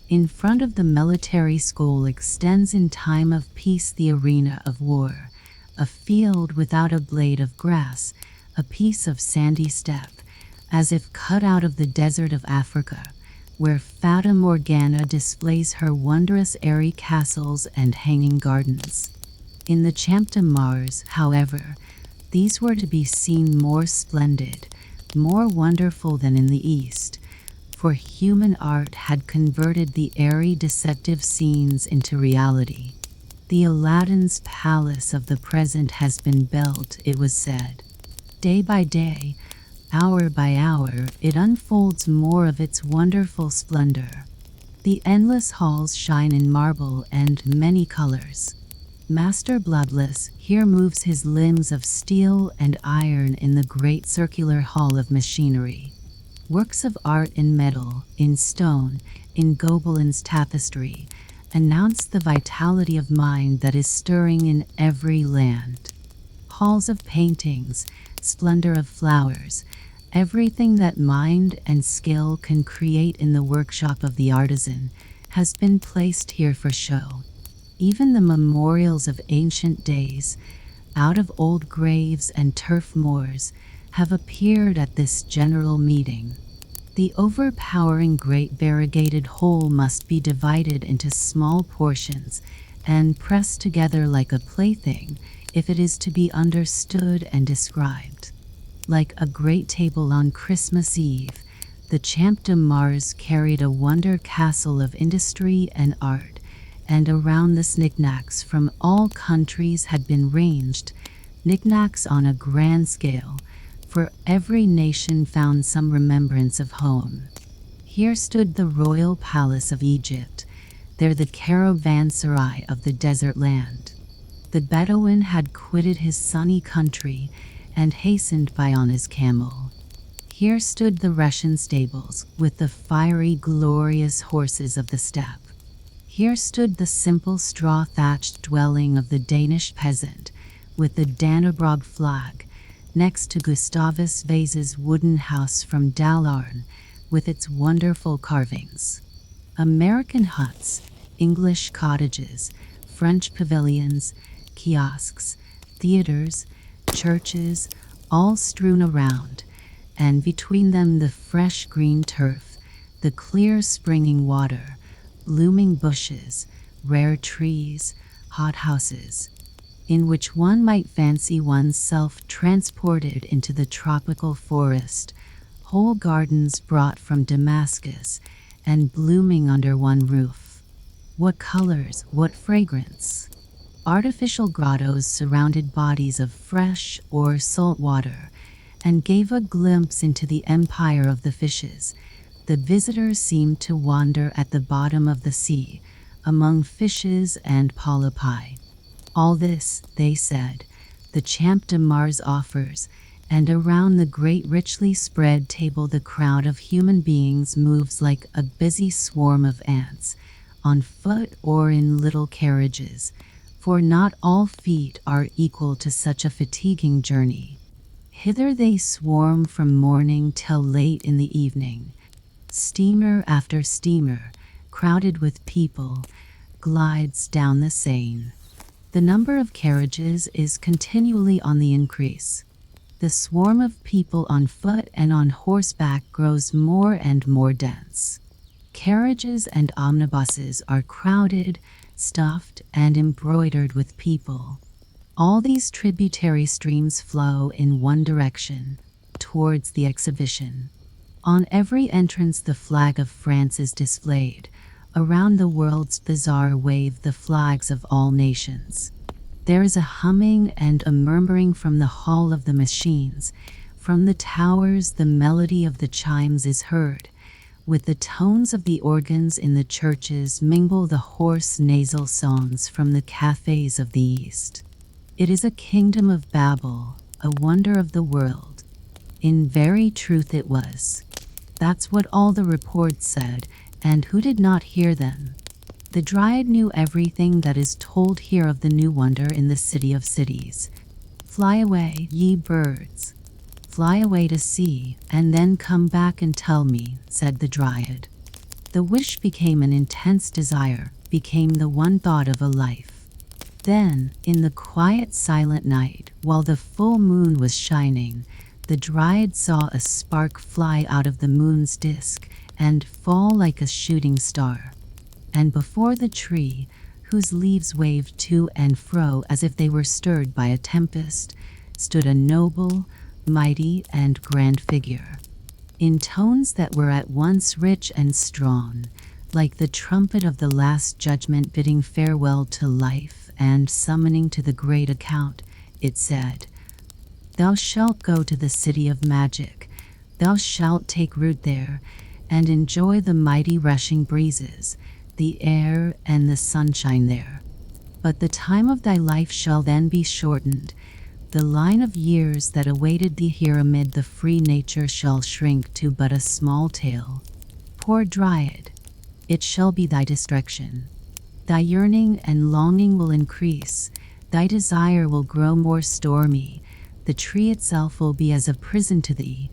In front of the military school extends in time of peace the arena of war, a field without a blade of grass, a piece of sandy steppe, as if cut out of the desert of Africa, where Fata Morgana displays her wondrous airy castles and hanging gardens. In the Champ de Mars, however, these were to be seen more splendid, more wonderful than in the East, for human art had converted the airy deceptive scenes into reality. The Aladdin's palace of the present has been built, it was said. Day by day, hour by hour, it unfolds more of its wonderful splendor. The endless halls shine in marble and many colors. Master Bloodless here moves his limbs of steel and iron in the great circular hall of machinery. Works of art in metal, in stone, in Goblin's tapestry, announce the vitality of mind that is stirring in every land. Halls of paintings, splendor of flowers, everything that mind and skill can create in the workshop of the artisan has been placed here for show. Even the memorials of ancient days, out of old graves and turf moors, have appeared at this general meeting. The overpowering great variegated whole must be divided into small portions and pressed together like a plaything if it is to be understood and described. Like a great table on Christmas Eve, the Champ de Mars carried a wonder castle of industry and art, and around the knickknacks from all countries had been ranged, knickknacks on a grand scale, for every nation found some remembrance of home. Here stood the royal palace of Egypt, there the caravanserai of the desert land. The Bedouin had quitted his sunny country and hastened by on his camel. Here stood the Russian stables with the fiery, glorious horses of the steppe. Here stood the simple straw-thatched dwelling of the Danish peasant, with the Dannebrog flag, next to Gustavus Vase's wooden house from Dalarn, with its wonderful carvings. American huts, English cottages, French pavilions, kiosks, theaters, churches, all strewn around, and between them the fresh green turf, the clear springing water, blooming bushes, rare trees, hothouses, in which one might fancy oneself transported into the tropical forest, whole gardens brought from Damascus and blooming under one roof. What colors, what fragrance! Artificial grottos surrounded bodies of fresh or salt water and gave a glimpse into the empire of the fishes. The visitors seemed to wander at the bottom of the sea, among fishes and polypi. All this, they said, the Champ de Mars offers, and around the great richly spread table the crowd of human beings moves like a busy swarm of ants, on foot or in little carriages, for not all feet are equal to such a fatiguing journey. Hither they swarm from morning till late in the evening. Steamer after steamer, crowded with people, glides down the Seine. The number of carriages is continually on the increase. The swarm of people on foot and on horseback grows more and more dense. Carriages and omnibuses are crowded, stuffed, and embroidered with people. All these tributary streams flow in one direction, towards the exhibition. On every entrance the flag of France is displayed. Around the world's bazaar wave the flags of all nations. There is a humming and a murmuring from the hall of the machines. From the towers the melody of the chimes is heard. With the tones of the organs in the churches mingle the hoarse nasal songs from the cafes of the East. It is a kingdom of Babel, a wonder of the world. In very truth it was. That's what all the reports said, and who did not hear them? The Dryad knew everything that is told here of the new wonder in the city of cities. Fly away, ye birds. Fly away to sea, and then come back and tell me, said the Dryad. The wish became an intense desire, became the one thought of a life. Then, in the quiet silent night, while the full moon was shining, the Dryad saw a spark fly out of the moon's disk and fall like a shooting star. And before the tree, whose leaves waved to and fro as if they were stirred by a tempest, stood a noble, mighty, and grand figure. In tones that were at once rich and strong, like the trumpet of the last judgment bidding farewell to life and summoning to the great account, it said, "Thou shalt go to the city of magic, thou shalt take root there, and enjoy the mighty rushing breezes, the air and the sunshine there. But the time of thy life shall then be shortened. The line of years that awaited thee here amid the free nature shall shrink to but a small tale. Poor Dryad, it shall be thy destruction. Thy yearning and longing will increase, thy desire will grow more stormy, the tree itself will be as a prison to thee.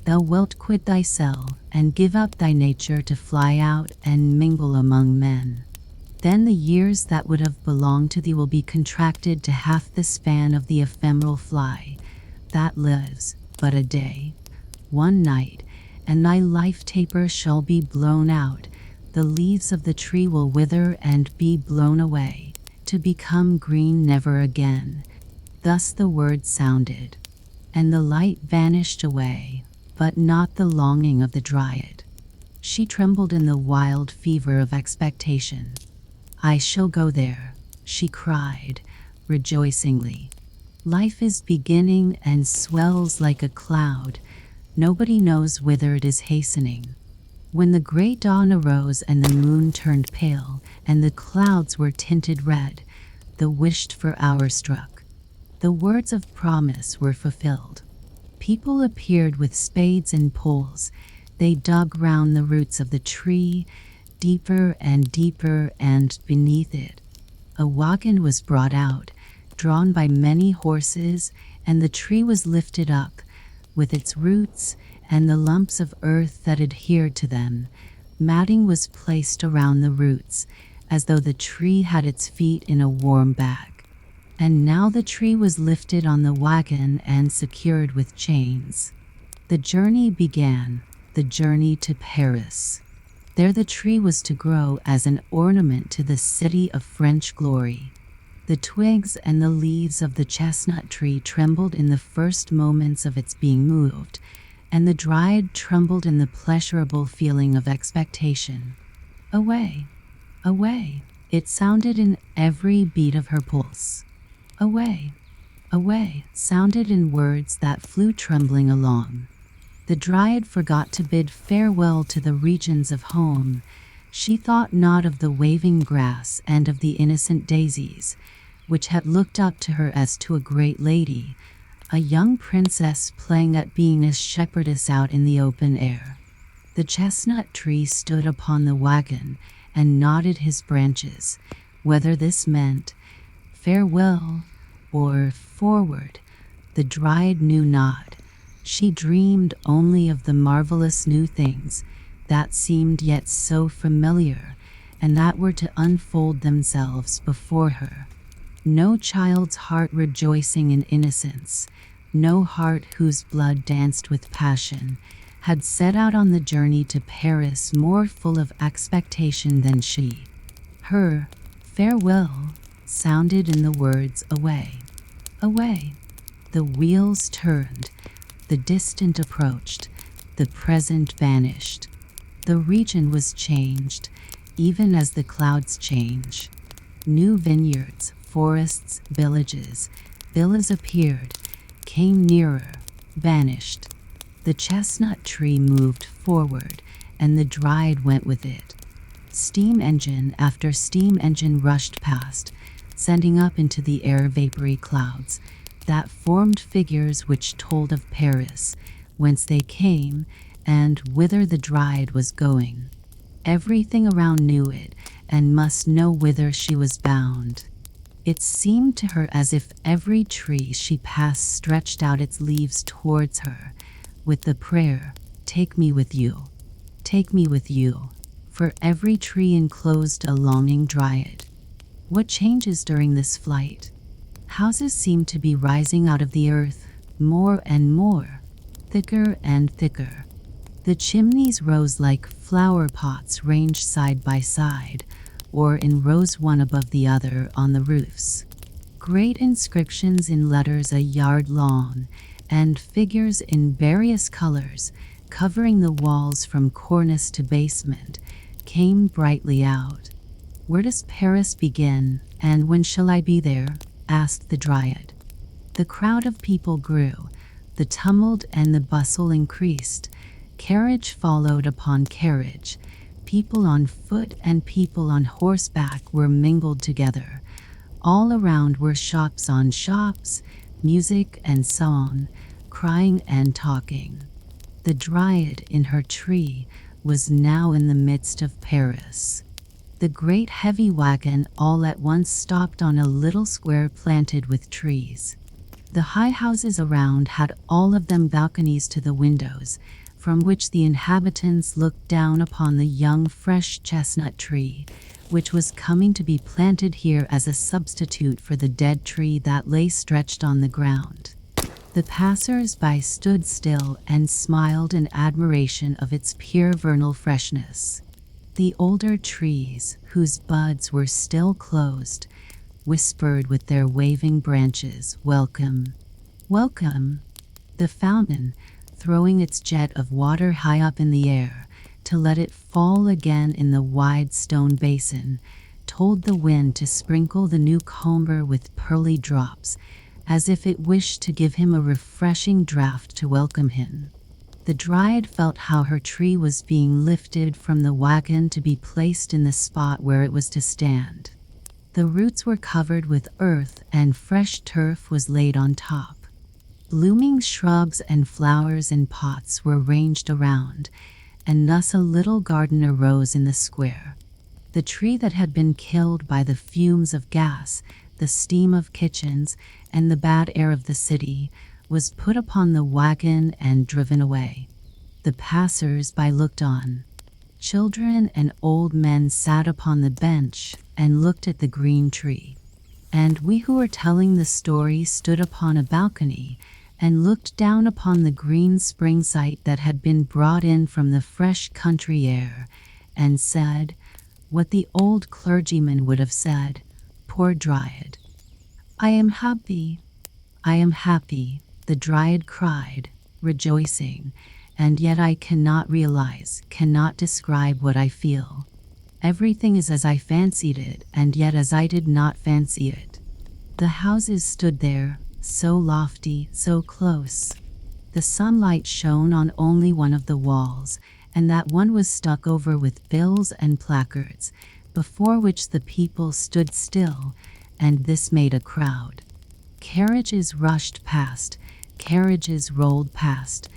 Thou wilt quit thy cell, and give up thy nature to fly out and mingle among men. Then the years that would have belonged to thee will be contracted to half the span of the ephemeral fly, that lives but a day, one night, and thy life taper shall be blown out, the leaves of the tree will wither and be blown away, to become green never again. Thus the word sounded, and the light vanished away, but not the longing of the Dryad. She trembled in the wild fever of expectation. I shall go there, she cried, rejoicingly. Life is beginning and swells like a cloud. Nobody knows whither it is hastening. When the great dawn arose and the moon turned pale, and the clouds were tinted red, the wished-for hour struck. The words of promise were fulfilled. People appeared with spades and poles. They dug round the roots of the tree, deeper and deeper, and beneath it a wagon was brought out, drawn by many horses, and the tree was lifted up, with its roots and the lumps of earth that adhered to them. Matting was placed around the roots, as though the tree had its feet in a warm bag. And now the tree was lifted on the wagon and secured with chains. The journey began, the journey to Paris. There the tree was to grow as an ornament to the city of French glory. The twigs and the leaves of the chestnut tree trembled in the first moments of its being moved, and the Dryad trembled in the pleasurable feeling of expectation. Away, away, it sounded in every beat of her pulse. Away, away, sounded in words that flew trembling along. The Dryad forgot to bid farewell to the regions of home. She thought not of the waving grass and of the innocent daisies, which had looked up to her as to a great lady, a young princess playing at being a shepherdess out in the open air. The chestnut tree stood upon the wagon and nodded his branches. Whether this meant farewell or forward, the Dryad knew not. She dreamed only of the marvelous new things that seemed yet so familiar, and that were to unfold themselves before her. No child's heart rejoicing in innocence, no heart whose blood danced with passion, had set out on the journey to Paris more full of expectation than she. Her farewell sounded in the words away, away. The wheels turned, the distant approached, the present vanished. The region was changed, even as the clouds change. New vineyards, forests, villages, villas appeared, came nearer, vanished. The chestnut tree moved forward, and the Dryad went with it. Steam engine after steam engine rushed past, sending up into the air vapory clouds that formed figures which told of Paris, whence they came, and whither the Dryad was going. Everything around knew it, and must know whither she was bound. It seemed to her as if every tree she passed stretched out its leaves towards her, with the prayer, "Take me with you, take me with you," for every tree enclosed a longing Dryad. What changes during this flight? Houses seemed to be rising out of the earth, more and more, thicker and thicker. The chimneys rose like flower pots ranged side by side, or in rows one above the other on the roofs. Great inscriptions in letters a yard long, and figures in various colors, covering the walls from cornice to basement, came brightly out. "Where does Paris begin, and when shall I be there?" asked the Dryad. The crowd of people grew, the tumult and the bustle increased. Carriage followed upon carriage. People on foot and people on horseback were mingled together. all around were shops on shops, music and song, crying and talking. The dryad in her tree was now in the midst of Paris. The great heavy wagon all at once stopped on a little square planted with trees. The high houses around had all of them balconies to the windows, from which the inhabitants looked down upon the young fresh chestnut tree, which was coming to be planted here as a substitute for the dead tree that lay stretched on the ground. The passers-by stood still and smiled in admiration of its pure vernal freshness. The older trees, whose buds were still closed, whispered with their waving branches, "Welcome, welcome." The fountain, throwing its jet of water high up in the air to let it fall again in the wide stone basin, told the wind to sprinkle the newcomer with pearly drops, as if it wished to give him a refreshing draught to welcome him. The dryad felt how her tree was being lifted from the wagon to be placed in the spot where it was to stand. The roots were covered with earth and fresh turf was laid on top. Blooming shrubs and flowers in pots were ranged around, and thus a little garden arose in the square. The tree that had been killed by the fumes of gas, the steam of kitchens, and the bad air of the city, was put upon the wagon and driven away. The passers-by looked on. Children and old men sat upon the bench and looked at the green tree. And we who were telling the story stood upon a balcony and looked down upon the green spring sight that had been brought in from the fresh country air, and said, what the old clergyman would have said, "Poor dryad." "I am happy, I am happy," the dryad cried, rejoicing, "and yet I cannot realize, cannot describe what I feel. Everything is as I fancied it, and yet as I did not fancy it." The houses stood there, so lofty, so close. The sunlight shone on only one of the walls, and that one was stuck over with bills and placards, before which the people stood still, and this made a crowd. Carriages rushed past, carriages rolled past,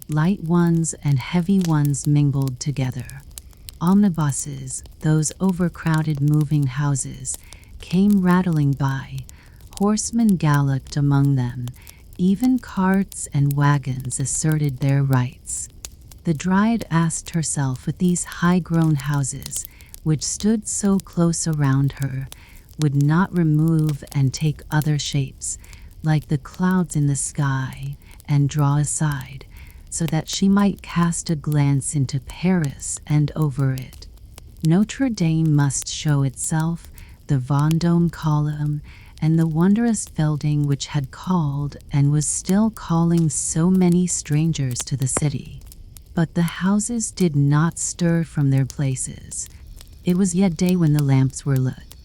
light ones and heavy ones mingled together. Omnibuses, those overcrowded moving houses, came rattling by. Horsemen galloped among them. Even carts and wagons asserted their rights. The dryad asked herself if these high-grown houses, which stood so close around her, would not remove and take other shapes, like the clouds in the sky, and draw aside, so that she might cast a glance into Paris and over it. Notre Dame must show itself, the Vendôme column, and the wondrous building which had called and was still calling so many strangers to the city. But the houses did not stir from their places. It was yet day when the lamps were lit.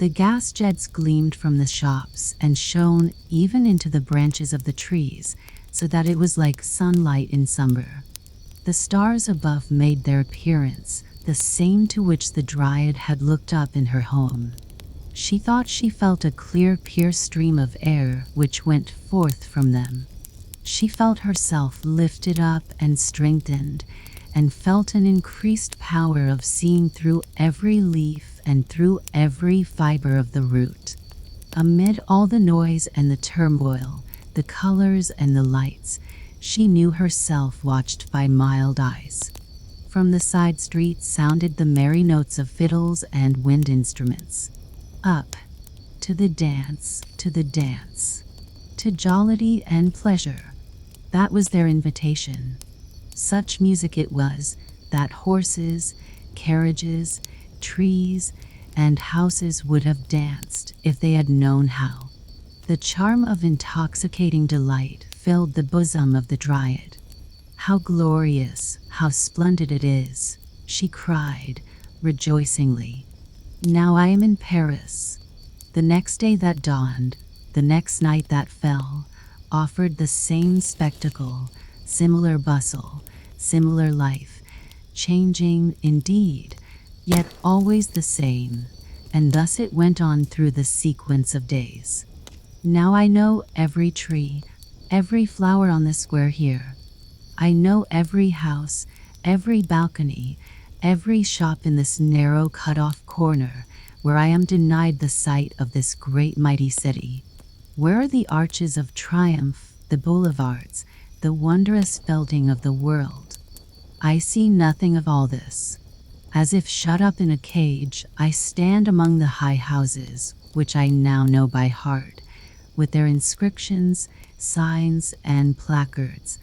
The gas jets gleamed from the shops and shone even into the branches of the trees, so that it was like sunlight in summer. The stars above made their appearance, the same to which the dryad had looked up in her home. She thought she felt a clear, pure stream of air which went forth from them. She felt herself lifted up and strengthened, and felt an increased power of seeing through every leaf and through every fiber of the root. Amid all the noise and the turmoil, the colors and the lights, she knew herself watched by mild eyes. From the side streets sounded the merry notes of fiddles and wind instruments. Up, to the dance, to the dance, to jollity and pleasure. That was their invitation. Such music it was that horses, carriages, trees, and houses would have danced if they had known how. The charm of intoxicating delight filled the bosom of the dryad. "How glorious, how splendid it is," she cried, rejoicingly. "Now I am in Paris." The next day that dawned, the next night that fell, offered the same spectacle, similar bustle, similar life, changing indeed, yet always the same, And thus it went on through the sequence of days. Now I know every tree, every flower on the square here. I know every house, every balcony, every shop in this narrow cut-off corner where I am denied the sight of this great mighty city. Where are the arches of triumph, the boulevards, the wondrous felting of the world? I see nothing of all this. As if shut up in a cage, I stand among the high houses, which I now know by heart, with their inscriptions, signs, and placards,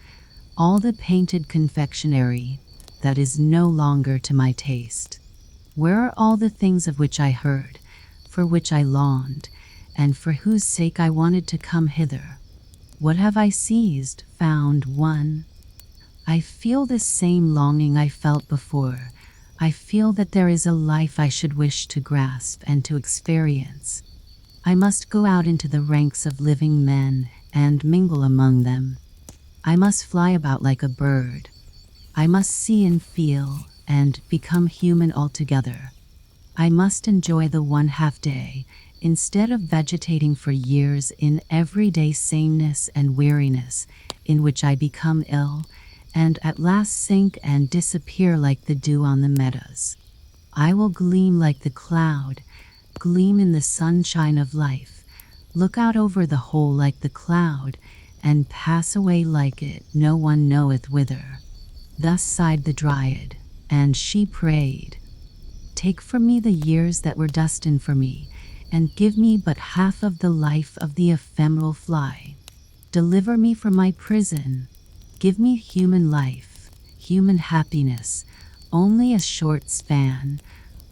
all the painted confectionery that is no longer to my taste. Where are all the things of which I heard, for which I longed, and for whose sake I wanted to come hither? What have I seized, found, won? I feel the same longing I felt before. I feel that there is a life I should wish to grasp and to experience. I must go out into the ranks of living men and mingle among them. I must fly about like a bird. I must see and feel and become human altogether. I must enjoy the 1/2 day instead of vegetating for years in everyday sameness and weariness, in which I become ill and at last sink and disappear like the dew on the meadows. I will gleam like the cloud, gleam in the sunshine of life, look out over the whole like the cloud, and pass away like it, no one knoweth whither. Thus sighed the Dryad, and she prayed, "Take from me the years that were destined for me, and give me but half of the life of the ephemeral fly. Deliver me from my prison. Give me human life, human happiness, only a short span,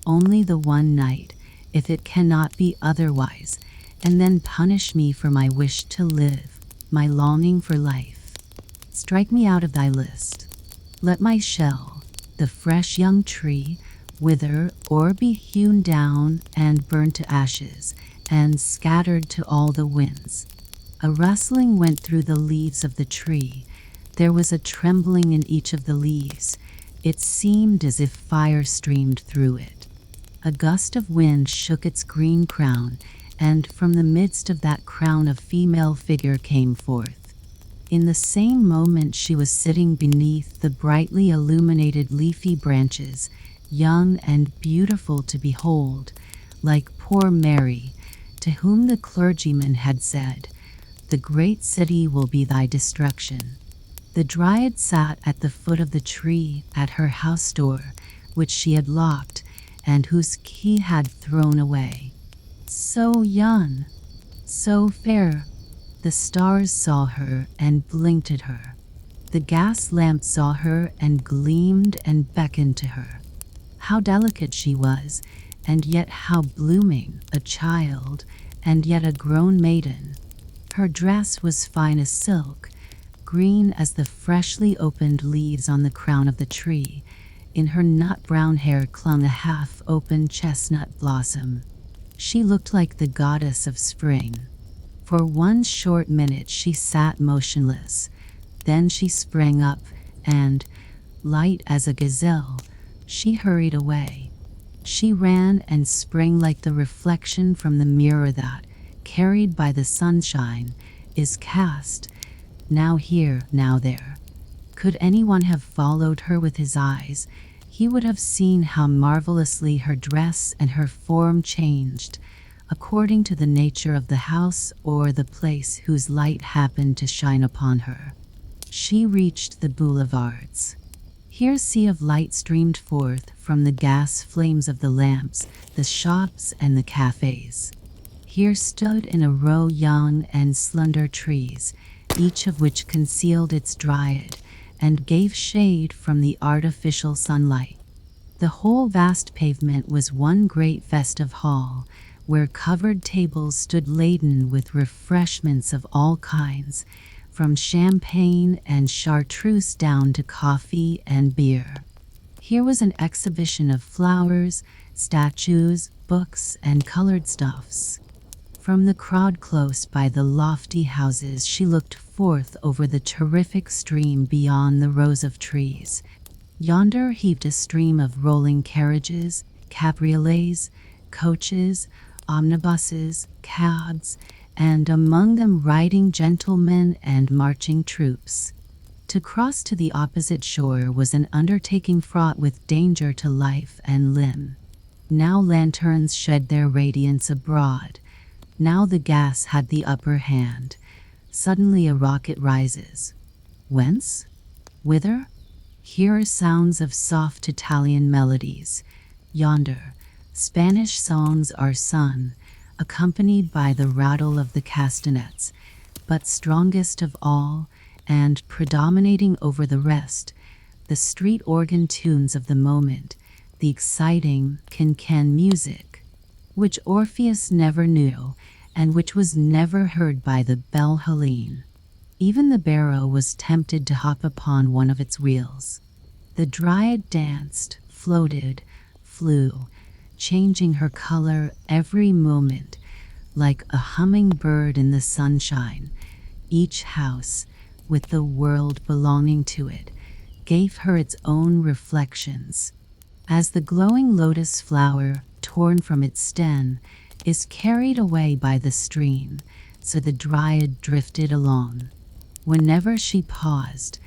only the one night, if it cannot be otherwise, and then punish me for my wish to live, my longing for life. Strike me out of thy list. Let my shell, the fresh young tree, wither or be hewn down and burned to ashes and scattered to all the winds." A rustling went through the leaves of the tree. There was a trembling in each of the leaves. It seemed as if fire streamed through it. A gust of wind shook its green crown, and from the midst of that crown a female figure came forth. In the same moment she was sitting beneath the brightly illuminated leafy branches, young and beautiful to behold, like poor Mary, to whom the clergyman had said, "The great city will be thy destruction." The Dryad sat at the foot of the tree at her house door, which she had locked, and whose key had thrown away. So young, so fair. The stars saw her and blinked at her. The gas lamp saw her and gleamed and beckoned to her. How delicate she was, and yet how blooming, a child, and yet a grown maiden. Her dress was fine as silk, green as the freshly opened leaves on the crown of the tree. In her nut-brown hair clung a half-open chestnut blossom. She looked like the goddess of spring. For one short minute she sat motionless. Then she sprang up, and, light as a gazelle, she hurried away. She ran and sprang like the reflection from the mirror that, carried by the sunshine, is cast, now here, now there. Could anyone have followed her with his eyes, he would have seen how marvelously her dress and her form changed, according to the nature of the house or the place whose light happened to shine upon her. She reached the boulevards. Here a sea of light streamed forth from the gas flames of the lamps, the shops, and the cafes. Here stood in a row young and slender trees, each of which concealed its Dryad and gave shade from the artificial sunlight. The whole vast pavement was one great festive hall, where covered tables stood laden with refreshments of all kinds, from champagne and chartreuse down to coffee and beer. Here was an exhibition of flowers, statues, books, and colored stuffs. From the crowd close by the lofty houses she looked forth over the terrific stream beyond the rows of trees. Yonder heaved a stream of rolling carriages, cabriolets, coaches, omnibuses, cabs, and among them riding gentlemen and marching troops. To cross to the opposite shore was an undertaking fraught with danger to life and limb. Now lanterns shed their radiance abroad. Now the gas had the upper hand. Suddenly a rocket rises. Whence? Whither? Here are sounds of soft Italian melodies. Yonder, Spanish songs are sung, accompanied by the rattle of the castanets. But strongest of all, and predominating over the rest, the street organ tunes of the moment, the exciting can-can music, which Orpheus never knew, and which was never heard by the belle Helene. Even the barrow was tempted to hop upon one of its wheels. The dryad danced, floated, flew, changing her color every moment, like a hummingbird in the sunshine. Each house, with the world belonging to it, gave her its own reflections. As the glowing lotus flower, torn from its stem, is carried away by the stream, so the dryad drifted along. Whenever she paused,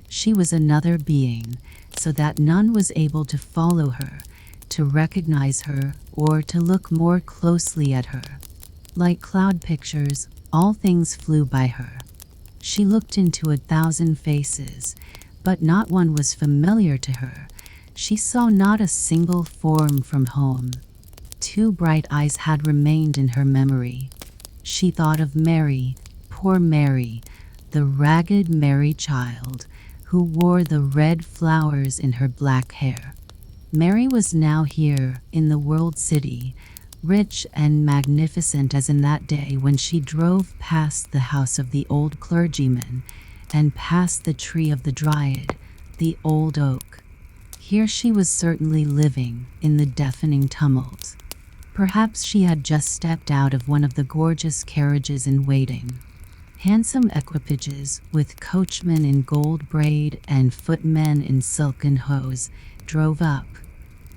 she was another being, so that none was able to follow her, to recognize her, or to look more closely at her. Like cloud pictures, all things flew by her. She looked into 1,000 faces, but not one was familiar to her. She saw not a single form from home. 2 bright eyes had remained in her memory. She thought of Mary, poor Mary, the ragged Mary child, who wore the red flowers in her black hair. Mary was now here, in the world city, rich and magnificent as in that day when she drove past the house of the old clergyman, and past the tree of the dryad, the old oak. Here she was certainly living, in the deafening tumult. Perhaps she had just stepped out of one of the gorgeous carriages in waiting. Handsome equipages, with coachmen in gold braid and footmen in silken hose, drove up.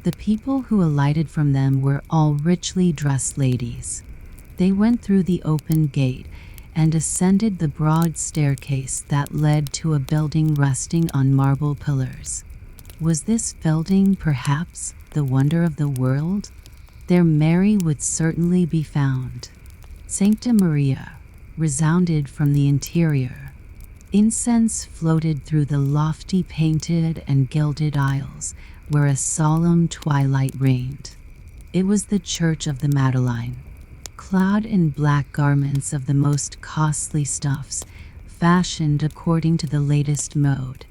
The people who alighted from them were all richly dressed ladies. They went through the open gate and ascended the broad staircase that led to a building resting on marble pillars. Was this building, perhaps, the wonder of the world? There Mary would certainly be found. Sancta Maria resounded from the interior. Incense floated through the lofty painted and gilded aisles, where a solemn twilight reigned. It was the Church of the Madeleine. Clad in black garments of the most costly stuffs, fashioned according to the latest mode,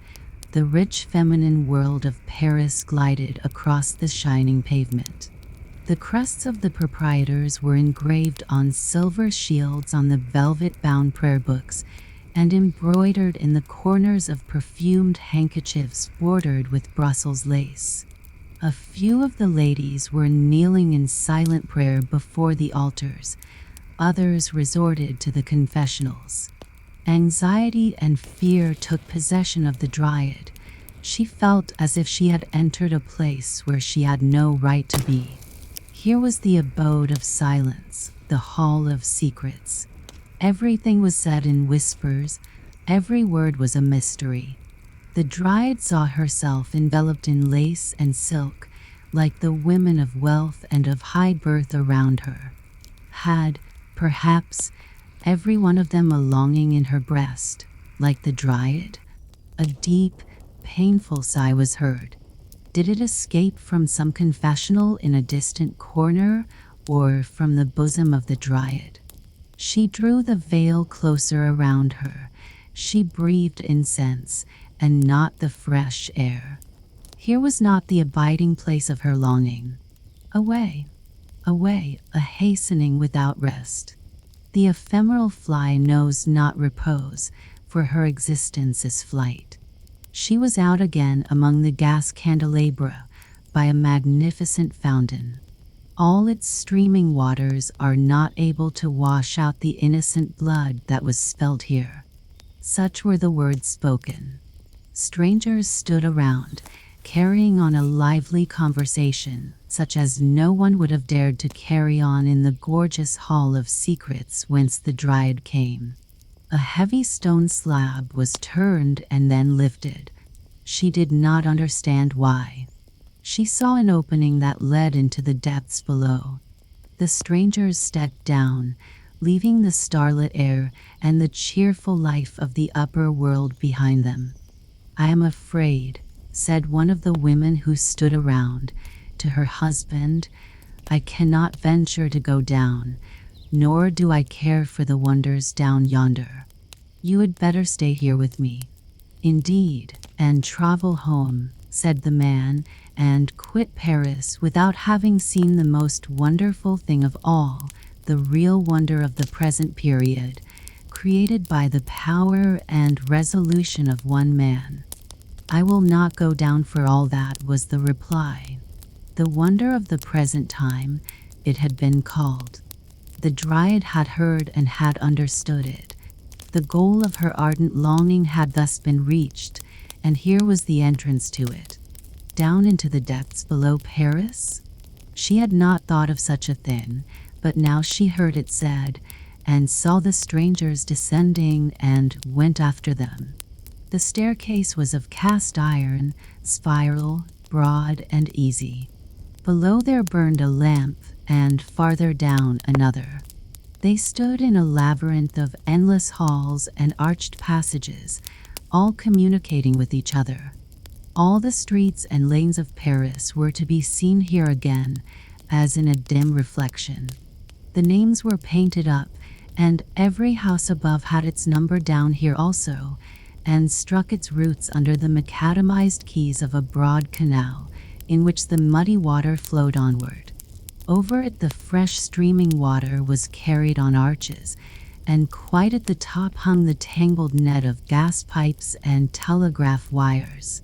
the rich feminine world of Paris glided across the shining pavement. The crests of the proprietors were engraved on silver shields on the velvet-bound prayer books, and embroidered in the corners of perfumed handkerchiefs bordered with Brussels lace. A few of the ladies were kneeling in silent prayer before the altars. Others resorted to the confessionals. Anxiety and fear took possession of the dryad. She felt as if she had entered a place where she had no right to be. Here was the abode of silence, the hall of secrets. Everything was said in whispers, every word was a mystery. The dryad saw herself enveloped in lace and silk, like the women of wealth and of high birth around her. Had, perhaps, every one of them a longing in her breast, like the dryad? A deep, painful sigh was heard. Did it escape from some confessional in a distant corner, or from the bosom of the dryad? She drew the veil closer around her. She breathed incense, and not the fresh air. Here was not the abiding place of her longing. Away, away, a hastening without rest. The ephemeral fly knows not repose, for her existence is flight. She was out again among the gas candelabra, by a magnificent fountain. All its streaming waters are not able to wash out the innocent blood that was spilled here. Such were the words spoken. Strangers stood around, carrying on a lively conversation, such as no one would have dared to carry on in the gorgeous Hall of Secrets whence the Dryad came. A heavy stone slab was turned and then lifted. She did not understand why. She saw an opening that led into the depths below. The strangers stepped down, leaving the starlit air and the cheerful life of the upper world behind them. "I am afraid," said one of the women who stood around to her husband, "I cannot venture to go down, nor do I care for the wonders down yonder. You had better stay here with me." "Indeed, and travel home," said the man, "and quit Paris without having seen the most wonderful thing of all, the real wonder of the present period, created by the power and resolution of one man." "I will not go down for all that," was the reply. The wonder of the present time, it had been called. The Dryad had heard and had understood it. The goal of her ardent longing had thus been reached, and here was the entrance to it. Down into the depths below Paris? She had not thought of such a thing, but now she heard it said, and saw the strangers descending and went after them. The staircase was of cast iron, spiral, broad, and easy. Below there burned a lamp, and farther down another. They stood in a labyrinth of endless halls and arched passages, all communicating with each other. All the streets and lanes of Paris were to be seen here again, as in a dim reflection. The names were painted up, and every house above had its number down here also, and struck its roots under the macadamized quays of a broad canal, in which the muddy water flowed onward. Over it the fresh streaming water was carried on arches, and quite at the top hung the tangled net of gas pipes and telegraph wires.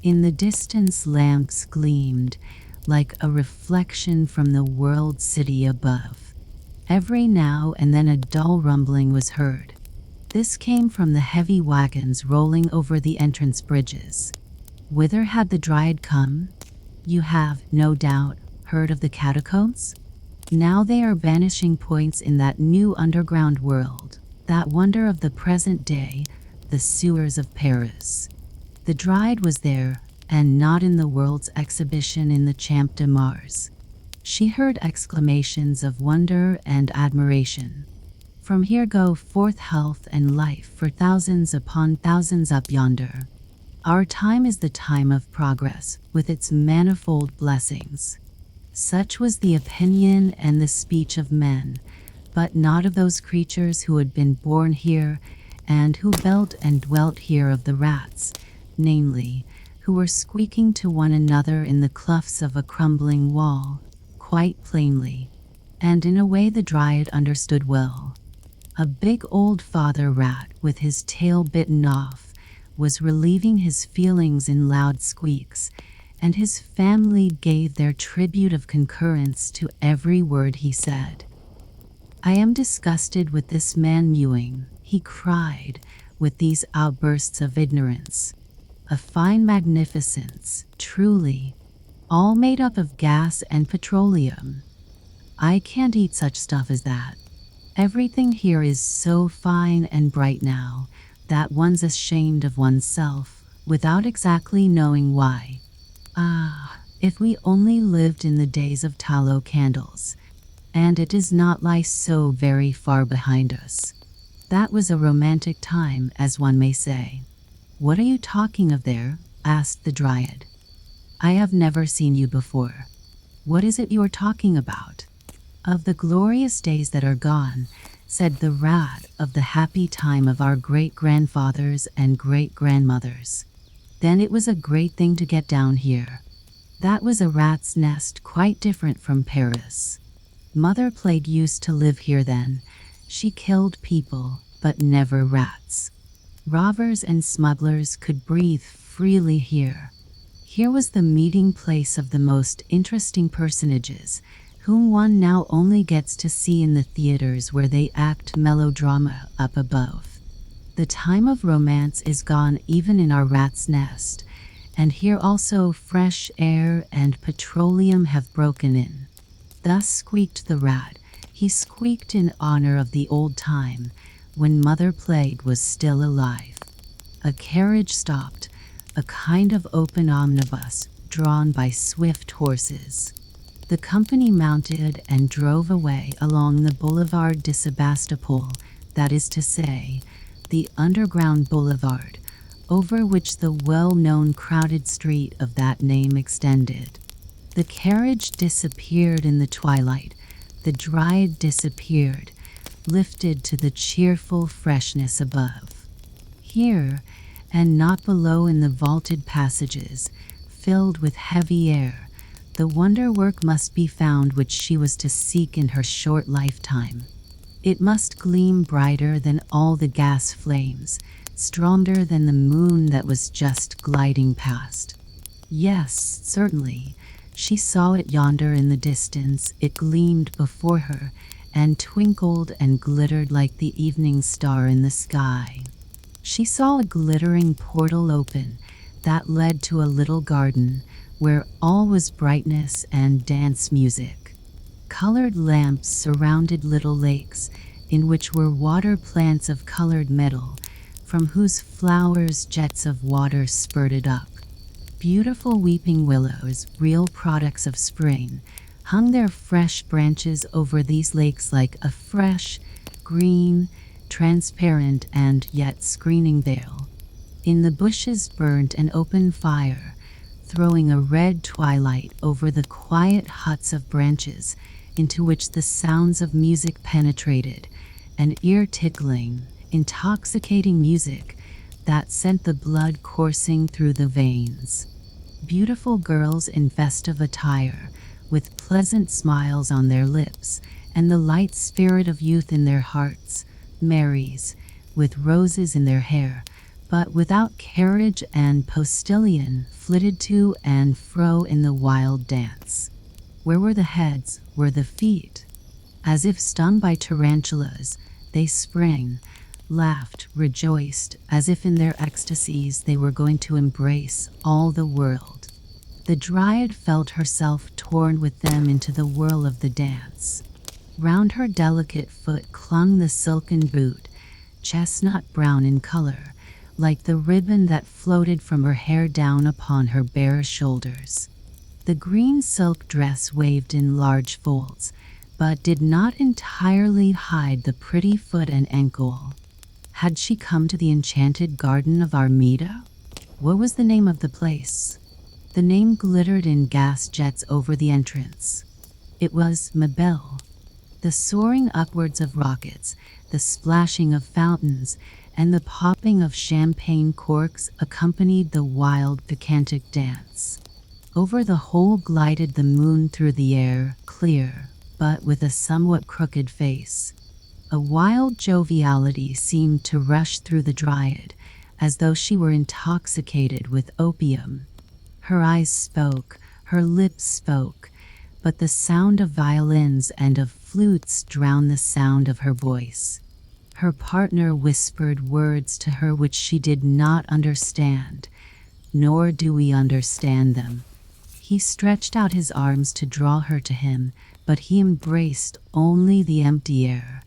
In the distance lamps gleamed, like a reflection from the world city above. Every now and then a dull rumbling was heard. This came from the heavy wagons rolling over the entrance bridges. Whither had the Dryad come? You have, no doubt, heard of the catacombs? Now they are vanishing points in that new underground world, that wonder of the present day, the sewers of Paris. The Dryad was there, and not in the world's exhibition in the Champ de Mars. She heard exclamations of wonder and admiration. From here go forth health and life for thousands upon thousands up yonder. Our time is the time of progress, with its manifold blessings. Such was the opinion and the speech of men, but not of those creatures who had been born here, and who built and dwelt here, of the rats, namely, who were squeaking to one another in the clefts of a crumbling wall, quite plainly, and in a way the Dryad understood well. A big old father rat, with his tail bitten off, was relieving his feelings in loud squeaks, and his family gave their tribute of concurrence to every word he said. "I am disgusted with this man mewing," he cried, with these outbursts of ignorance. "A fine magnificence, truly, all made up of gas and petroleum. I can't eat such stuff as that. Everything here is so fine and bright now that one's ashamed of oneself, without exactly knowing why. Ah, if we only lived in the days of tallow candles, and it does not lie so very far behind us. That was a romantic time, as one may say." "What are you talking of there?" asked the Dryad. "I have never seen you before. What is it you are talking about?" "Of the glorious days that are gone," said the rat, "of the happy time of our great-grandfathers and great-grandmothers. Then it was a great thing to get down here. That was a rat's nest, quite different from Paris. Mother Plague used to live here then. She killed people, but never rats. Robbers and smugglers could breathe freely here. Here was the meeting place of the most interesting personages, whom one now only gets to see in the theaters where they act melodrama up above. The time of romance is gone even in our rat's nest, and here also fresh air and petroleum have broken in. Thus squeaked the rat. He squeaked in honor of the old time, when Mother Plague was still alive. A carriage stopped, a kind of open omnibus, drawn by swift horses. The company mounted and drove away along the Boulevard de Sebastopol, that is to say, the underground boulevard, over which the well-known crowded street of that name extended. The carriage disappeared in the twilight. The dryad disappeared, lifted to the cheerful freshness above. Here, and not below in the vaulted passages, filled with heavy air, the wonder-work must be found which she was to seek in her short lifetime. It must gleam brighter than all the gas flames, stronger than the moon that was just gliding past. Yes, certainly, she saw it yonder in the distance. It gleamed before her, and twinkled and glittered like the evening star in the sky. She saw a glittering portal open that led to a little garden where all was brightness and dance music. Colored lamps surrounded little lakes in which were water plants of colored metal, from whose flowers jets of water spurted up. Beautiful weeping willows, real products of spring, hung their fresh branches over these lakes like a fresh, green, transparent and yet screening veil. In the bushes burnt an open fire, throwing a red twilight over the quiet huts of branches into which the sounds of music penetrated, an ear-tickling, intoxicating music that sent the blood coursing through the veins. Beautiful girls in festive attire, with pleasant smiles on their lips and the light spirit of youth in their hearts, marries, with roses in their hair, but without carriage and postilion, flitted to and fro in the wild dance. Where were the heads, were the feet? As if stung by tarantulas, they sprang, laughed, rejoiced, as if in their ecstasies they were going to embrace all the world. The dryad felt herself torn with them into the whirl of the dance. Round her delicate foot clung the silken boot, chestnut brown in color, like the ribbon that floated from her hair down upon her bare shoulders. The green silk dress waved in large folds, but did not entirely hide the pretty foot and ankle. Had she come to the enchanted garden of Armida? What was the name of the place? The name glittered in gas jets over the entrance. It was Mabel. The soaring upwards of rockets, the splashing of fountains, and the popping of champagne corks accompanied the wild, piquantic dance. Over the whole glided the moon through the air, clear, but with a somewhat crooked face. A wild joviality seemed to rush through the dryad, as though she were intoxicated with opium. Her eyes spoke, her lips spoke, but the sound of violins and of flutes drowned the sound of her voice. Her partner whispered words to her which she did not understand, nor do we understand them. He stretched out his arms to draw her to him, but he embraced only the empty air.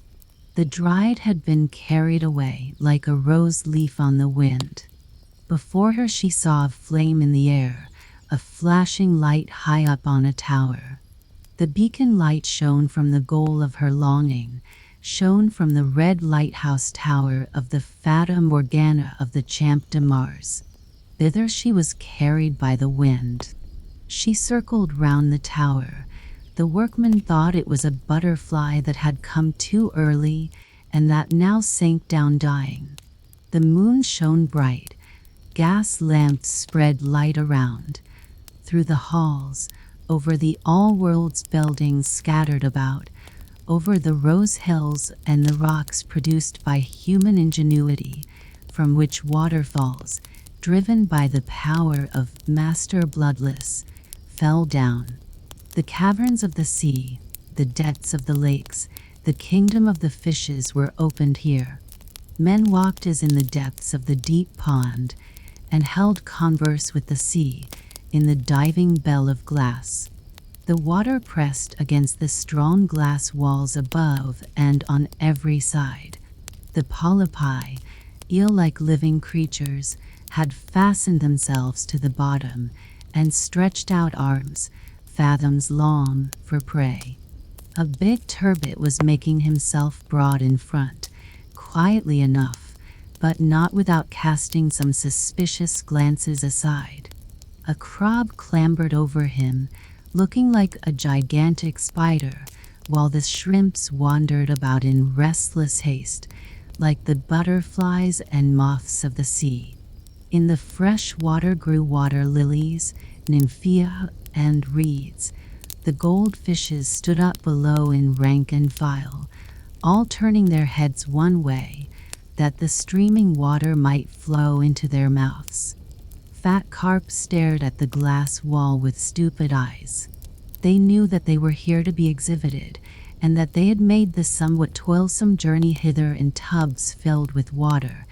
The dryad had been carried away like a rose leaf on the wind. Before her she saw a flame in the air, a flashing light high up on a tower. The beacon light shone from the goal of her longing, shone from the red lighthouse tower of the Fata Morgana of the Champ de Mars. Thither she was carried by the wind. She circled round the tower. The workmen thought it was a butterfly that had come too early and that now sank down dying. The moon shone bright. Gas lamps spread light around. Through the halls, over the all-worlds buildings scattered about, over the rose hills and the rocks produced by human ingenuity, from which waterfalls, driven by the power of Master Bloodless, fell down. The caverns of the sea, the depths of the lakes, the kingdom of the fishes were opened here. Men walked as in the depths of the deep pond, and held converse with the sea in the diving bell of glass. The water pressed against the strong glass walls above and on every side. The polypi, eel-like living creatures, had fastened themselves to the bottom and stretched out arms, fathoms long, for prey. A big turbot was making himself broad in front, quietly enough, but not without casting some suspicious glances aside. A crab clambered over him, looking like a gigantic spider, while the shrimps wandered about in restless haste, like the butterflies and moths of the sea. In the fresh water grew water lilies, nymphea, and reeds. The goldfishes stood up below in rank and file, all turning their heads one way, that the streaming water might flow into their mouths. Fat carp stared at the glass wall with stupid eyes. They knew that they were here to be exhibited, and that they had made the somewhat toilsome journey hither in tubs filled with water,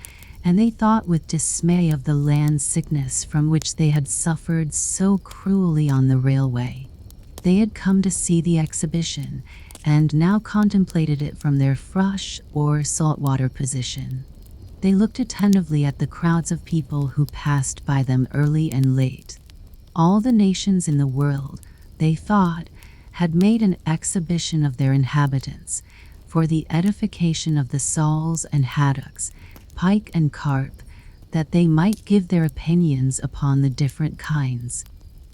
and they thought with dismay of the land sickness from which they had suffered so cruelly on the railway. They had come to see the exhibition, and now contemplated it from their fresh or saltwater position. They looked attentively at the crowds of people who passed by them early and late. All the nations in the world, they thought, had made an exhibition of their inhabitants, for the edification of the soles and haddocks, pike and carp, that they might give their opinions upon the different kinds.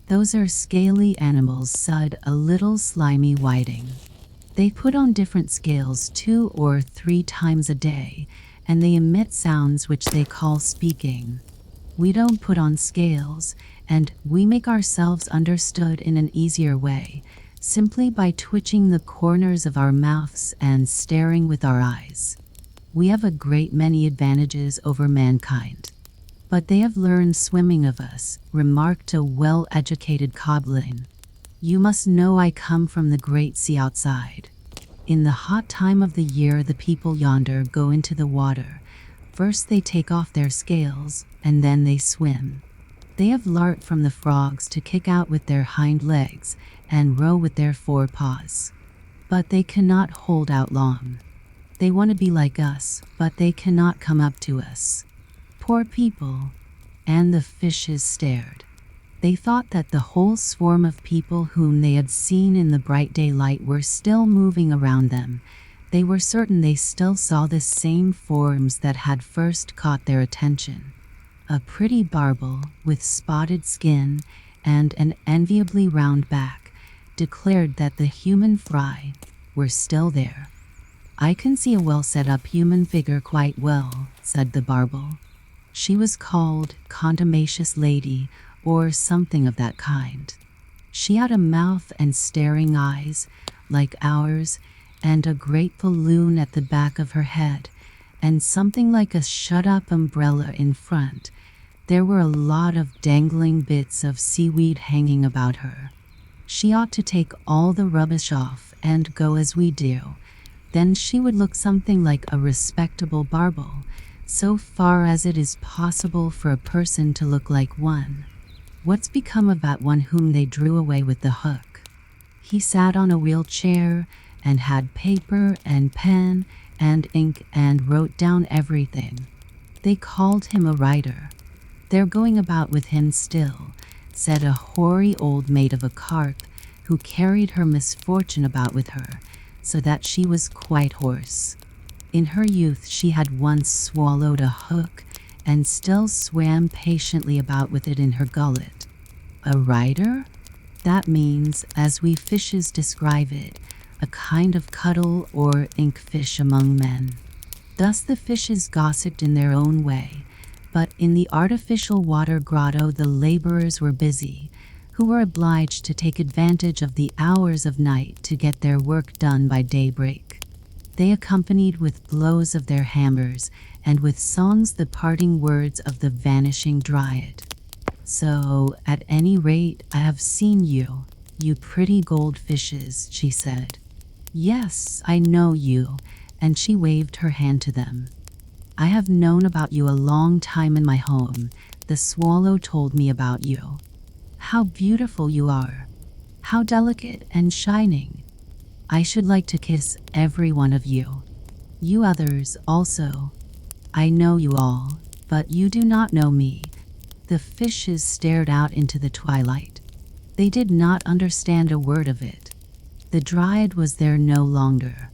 Those are scaly animals, said a little slimy whiting. They put on different scales 2 or 3 times a day, and they emit sounds which they call speaking. We don't put on scales, and we make ourselves understood in an easier way, simply by twitching the corners of our mouths and staring with our eyes. We have a great many advantages over mankind. But they have learned swimming of us, remarked a well-educated goblin. You must know I come from the great sea outside. In the hot time of the year the people yonder go into the water. First they take off their scales, and then they swim. They have learnt from the frogs to kick out with their hind legs and row with their fore paws. But they cannot hold out long. They want to be like us, but they cannot come up to us. Poor people. And the fishes stared. They thought that the whole swarm of people whom they had seen in the bright daylight were still moving around them. They were certain they still saw the same forms that had first caught their attention. A pretty barbel, with spotted skin and an enviably round back, declared that the human fry were still there. I can see a well-set-up human figure quite well, said the barbel. She was called Contumacious Lady, or something of that kind. She had a mouth and staring eyes, like ours, and a great balloon at the back of her head, and something like a shut-up umbrella in front. There were a lot of dangling bits of seaweed hanging about her. She ought to take all the rubbish off and go as we do. Then she would look something like a respectable barbel, so far as it is possible for a person to look like one. What's become of that one whom they drew away with the hook? He sat on a wheelchair and had paper and pen and ink and wrote down everything. They called him a writer. They're going about with him still, said a hoary old maid of a carp who carried her misfortune about with her, so that she was quite hoarse. In her youth she had once swallowed a hook and still swam patiently about with it in her gullet. A writer? That means, as we fishes describe it, a kind of cuttle or inkfish among men. Thus the fishes gossiped in their own way, but in the artificial water grotto the laborers were busy, who were obliged to take advantage of the hours of night to get their work done by daybreak. They accompanied with blows of their hammers and with songs the parting words of the vanishing dryad. So, at any rate, I have seen you, you pretty goldfishes, she said. Yes, I know you, and she waved her hand to them. I have known about you a long time in my home, the swallow told me about you. How beautiful you are. How delicate and shining. I should like to kiss every one of you. You others also. I know you all, but you do not know me." The fishes stared out into the twilight. They did not understand a word of it. The dryad was there no longer.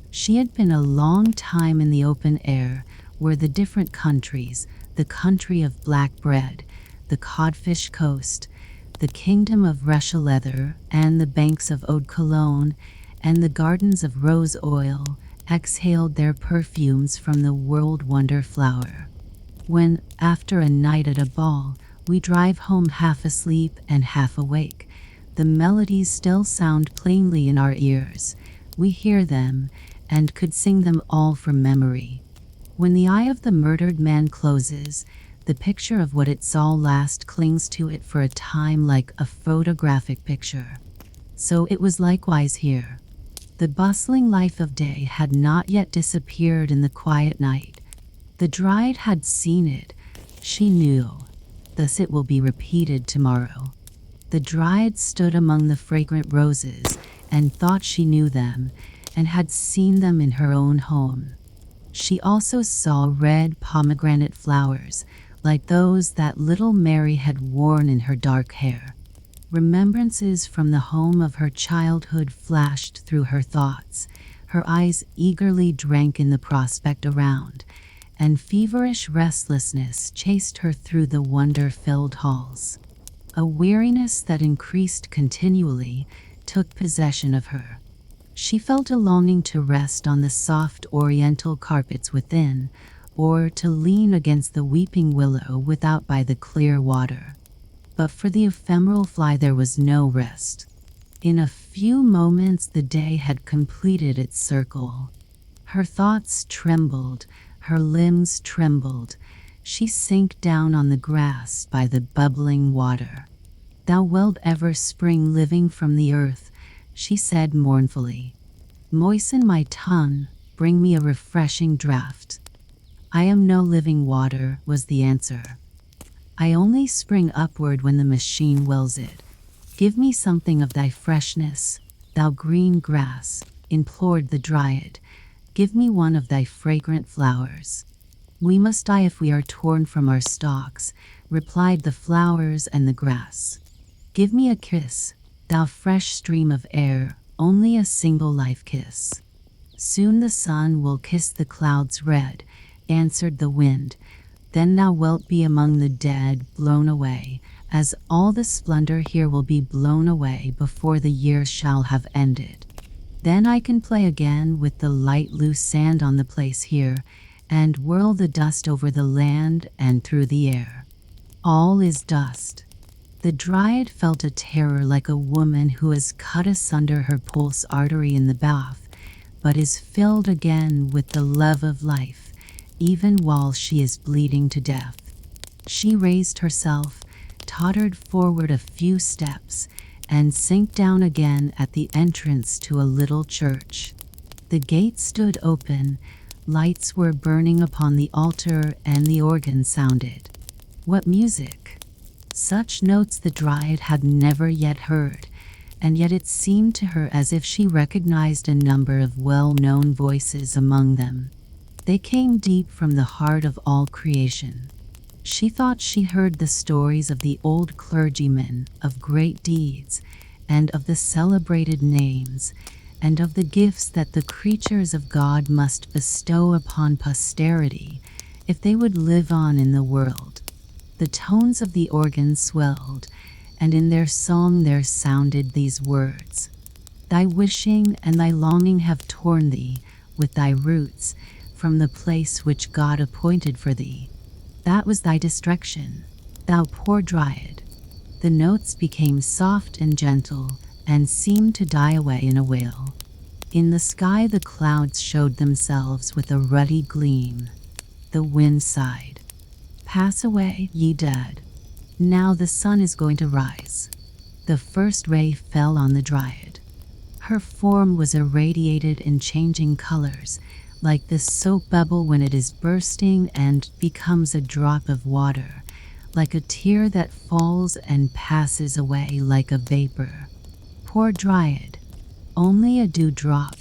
She had been a long time in the open air, where the different countries, the country of black bread, the codfish coast, the kingdom of Russia leather, and the banks of eau de cologne, and the gardens of rose oil, exhaled their perfumes from the world wonder flower. When, after a night at a ball, we drive home half asleep and half awake, the melodies still sound plainly in our ears. We hear them, and could sing them all from memory. When the eye of the murdered man closes, the picture of what it saw last clings to it for a time like a photographic picture. So it was likewise here. The bustling life of day had not yet disappeared in the quiet night. The dryad had seen it. She knew. Thus it will be repeated tomorrow. The dryad stood among the fragrant roses and thought she knew them and had seen them in her own home. She also saw red pomegranate flowers, like those that little Mary had worn in her dark hair. Remembrances from the home of her childhood flashed through her thoughts. Her eyes eagerly drank in the prospect around, and feverish restlessness chased her through the wonder-filled halls. A weariness that increased continually took possession of her. She felt a longing to rest on the soft oriental carpets within, or to lean against the weeping willow without by the clear water. But for the ephemeral fly there was no rest. In a few moments the day had completed its circle. Her thoughts trembled, her limbs trembled. She sank down on the grass by the bubbling water. "Thou wilt ever spring living from the earth," she said mournfully. "Moisten my tongue, bring me a refreshing draught." "I am no living water," was the answer. "I only spring upward when the machine wills it. Give me something of thy freshness, thou green grass," implored the dryad. "Give me one of thy fragrant flowers." "We must die if we are torn from our stalks," replied the flowers and the grass. "Give me a kiss, thou fresh stream of air, only a single life kiss." "Soon the sun will kiss the clouds red," answered the wind. "Then thou wilt be among the dead, blown away, as all the splendor here will be blown away before the year shall have ended. Then I can play again with the light loose sand on the place here, and whirl the dust over the land and through the air. All is dust." The dryad felt a terror like a woman who has cut asunder her pulse artery in the bath, but is filled again with the love of life, even while she is bleeding to death. She raised herself, tottered forward a few steps, and sank down again at the entrance to a little church. The gate stood open, lights were burning upon the altar, and the organ sounded. What music! Such notes the dryad had never yet heard, and yet it seemed to her as if she recognized a number of well-known voices among them. They came deep from the heart of all creation. She thought she heard the stories of the old clergymen, of great deeds, and of the celebrated names, and of the gifts that the creatures of God must bestow upon posterity if they would live on in the world. The tones of the organ swelled, and in their song there sounded these words: "Thy wishing and thy longing have torn thee, with thy roots, from the place which God appointed for thee. That was thy destruction, thou poor dryad." The notes became soft and gentle, and seemed to die away in a wail. In the sky the clouds showed themselves with a ruddy gleam. The wind sighed. "Pass away, ye dead. Now the sun is going to rise." The first ray fell on the dryad. Her form was irradiated in changing colors, like the soap bubble when it is bursting and becomes a drop of water, like a tear that falls and passes away like a vapor. Poor Dryad, only a dewdrop,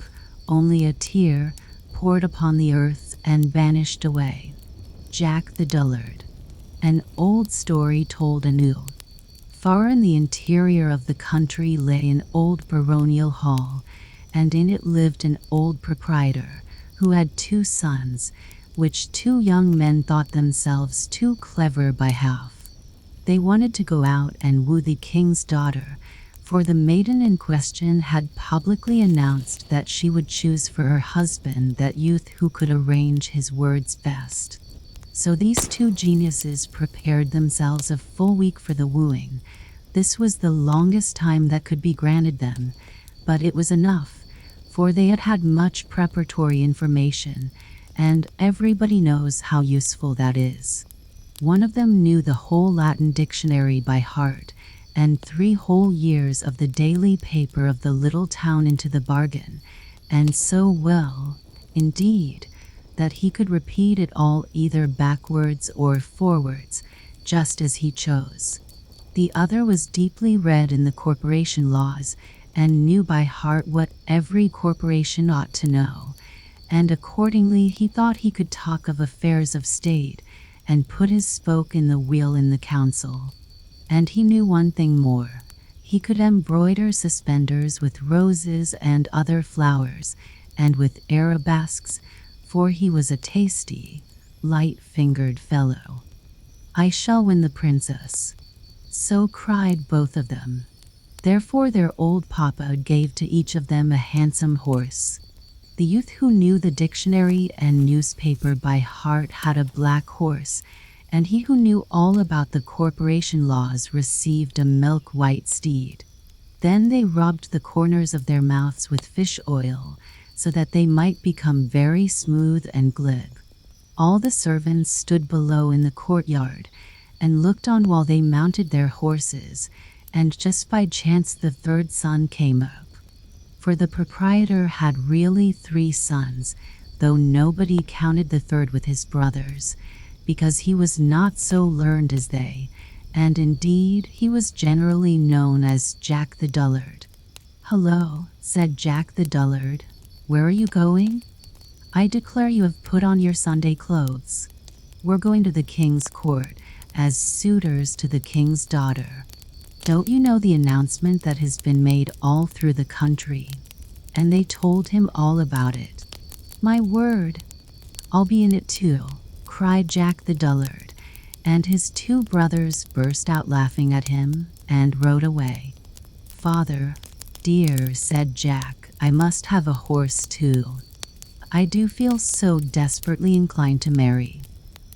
only a tear, poured upon the earth and vanished away. Jack the Dullard. An old story told anew. Far in the interior of the country lay an old baronial hall, and in it lived an old proprietor who had 2 sons, which 2 young men thought themselves too clever by half. They wanted to go out and woo the king's daughter, for the maiden in question had publicly announced that she would choose for her husband that youth who could arrange his words best. So these 2 geniuses prepared themselves a full week for the wooing. This was the longest time that could be granted them, but it was enough, for they had had much preparatory information, and everybody knows how useful that is. One of them knew the whole Latin dictionary by heart, and 3 whole years of the daily paper of the little town into the bargain, and so well, indeed, that he could repeat it all either backwards or forwards, just as he chose. The other was deeply read in the corporation laws, and knew by heart what every corporation ought to know, and accordingly he thought he could talk of affairs of state, and put his spoke in the wheel in the council. And he knew one thing more. He could embroider suspenders with roses and other flowers, and with arabesques, for he was a tasty, light-fingered fellow. I shall win the princess. So cried both of them. Therefore their old papa gave to each of them a handsome horse. The youth who knew the dictionary and newspaper by heart had a black horse, and he who knew all about the corporation laws received a milk-white steed. Then they rubbed the corners of their mouths with fish oil, so that they might become very smooth and glib. All the servants stood below in the courtyard, and looked on while they mounted their horses, and just by chance the 3rd son came up. For the proprietor had really 3 sons, though nobody counted the 3rd with his brothers, because he was not so learned as they, and indeed he was generally known as Jack the Dullard. "Hello," said Jack the Dullard. "Where are you going?" "I declare you have put on your Sunday clothes. We're going to the king's court, as suitors to the king's daughter. Don't you know the announcement that has been made all through the country?" And they told him all about it. "My word, I'll be in it too," cried Jack the Dullard, and his 2 brothers burst out laughing at him and rode away. "Father, dear," said Jack, "I must have a horse too. I do feel so desperately inclined to marry.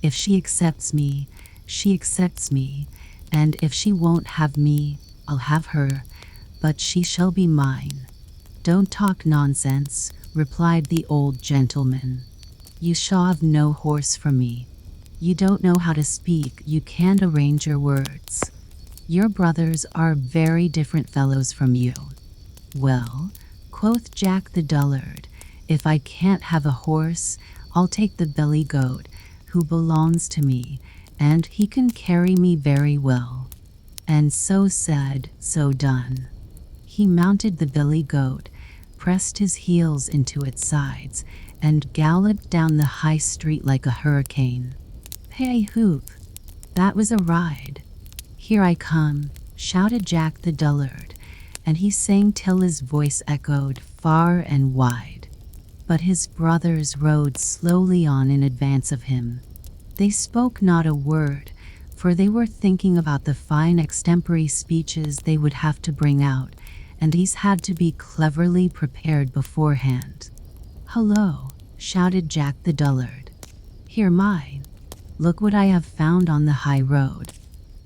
If she accepts me, she accepts me, and if she won't have me, I'll have her, but she shall be mine." "Don't talk nonsense," replied the old gentleman. "You shall have no horse from me. You don't know how to speak, you can't arrange your words. Your brothers are very different fellows from you." "Well," quoth Jack the Dullard, "if I can't have a horse, I'll take the billy goat, who belongs to me, and he can carry me very well." And so said, so done. He mounted the billy goat, pressed his heels into its sides, and galloped down the high street like a hurricane. "Hey hoop! That was a ride. Here I come," shouted Jack the Dullard, and he sang till his voice echoed far and wide. But his brothers rode slowly on in advance of him. They spoke not a word, for they were thinking about the fine extempore speeches they would have to bring out, and these had to be cleverly prepared beforehand. "Hello," shouted Jack the Dullard. "Here mine. Look what I have found on the high road."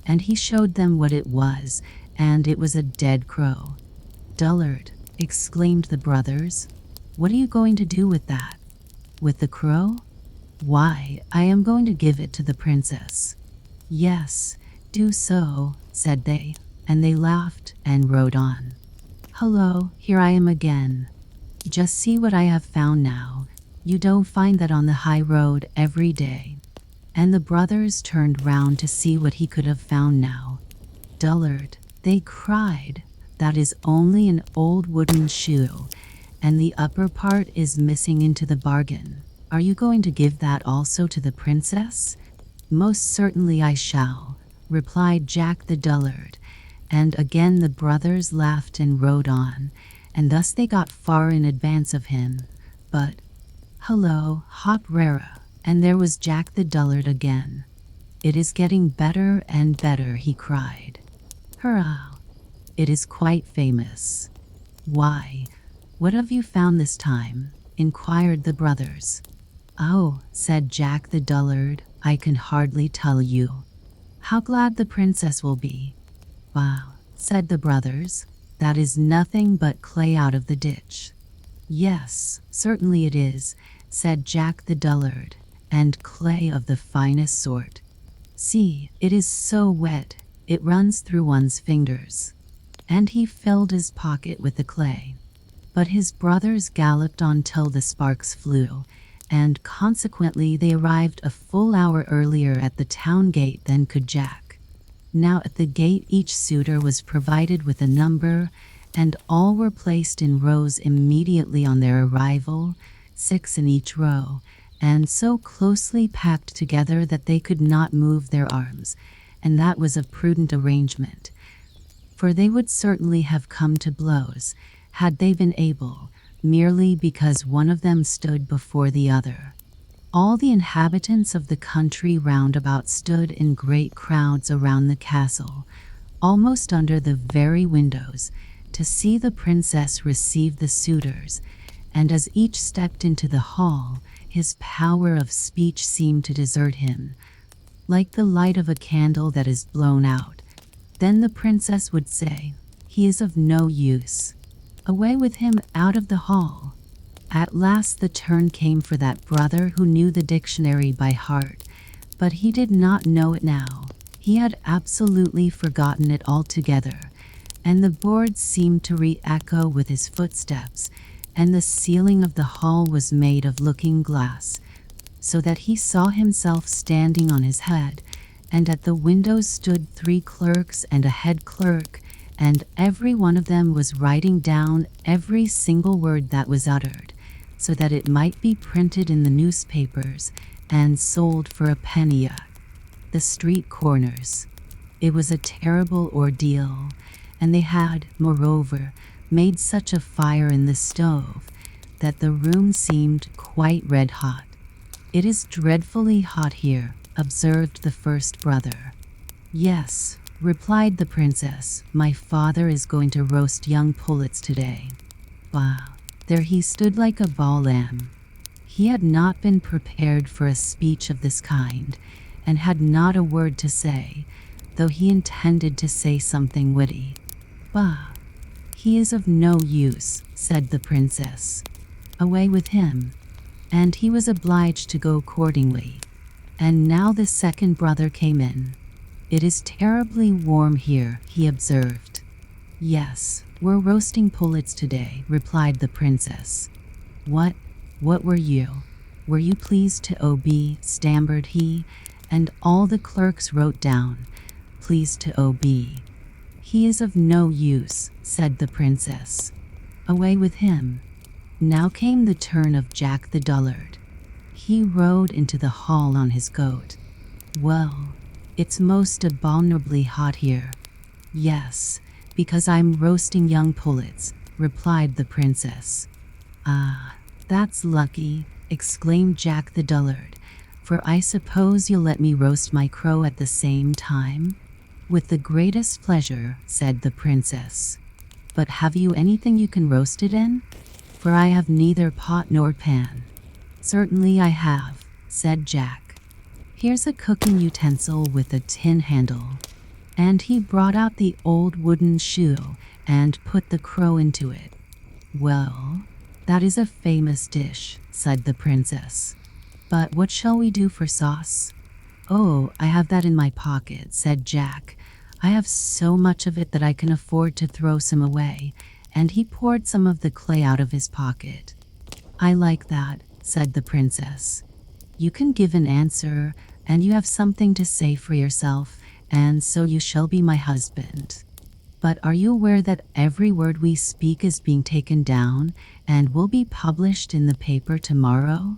And he showed them what it was, and it was a dead crow. "Dullard," exclaimed the brothers, "what are you going to do with that?" "With the crow? Why, I am going to give it to the princess." "Yes, do so," said they, and they laughed and rode on. "Hello, here I am again. Just see what I have found now. You don't find that on the high road every day." and the brothers turned round to see what he could have found now. "Dullard," they cried, "that is only an old wooden shoe, and the upper part is missing into the bargain. Are you going to give that also to the princess?" "Most certainly I shall," replied Jack the Dullard, and again the brothers laughed and rode on, and thus they got far in advance of him. But, hello, hop rara, and there was Jack the Dullard again. "It is getting better and better," he cried. "Hurrah! It is quite famous." "Why, what have you found this time?" inquired the brothers. "Oh," said Jack the Dullard, "I can hardly tell you. How glad the princess will be." "Wow," said the brothers, "that is nothing but clay out of the ditch." "Yes, certainly it is," said Jack the Dullard, "and clay of the finest sort. See, it is so wet, it runs through one's fingers." And he filled his pocket with the clay. But his brothers galloped on till the sparks flew, and consequently they arrived a full hour earlier at the town gate than could Jack. Now at the gate each suitor was provided with a number, and all were placed in rows immediately on their arrival, 6 in each row, and so closely packed together that they could not move their arms, and that was a prudent arrangement, for they would certainly have come to blows, had they been able, merely because one of them stood before the other. All the inhabitants of the country round about stood in great crowds around the castle, almost under the very windows, to see the princess receive the suitors, and as each stepped into the hall, his power of speech seemed to desert him, like the light of a candle that is blown out. Then the princess would say, "He is of no use. Away with him out of the hall." At last the turn came for that brother who knew the dictionary by heart, but he did not know it now. He had absolutely forgotten it altogether, and the boards seemed to re-echo with his footsteps, and the ceiling of the hall was made of looking glass, so that he saw himself standing on his head, and at the windows stood 3 clerks and a head clerk, and every one of them was writing down every single word that was uttered, so that it might be printed in the newspapers and sold for a penny at the street corners. It was a terrible ordeal, and they had, moreover, made such a fire in the stove that the room seemed quite red hot. "It is dreadfully hot here," observed the first brother. "Yes," replied the princess, "my father is going to roast young pullets today." Wow, there he stood like a ball lamb. He had not been prepared for a speech of this kind, and had not a word to say, though he intended to say something witty. "Bah, he is of no use," said the princess. "Away with him." And he was obliged to go accordingly. And now the second brother came in. "It is terribly warm here," he observed. "Yes, we're roasting pullets today," replied the princess. What were you? Were you pleased to ob?" stammered he, and all the clerks wrote down, "Pleased to ob." "He is of no use," said the princess. "Away with him." Now came the turn of Jack the Dullard. He rode into the hall on his goat. "Well, it's most abominably hot here." "Yes, because I'm roasting young pullets," replied the princess. "Ah, that's lucky," exclaimed Jack the Dullard, "for I suppose you'll let me roast my crow at the same time?" "With the greatest pleasure," said the princess. "But have you anything you can roast it in? For I have neither pot nor pan." "Certainly I have," said Jack. "Here's a cooking utensil with a tin handle." And he brought out the old wooden shoe and put the crow into it. "Well, that is a famous dish," said the princess. "But what shall we do for sauce?" "Oh, I have that in my pocket," said Jack. "I have so much of it that I can afford to throw some away," and he poured some of the clay out of his pocket. "I like that," said the princess. "You can give an answer, and you have something to say for yourself, and so you shall be my husband. But are you aware that every word we speak is being taken down and will be published in the paper tomorrow?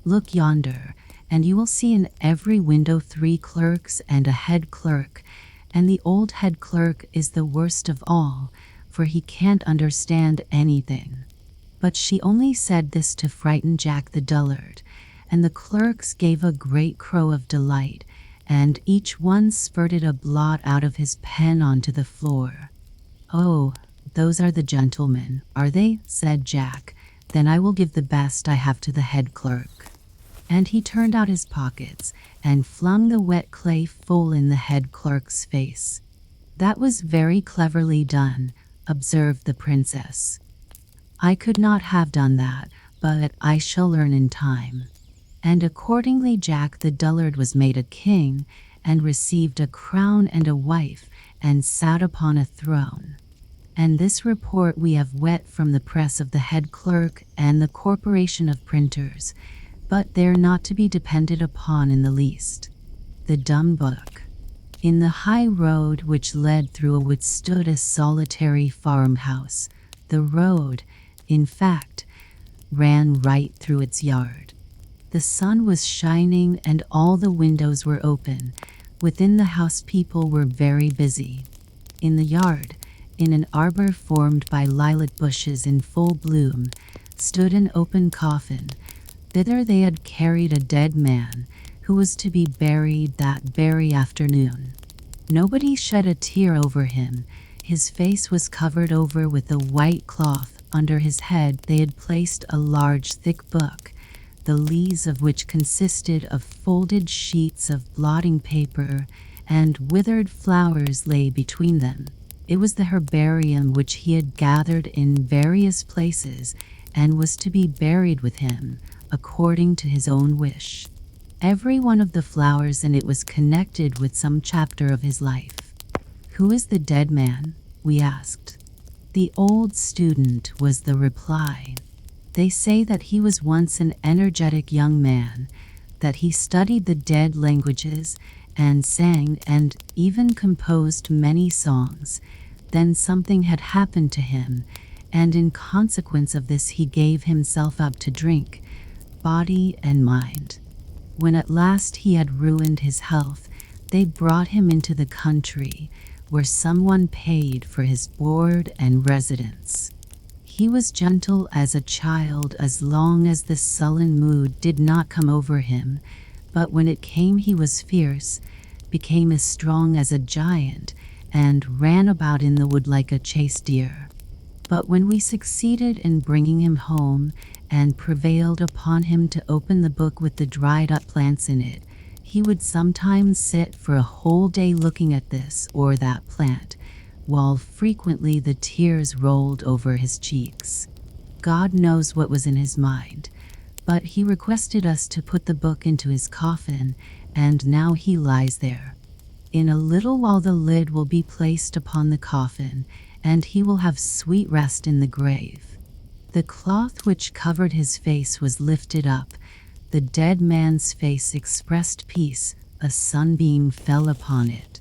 Look yonder, and you will see in every window 3 clerks and a head clerk, and the old head clerk is the worst of all, for he can't understand anything." But she only said this to frighten Jack the dullard, and the clerks gave a great crow of delight, and each one spurted a blot out of his pen onto the floor. "Oh, those are the gentlemen, are they?" said Jack. "Then I will give the best I have to the head clerk." And he turned out his pockets and flung the wet clay full in the head clerk's face. "That was very cleverly done," observed the princess. "I could not have done that, but I shall learn in time." And accordingly Jack the dullard was made a king, and received a crown and a wife, and sat upon a throne. And this report we have wet from the press of the head clerk and the corporation of printers, but they're not to be depended upon in the least. The Dumb Book. In the high road which led through a wood stood a solitary farmhouse. The road, in fact, ran right through its yard. The sun was shining and all the windows were open. Within the house people were very busy. In the yard, in an arbor formed by lilac bushes in full bloom, stood an open coffin. Thither they had carried a dead man, who was to be buried that very afternoon. Nobody shed a tear over him. His face was covered over with a white cloth. Under his head they had placed a large thick book, the leaves of which consisted of folded sheets of blotting paper, and withered flowers lay between them. It was the herbarium which he had gathered in various places, and was to be buried with him, according to his own wish. Every one of the flowers in it was connected with some chapter of his life. "Who is the dead man?" we asked. "The old student," was the reply. "They say that he was once an energetic young man, that he studied the dead languages, and sang and even composed many songs. Then something had happened to him, and in consequence of this he gave himself up to drink, body and mind. When at last he had ruined his health, they brought him into the country, where someone paid for his board and residence. He was gentle as a child as long as the sullen mood did not come over him, but when it came he was fierce, became as strong as a giant, and ran about in the wood like a chased deer. But when we succeeded in bringing him home, and prevailed upon him to open the book with the dried up plants in it, he would sometimes sit for a whole day looking at this or that plant, while frequently the tears rolled over his cheeks. God knows what was in his mind, but he requested us to put the book into his coffin, and now he lies there. In a little while the lid will be placed upon the coffin, and he will have sweet rest in the grave. The cloth which covered his face was lifted up. The dead man's face expressed peace. A sunbeam fell upon it.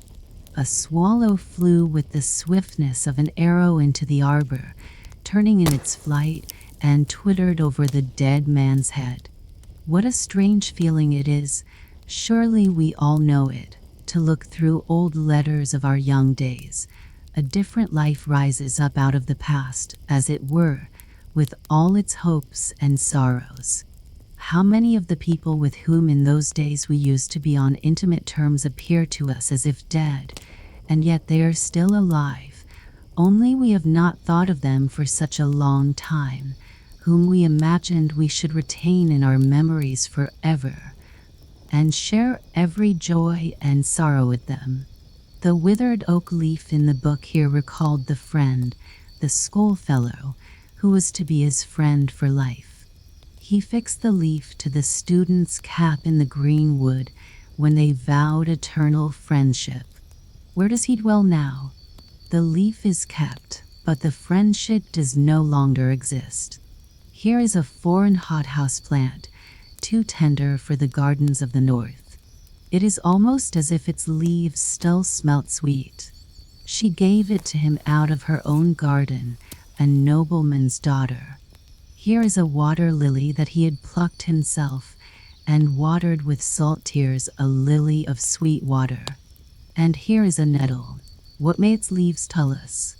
A swallow flew with the swiftness of an arrow into the arbor, turning in its flight, and twittered over the dead man's head. What a strange feeling it is, surely we all know it, to look through old letters of our young days. A different life rises up out of the past, as it were, with all its hopes and sorrows. How many of the people with whom in those days we used to be on intimate terms appear to us as if dead, and yet they are still alive, only we have not thought of them for such a long time, whom we imagined we should retain in our memories forever, and share every joy and sorrow with them. The withered oak leaf in the book here recalled the friend, the schoolfellow, who was to be his friend for life. He fixed the leaf to the student's cap in the green wood when they vowed eternal friendship. Where does he dwell now? The leaf is kept, but the friendship does no longer exist. Here is a foreign hothouse plant, too tender for the gardens of the north. It is almost as if its leaves still smelt sweet. She gave it to him out of her own garden, a nobleman's daughter. Here is a water lily that he had plucked himself, and watered with salt tears, a lily of sweet water. And here is a nettle. What may its leaves tell us?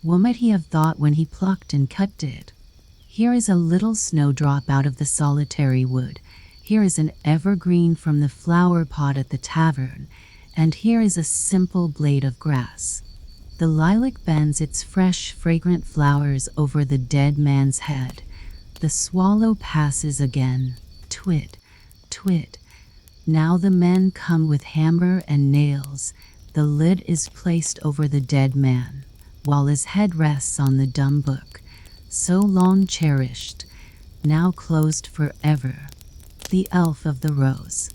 What might he have thought when he plucked and kept it? Here is a little snowdrop out of the solitary wood. Here is an evergreen from the flower pot at the tavern, and here is a simple blade of grass. The lilac bends its fresh, fragrant flowers over the dead man's head. The swallow passes again, twit, twit. Now the men come with hammer and nails. The lid is placed over the dead man, while his head rests on the dumb book, so long cherished, now closed forever. The elf of the rose.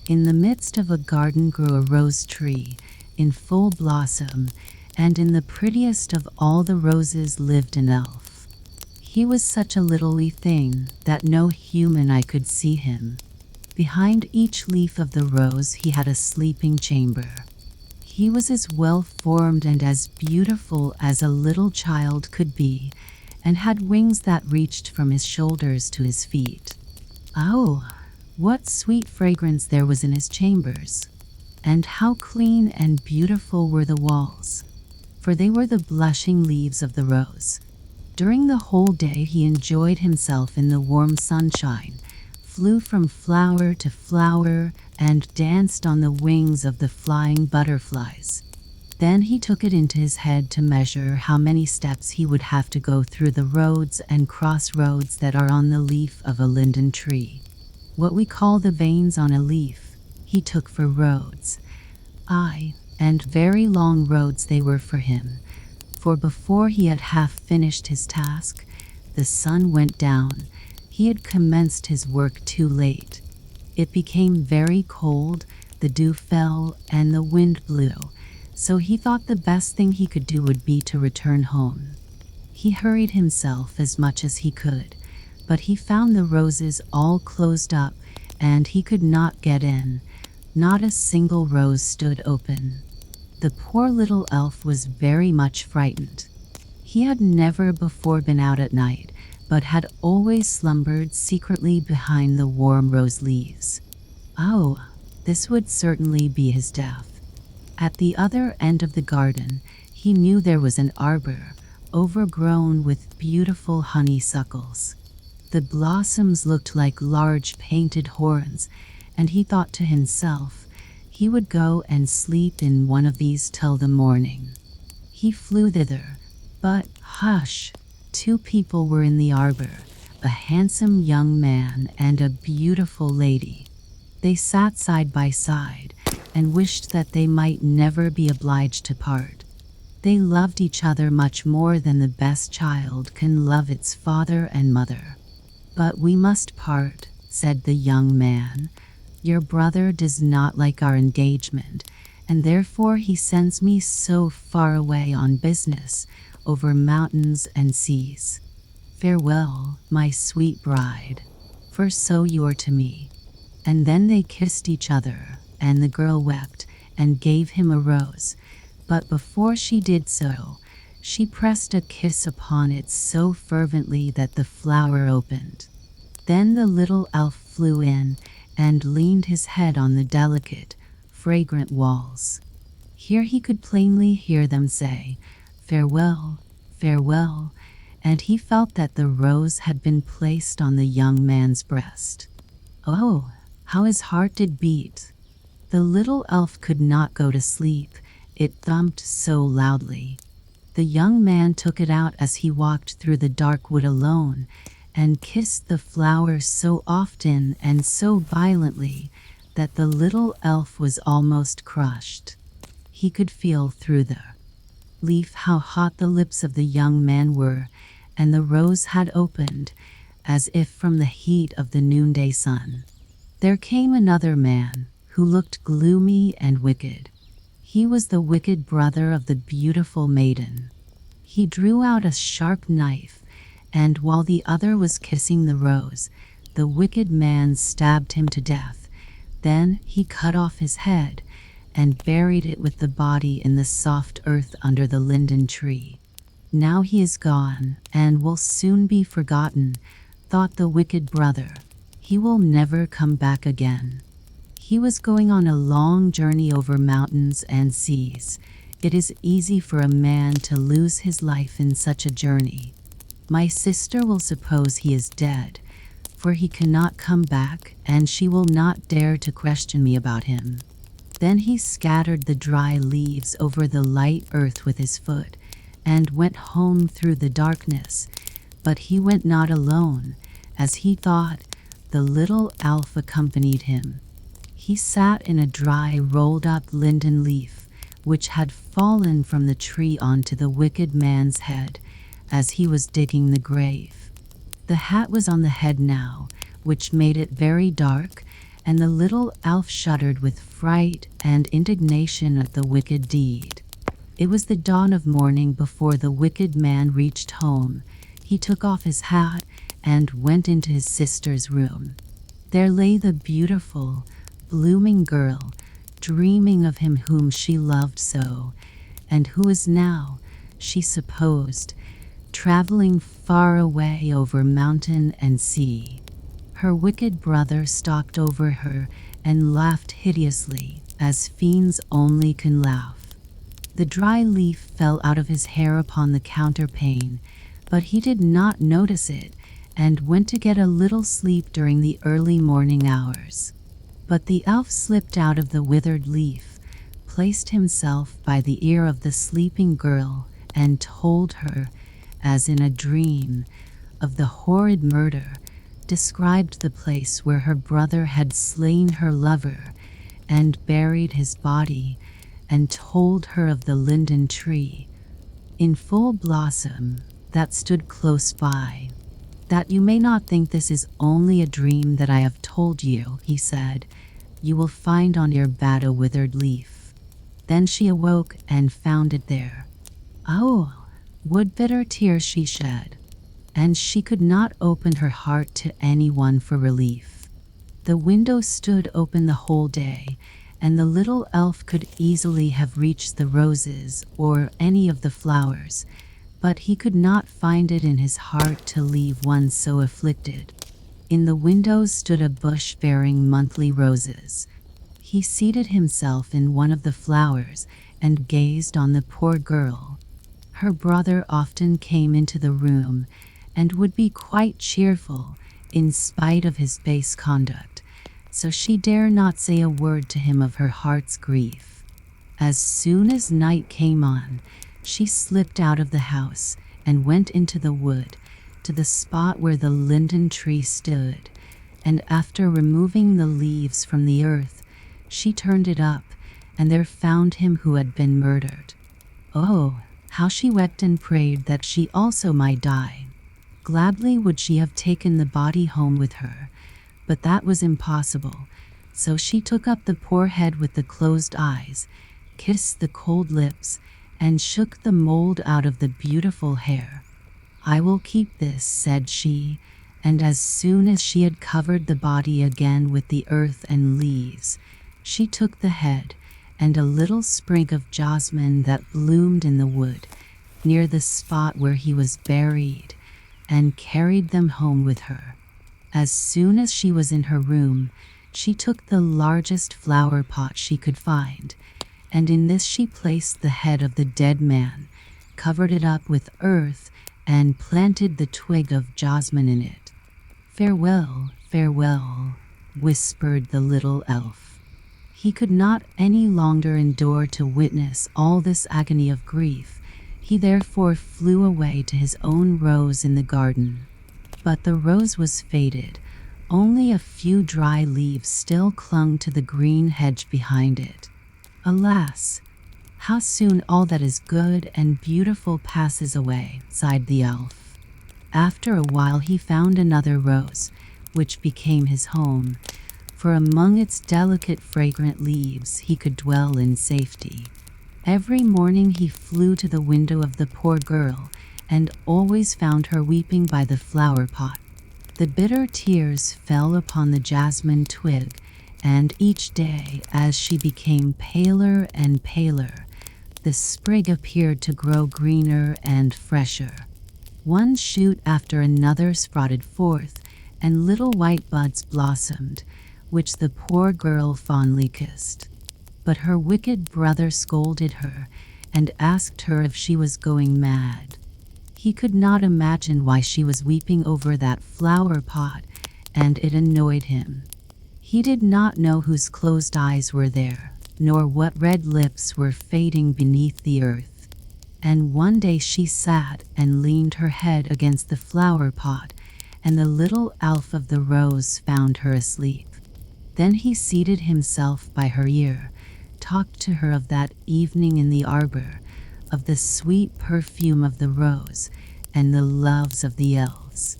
In the midst of a garden grew a rose tree, in full blossom, and in the prettiest of all the roses lived an elf. He was such a little-wee thing that no human eye could see him. Behind each leaf of the rose he had a sleeping chamber. He was as well-formed and as beautiful as a little child could be, and had wings that reached from his shoulders to his feet. Oh, what sweet fragrance there was in his chambers! And how clean and beautiful were the walls, for they were the blushing leaves of the rose. During the whole day he enjoyed himself in the warm sunshine, flew from flower to flower, and danced on the wings of the flying butterflies. Then he took it into his head to measure how many steps he would have to go through the roads and crossroads that are on the leaf of a linden tree. What we call the veins on a leaf, he took for roads. Aye, and very long roads they were for him, for before he had half finished his task, the sun went down. He had commenced his work too late. It became very cold, the dew fell, and the wind blew, so he thought the best thing he could do would be to return home. He hurried himself as much as he could, but he found the roses all closed up, and he could not get in. Not a single rose stood open. The poor little elf was very much frightened. He had never before been out at night, but had always slumbered secretly behind the warm rose leaves. Oh, this would certainly be his death. At the other end of the garden, he knew there was an arbor, overgrown with beautiful honeysuckles. The blossoms looked like large painted horns, and he thought to himself, he would go and sleep in one of these till the morning. He flew thither, but hush! 2 people were in the arbor, a handsome young man and a beautiful lady. They sat side by side and wished that they might never be obliged to part. They loved each other much more than the best child can love its father and mother. "But we must part," said the young man. "Your brother does not like our engagement, and therefore he sends me so far away on business, over mountains and seas. Farewell, my sweet bride, for so you are to me." And then they kissed each other, and the girl wept and gave him a rose, but before she did so, she pressed a kiss upon it so fervently that the flower opened. Then the little elf flew in and leaned his head on the delicate, fragrant walls. Here he could plainly hear them say, "Farewell, farewell," and he felt that the rose had been placed on the young man's breast. Oh, how his heart did beat! The little elf could not go to sleep, it thumped so loudly. The young man took it out as he walked through the dark wood alone, and kissed the flower so often and so violently that the little elf was almost crushed. He could feel through the leaf how hot the lips of the young man were, and the rose had opened, as if from the heat of the noonday sun. There came another man, who looked gloomy and wicked. He was the wicked brother of the beautiful maiden. He drew out a sharp knife, and while the other was kissing the rose, the wicked man stabbed him to death. Then he cut off his head and buried it with the body in the soft earth under the linden tree. Now he is gone and will soon be forgotten, thought the wicked brother. He will never come back again. He was going on a long journey over mountains and seas. It is easy for a man to lose his life in such a journey. My sister will suppose he is dead, for he cannot come back, and she will not dare to question me about him. Then he scattered the dry leaves over the light earth with his foot, and went home through the darkness. But he went not alone, as he thought. The little elf accompanied him. He sat in a dry, rolled-up linden leaf, which had fallen from the tree onto the wicked man's head as he was digging the grave. The hat was on the head now, which made it very dark, and the little elf shuddered with fright and indignation at the wicked deed. It was the dawn of morning before the wicked man reached home. He took off his hat and went into his sister's room. There lay the beautiful, blooming girl, dreaming of him whom she loved so, and who is now, she supposed, traveling far away over mountain and sea. Her wicked brother stalked over her and laughed hideously, as fiends only can laugh. The dry leaf fell out of his hair upon the counterpane, but he did not notice it, and went to get a little sleep during the early morning hours. But the elf slipped out of the withered leaf, placed himself by the ear of the sleeping girl, and told her, as in a dream, of the horrid murder, described the place where her brother had slain her lover, and buried his body, and told her of the linden tree, in full blossom, that stood close by. That you may not think this is only a dream that I have told you, he said, you will find on your bed a withered leaf. Then she awoke and found it there. Oh, what bitter tears she shed, and she could not open her heart to anyone for relief. The window stood open the whole day, and the little elf could easily have reached the roses or any of the flowers, but he could not find it in his heart to leave one so afflicted. In the window stood a bush bearing monthly roses. He seated himself in one of the flowers and gazed on the poor girl. Her brother often came into the room and would be quite cheerful in spite of his base conduct, so she dare not say a word to him of her heart's grief. As soon as night came on, she slipped out of the house and went into the wood, to the spot where the linden tree stood, and after removing the leaves from the earth, she turned it up, and there found him who had been murdered. Oh, how she wept and prayed that she also might die. Gladly would she have taken the body home with her, but that was impossible, so she took up the poor head with the closed eyes, kissed the cold lips, and shook the mold out of the beautiful hair. I will keep this, said she, and as soon as she had covered the body again with the earth and leaves, she took the head and a little sprig of jasmine that bloomed in the wood, near the spot where he was buried, and carried them home with her. As soon as she was in her room, she took the largest flower pot she could find, and in this she placed the head of the dead man, covered it up with earth, and planted the twig of jasmine in it. Farewell, farewell, whispered the little elf. He could not any longer endure to witness all this agony of grief. He therefore flew away to his own rose in the garden. But the rose was faded. Only a few dry leaves still clung to the green hedge behind it. Alas, how soon all that is good and beautiful passes away, sighed the elf. After a while he found another rose, which became his home, for among its delicate fragrant leaves he could dwell in safety. Every morning he flew to the window of the poor girl, and always found her weeping by the flower pot. The bitter tears fell upon the jasmine twig, and each day, as she became paler and paler, the sprig appeared to grow greener and fresher. One shoot after another sprouted forth, and little white buds blossomed, which the poor girl fondly kissed. But her wicked brother scolded her and asked her if she was going mad. He could not imagine why she was weeping over that flower pot, and it annoyed him. He did not know whose closed eyes were there, nor what red lips were fading beneath the earth. And one day she sat and leaned her head against the flower pot, and the little elf of the rose found her asleep. Then he seated himself by her ear, talked to her of that evening in the arbor, of the sweet perfume of the rose, and the loves of the elves.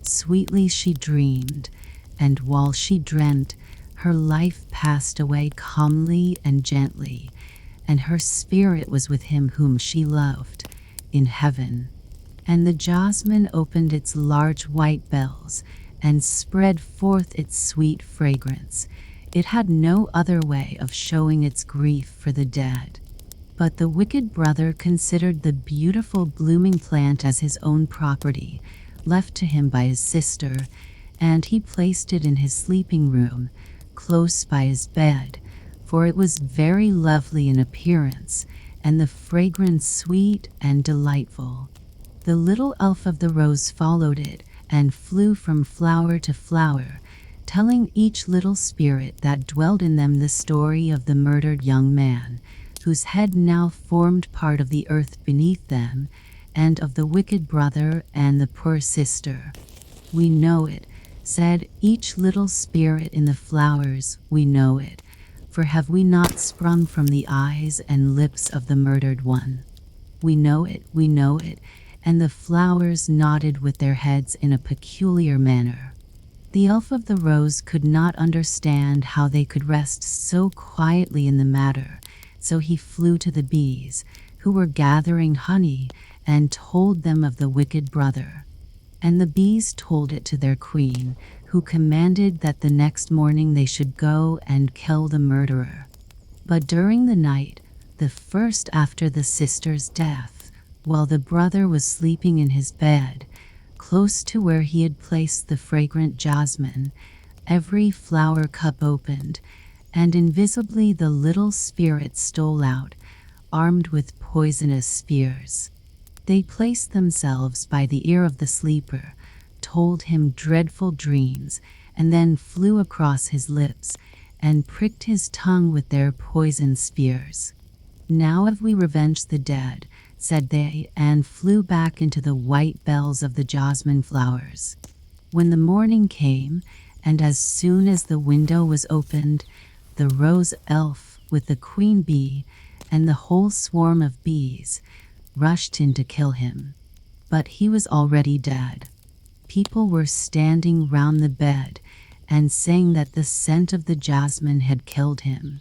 Sweetly she dreamed, and while she dreamt, her life passed away calmly and gently, and her spirit was with him whom she loved, in heaven. And the jasmine opened its large white bells, and spread forth its sweet fragrance. It had no other way of showing its grief for the dead. But the wicked brother considered the beautiful blooming plant as his own property, left to him by his sister, and he placed it in his sleeping room, close by his bed, for it was very lovely in appearance, and the fragrance sweet and delightful. The little elf of the rose followed it, and flew from flower to flower, telling each little spirit that dwelled in them the story of the murdered young man, whose head now formed part of the earth beneath them, and of the wicked brother and the poor sister. "We know it," said each little spirit in the flowers, "we know it, for have we not sprung from the eyes and lips of the murdered one? We know it, and the flowers nodded with their heads in a peculiar manner. The elf of the rose could not understand how they could rest so quietly in the matter, so he flew to the bees, who were gathering honey, and told them of the wicked brother. And the bees told it to their queen, who commanded that the next morning they should go and kill the murderer. But during the night, the first after the sister's death, while the brother was sleeping in his bed, close to where he had placed the fragrant jasmine, every flower cup opened, and invisibly the little spirits stole out, armed with poisonous spears. They placed themselves by the ear of the sleeper, told him dreadful dreams, and then flew across his lips and pricked his tongue with their poisoned spears. "Now have we revenged the dead," said they, and flew back into the white bells of the jasmine flowers. When the morning came, and as soon as the window was opened, the rose elf, with the queen bee and the whole swarm of bees, rushed in to kill him. But he was already dead. People were standing round the bed and saying that the scent of the jasmine had killed him.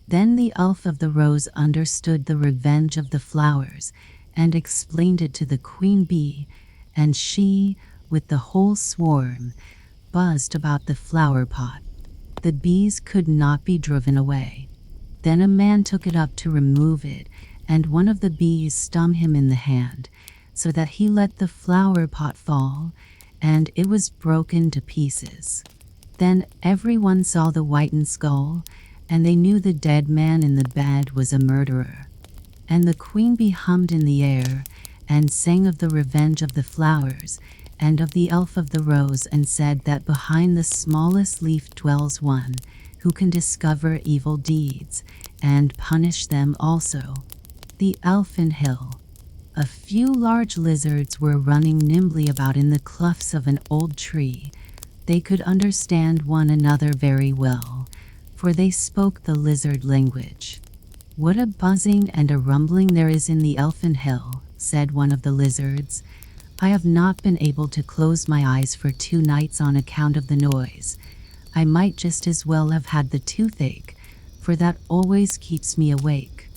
Then the elf of the rose understood the revenge of the flowers and explained it to the queen bee, and she, with the whole swarm, buzzed about the flower pot. The bees could not be driven away. Then a man took it up to remove it, and one of the bees stung him in the hand, so that he let the flower pot fall, and it was broken to pieces. Then everyone saw the whitened skull, and they knew the dead man in the bed was a murderer. And the queen bee hummed in the air, and sang of the revenge of the flowers, and of the elf of the rose, and said that behind the smallest leaf dwells one who can discover evil deeds, and punish them also. The elfin hill. A few large lizards were running nimbly about in the clefts of an old tree. They could understand one another very well, for they spoke the lizard language. "What a buzzing and a rumbling there is in the elfin hill," said one of the lizards. "I have not been able to close my eyes for 2 nights on account of the noise. I might just as well have had the toothache, for that always keeps me awake."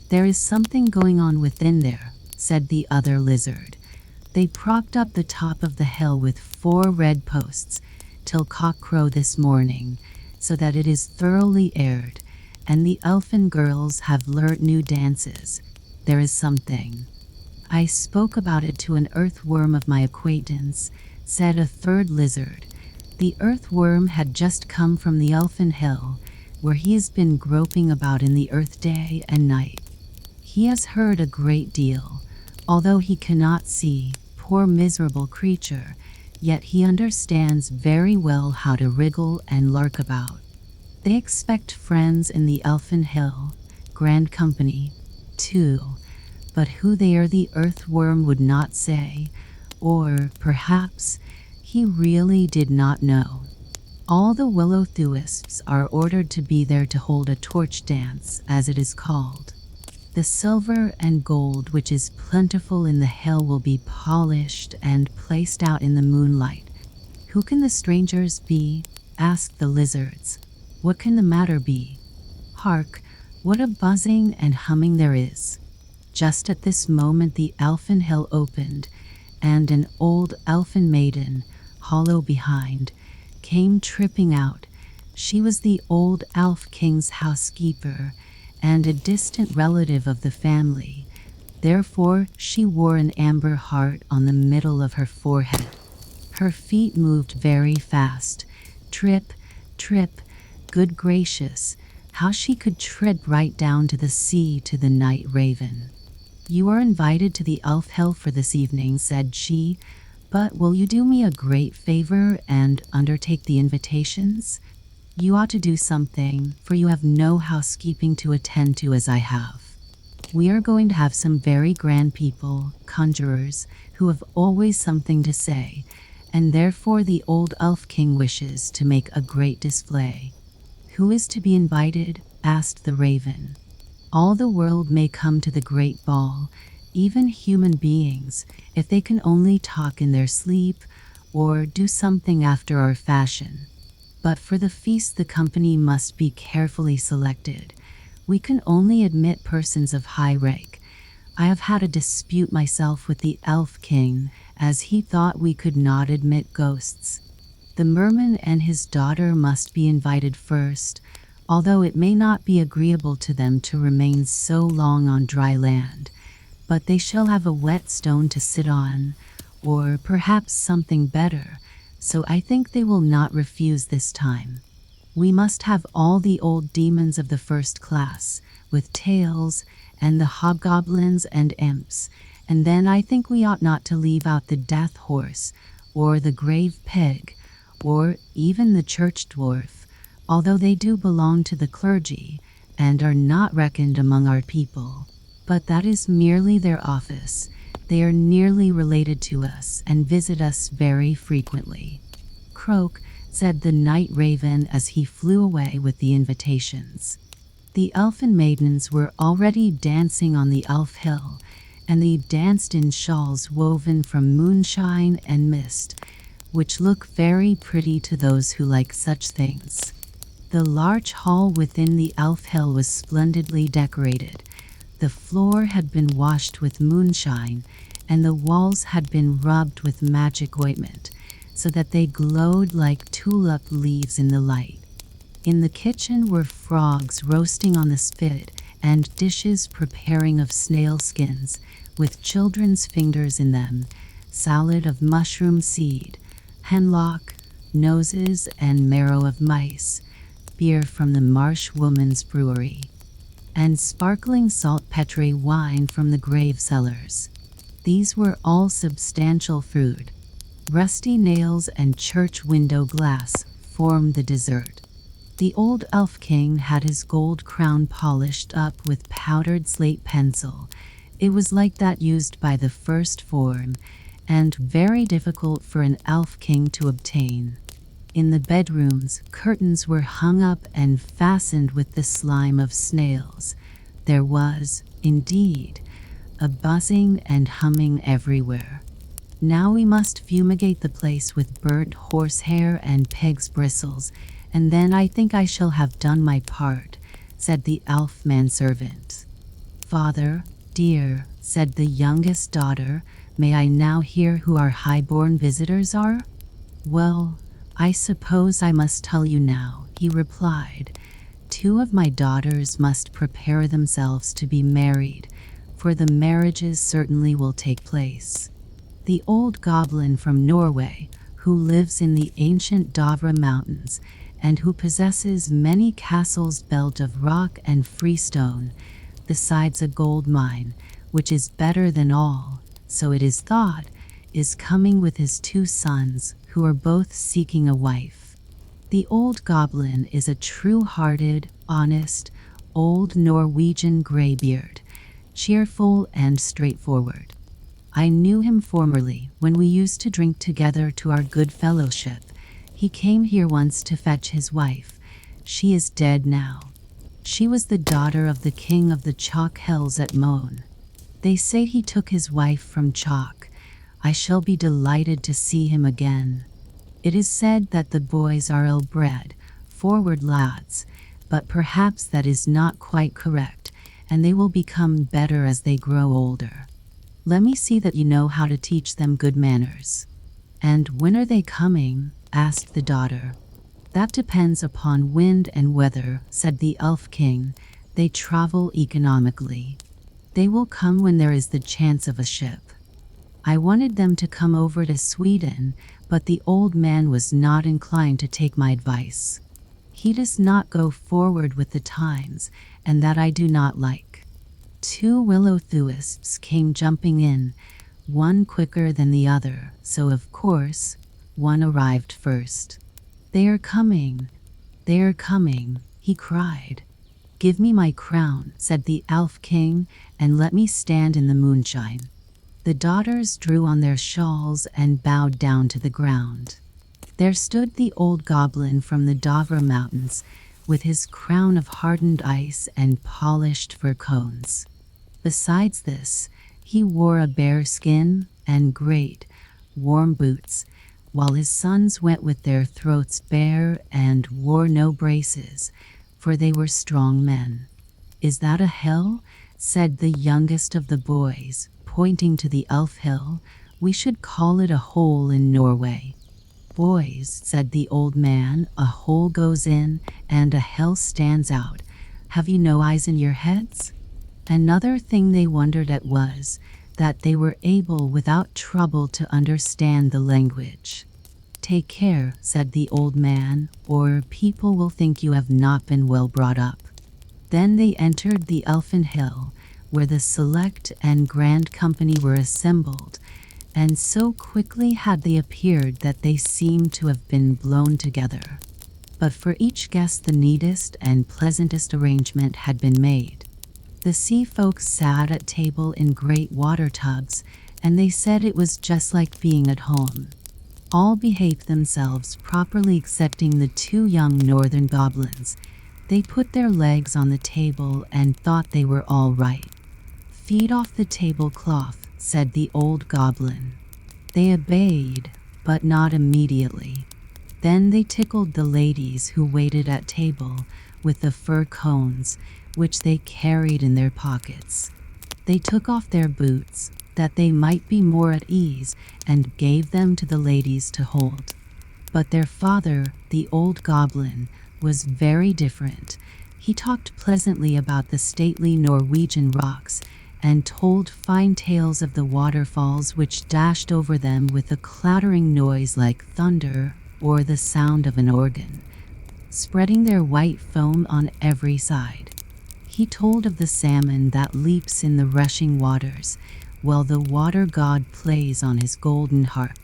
"There is something going on within there," said the other lizard. "They propped up the top of the hill with 4 red posts till cockcrow this morning, so that it is thoroughly aired, and the elfin girls have learnt new dances. There is something. I spoke about it to an earthworm of my acquaintance, said a third lizard. The earthworm had just come from the elfin hill, where he has been groping about in the earth day and night. He has heard a great deal, although he cannot see, poor miserable creature, yet he understands very well how to wriggle and lark about. They expect friends in the elfin hill, grand company, too, but who they are the earthworm would not say, or perhaps he really did not know. All the willow-thuisps are ordered to be there to hold a torch dance, as it is called. The silver and gold which is plentiful in the hill will be polished and placed out in the moonlight. Who can the strangers be? Asked the lizards. What can the matter be? Hark, what a buzzing and humming there is. Just at this moment the elfin hill opened, and an old elfin maiden, hollow behind, came tripping out. She was the old elf king's housekeeper, and a distant relative of the family. Therefore, she wore an amber heart on the middle of her forehead. Her feet moved very fast. Trip, trip, good gracious, how she could tread right down to the sea to the night raven. You are invited to the elf hill for this evening, said she, but will you do me a great favor and undertake the invitations? You ought to do something, for you have no housekeeping to attend to as I have. We are going to have some very grand people, conjurers, who have always something to say, and therefore the old elf king wishes to make a great display. Who is to be invited? Asked the raven. All the world may come to the great ball, even human beings, if they can only talk in their sleep, or do something after our fashion. But for the feast the company must be carefully selected. We can only admit persons of high rank. I have had a dispute myself with the elf king, as he thought we could not admit ghosts. The merman and his daughter must be invited first, although it may not be agreeable to them to remain so long on dry land. But they shall have a wet stone to sit on, or perhaps something better, so I think they will not refuse this time. We must have all the old demons of the first class, with tails, and the hobgoblins and imps, and then I think we ought not to leave out the death horse, or the grave pig, or even the church dwarf, although they do belong to the clergy, and are not reckoned among our people. But that is merely their office. They are nearly related to us and visit us very frequently. Croak, said the night raven as he flew away with the invitations. The elfin maidens were already dancing on the elf hill, and they danced in shawls woven from moonshine and mist, which look very pretty to those who like such things. The large hall within the elf hill was splendidly decorated. The floor had been washed with moonshine, and the walls had been rubbed with magic ointment, so that they glowed like tulip leaves in the light. In the kitchen were frogs roasting on the spit, and dishes preparing of snail skins, with children's fingers in them, salad of mushroom seed, hemlock, noses and marrow of mice, beer from the marsh woman's brewery, and sparkling saltpetre wine from the grave cellars. These were all substantial food. Rusty nails and church window glass formed the dessert. The old elf king had his gold crown polished up with powdered slate pencil. It was like that used by the first form, and very difficult for an elf king to obtain. In the bedrooms, curtains were hung up and fastened with the slime of snails. There was, indeed, a buzzing and humming everywhere. Now we must fumigate the place with burnt horsehair and pig's bristles, and then I think I shall have done my part, said the elf manservant. Father, dear, said the youngest daughter, may I now hear who our high-born visitors are? Well, I suppose I must tell you now, he replied. "Two of my daughters must prepare themselves to be married, for the marriages certainly will take place." The old goblin from Norway, who lives in the ancient Dovre Mountains, and who possesses many castles built of rock and freestone, besides a gold mine, which is better than all, so it is thought, is coming with his two sons, who are both seeking a wife. The old goblin is a true-hearted, honest, old Norwegian graybeard, cheerful and straightforward. I knew him formerly when we used to drink together to our good fellowship. He came here once to fetch his wife. She is dead now. She was the daughter of the king of the chalk hills at Moan. They say he took his wife from chalk. I shall be delighted to see him again. It is said that the boys are ill-bred, forward lads, but perhaps that is not quite correct, and they will become better as they grow older. Let me see that you know how to teach them good manners." "And when are they coming?" asked the daughter. "That depends upon wind and weather," said the elf king. "They travel economically. They will come when there is the chance of a ship. I wanted them to come over to Sweden, but the old man was not inclined to take my advice. He does not go forward with the times, and that I do not like." Two willow-thuists came jumping in, one quicker than the other, so of course, one arrived first. They are coming, he cried. "Give me my crown," said the elf king, "and let me stand in the moonshine." The daughters drew on their shawls and bowed down to the ground. There stood the old goblin from the Dovre Mountains, with his crown of hardened ice and polished fir cones. Besides this, he wore a bear skin and great, warm boots, while his sons went with their throats bare and wore no braces, for they were strong men. "Is that a hill?" said the youngest of the boys, pointing to the elf hill. "We should call it a hole in Norway." "Boys," said the old man, "a hole goes in and a hill stands out. Have you no eyes in your heads?" Another thing they wondered at was that they were able without trouble to understand the language. "Take care," said the old man, "or people will think you have not been well brought up." Then they entered the elfin hill, where the select and grand company were assembled, and so quickly had they appeared that they seemed to have been blown together. But for each guest the neatest and pleasantest arrangement had been made. The sea folks sat at table in great water tubs, and they said it was just like being at home. All behaved themselves properly excepting the two young northern goblins. They put their legs on the table and thought they were all right. "Feed off the tablecloth," said the old goblin. They obeyed, but not immediately. Then they tickled the ladies who waited at table with the fir cones, which they carried in their pockets. They took off their boots, that they might be more at ease, and gave them to the ladies to hold. But their father, the old goblin, was very different. He talked pleasantly about the stately Norwegian rocks, and told fine tales of the waterfalls which dashed over them with a clattering noise like thunder or the sound of an organ, spreading their white foam on every side. He told of the salmon that leaps in the rushing waters, while the water god plays on his golden harp.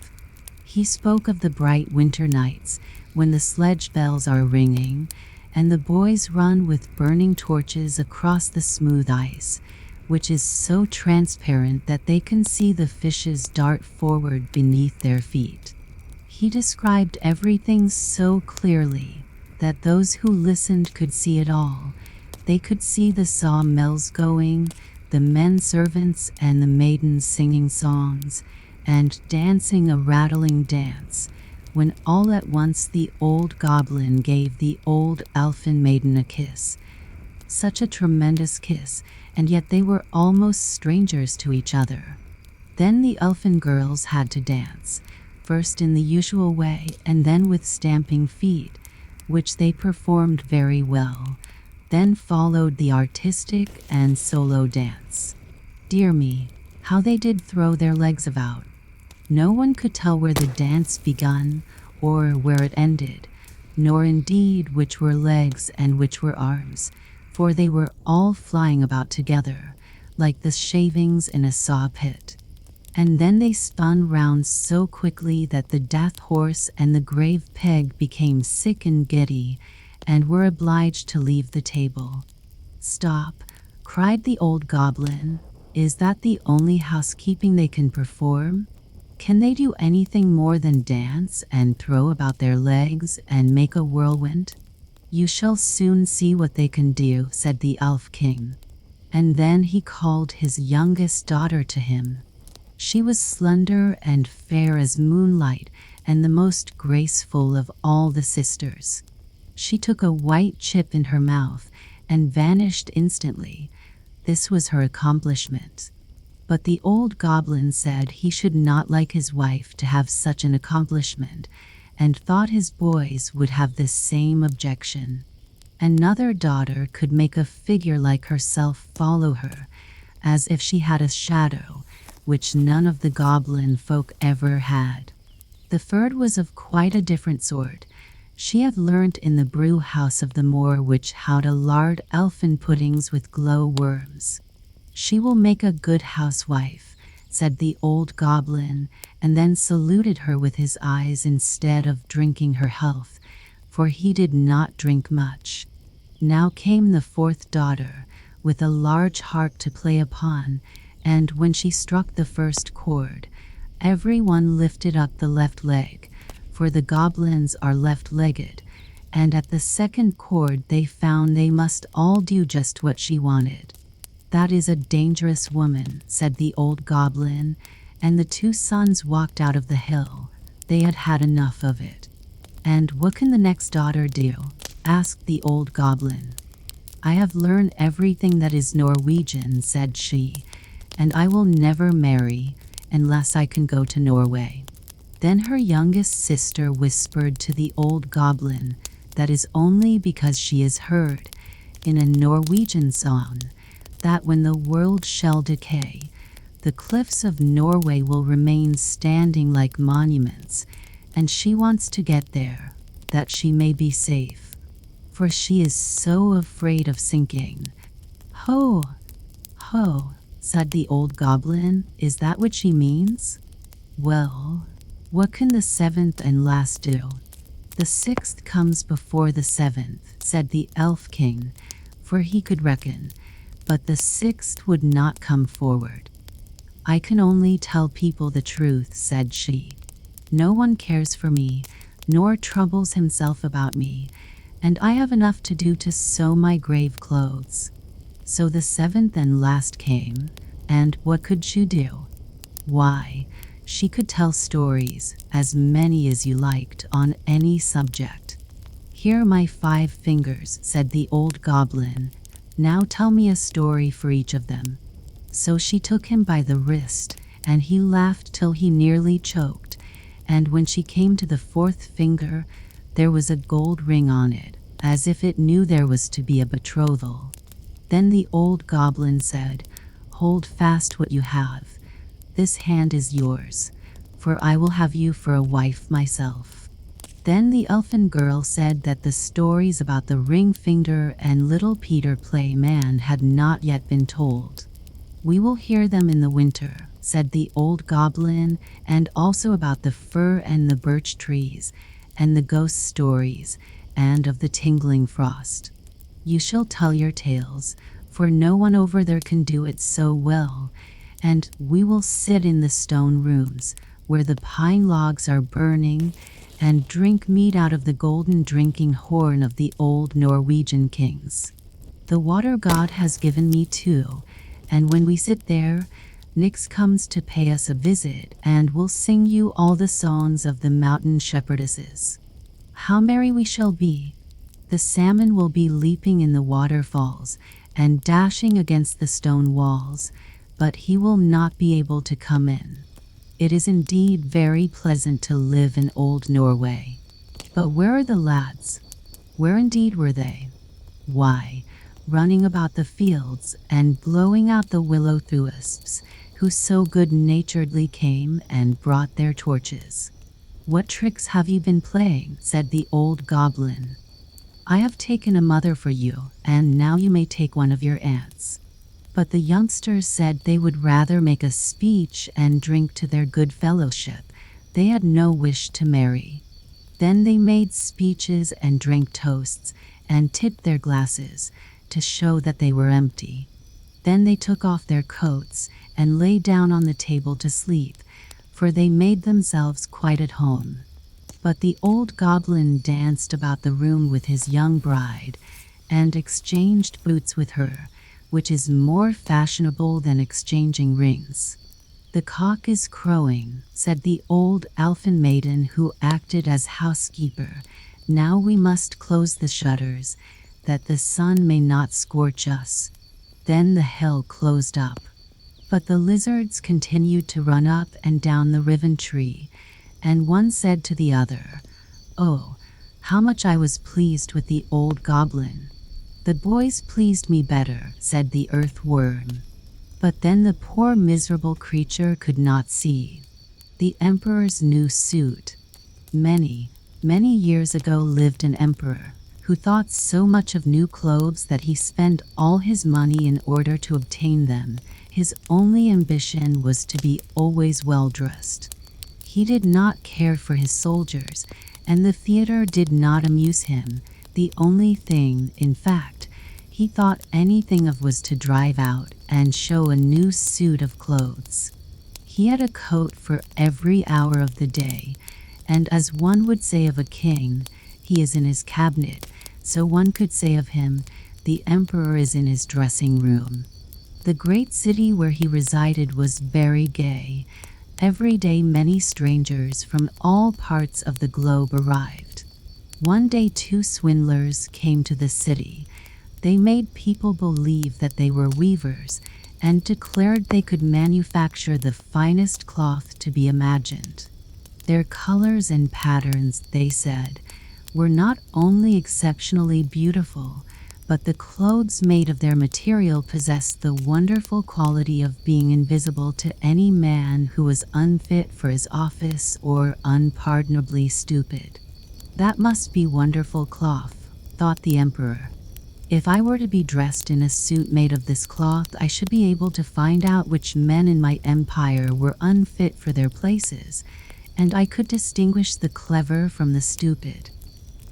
He spoke of the bright winter nights, when the sledge bells are ringing, and the boys run with burning torches across the smooth ice, which is so transparent that they can see the fishes dart forward beneath their feet. He described everything so clearly that those who listened could see it all. They could see the sawmills going, the men servants and the maidens singing songs, and dancing a rattling dance, when all at once the old goblin gave the old elfin maiden a kiss. Such a tremendous kiss, and yet they were almost strangers to each other. Then the elfin girls had to dance, first in the usual way and then with stamping feet. which they performed very well. Then followed the artistic and solo dance. Dear me, how they did throw their legs about. No one could tell where the dance begun or where it ended, nor indeed which were legs and which were arms, for they were all flying about together, like the shavings in a saw pit. And then they spun round so quickly that the death horse and the grave pig became sick and giddy, and were obliged to leave the table. "Stop," cried the old goblin. "Is that the only housekeeping they can perform? Can they do anything more than dance and throw about their legs and make a whirlwind?" "You shall soon see what they can do," said the elf king. And then he called his youngest daughter to him. She was slender and fair as moonlight, and the most graceful of all the sisters. She took a white chip in her mouth and vanished instantly. This was her accomplishment. But the old goblin said he should not like his wife to have such an accomplishment, and thought his boys would have the same objection. Another daughter could make a figure like herself follow her, as if she had a shadow, which none of the goblin folk ever had. The third was of quite a different sort. She had learnt in the brew house of the moor witch how to lard elfin puddings with glow worms. "She will make a good housewife," said the old goblin, and then saluted her with his eyes instead of drinking her health, for he did not drink much. Now came the fourth daughter, with a large harp to play upon, and when she struck the first chord, everyone lifted up the left leg, for the goblins are left-legged, and at the second chord they found they must all do just what she wanted. "That is a dangerous woman," said the old goblin, and the two sons walked out of the hill. They had had enough of it. "And what can the next daughter do?" asked the old goblin. "I have learned everything that is Norwegian," said she, "and I will never marry unless I can go to Norway." Then her youngest sister whispered to the old goblin, "That is only because she has heard, in a Norwegian song, that when the world shall decay, the cliffs of Norway will remain standing like monuments, and she wants to get there, that she may be safe, for she is so afraid of sinking." "Ho, ho," said the old goblin, "is that what she means? Well, what can the seventh and last do?" "The sixth comes before the seventh," said the elf king, for he could reckon, but the sixth would not come forward. "I can only tell people the truth," said she. "No one cares for me, nor troubles himself about me, and I have enough to do to sew my grave clothes." So the seventh and last came, and what could she do? Why, she could tell stories, as many as you liked, on any subject. "Here are my 5 fingers," said the old goblin. "Now tell me a story for each of them." So she took him by the wrist, and he laughed till he nearly choked, and when she came to the 4th finger, there was a gold ring on it, as if it knew there was to be a betrothal. Then the old goblin said, "Hold fast what you have. This hand is yours, for I will have you for a wife myself." Then the elfin girl said that the stories about the ring finger and little Peter Play Man had not yet been told. "We will hear them in the winter," said the old goblin, "and also about the fir and the birch trees, and the ghost stories, and of the tingling frost. You shall tell your tales, for no one over there can do it so well, and we will sit in the stone rooms, where the pine logs are burning, and drink mead out of the golden drinking horn of the old Norwegian kings. The water god has given me 2, and when we sit there, Nyx comes to pay us a visit, and will sing you all the songs of the mountain shepherdesses. How merry we shall be! The salmon will be leaping in the waterfalls, and dashing against the stone walls, but he will not be able to come in. It is indeed very pleasant to live in old Norway. But where are the lads? Where indeed were they? Why, running about the fields and blowing out the will-o'-the-wisps, who so good-naturedly came and brought their torches. "What tricks have you been playing?" said the old goblin. "I have taken a mother for you, and now you may take one of your aunts." But the youngsters said they would rather make a speech and drink to their good fellowship. They had no wish to marry. Then they made speeches and drank toasts and tipped their glasses to show that they were empty. Then they took off their coats and lay down on the table to sleep, for they made themselves quite at home. But the old goblin danced about the room with his young bride and exchanged boots with her, which is more fashionable than exchanging rings. "The cock is crowing," said the old elfin maiden who acted as housekeeper. "Now we must close the shutters, that the sun may not scorch us." Then the hell closed up. But the lizards continued to run up and down the riven tree, and one said to the other, "Oh, how much I was pleased with the old goblin." "The boys pleased me better," said the earthworm. But then the poor miserable creature could not see the emperor's new suit. Many, many years ago lived an emperor who thought so much of new clothes that he spent all his money in order to obtain them. His only ambition was to be always well dressed. He did not care for his soldiers, and the theater did not amuse him. The only thing, in fact, he thought anything of was to drive out and show a new suit of clothes. He had a coat for every hour of the day, and as one would say of a king, he is in his cabinet, so one could say of him, the emperor is in his dressing room. The great city where he resided was very gay. Every day many strangers from all parts of the globe arrived. One day 2 swindlers came to the city. They made people believe that they were weavers and declared they could manufacture the finest cloth to be imagined. Their colors and patterns, they said, were not only exceptionally beautiful, but the clothes made of their material possessed the wonderful quality of being invisible to any man who was unfit for his office or unpardonably stupid. "That must be wonderful cloth," thought the emperor. "If I were to be dressed in a suit made of this cloth, I should be able to find out which men in my empire were unfit for their places, and I could distinguish the clever from the stupid.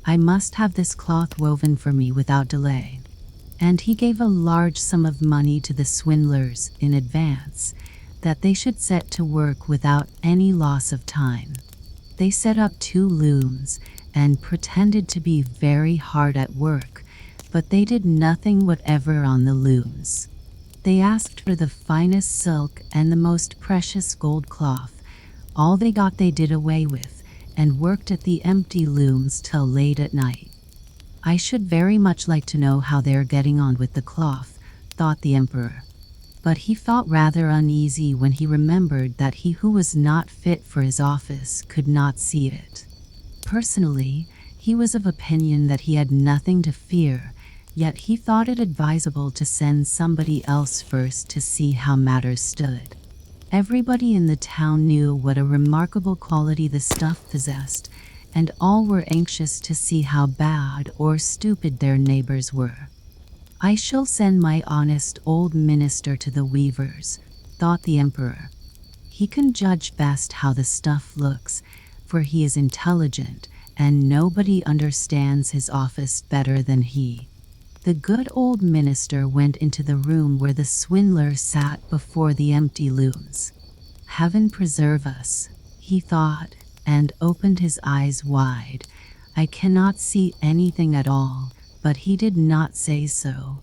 I must have this cloth woven for me without delay." And he gave a large sum of money to the swindlers in advance, that they should set to work without any loss of time. They set up 2 looms and pretended to be very hard at work, but they did nothing whatever on the looms. They asked for the finest silk and the most precious gold cloth. All they got they did away with, and worked at the empty looms till late at night. "I should very much like to know how they are getting on with the cloth," thought the emperor. But he felt rather uneasy when he remembered that he who was not fit for his office could not see it. Personally, he was of opinion that he had nothing to fear, yet he thought it advisable to send somebody else first to see how matters stood. Everybody in the town knew what a remarkable quality the stuff possessed, and all were anxious to see how bad or stupid their neighbors were. "I shall send my honest old minister to the weavers," thought the emperor. "He can judge best how the stuff looks, for he is intelligent, and nobody understands his office better than he." The good old minister went into the room where the swindler sat before the empty looms. "Heaven preserve us," he thought, and opened his eyes wide. "I cannot see anything at all," but he did not say so.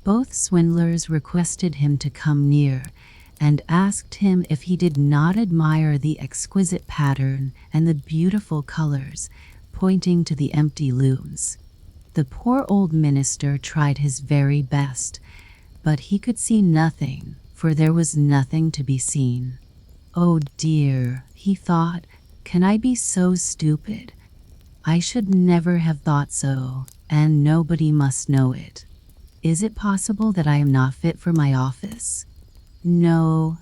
Both swindlers requested him to come near, and asked him if he did not admire the exquisite pattern and the beautiful colors, pointing to the empty looms. The poor old minister tried his very best, but he could see nothing, for there was nothing to be seen. "Oh dear," he thought, "can I be so stupid? I should never have thought so." and nobody must know it. Is it possible that I am not fit for my office? No,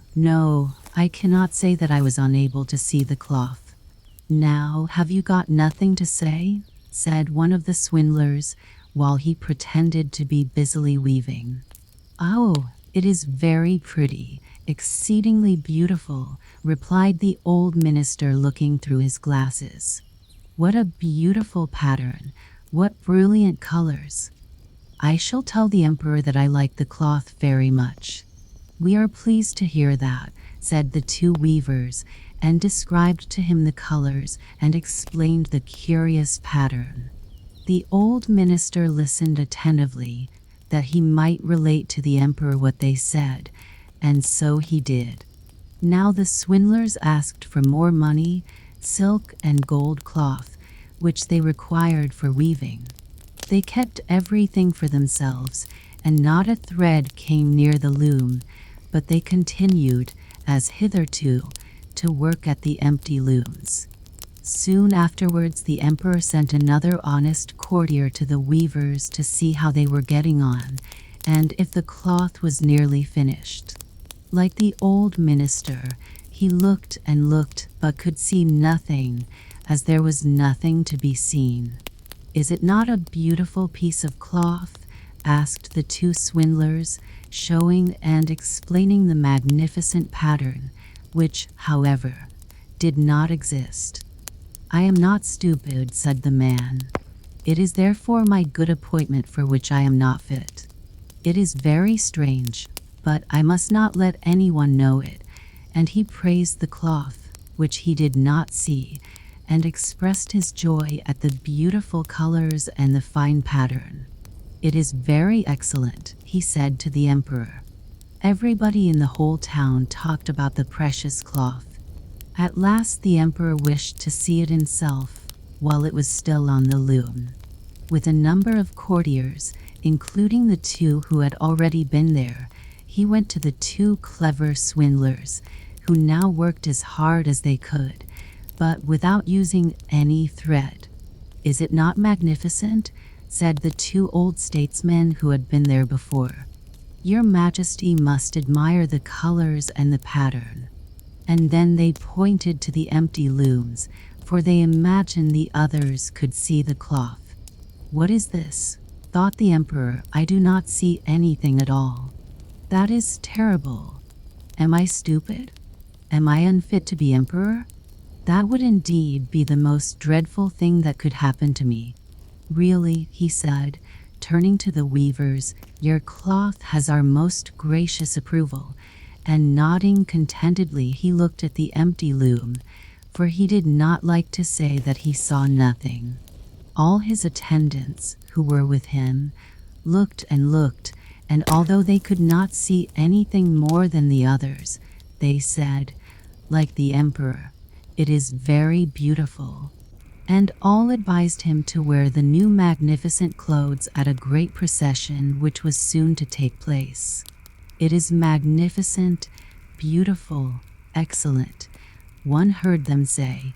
I cannot say that I was unable to see the cloth. Now, have you got nothing to say? Said one of the swindlers, while he pretended to be busily weaving. Oh, it is very pretty, exceedingly beautiful, replied the old minister, looking through his glasses. What a beautiful pattern, what brilliant colors. I shall tell the emperor that I like the cloth very much. We are pleased to hear that, said the two weavers, and described to him the colors and explained the curious pattern. The old minister listened attentively, that he might relate to the emperor what they said, and so he did. Now the swindlers asked for more money, silk and gold cloth, which they required for weaving. They kept everything for themselves, and not a thread came near the loom, but they continued, as hitherto, to work at the empty looms. Soon afterwards the emperor sent another honest courtier to the weavers to see how they were getting on, and if the cloth was nearly finished. Like the old minister, he looked and looked, but could see nothing, as there was nothing to be seen. Is it not a beautiful piece of cloth? Asked the two swindlers, showing and explaining the magnificent pattern, which, however, did not exist. I am not stupid, said the man. It is therefore my good appointment for which I am not fit. It is very strange, but I must not let anyone know it. And he praised the cloth, which he did not see, and expressed his joy at the beautiful colors and the fine pattern. It is very excellent, he said to the emperor. Everybody in the whole town talked about the precious cloth. At last the emperor wished to see it himself, while it was still on the loom. With a number of courtiers, including the two who had already been there, he went to the two clever swindlers, who now worked as hard as they could, but without using any thread. Is it not magnificent? Said the two old statesmen who had been there before. Your Majesty must admire the colors and the pattern. And then they pointed to the empty looms, for they imagined the others could see the cloth. What is this? Thought the emperor. I do not see anything at all. That is terrible. Am I stupid? Am I unfit to be emperor? That would indeed be the most dreadful thing that could happen to me. Really, he said, turning to the weavers, your cloth has our most gracious approval. And nodding contentedly, he looked at the empty loom, for he did not like to say that he saw nothing. All his attendants, who were with him, looked, and although they could not see anything more than the others, they said, like the emperor, it is very beautiful. And all advised him to wear the new magnificent clothes at a great procession which was soon to take place. It is magnificent, beautiful, excellent, one heard them say.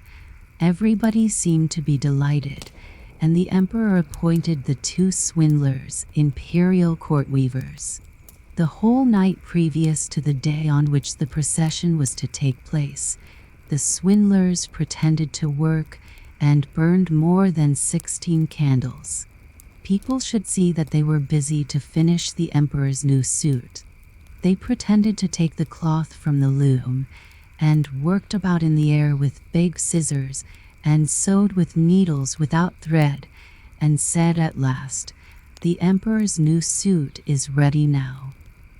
Everybody seemed to be delighted, and the emperor appointed the two swindlers imperial court weavers. The whole night previous to the day on which the procession was to take place, the swindlers pretended to work and burned more than 16 candles. People should see that they were busy to finish the emperor's new suit. They pretended to take the cloth from the loom, and worked about in the air with big scissors, and sewed with needles without thread, and said at last, the emperor's new suit is ready now.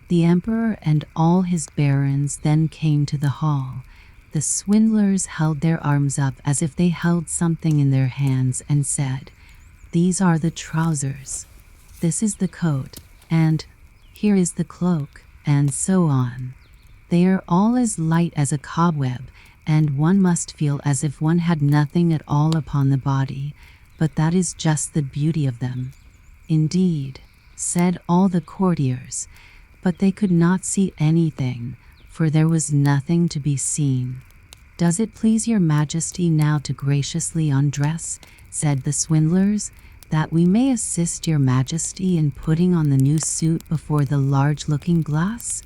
The emperor and all his barons then came to the hall. The swindlers held their arms up as if they held something in their hands and said, these are the trousers, this is the coat, and here is the cloak, and so on. They are all as light as a cobweb, and one must feel as if one had nothing at all upon the body, but that is just the beauty of them. Indeed, said all the courtiers, but they could not see anything, for there was nothing to be seen. Does it please your Majesty now to graciously undress? Said the swindlers. "That we may assist your majesty in putting on the new suit before the large looking-glass?"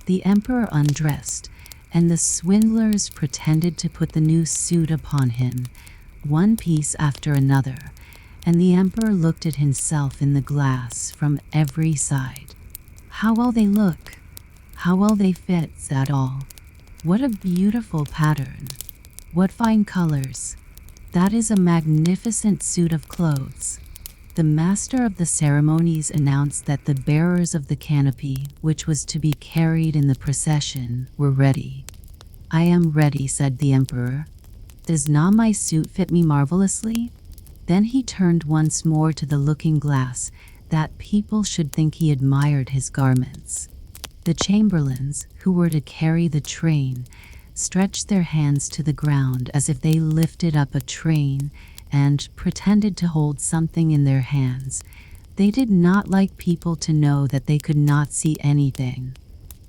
The emperor undressed, and the swindlers pretended to put the new suit upon him, one piece after another, and the emperor looked at himself in the glass from every side. How well they look! How well they fit, said all. What a beautiful pattern! What fine colors! That is a magnificent suit of clothes. The master of the ceremonies announced that the bearers of the canopy, which was to be carried in the procession, were ready. "I am ready," said the emperor. "Does not my suit fit me marvelously?" Then he turned once more to the looking-glass, that people should think he admired his garments. The chamberlains, who were to carry the train, stretched their hands to the ground as if they lifted up a train and pretended to hold something in their hands. They did not like people to know that they could not see anything.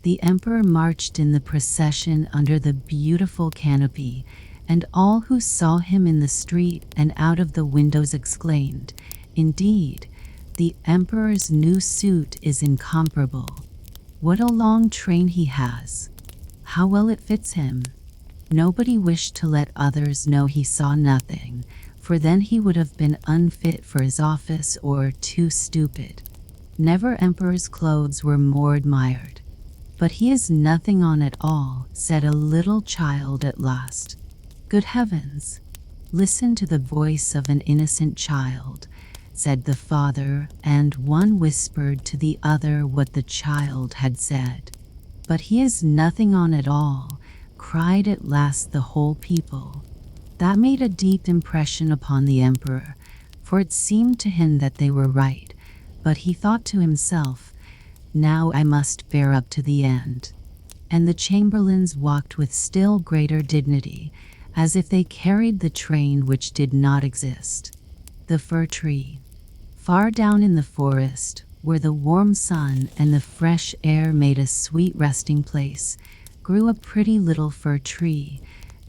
The emperor marched in the procession under the beautiful canopy, and all who saw him in the street and out of the windows exclaimed, "Indeed, the emperor's new suit is incomparable. What a long train he has! How well it fits him!" Nobody wished to let others know he saw nothing, for then he would have been unfit for his office or too stupid. Never emperor's clothes were more admired. "But he has nothing on at all," said a little child at last. "Good heavens! Listen to the voice of an innocent child," said the father, and one whispered to the other what the child had said. "But he has nothing on at all," cried at last the whole people. That made a deep impression upon the emperor, for it seemed to him that they were right, but he thought to himself, "Now I must bear up to the end." And the chamberlains walked with still greater dignity, as if they carried the train which did not exist. The fir tree. Far down in the forest, where the warm sun and the fresh air made a sweet resting place, grew a pretty little fir tree,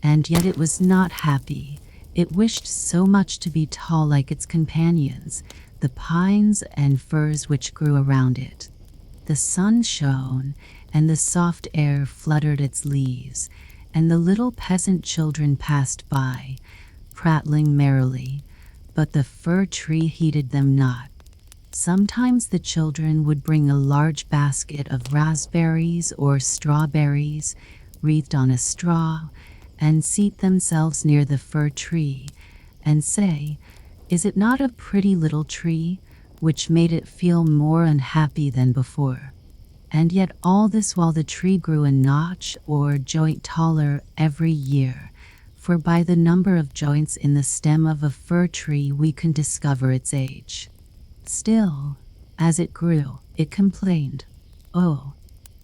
and yet it was not happy. It wished so much to be tall like its companions, the pines and firs which grew around it. The sun shone, and the soft air fluttered its leaves, and the little peasant children passed by, prattling merrily, but the fir tree heeded them not. Sometimes the children would bring a large basket of raspberries or strawberries, wreathed on a straw, and seat themselves near the fir tree, and say, "Is it not a pretty little tree?" which made it feel more unhappy than before. And yet all this while the tree grew a notch or joint taller every year, for by the number of joints in the stem of a fir tree we can discover its age. Still, as it grew, it complained, "Oh,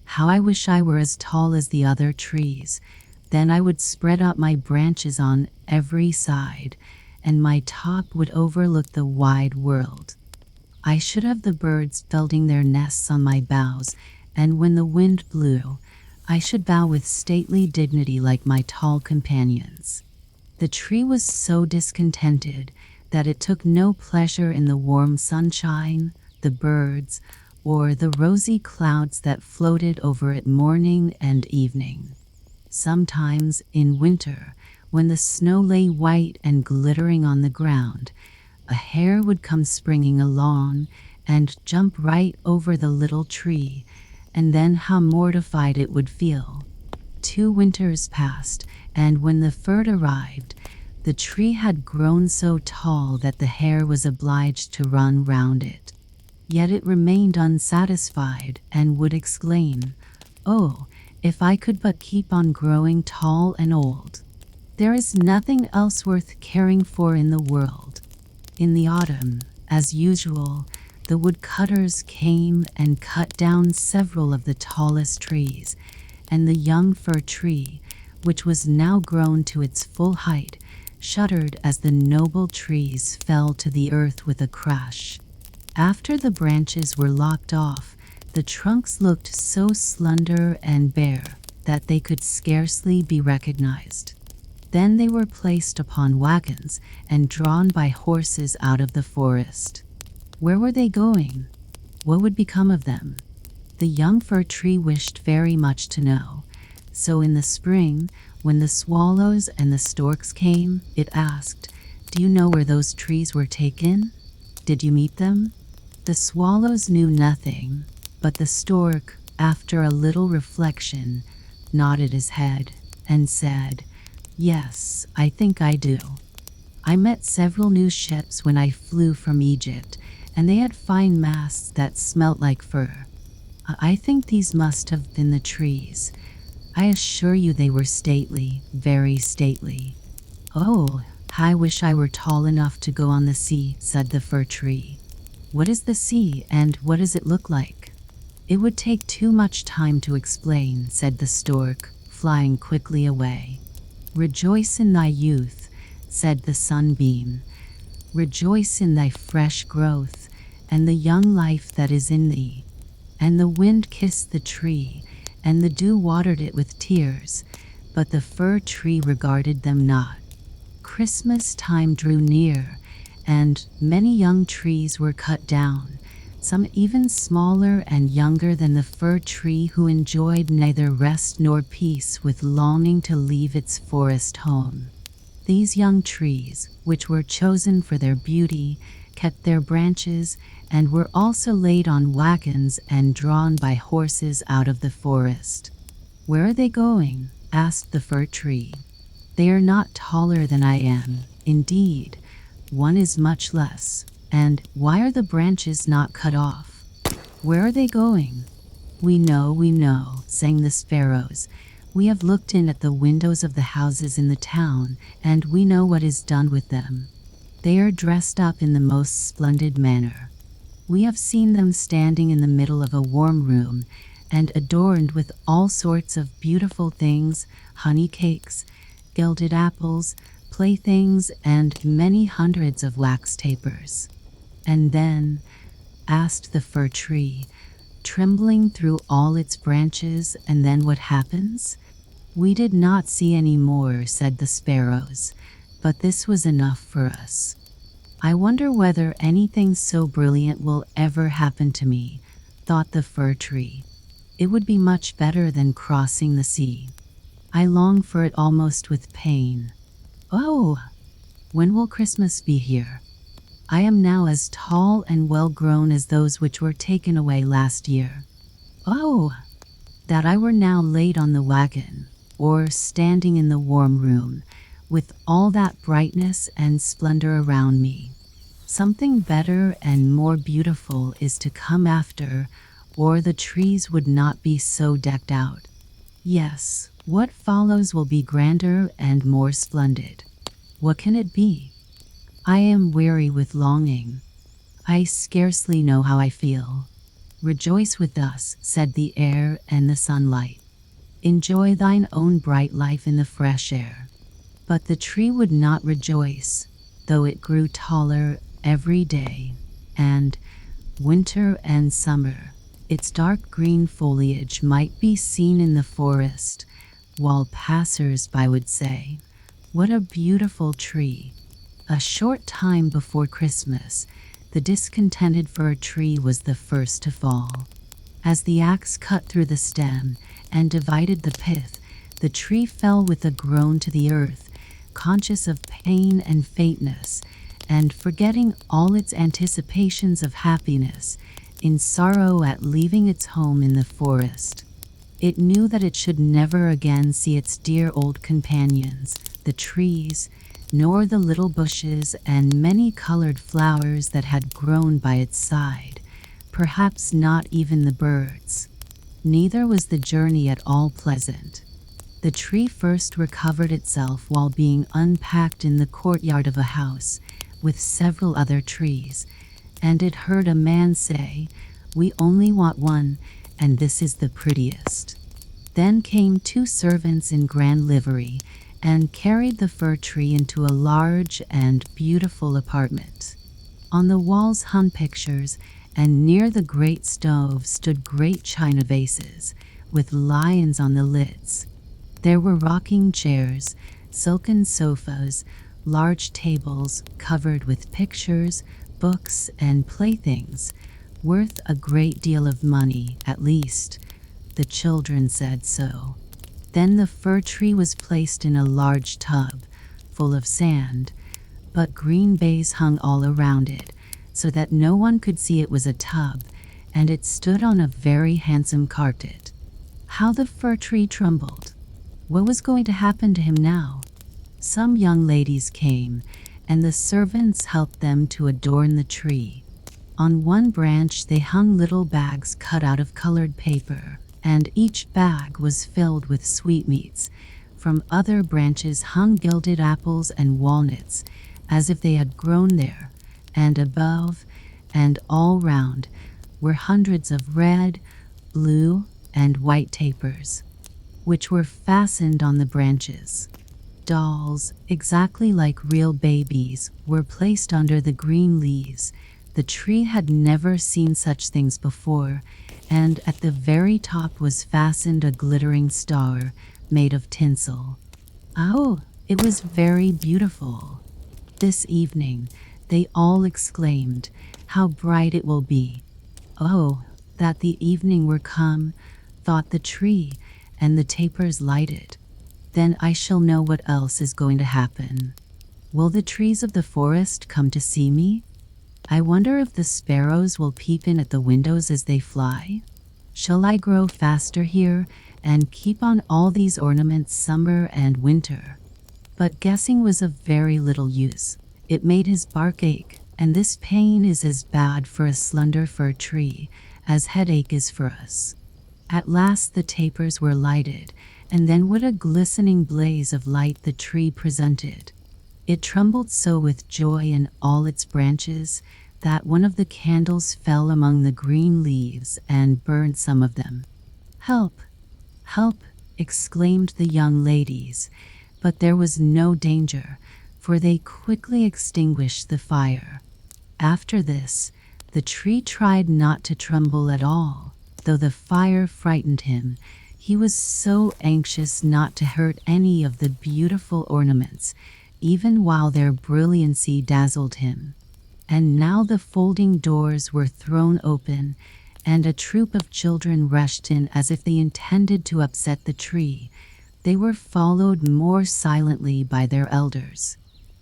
how I wish I were as tall as the other trees. Then I would spread out my branches on every side, and my top would overlook the wide world. I should have the birds building their nests on my boughs, and when the wind blew, I should bow with stately dignity like my tall companions." The tree was so discontented that it took no pleasure in the warm sunshine, the birds, or the rosy clouds that floated over it morning and evening. Sometimes, in winter, when the snow lay white and glittering on the ground, a hare would come springing along and jump right over the little tree, and then how mortified it would feel. 2 winters passed, and when the fir arrived, the tree had grown so tall that the hare was obliged to run round it. Yet it remained unsatisfied and would exclaim, "Oh, if I could but keep on growing tall and old! There is nothing else worth caring for in the world." In the autumn, as usual, the woodcutters came and cut down several of the tallest trees, and the young fir tree, which was now grown to its full height, shuddered as the noble trees fell to the earth with a crash. After the branches were lopped off, the trunks looked so slender and bare that they could scarcely be recognized. Then they were placed upon wagons and drawn by horses out of the forest. Where were they going? What would become of them? The young fir tree wished very much to know. So in the spring, when the swallows and the storks came, it asked, "Do you know where those trees were taken? Did you meet them?" The swallows knew nothing, but the stork, after a little reflection, nodded his head and said, "Yes, I think I do. I met several new ships when I flew from Egypt, and they had fine masts that smelt like fir. I think these must have been the trees. I assure you they were stately, very stately." "Oh, I wish I were tall enough to go on the sea," said the fir tree. "What is the sea, and what does it look like?" "It would take too much time to explain," said the stork, flying quickly away. "Rejoice in thy youth," said the sunbeam. "Rejoice in thy fresh growth, and the young life that is in thee." And the wind kissed the tree, and the dew watered it with tears, but the fir tree regarded them not. Christmas time drew near, and many young trees were cut down, some even smaller and younger than the fir tree, who enjoyed neither rest nor peace with longing to leave its forest home. These young trees, which were chosen for their beauty, kept their branches and were also laid on wagons and drawn by horses out of the forest. "Where are they going?" asked the fir tree. "They are not taller than I am. Indeed, one is much less. And why are the branches not cut off? Where are they going?" We know," sang the sparrows. "We have looked in at the windows of the houses in the town, and we know what is done with them. They are dressed up in the most splendid manner. We have seen them standing in the middle of a warm room, and adorned with all sorts of beautiful things, honey cakes, gilded apples, playthings, and many hundreds of wax tapers." "And then?" asked the fir tree, trembling through all its branches. "And then what happens?" "We did not see any more," said the sparrows, "but this was enough for us. I wonder whether anything so brilliant will ever happen to me," thought the fir tree. "It would be much better than crossing the sea. I long for it almost with pain. Oh, when will Christmas be here? I am now as tall and well grown as those which were taken away last year. Oh, that I were now laid on the wagon, or standing in the warm room, with all that brightness and splendor around me. Something better and more beautiful is to come after, or the trees would not be so decked out. Yes, what follows will be grander and more splendid. What can it be? I am weary with longing. I scarcely know how I feel. Rejoice with us," said the air and the sunlight. "Enjoy thine own bright life in the fresh air." But the tree would not rejoice, though it grew taller every day, and winter and summer, its dark green foliage might be seen in the forest, while passers-by would say, "What a beautiful tree." A short time before Christmas, the discontented fir tree was the first to fall. As the axe cut through the stem and divided the pith, the tree fell with a groan to the earth, conscious of pain and faintness, and forgetting all its anticipations of happiness, in sorrow at leaving its home in the forest. It knew that it should never again see its dear old companions, the trees, nor the little bushes and many-colored flowers that had grown by its side, perhaps not even the birds. Neither was the journey at all pleasant. The tree first recovered itself while being unpacked in the courtyard of a house with several other trees, and it heard a man say, "We only want one, and this is the prettiest." Then came two servants in grand livery and carried the fir tree into a large and beautiful apartment. On the walls hung pictures, and near the great stove stood great china vases with lions on the lids. There were rocking chairs, silken sofas, large tables covered with pictures, books, and playthings, worth a great deal of money, at least. The children said so. Then the fir tree was placed in a large tub, full of sand, but green baize hung all around it, so that no one could see it was a tub, and it stood on a very handsome carpet. How the fir tree trembled! What was going to happen to him now? Some young ladies came, and the servants helped them to adorn the tree. On one branch they hung little bags cut out of colored paper, and each bag was filled with sweetmeats. From other branches hung gilded apples and walnuts, as if they had grown there, and above, and all round, were hundreds of red, blue, and white tapers, which were fastened on the branches. Dolls, exactly like real babies, were placed under the green leaves. The tree had never seen such things before, and at the very top was fastened a glittering star made of tinsel. Oh, it was very beautiful. This evening, they all exclaimed, "How bright it will be!" Oh, that the evening were come, thought the tree, and the tapers lighted. Then I shall know what else is going to happen. Will the trees of the forest come to see me? I wonder if the sparrows will peep in at the windows as they fly. Shall I grow faster here and keep on all these ornaments summer and winter? But guessing was of very little use. It made his bark ache, and this pain is as bad for a slender fir tree as headache is for us. At last the tapers were lighted, and then what a glistening blaze of light the tree presented. It trembled so with joy in all its branches that one of the candles fell among the green leaves and burned some of them. "Help! Help!" exclaimed the young ladies, but there was no danger, for they quickly extinguished the fire. After this, the tree tried not to tremble at all, though the fire frightened him. He was so anxious not to hurt any of the beautiful ornaments, even while their brilliancy dazzled him. And now the folding doors were thrown open, and a troop of children rushed in as if they intended to upset the tree. They were followed more silently by their elders.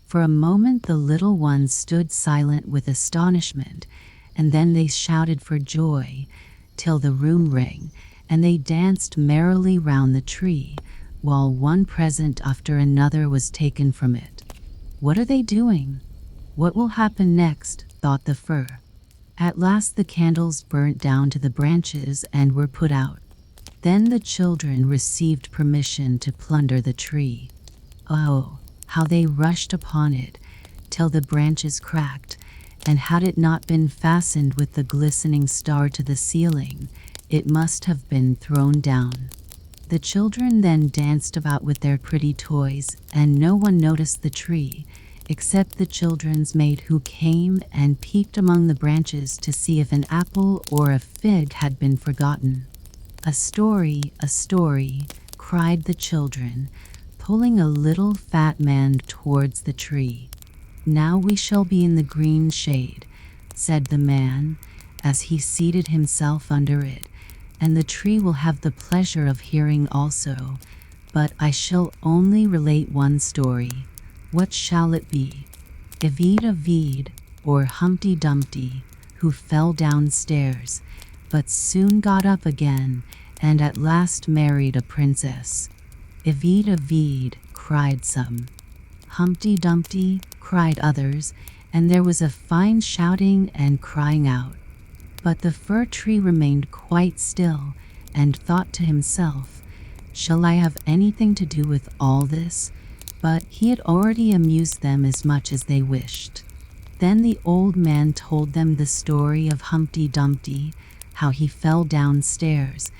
For a moment the little ones stood silent with astonishment, and then they shouted for joy, till the room rang, and they danced merrily round the tree, while one present after another was taken from it. What are they doing? What will happen next? Thought the fir. At last the candles burnt down to the branches and were put out. Then the children received permission to plunder the tree. Oh, how they rushed upon it, till the branches cracked, and had it not been fastened with the glistening star to the ceiling, it must have been thrown down. The children then danced about with their pretty toys, and no one noticed the tree, except the children's maid, who came and peeked among the branches to see if an apple or a fig had been forgotten. A story, cried the children, pulling a little fat man towards the tree. Now we shall be in the green shade, said the man, as he seated himself under it, and the tree will have the pleasure of hearing also. But I shall only relate one story. What shall it be? Evide, or Humpty Dumpty, who fell downstairs, but soon got up again, and at last married a princess. Evide, cried some. Humpty Dumpty, cried others, and there was a fine shouting and crying out. But the fir tree remained quite still, and thought to himself, "Shall I have anything to do with all this?" But he had already amused them as much as they wished. Then the old man told them the story of Humpty Dumpty, how he fell downstairs,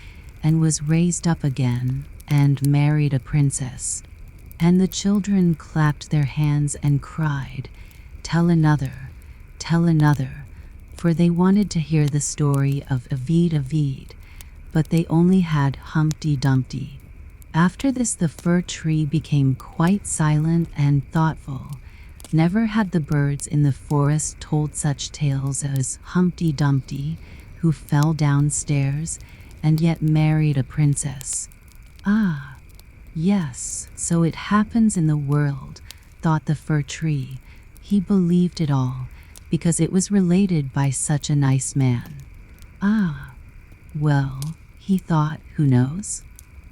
and was raised up again, and married a princess. And the children clapped their hands and cried, "Tell another, tell another," for they wanted to hear the story of Evide, but they only had Humpty Dumpty. After this, the fir tree became quite silent and thoughtful. Never had the birds in the forest told such tales as Humpty Dumpty, who fell downstairs and yet married a princess. Ah, yes, so it happens in the world, thought the fir tree. He believed it all, because it was related by such a nice man. Ah, well, he thought, who knows?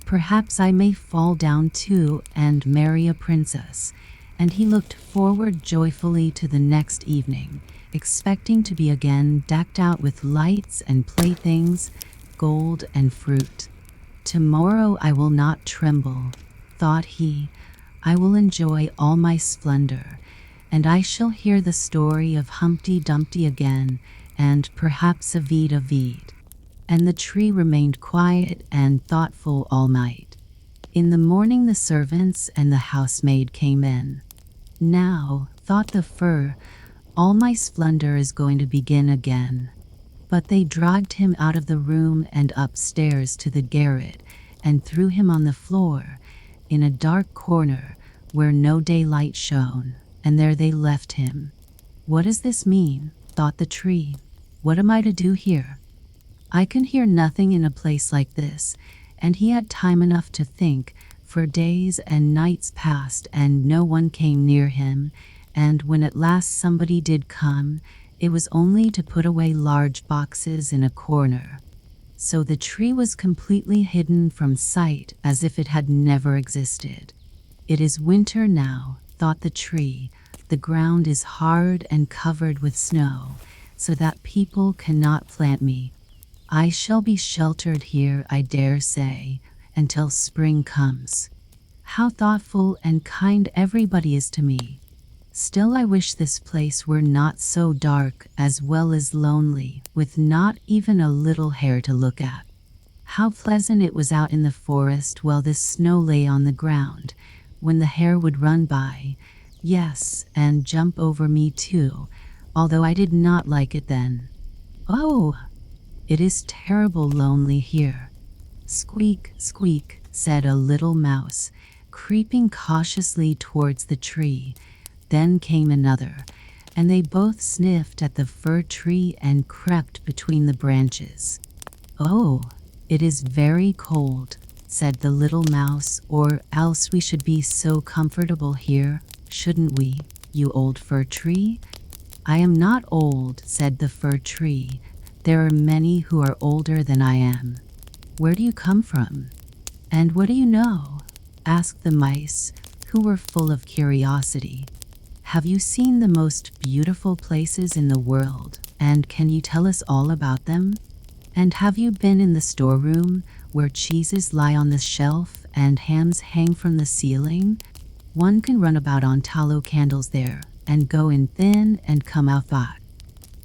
Perhaps I may fall down too and marry a princess. And he looked forward joyfully to the next evening, expecting to be again decked out with lights and playthings, gold and fruit. Tomorrow I will not tremble, thought he. I will enjoy all my splendor, and I shall hear the story of Humpty Dumpty again, and perhaps a vide. And the tree remained quiet and thoughtful all night. In the morning the servants and the housemaid came in. Now, thought the fir, all my splendor is going to begin again. But they dragged him out of the room and upstairs to the garret and threw him on the floor in a dark corner where no daylight shone, and there they left him. What does this mean? Thought the tree. What am I to do here? I can hear nothing in a place like this, and he had time enough to think, for days and nights passed and no one came near him, and when at last somebody did come, it was only to put away large boxes in a corner. So the tree was completely hidden from sight as if it had never existed. It is winter now, thought the tree. The ground is hard and covered with snow, so that people cannot plant me. I shall be sheltered here, I dare say, until spring comes. How thoughtful and kind everybody is to me. Still I wish this place were not so dark as well as lonely, with not even a little hair to look at. How pleasant it was out in the forest while the snow lay on the ground, when the hair would run by, yes, and jump over me too, although I did not like it then. Oh, it is terrible lonely here. Squeak, squeak, said a little mouse, creeping cautiously towards the tree. Then came another, and they both sniffed at the fir tree and crept between the branches. Oh, it is very cold, said the little mouse, or else we should be so comfortable here, shouldn't we, you old fir tree? I am not old, said the fir tree. There are many who are older than I am. Where do you come from? And what do you know? Asked the mice, who were full of curiosity. Have you seen the most beautiful places in the world, and can you tell us all about them? And have you been in the storeroom, where cheeses lie on the shelf and hams hang from the ceiling? One can run about on tallow candles there, and go in thin and come out fat.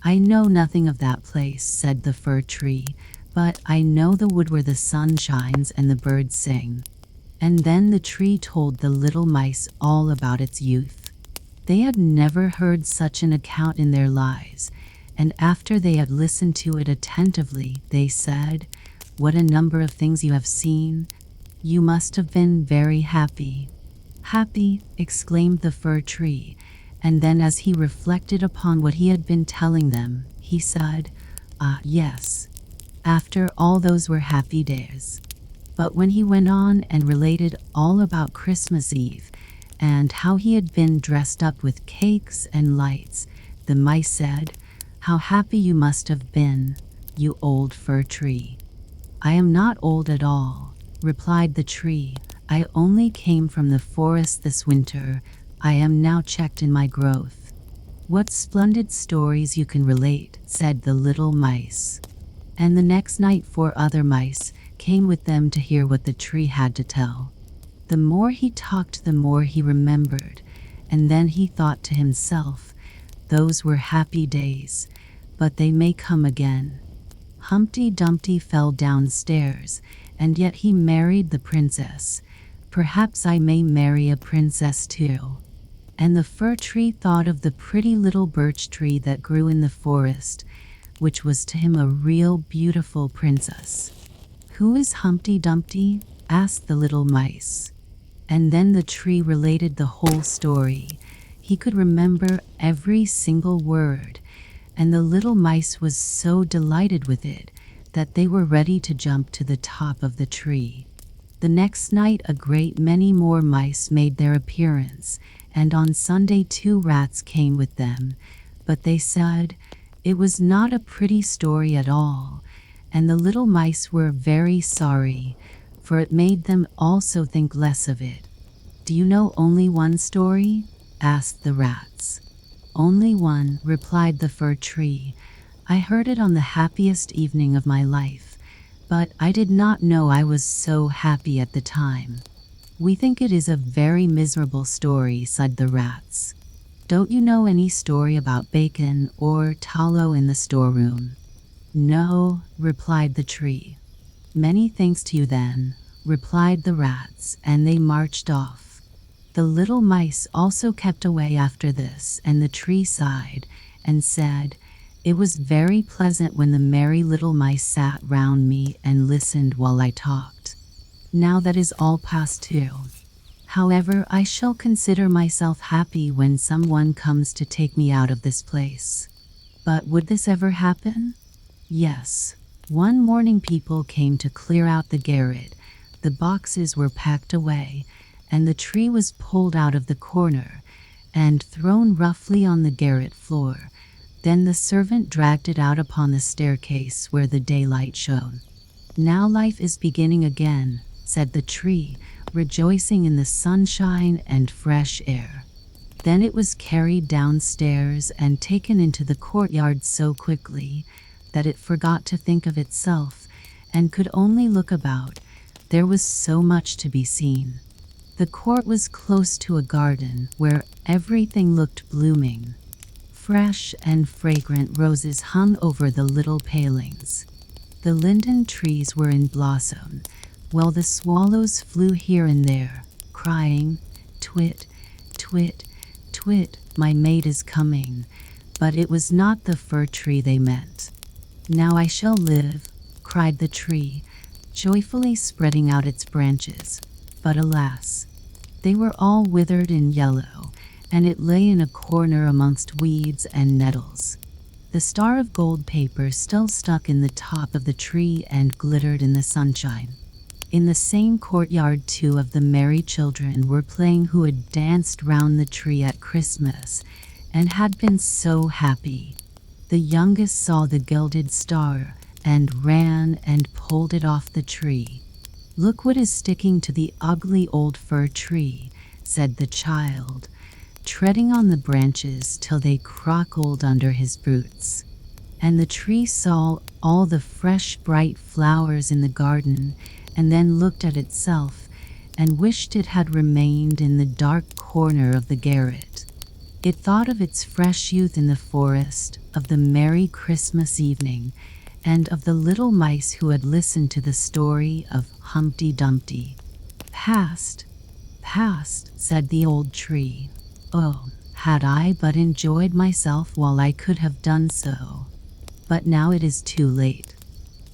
I know nothing of that place, said the fir tree, but I know the wood where the sun shines and the birds sing. And then the tree told the little mice all about its youth. They had never heard such an account in their lives, and after they had listened to it attentively, they said, "What a number of things you have seen! You must have been very happy." "Happy," exclaimed the fir tree, and then as he reflected upon what he had been telling them, he said, "Ah, yes. After all, those were happy days." But when he went on and related all about Christmas Eve, and how he had been dressed up with cakes and lights, the mice said, "How happy you must have been, you old fir tree." "I am not old at all," replied the tree. "I only came from the forest this winter. I am now checked in my growth." "What splendid stories you can relate," said the little mice. And the next night 4 other mice came with them to hear what the tree had to tell. The more he talked, the more he remembered, and then he thought to himself, "Those were happy days, but they may come again. Humpty Dumpty fell downstairs, and yet he married the princess. Perhaps I may marry a princess too." And the fir tree thought of the pretty little birch tree that grew in the forest, which was to him a real beautiful princess. "Who is Humpty Dumpty?" asked the little mice. And then the tree related the whole story. He could remember every single word, and the little mice was so delighted with it that they were ready to jump to the top of the tree. The next night a great many more mice made their appearance, and on Sunday 2 rats came with them, but they said it was not a pretty story at all, and the little mice were very sorry, for it made them also think less of it. "Do you know only one story?" asked the rats. "Only one," replied the fir tree. "I heard it on the happiest evening of my life, but I did not know I was so happy at the time." "We think it is a very miserable story," sighed the rats. "Don't you know any story about bacon or tallow in the storeroom?" "No," replied the tree. "Many thanks to you then," replied the rats, and they marched off. The little mice also kept away after this, and the tree sighed and said, "It was very pleasant when the merry little mice sat round me and listened while I talked. Now that is all past too. However, I shall consider myself happy when someone comes to take me out of this place." But would this ever happen? Yes. One morning people came to clear out the garret. The boxes were packed away, and the tree was pulled out of the corner and thrown roughly on the garret floor. Then the servant dragged it out upon the staircase where the daylight shone. "Now life is beginning again," said the tree, rejoicing in the sunshine and fresh air. Then it was carried downstairs and taken into the courtyard so quickly that it forgot to think of itself and could only look about. There was so much to be seen. The court was close to a garden where everything looked blooming. Fresh and fragrant roses hung over the little palings. The linden trees were in blossom, while the swallows flew here and there, crying, "Twit, twit, twit, my mate is coming." But it was not the fir tree they meant. "Now I shall live," cried the tree, joyfully spreading out its branches. But alas, they were all withered and yellow, and it lay in a corner amongst weeds and nettles. The star of gold paper still stuck in the top of the tree and glittered in the sunshine. In the same courtyard 2 of the merry children were playing who had danced round the tree at Christmas and had been so happy. The youngest saw the gilded star and ran and pulled it off the tree. "Look what is sticking to the ugly old fir tree," said the child, treading on the branches till they crackled under his boots. And the tree saw all the fresh bright flowers in the garden, and then looked at itself and wished it had remained in the dark corner of the garret. It thought of its fresh youth in the forest, of the merry Christmas evening, and of the little mice who had listened to the story of Humpty Dumpty. "Past, past," said the old tree. "Oh, had I but enjoyed myself while I could have done so. But now it is too late."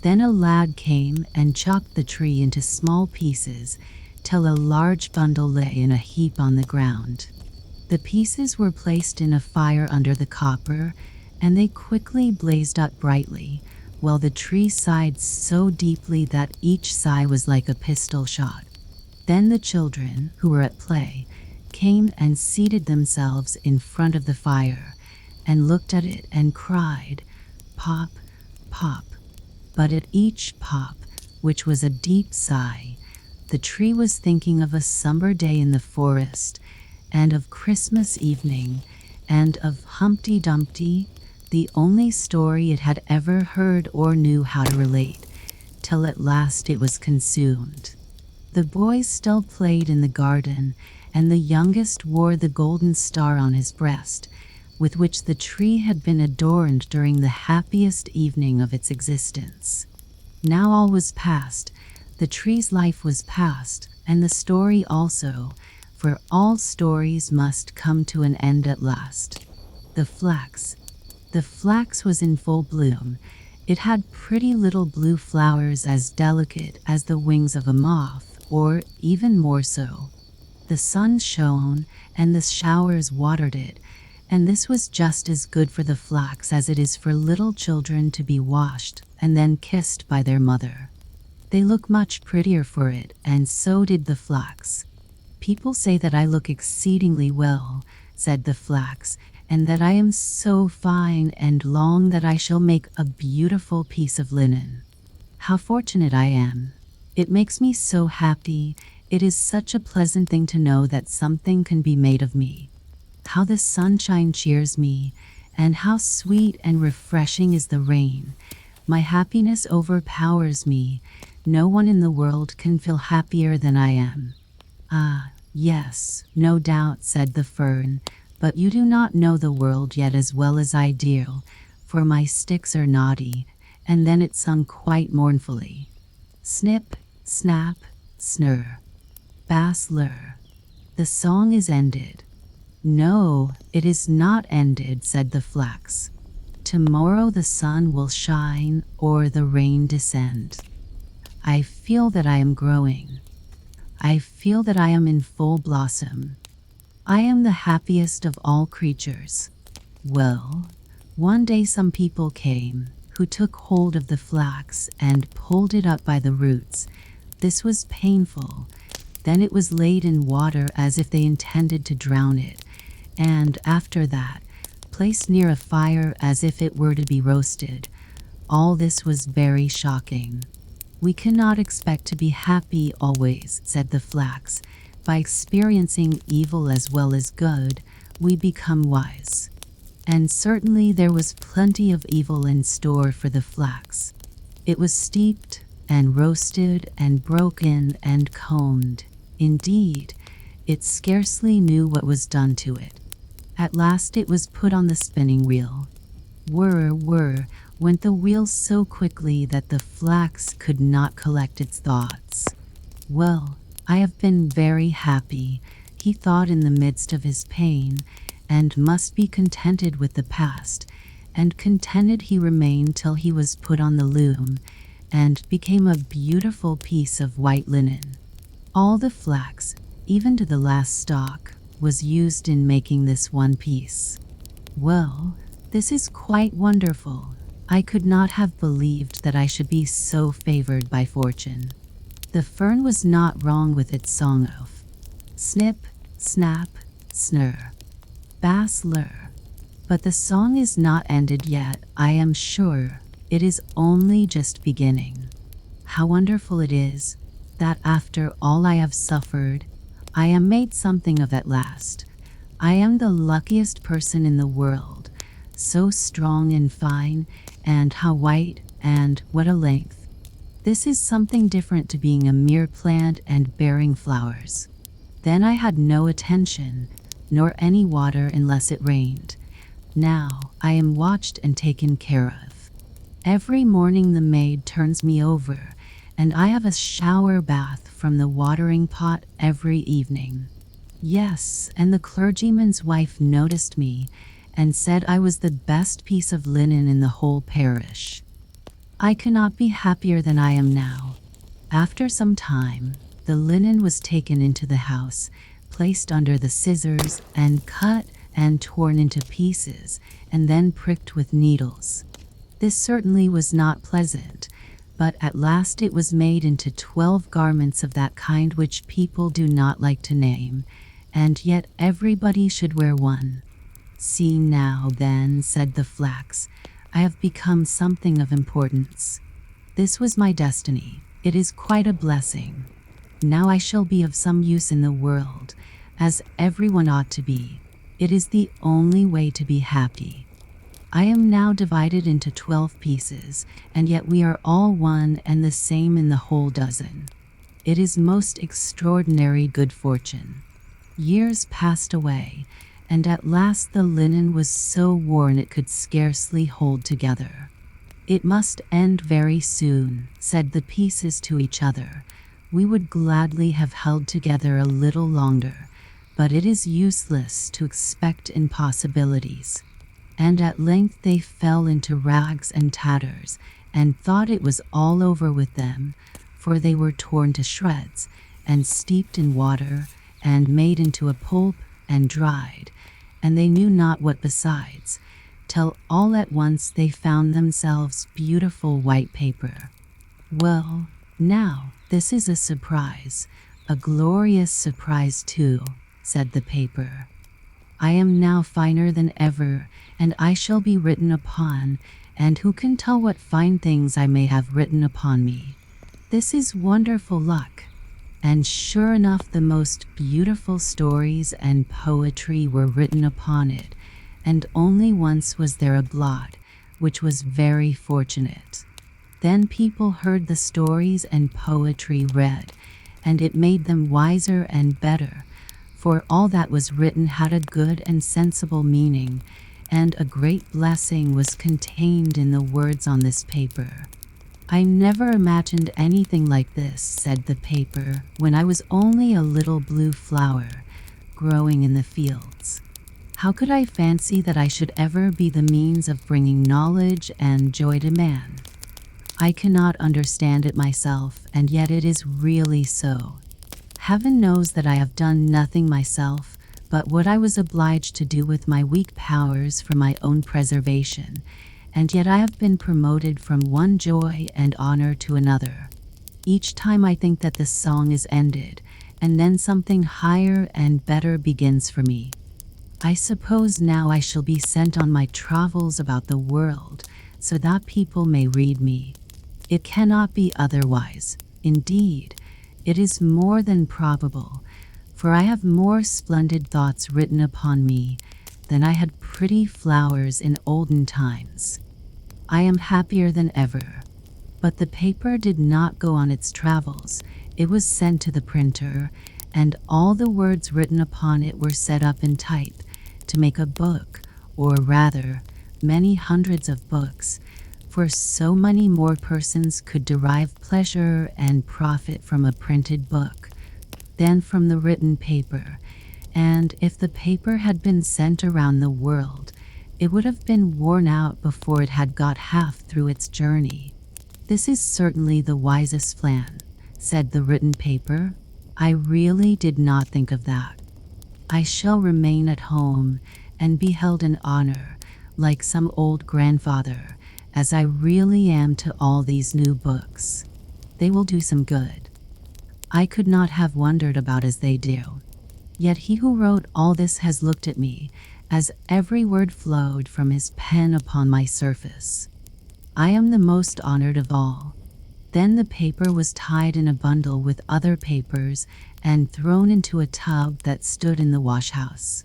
Then a lad came and chopped the tree into small pieces till a large bundle lay in a heap on the ground. The pieces were placed in a fire under the copper, and they quickly blazed up brightly, while the tree sighed so deeply that each sigh was like a pistol shot. Then the children, who were at play, came and seated themselves in front of the fire, and looked at it and cried, "Pop, pop." But at each pop, which was a deep sigh, the tree was thinking of a summer day in the forest, and of Christmas evening, and of Humpty Dumpty, the only story it had ever heard or knew how to relate, till at last it was consumed. The boys still played in the garden, and the youngest wore the golden star on his breast, with which the tree had been adorned during the happiest evening of its existence. Now all was past, the tree's life was past, and the story also, for all stories must come to an end at last. The flax was in full bloom. It had pretty little blue flowers as delicate as the wings of a moth, or even more so. The sun shone, and the showers watered it, and this was just as good for the flax as it is for little children to be washed and then kissed by their mother. They look much prettier for it, and so did the flax. People say that I look exceedingly well, said the flax, and that I am so fine and long that I shall make a beautiful piece of linen. How fortunate I am. It makes me so happy. It is such a pleasant thing to know that something can be made of me. How the sunshine cheers me, and how sweet and refreshing is the rain. My happiness overpowers me. No one in the world can feel happier than I am. Ah, yes, no doubt, said the fern, but you do not know the world yet as well as I do, for my sticks are naughty. And then it sung quite mournfully. Snip, snap, snurr. Bass lur. The song is ended. No, it is not ended, said the flax. Tomorrow the sun will shine or the rain descend. I feel that I am growing. I feel that I am in full blossom. I am the happiest of all creatures. Well, one day some people came who took hold of the flax and pulled it up by the roots. This was painful. Then it was laid in water as if they intended to drown it, and after that, placed near a fire as if it were to be roasted. All this was very shocking. We cannot expect to be happy always, said the flax. By experiencing evil as well as good, we become wise. And certainly there was plenty of evil in store for the flax. It was steeped and roasted and broken and combed. Indeed, it scarcely knew what was done to it. At last it was put on the spinning wheel. Whir, whir, went the wheel so quickly that the flax could not collect its thoughts. Well, I have been very happy, he thought in the midst of his pain, and must be contented with the past, and contented he remained till he was put on the loom, and became a beautiful piece of white linen. All the flax, even to the last stalk, was used in making this one piece. Well, this is quite wonderful. I could not have believed that I should be so favored by fortune. The fern was not wrong with its song of snip, snap, snurr. Bass lur. But the song is not ended yet, I am sure. It is only just beginning. How wonderful it is that after all I have suffered, I am made something of at last. I am the luckiest person in the world, so strong and fine, and how white, and what a length. This is something different to being a mere plant and bearing flowers. Then I had no attention, nor any water unless it rained. Now I am watched and taken care of. Every morning the maid turns me over, and I have a shower bath from the watering pot every evening. Yes, and the clergyman's wife noticed me, and said I was the best piece of linen in the whole parish. I cannot be happier than I am now. After some time, the linen was taken into the house, placed under the scissors, and cut and torn into pieces, and then pricked with needles. This certainly was not pleasant, but at last it was made into 12 garments of that kind which people do not like to name, and yet everybody should wear one. See now, then, said the flax, I have become something of importance. This was my destiny. It is quite a blessing. Now I shall be of some use in the world, as everyone ought to be. It is the only way to be happy. I am now divided into 12 pieces, and yet we are all one and the same in the whole dozen. It is most extraordinary good fortune. Years passed away, and at last the linen was so worn it could scarcely hold together. It must end very soon, said the pieces to each other. We would gladly have held together a little longer, but it is useless to expect impossibilities. And at length they fell into rags and tatters, and thought it was all over with them, for they were torn to shreds, and steeped in water, and made into a pulp, and dried, and they knew not what besides, till all at once they found themselves beautiful white paper. Well, now, this is a surprise, a glorious surprise too, said the paper. I am now finer than ever, and I shall be written upon, and who can tell what fine things I may have written upon me? This is wonderful luck. And sure enough, the most beautiful stories and poetry were written upon it, and only once was there a blot, which was very fortunate. Then people heard the stories and poetry read, and it made them wiser and better, for all that was written had a good and sensible meaning, and a great blessing was contained in the words on this paper. I never imagined anything like this, said the paper, when I was only a little blue flower growing in the fields. How could I fancy that I should ever be the means of bringing knowledge and joy to man? I cannot understand it myself, and yet it is really so. Heaven knows that I have done nothing myself but what I was obliged to do with my weak powers for my own preservation, and yet I have been promoted from one joy and honor to another. Each time I think that the song is ended, and then something higher and better begins for me. I suppose now I shall be sent on my travels about the world, so that people may read me. It cannot be otherwise. Indeed, it is more than probable, for I have more splendid thoughts written upon me than I had pretty flowers in olden times. I am happier than ever. But the paper did not go on its travels. It was sent to the printer, and all the words written upon it were set up in type to make a book, or rather, many hundreds of books, for so many more persons could derive pleasure and profit from a printed book than from the written paper, and if the paper had been sent around the world, it would have been worn out before it had got half through its journey. This is certainly the wisest plan, said the written paper. I really did not think of that. I shall remain at home and be held in honor, like some old grandfather, as I really am to all these new books. They will do some good. I could not have wondered about as they do. Yet he who wrote all this has looked at me, as every word flowed from his pen upon my surface. I am the most honored of all. Then the paper was tied in a bundle with other papers and thrown into a tub that stood in the wash-house.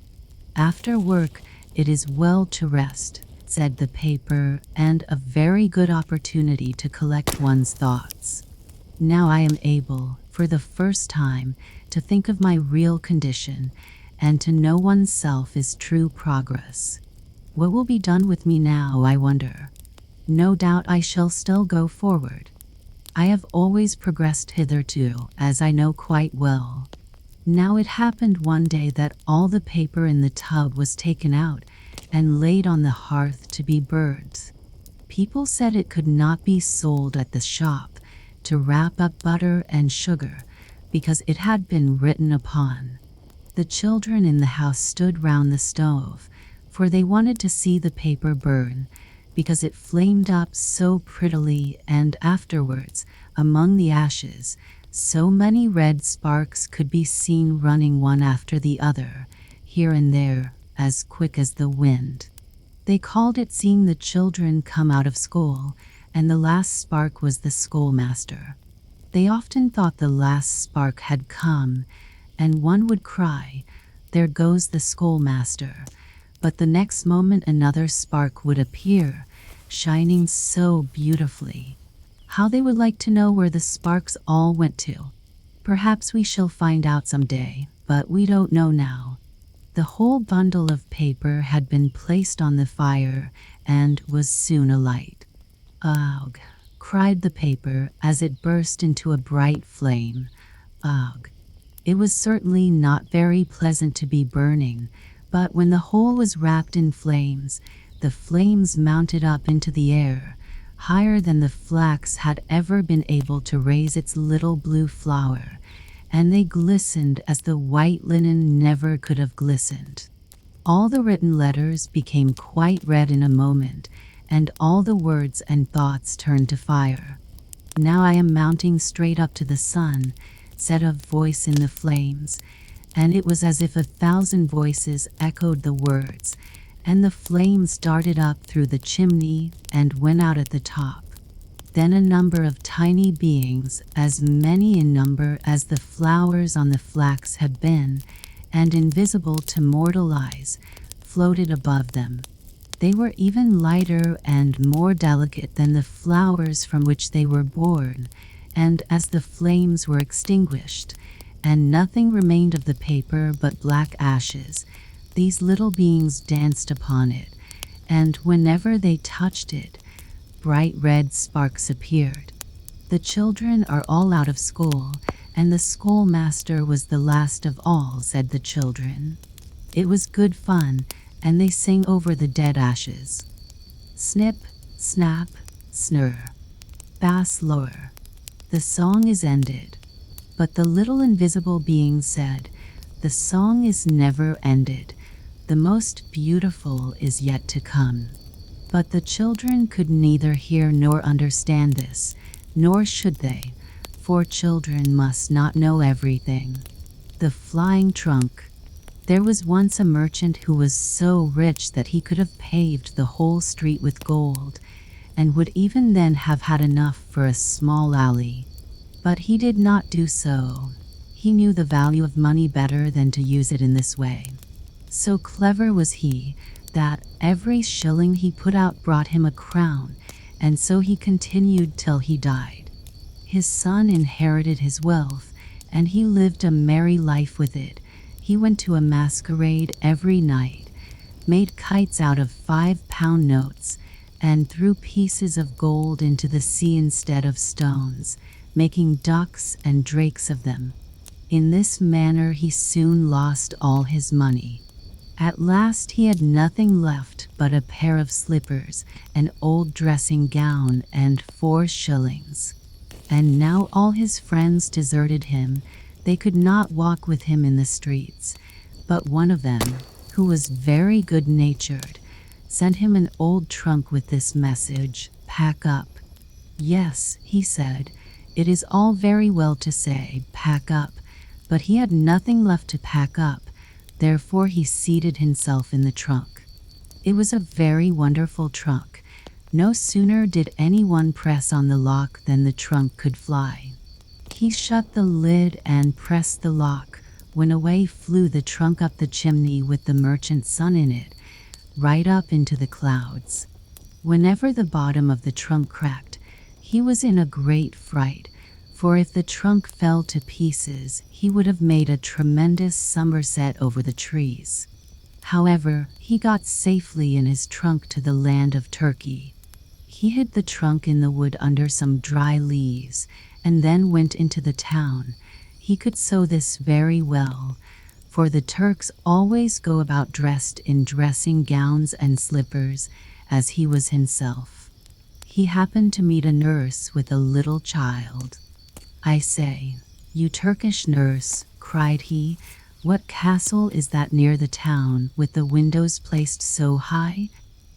After work, it is well to rest, said the paper, and a very good opportunity to collect one's thoughts. Now I am able, for the first time, to think of my real condition, and to know oneself is true progress. What will be done with me now, I wonder? No doubt I shall still go forward. I have always progressed hitherto, as I know quite well. Now it happened one day that all the paper in the tub was taken out and laid on the hearth to be burned. People said it could not be sold at the shop to wrap up butter and sugar, because it had been written upon. The children in the house stood round the stove, for they wanted to see the paper burn, because it flamed up so prettily, and afterwards, among the ashes, so many red sparks could be seen running one after the other, here and there, as quick as the wind. They called it seeing the children come out of school, and the last spark was the schoolmaster. They often thought the last spark had come, and one would cry, "There goes the schoolmaster," but the next moment another spark would appear, shining so beautifully. How they would like to know where the sparks all went to. Perhaps we shall find out some day, but we don't know now. The whole bundle of paper had been placed on the fire and was soon alight. "Ugh!" cried the paper as it burst into a bright flame. "Ugh!" It was certainly not very pleasant to be burning, but when the whole was wrapped in flames, the flames mounted up into the air, higher than the flax had ever been able to raise its little blue flower, and they glistened as the white linen never could have glistened. All the written letters became quite red in a moment, and all the words and thoughts turned to fire. "Now I am mounting straight up to the sun," said a voice in the flames, and it was as if 1,000 voices echoed the words, and the flames darted up through the chimney and went out at the top. Then a number of tiny beings, as many in number as the flowers on the flax had been, and invisible to mortal eyes, floated above them. They were even lighter and more delicate than the flowers from which they were born, and as the flames were extinguished, and nothing remained of the paper but black ashes, these little beings danced upon it, and whenever they touched it, bright red sparks appeared. "The children are all out of school, and the schoolmaster was the last of all," said the children. "It was good fun, and they sang over the dead ashes. Snip, snap, snurr, bass lower. The song is ended." But the little invisible being said, "The song is never ended. The most beautiful is yet to come." But the children could neither hear nor understand this, nor should they, for children must not know everything. The flying trunk. There was once a merchant who was so rich that he could have paved the whole street with gold, and would even then have had enough for a small alley. But he did not do so. He knew the value of money better than to use it in this way. So clever was he that every shilling he put out brought him a crown, and so he continued till he died. His son inherited his wealth, and he lived a merry life with it. He went to a masquerade every night, made kites out of 5-pound notes, and threw pieces of gold into the sea instead of stones, making ducks and drakes of them. In this manner he soon lost all his money. At last he had nothing left but a pair of slippers, an old dressing gown, and 4 shillings. And now all his friends deserted him. They could not walk with him in the streets. But one of them, who was very good-natured, sent him an old trunk with this message: "Pack up." "Yes," he said, "it is all very well to say, 'pack up,' but he had nothing left to pack up. Therefore he seated himself in the trunk. It was a very wonderful trunk. No sooner did anyone press on the lock than the trunk could fly. He shut the lid and pressed the lock, when away flew the trunk up the chimney with the merchant's son in it, right up into the clouds. Whenever the bottom of the trunk cracked, he was in a great fright, for if the trunk fell to pieces, he would have made a tremendous somerset over the trees. However, he got safely in his trunk to the land of Turkey. He hid the trunk in the wood under some dry leaves, and then went into the town. He could sew this very well, for the Turks always go about dressed in dressing gowns and slippers, as he was himself. He happened to meet a nurse with a little child. "I say, you Turkish nurse," cried he, "what castle is that near the town, with the windows placed so high?"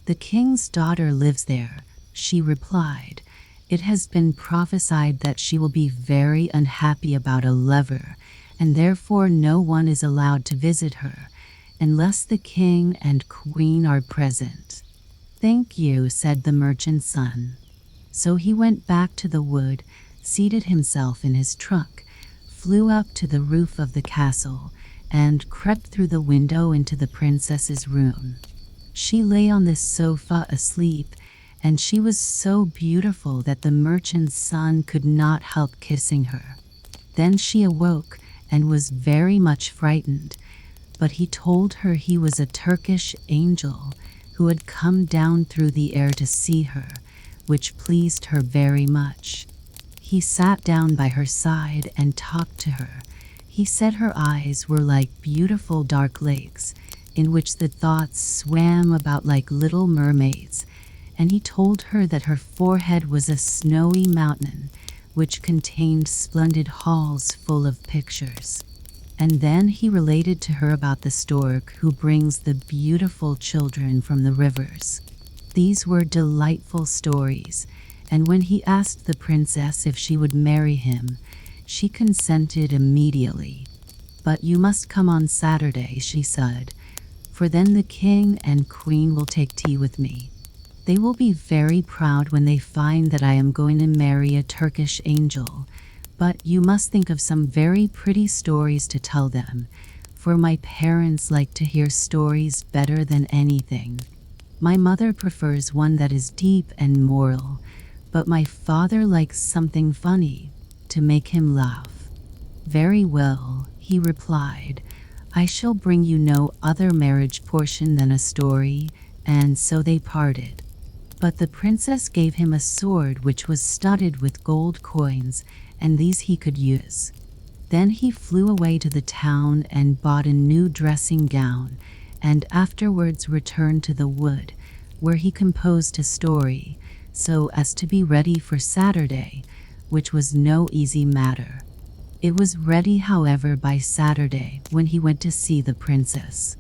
"The king's daughter lives there," she replied. "It has been prophesied that she will be very unhappy about a lover, and therefore no one is allowed to visit her, unless the king and queen are present." "Thank you," said the merchant's son. So he went back to the wood, seated himself in his trunk, flew up to the roof of the castle, and crept through the window into the princess's room. She lay on the sofa asleep, and she was so beautiful that the merchant's son could not help kissing her. Then she awoke and was very much frightened, but he told her he was a Turkish angel who had come down through the air to see her, which pleased her very much. He sat down by her side and talked to her. He said her eyes were like beautiful dark lakes, in which the thoughts swam about like little mermaids, and he told her that her forehead was a snowy mountain, which contained splendid halls full of pictures. And then he related to her about the stork who brings the beautiful children from the rivers. These were delightful stories, and when he asked the princess if she would marry him, she consented immediately. "But you must come on Saturday," she said, "for then the king and queen will take tea with me. They will be very proud when they find that I am going to marry a Turkish angel. But you must think of some very pretty stories to tell them, for my parents like to hear stories better than anything. My mother prefers one that is deep and moral, but my father likes something funny to make him laugh." "Very well," he replied. "I shall bring you no other marriage portion than a story," and so they parted. But the princess gave him a sword which was studded with gold coins, and these he could use. Then he flew away to the town and bought a new dressing gown, and afterwards returned to the wood, where he composed a story, so as to be ready for Saturday, which was no easy matter. It was ready, however, by Saturday, when he went to see the princess.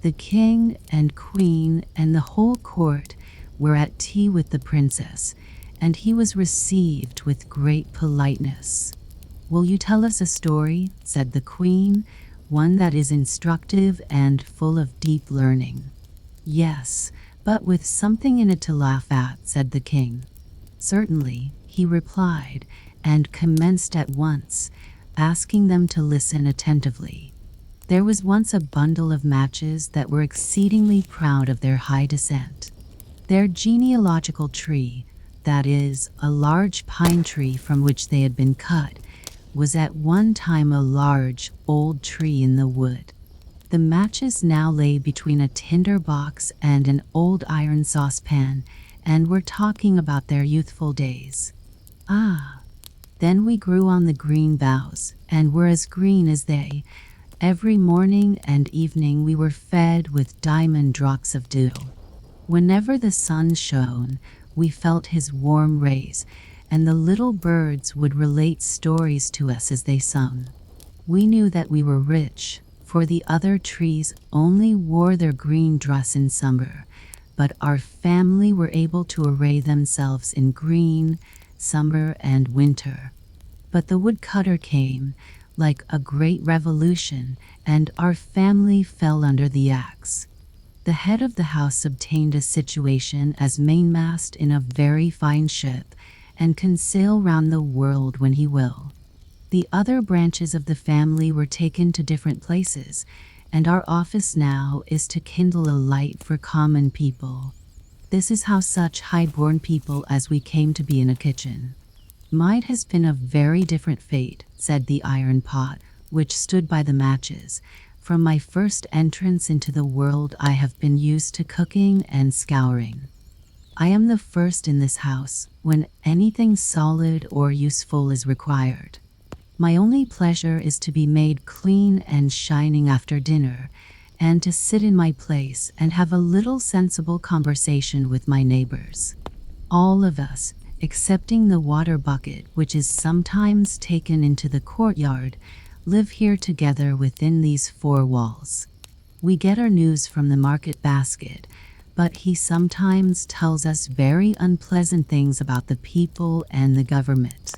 The king and queen and the whole court were at tea with the princess, and he was received with great politeness. "Will you tell us a story?" said the queen, "one that is instructive and full of deep learning." "Yes, but with something in it to laugh at," said the king. "Certainly," he replied, and commenced at once, asking them to listen attentively. There was once a bundle of matches that were exceedingly proud of their high descent. Their genealogical tree, that is, a large pine tree from which they had been cut, was at one time a large, old tree in the wood. The matches now lay between a tinder box and an old iron saucepan, and were talking about their youthful days. "Ah, then we grew on the green boughs, and were as green as they. Every morning and evening we were fed with diamond drops of dew. Whenever the sun shone, we felt his warm rays, and the little birds would relate stories to us as they sung. We knew that we were rich, for the other trees only wore their green dress in summer, but our family were able to array themselves in green, summer and winter. But the woodcutter came, like a great revolution, and our family fell under the axe. The head of the house obtained a situation as mainmast in a very fine ship, and can sail round the world when he will. The other branches of the family were taken to different places, and our office now is to kindle a light for common people. This is how such high-born people as we came to be in a kitchen. Mine has been a very different fate," said the iron pot, which stood by the matches. "From my first entrance into the world I have been used to cooking and scouring. I am the first in this house when anything solid or useful is required. My only pleasure is to be made clean and shining after dinner, and to sit in my place and have a little sensible conversation with my neighbors. All of us, excepting the water bucket, which is sometimes taken into the courtyard, live here together within these four walls. We get our news from the market basket, but he sometimes tells us very unpleasant things about the people and the government.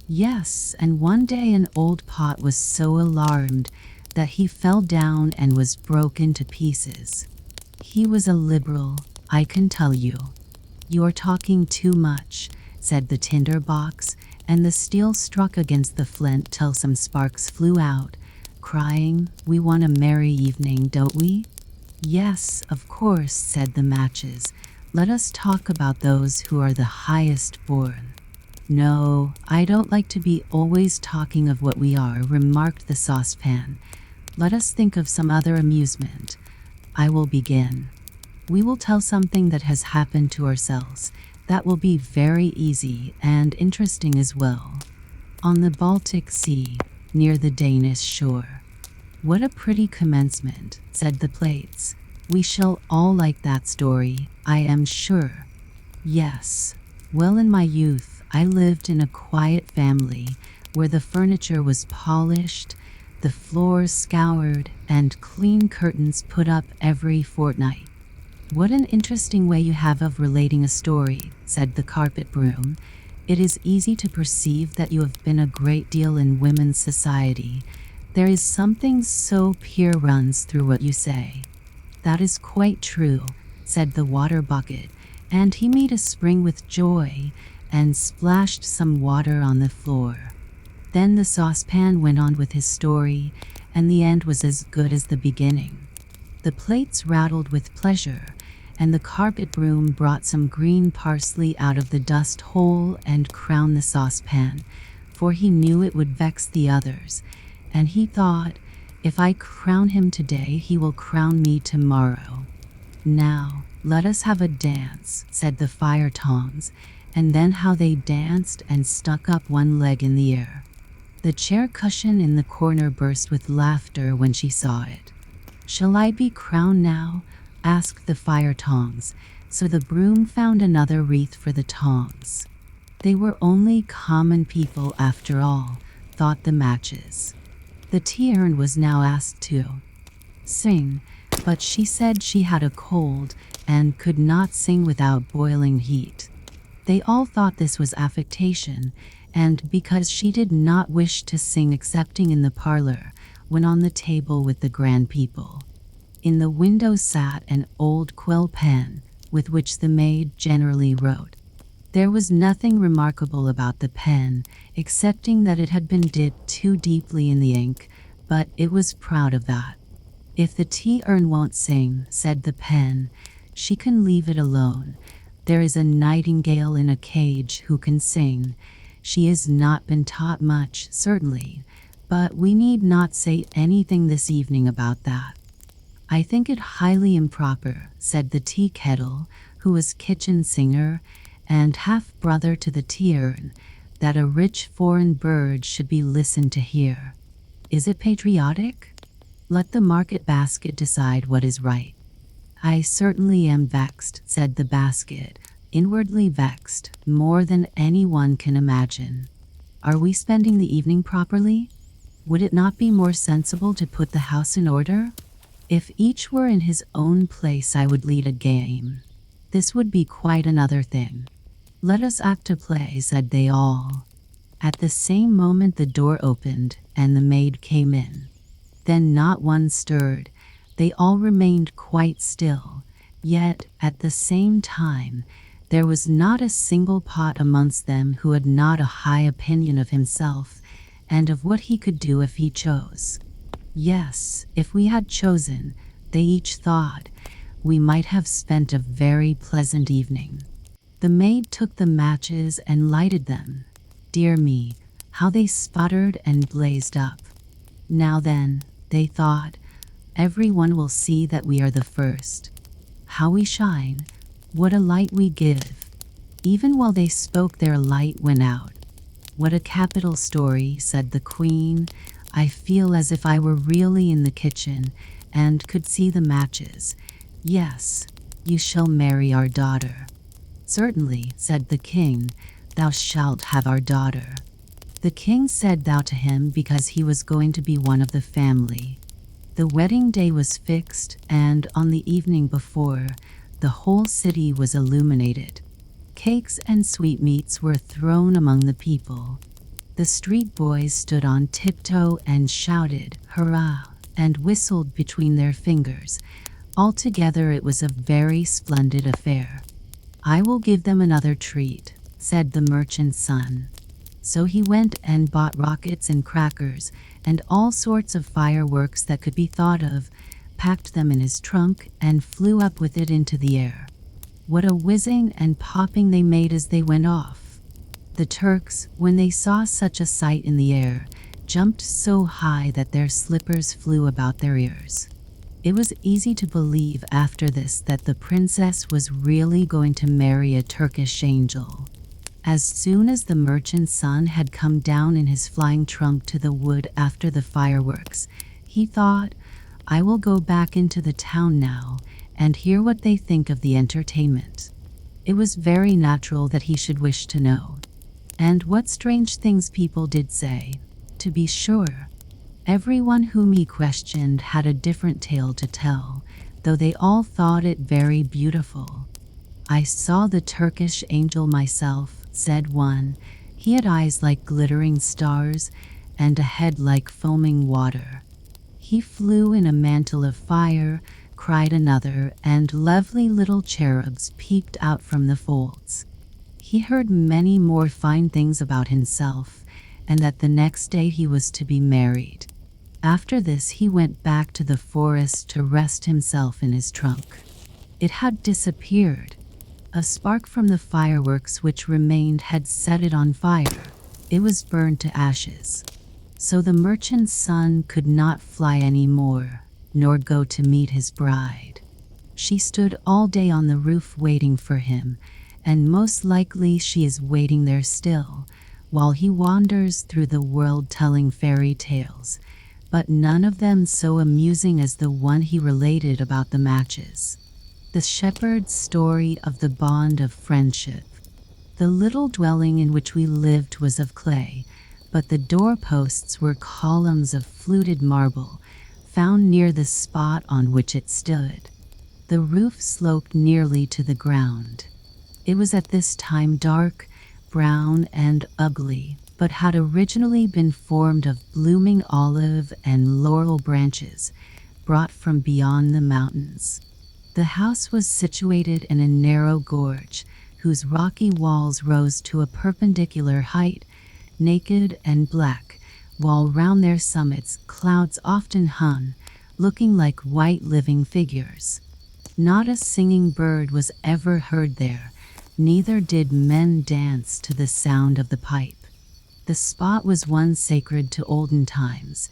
Yes, and one day an old pot was so alarmed that he fell down and was broken to pieces. He was a liberal, I can tell you." "You're talking too much," said the tinder box, and the steel struck against the flint till some sparks flew out, crying, "We want a merry evening, don't we?" "Yes, of course," said the matches. "Let us talk about those who are the highest born." "No, I don't like to be always talking of what we are," remarked the saucepan. "Let us think of some other amusement. I will begin. We will tell something that has happened to ourselves. That will be very easy and interesting as well. On the Baltic Sea, near the Danish shore." "What a pretty commencement," said the plates. "We shall all like that story, I am sure." "Yes. Well, in my youth, I lived in a quiet family where the furniture was polished, the floors scoured, and clean curtains put up every fortnight. What an interesting way you have of relating a story, said the carpet broom. It is easy to perceive that you have been a great deal in women's society. There is something so pure runs through what you say. That is quite true, said the water bucket, and he made a spring with joy and splashed some water on the floor. Then the saucepan went on with his story, and the end was as good as the beginning. The plates rattled with pleasure, and the carpet broom brought some green parsley out of the dust hole and crowned the saucepan, for he knew it would vex the others, and he thought, if I crown him today, he will crown me tomorrow. Now, let us have a dance, said the fire tongs, and then how they danced and stuck up one leg in the air. The chair cushion in the corner burst with laughter when she saw it. Shall I be crowned now? Asked the fire tongs, so the broom found another wreath for the tongs. They were only common people after all, thought the matches. The tea urn was now asked to sing, but she said she had a cold and could not sing without boiling heat. They all thought this was affectation, and because she did not wish to sing excepting in the parlor, went on the table with the grand people. In the window sat an old quill pen, with which the maid generally wrote. There was nothing remarkable about the pen, excepting that it had been dipped too deeply in the ink, but it was proud of that. If the tea urn won't sing, said the pen, she can leave it alone. There is a nightingale in a cage who can sing. She has not been taught much, certainly, but we need not say anything this evening about that. I think it highly improper, said the tea kettle, who was kitchen singer and half-brother to the tea urn, that a rich foreign bird should be listened to here. Is it patriotic? Let the market basket decide what is right. I certainly am vexed, said the basket, inwardly vexed, more than anyone can imagine. Are we spending the evening properly? Would it not be more sensible to put the house in order? If each were in his own place, I would lead a game. This would be quite another thing. Let us act a play, said they all. At the same moment the door opened, and the maid came in. Then not one stirred. They all remained quite still, yet, at the same time, there was not a single pot amongst them who had not a high opinion of himself, and of what he could do if he chose. Yes, if we had chosen, they each thought, we might have spent a very pleasant evening. The maid took the matches and lighted them. Dear me, how they sputtered and blazed up. Now then, they thought, everyone will see that we are the first. How we shine, what a light we give. Even while they spoke, their light went out. What a capital story, said the queen. I feel as if I were really in the kitchen and could see the matches. Yes, you shall marry our daughter. Certainly, said the king, thou shalt have our daughter. The king said thou to him because he was going to be one of the family. The wedding day was fixed, and on the evening before, the whole city was illuminated. Cakes and sweetmeats were thrown among the people. The street boys stood on tiptoe and shouted, hurrah, and whistled between their fingers. Altogether it was a very splendid affair. I will give them another treat, said the merchant's son. So he went and bought rockets and crackers and all sorts of fireworks that could be thought of, packed them in his trunk, and flew up with it into the air. What a whizzing and popping they made as they went off! The Turks, when they saw such a sight in the air, jumped so high that their slippers flew about their ears. It was easy to believe after this that the princess was really going to marry a Turkish angel. As soon as the merchant's son had come down in his flying trunk to the wood after the fireworks, he thought, I will go back into the town now and hear what they think of the entertainment. It was very natural that he should wish to know. And what strange things people did say. To be sure, everyone whom he questioned had a different tale to tell, though they all thought it very beautiful. "I saw the Turkish angel myself," said one. "He had eyes like glittering stars and a head like foaming water." "He flew in a mantle of fire," cried another, "and lovely little cherubs peeped out from the folds." He heard many more fine things about himself, and that the next day he was to be married. After this he went back to the forest to rest himself in his trunk. It had disappeared. A spark from the fireworks which remained had set it on fire. It was burned to ashes. So the merchant's son could not fly any more, nor go to meet his bride. She stood all day on the roof waiting for him, and most likely she is waiting there still, while he wanders through the world telling fairy tales, but none of them so amusing as the one he related about the matches. The shepherd's story of the bond of friendship. The little dwelling in which we lived was of clay, but the doorposts were columns of fluted marble, found near the spot on which it stood. The roof sloped nearly to the ground. It was at this time dark, brown, and ugly, but had originally been formed of blooming olive and laurel branches, brought from beyond the mountains. The house was situated in a narrow gorge, whose rocky walls rose to a perpendicular height, naked and black, while round their summits clouds often hung, looking like white living figures. Not a singing bird was ever heard there, neither did men dance to the sound of the pipe. The spot was one sacred to olden times.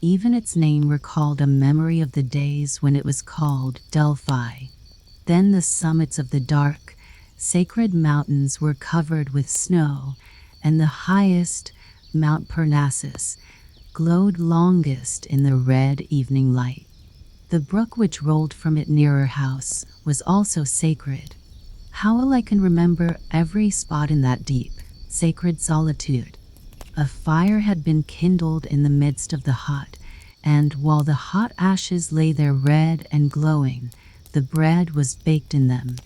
Even its name recalled a memory of the days when it was called Delphi. Then the summits of the dark, sacred mountains were covered with snow, and the highest, Mount Parnassus, glowed longest in the red evening light. The brook which rolled from it near our house was also sacred. How well I can remember every spot in that deep, sacred solitude. A fire had been kindled in the midst of the hut, and while the hot ashes lay there red and glowing, the bread was baked in them.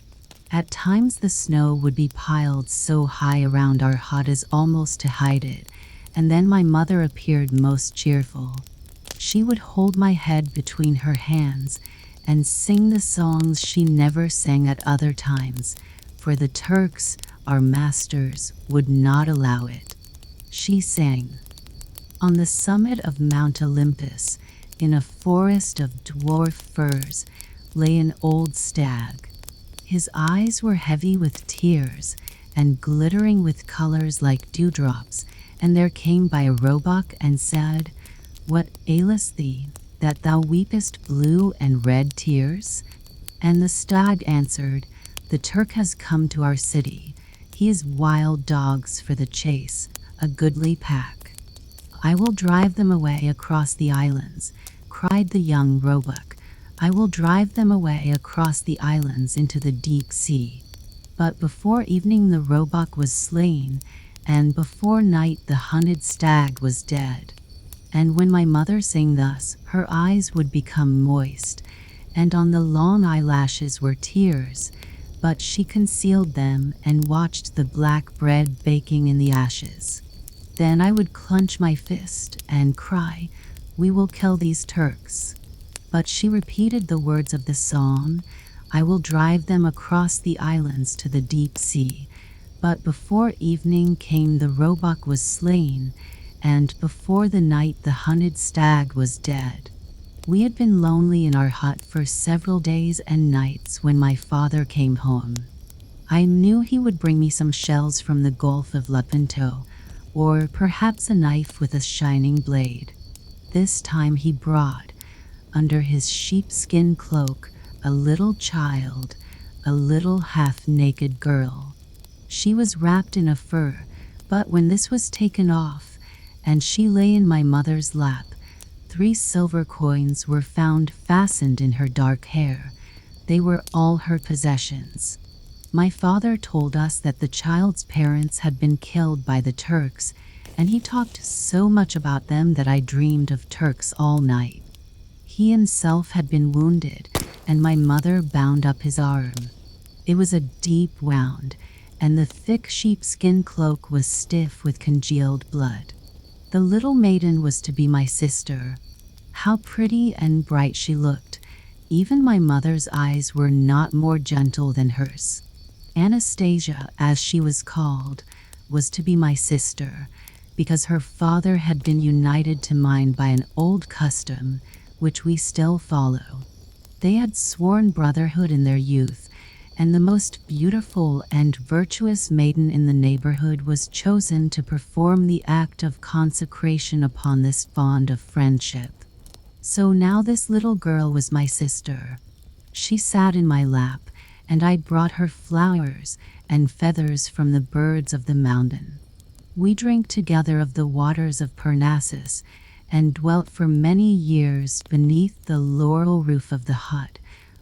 At times the snow would be piled so high around our hut as almost to hide it, and then my mother appeared most cheerful. She would hold my head between her hands and sing the songs she never sang at other times, for the Turks, our masters, would not allow it. She sang, "On the summit of Mount Olympus, in a forest of dwarf firs, lay an old stag. His eyes were heavy with tears and glittering with colors like dewdrops, and there came by a roebuck and said, 'What aileth thee, that thou weepest blue and red tears?' And the stag answered, 'The Turk has come to our city. He is wild dogs for the chase, a goodly pack. I will drive them away across the islands,' cried the young roebuck. 'I will drive them away across the islands into the deep sea.' But before evening the roebuck was slain, and before night the hunted stag was dead. And when my mother sang thus, her eyes would become moist, and on the long eyelashes were tears, but she concealed them and watched the black bread baking in the ashes. Then I would clench my fist and cry, 'We will kill these Turks.' But she repeated the words of the song, 'I will drive them across the islands to the deep sea.' But before evening came the roebuck was slain, and before the night the hunted stag was dead. We had been lonely in our hut for several days and nights when my father came home. I knew he would bring me some shells from the Gulf of Lepanto, or perhaps a knife with a shining blade. This time he brought, under his sheepskin cloak, a little child, a little half-naked girl. She was wrapped in a fur, but when this was taken off, and she lay in my mother's lap, 3 silver coins were found fastened in her dark hair. They were all her possessions. My father told us that the child's parents had been killed by the Turks, and he talked so much about them that I dreamed of Turks all night. He himself had been wounded, and my mother bound up his arm. It was a deep wound, and the thick sheepskin cloak was stiff with congealed blood. The little maiden was to be my sister. How pretty and bright she looked. Even my mother's eyes were not more gentle than hers. Anastasia, as she was called, was to be my sister, because her father had been united to mine by an old custom, which we still follow. They had sworn brotherhood in their youth, and the most beautiful and virtuous maiden in the neighborhood was chosen to perform the act of consecration upon this bond of friendship. So now this little girl was my sister. She sat in my lap, and I brought her flowers and feathers from the birds of the mountain. We drank together of the waters of Parnassus, and dwelt for many years beneath the laurel roof of the hut,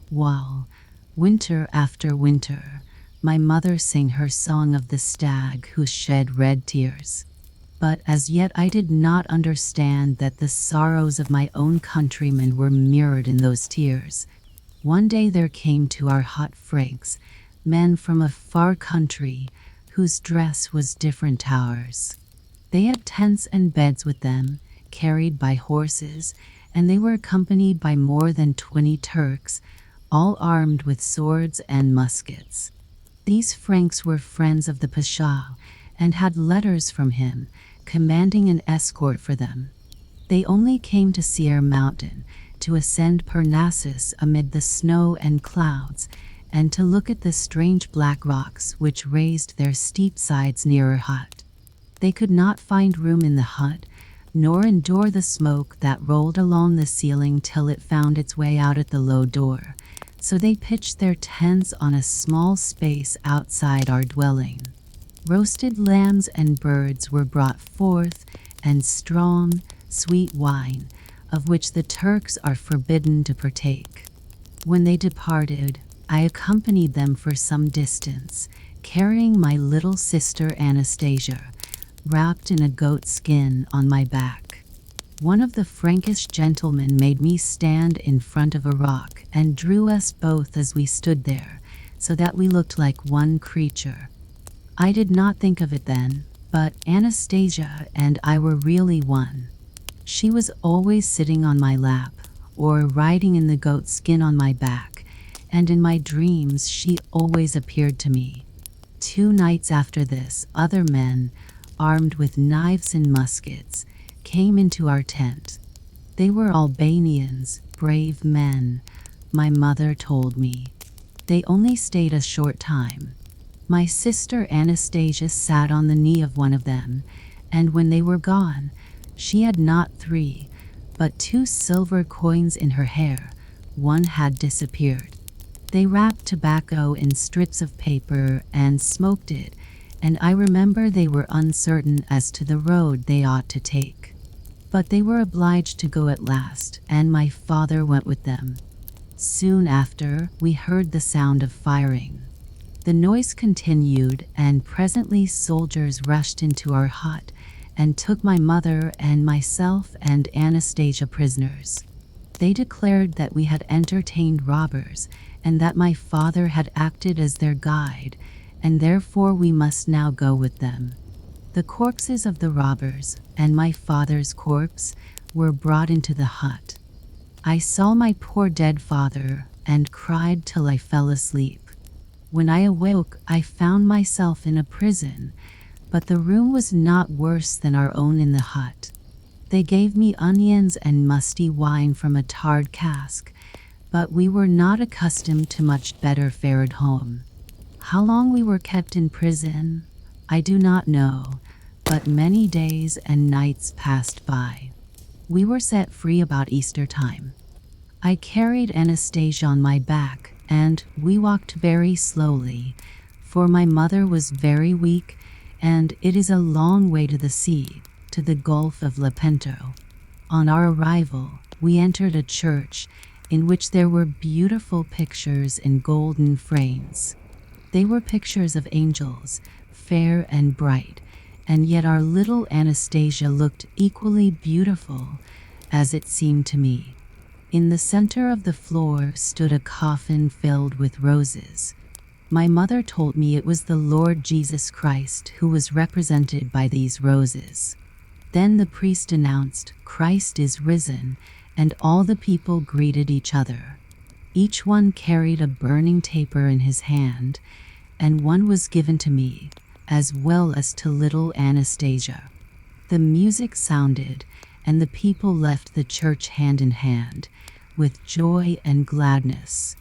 while, winter after winter, my mother sang her song of the stag who shed red tears. But as yet I did not understand that the sorrows of my own countrymen were mirrored in those tears. One day there came to our hut Franks, men from a far country, whose dress was different to ours. They had tents and beds with them, carried by horses, and they were accompanied by more than 20 Turks, all armed with swords and muskets. These Franks were friends of the Pasha, and had letters from him, commanding an escort for them. They only came to Haer mountain, to ascend Parnassus amid the snow and clouds, and to look at the strange black rocks which raised their steep sides near our hut. They could not find room in the hut, nor endure the smoke that rolled along the ceiling till it found its way out at the low door, so they pitched their tents on a small space outside our dwelling. Roasted lambs and birds were brought forth, and strong, sweet wine, of which the Turks are forbidden to partake. When they departed, I accompanied them for some distance, carrying my little sister Anastasia, wrapped in a goat skin on my back. One of the Frankish gentlemen made me stand in front of a rock and drew us both as we stood there, so that we looked like one creature. I did not think of it then, but Anastasia and I were really one. She was always sitting on my lap, or riding in the goat skin on my back, and in my dreams she always appeared to me. 2 nights after this, other men, armed with knives and muskets, came into our tent. They were Albanians, brave men, my mother told me. They only stayed a short time. My sister Anastasia sat on the knee of one of them, and when they were gone, she had not 3, but 2 silver coins in her hair. One had disappeared. They wrapped tobacco in strips of paper and smoked it, and I remember they were uncertain as to the road they ought to take. But they were obliged to go at last, and my father went with them. Soon after, we heard the sound of firing. The noise continued, and presently soldiers rushed into our hut and took my mother and myself and Anastasia prisoners. They declared that we had entertained robbers, and that my father had acted as their guide, and therefore we must now go with them. The corpses of the robbers, and my father's corpse, were brought into the hut. I saw my poor dead father, and cried till I fell asleep. When I awoke, I found myself in a prison, but the room was not worse than our own in the hut. They gave me onions and musty wine from a tarred cask, but we were not accustomed to much better fare at home. How long we were kept in prison, I do not know, but many days and nights passed by. We were set free about Easter time. I carried Anastasia on my back, and we walked very slowly, for my mother was very weak, and it is a long way to the sea, to the Gulf of Lepanto. On our arrival, we entered a church, in which there were beautiful pictures in golden frames. They were pictures of angels, fair and bright, and yet our little Anastasia looked equally beautiful, as it seemed to me. In the center of the floor stood a coffin filled with roses. My mother told me it was the Lord Jesus Christ who was represented by these roses. Then the priest announced, "Christ is risen," and all the people greeted each other. Each one carried a burning taper in his hand, and one was given to me, as well as to little Anastasia. The music sounded, and the people left the church hand in hand, with joy and gladness.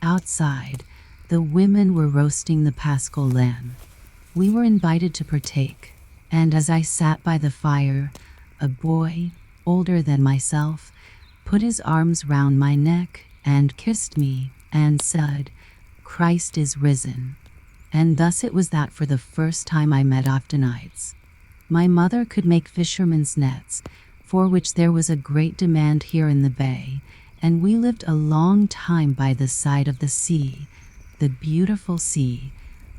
Outside, the women were roasting the Paschal lamb. We were invited to partake, and as I sat by the fire, a boy, older than myself, put his arms round my neck and kissed me and said, "Christ is risen." And thus it was that for the first time I met Oftenites. My mother could make fishermen's nets, for which there was a great demand here in the bay, and we lived a long time by the side of the sea, the beautiful sea,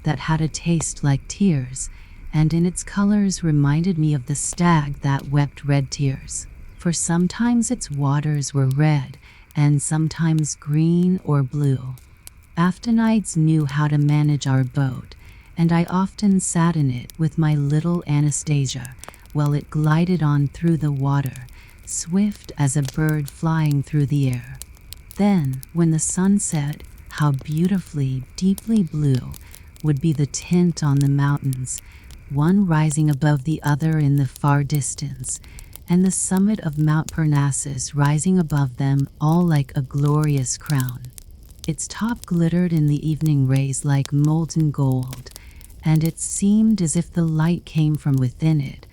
that had a taste like tears, and in its colors reminded me of the stag that wept red tears. For sometimes its waters were red, and sometimes green or blue. Aftenites knew how to manage our boat, and I often sat in it with my little Anastasia, while it glided on through the water, swift as a bird flying through the air. Then, when the sun set, how beautifully, deeply blue would be the tint on the mountains, one rising above the other in the far distance, and the summit of Mount Parnassus rising above them, all like a glorious crown. Its top glittered in the evening rays like molten gold, and it seemed as if the light came from within it,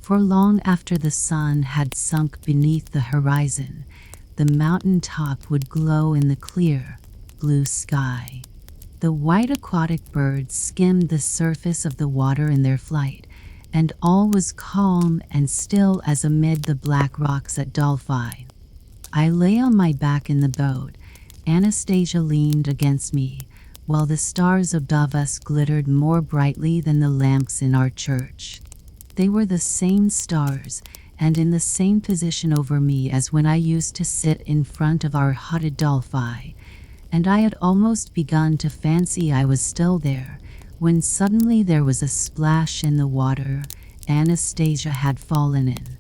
for long after the sun had sunk beneath the horizon, the mountain top would glow in the clear, blue sky. The white aquatic birds skimmed the surface of the water in their flight, and all was calm and still as amid the black rocks at Dolphi. I lay on my back in the boat. Anastasia leaned against me, while the stars above us glittered more brightly than the lamps in our church. They were the same stars, and in the same position over me as when I used to sit in front of our hut at Dolphi, and I had almost begun to fancy I was still there, when suddenly there was a splash in the water. Anastasia had fallen in,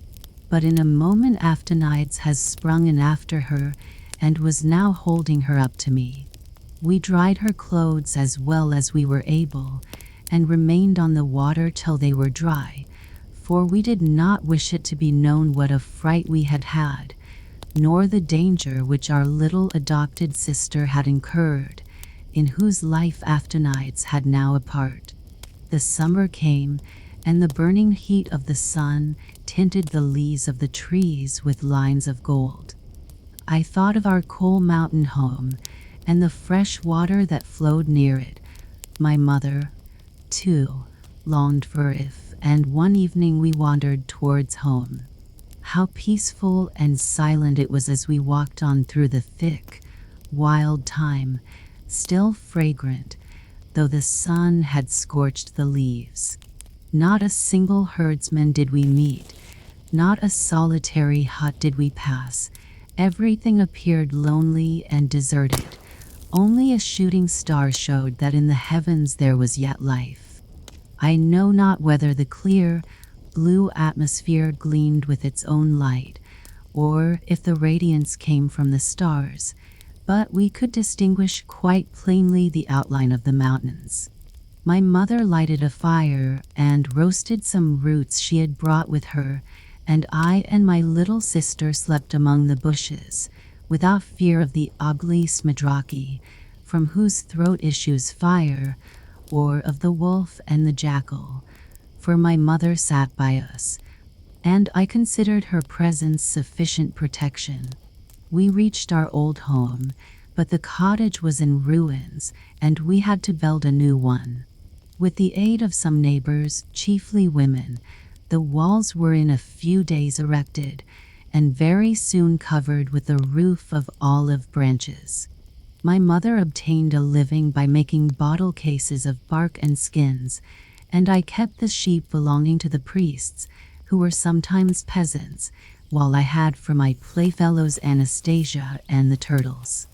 but in a moment Aftenides has sprung in after her, and was now holding her up to me. We dried her clothes as well as we were able, and remained on the water till they were dry, for we did not wish it to be known what a fright we had had, nor the danger which our little adopted sister had incurred, in whose life Aftenides had now a part. The summer came, and the burning heat of the sun tinted the leaves of the trees with lines of gold. I thought of our coal mountain home, and the fresh water that flowed near it. My mother, too, longed for it, and one evening we wandered towards home. How peaceful and silent it was as we walked on through the thick, wild thyme, still fragrant, though the sun had scorched the leaves. Not a single herdsman did we meet, not a solitary hut did we pass. Everything appeared lonely and deserted. Only a shooting star showed that in the heavens there was yet life. I know not whether the clear, blue atmosphere gleamed with its own light, or if the radiance came from the stars, but we could distinguish quite plainly the outline of the mountains. My mother lighted a fire and roasted some roots she had brought with her, and I and my little sister slept among the bushes, without fear of the ugly smadraki, from whose throat issues fire, or of the wolf and the jackal, for my mother sat by us, and I considered her presence sufficient protection. We reached our old home, but the cottage was in ruins, and we had to build a new one. With the aid of some neighbors, chiefly women, the walls were in a few days erected, and very soon covered with a roof of olive branches. My mother obtained a living by making bottle cases of bark and skins, and I kept the sheep belonging to the priests, who were sometimes peasants, while I had for my playfellows Anastasia and the turtles.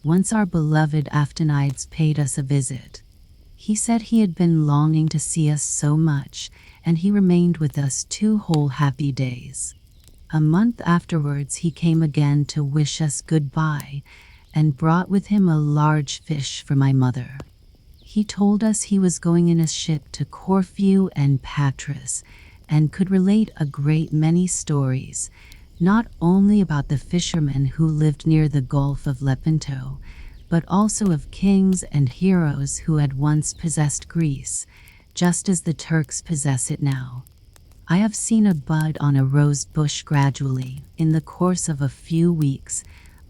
Once our beloved Aftonides paid us a visit. He said he had been longing to see us so much, and he remained with us 2 whole happy days. A month afterwards he came again to wish us goodbye, and brought with him a large fish for my mother. He told us he was going in a ship to Corfu and Patras, and could relate a great many stories, not only about the fishermen who lived near the Gulf of Lepanto, but also of kings and heroes who had once possessed Greece, just as the Turks possess it now. I have seen a bud on a rose bush gradually, in the course of a few weeks,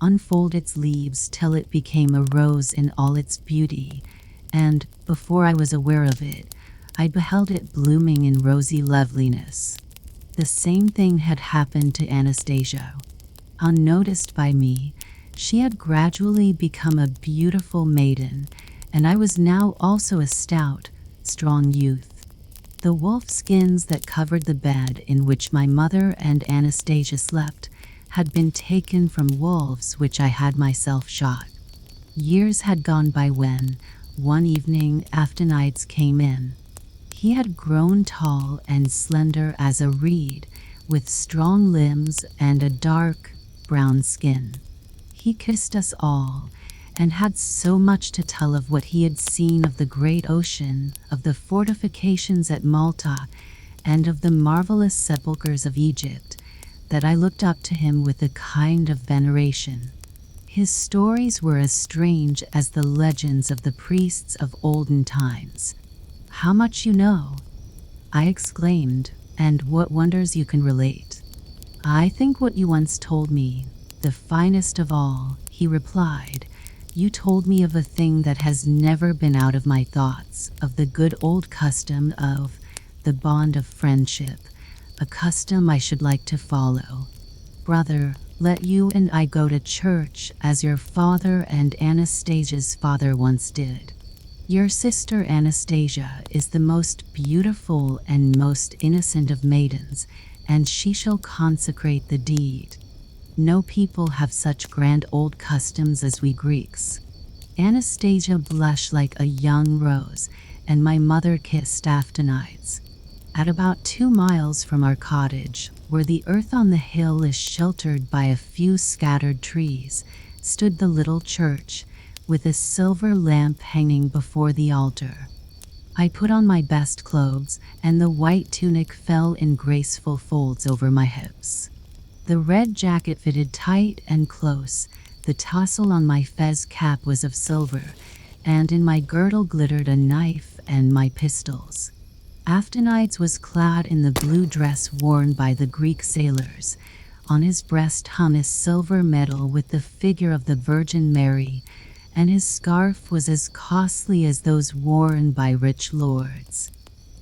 unfold its leaves till it became a rose in all its beauty, and, before I was aware of it, I beheld it blooming in rosy loveliness. The same thing had happened to Anastasia. Unnoticed by me, she had gradually become a beautiful maiden, and I was now also a stout, strong youth. The wolf skins that covered the bed in which my mother and Anastasia slept had been taken from wolves which I had myself shot. Years had gone by when, one evening, Aftonides came in. He had grown tall and slender as a reed, with strong limbs and a dark, brown skin. He kissed us all, and had so much to tell of what he had seen of the great ocean, of the fortifications at Malta, and of the marvelous sepulchres of Egypt, that I looked up to him with a kind of veneration. His stories were as strange as the legends of the priests of olden times. "How much you know!" I exclaimed, "and what wonders you can relate." "I think what you once told me, the finest of all," he replied. "You told me of a thing that has never been out of my thoughts, of the good old custom of the bond of friendship, a custom I should like to follow. Brother, let you and I go to church as your father and Anastasia's father once did. Your sister Anastasia is the most beautiful and most innocent of maidens, and she shall consecrate the deed. No people have such grand old customs as we Greeks." Anastasia blushed like a young rose, and my mother kissed Aftonides. At about 2 miles from our cottage, where the earth on the hill is sheltered by a few scattered trees, stood the little church, with a silver lamp hanging before the altar. I put on my best clothes, and the white tunic fell in graceful folds over my hips. The red jacket fitted tight and close, the tassel on my fez cap was of silver, and in my girdle glittered a knife and my pistols. Aftonides was clad in the blue dress worn by the Greek sailors. On his breast hung a silver medal with the figure of the Virgin Mary, and his scarf was as costly as those worn by rich lords.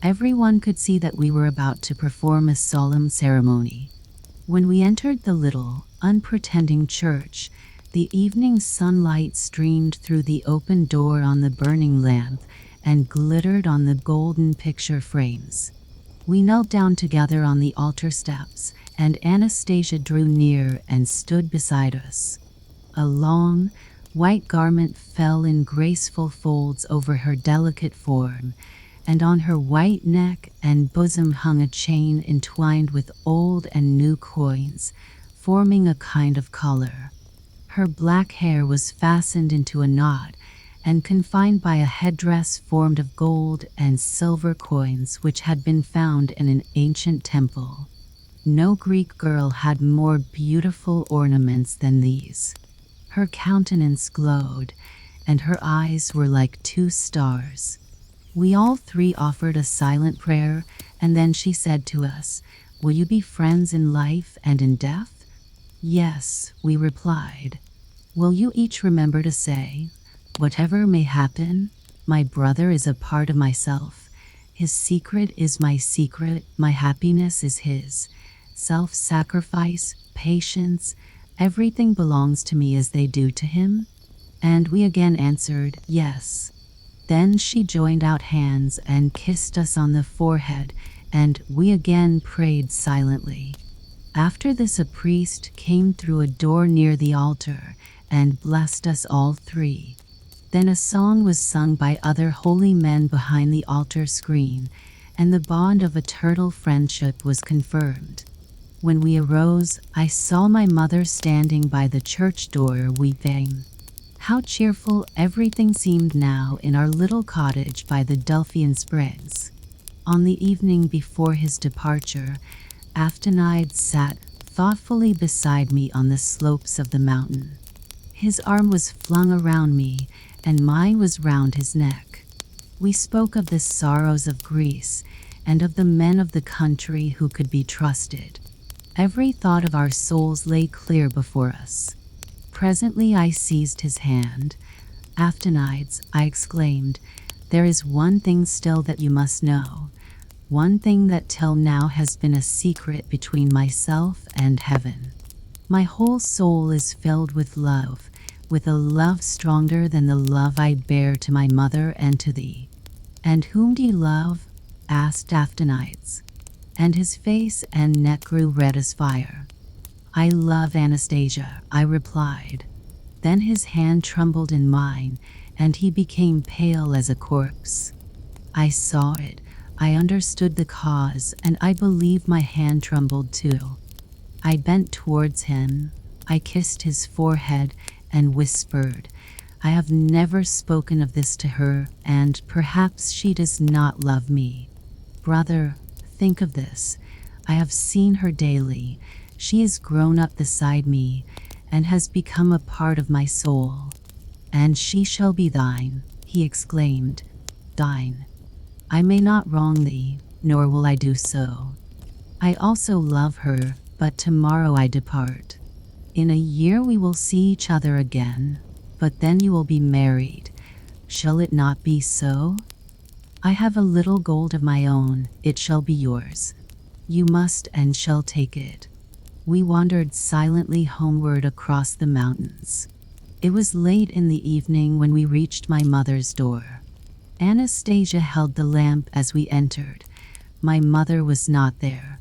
Everyone could see that we were about to perform a solemn ceremony. When we entered the little, unpretending church, the evening sunlight streamed through the open door on the burning lamp and glittered on the golden picture frames. We knelt down together on the altar steps, and Anastasia drew near and stood beside us. A long, white garment fell in graceful folds over her delicate form, and on her white neck and bosom hung a chain entwined with old and new coins, forming a kind of collar. Her black hair was fastened into a knot, and confined by a headdress formed of gold and silver coins which had been found in an ancient temple. No Greek girl had more beautiful ornaments than these. Her countenance glowed, and her eyes were like 2 stars. We all 3 offered a silent prayer, and then she said to us, "Will you be friends in life and in death?" "Yes," we replied. "Will you each remember to say, 'Whatever may happen, my brother is a part of myself. His secret is my secret, my happiness is his. Self-sacrifice, patience, everything belongs to me as they do to him'?" And we again answered, yes. Then she joined out hands and kissed us on the forehead, and we again prayed silently. After this, a priest came through a door near the altar and blessed us all three. Then a song was sung by other holy men behind the altar screen, and the bond of eternal friendship was confirmed. When we arose, I saw my mother standing by the church door weeping. How cheerful everything seemed now in our little cottage by the Delphian Springs. On the evening before his departure, Aftonide sat thoughtfully beside me on the slopes of the mountain. His arm was flung around me, and mine was round his neck. We spoke of the sorrows of Greece, and of the men of the country who could be trusted. Every thought of our souls lay clear before us. Presently I seized his hand. "Aftonides," I exclaimed, "there is one thing still that you must know. One thing that till now has been a secret between myself and heaven. My whole soul is filled with love, with a love stronger than the love I bear to my mother and to thee." "And whom do you love?" asked Aftonides, and his face and neck grew red as fire. "I love Anastasia," I replied. Then his hand trembled in mine, and he became pale as a corpse. I saw it, I understood the cause, and I believe my hand trembled too. I bent towards him, I kissed his forehead, and whispered, "I have never spoken of this to her, and perhaps she does not love me. Brother, think of this. I have seen her daily. She has grown up beside me, and has become a part of my soul. And she shall be thine," he exclaimed. "Thine. I may not wrong thee, nor will I do so. I also love her, but tomorrow I depart. In a year we will see each other again, but then you will be married. Shall it not be so? I have a little gold of my own, it shall be yours. You must and shall take it." We wandered silently homeward across the mountains. It was late in the evening when we reached my mother's door. Anastasia held the lamp as we entered. My mother was not there.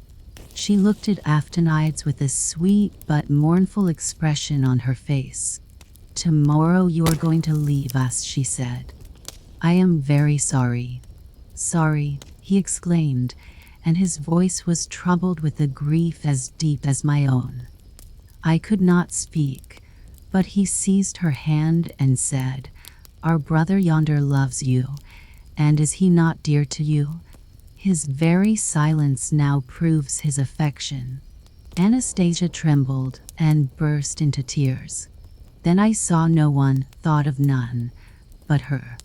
She looked at Aftonides with a sweet but mournful expression on her face. "Tomorrow you are going to leave us," she said. "I am very sorry." "Sorry," he exclaimed, and his voice was troubled with a grief as deep as my own. I could not speak, but he seized her hand and said, "Our brother yonder loves you, and is he not dear to you? His very silence now proves his affection." Anastasia trembled and burst into tears. Then I saw no one, thought of none, but her.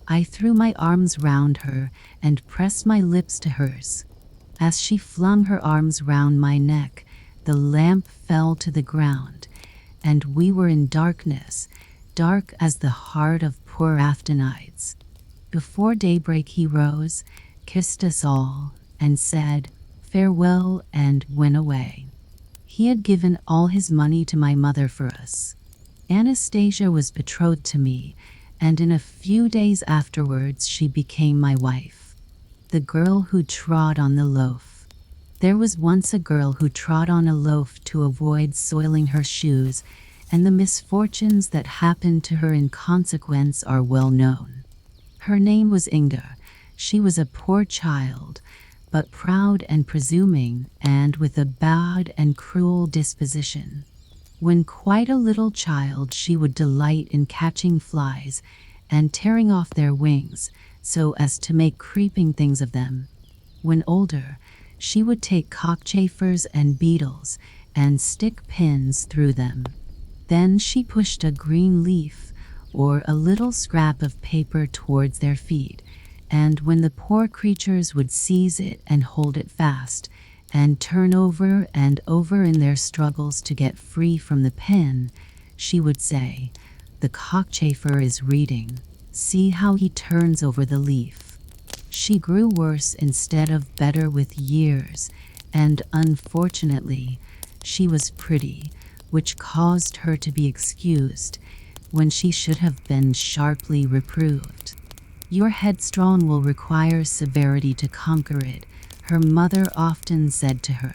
I threw my arms round her and pressed my lips to hers. As she flung her arms round my neck, the lamp fell to the ground, and we were in darkness, dark as the heart of poor Aftonides. Before daybreak he rose, kissed us all, and said, "Farewell," and went away. He had given all his money to my mother for us. Anastasia was betrothed to me, and in a few days afterwards she became my wife. The girl who trod on the loaf. There was once a girl who trod on a loaf to avoid soiling her shoes, and the misfortunes that happened to her in consequence are well known. Her name was Inga. She was a poor child, but proud and presuming, and with a bad and cruel disposition. When quite a little child, she would delight in catching flies and tearing off their wings, so as to make creeping things of them. When older, she would take cockchafers and beetles and stick pins through them. Then she pushed a green leaf or a little scrap of paper towards their feet, and when the poor creatures would seize it and hold it fast, and turn over and over in their struggles to get free from the pin, she would say, "The cockchafer is reading. See how he turns over the leaf." She grew worse instead of better with years, and unfortunately, she was pretty, which caused her to be excused, when she should have been sharply reproved. Your headstrong will require severity to conquer it, her mother often said to her.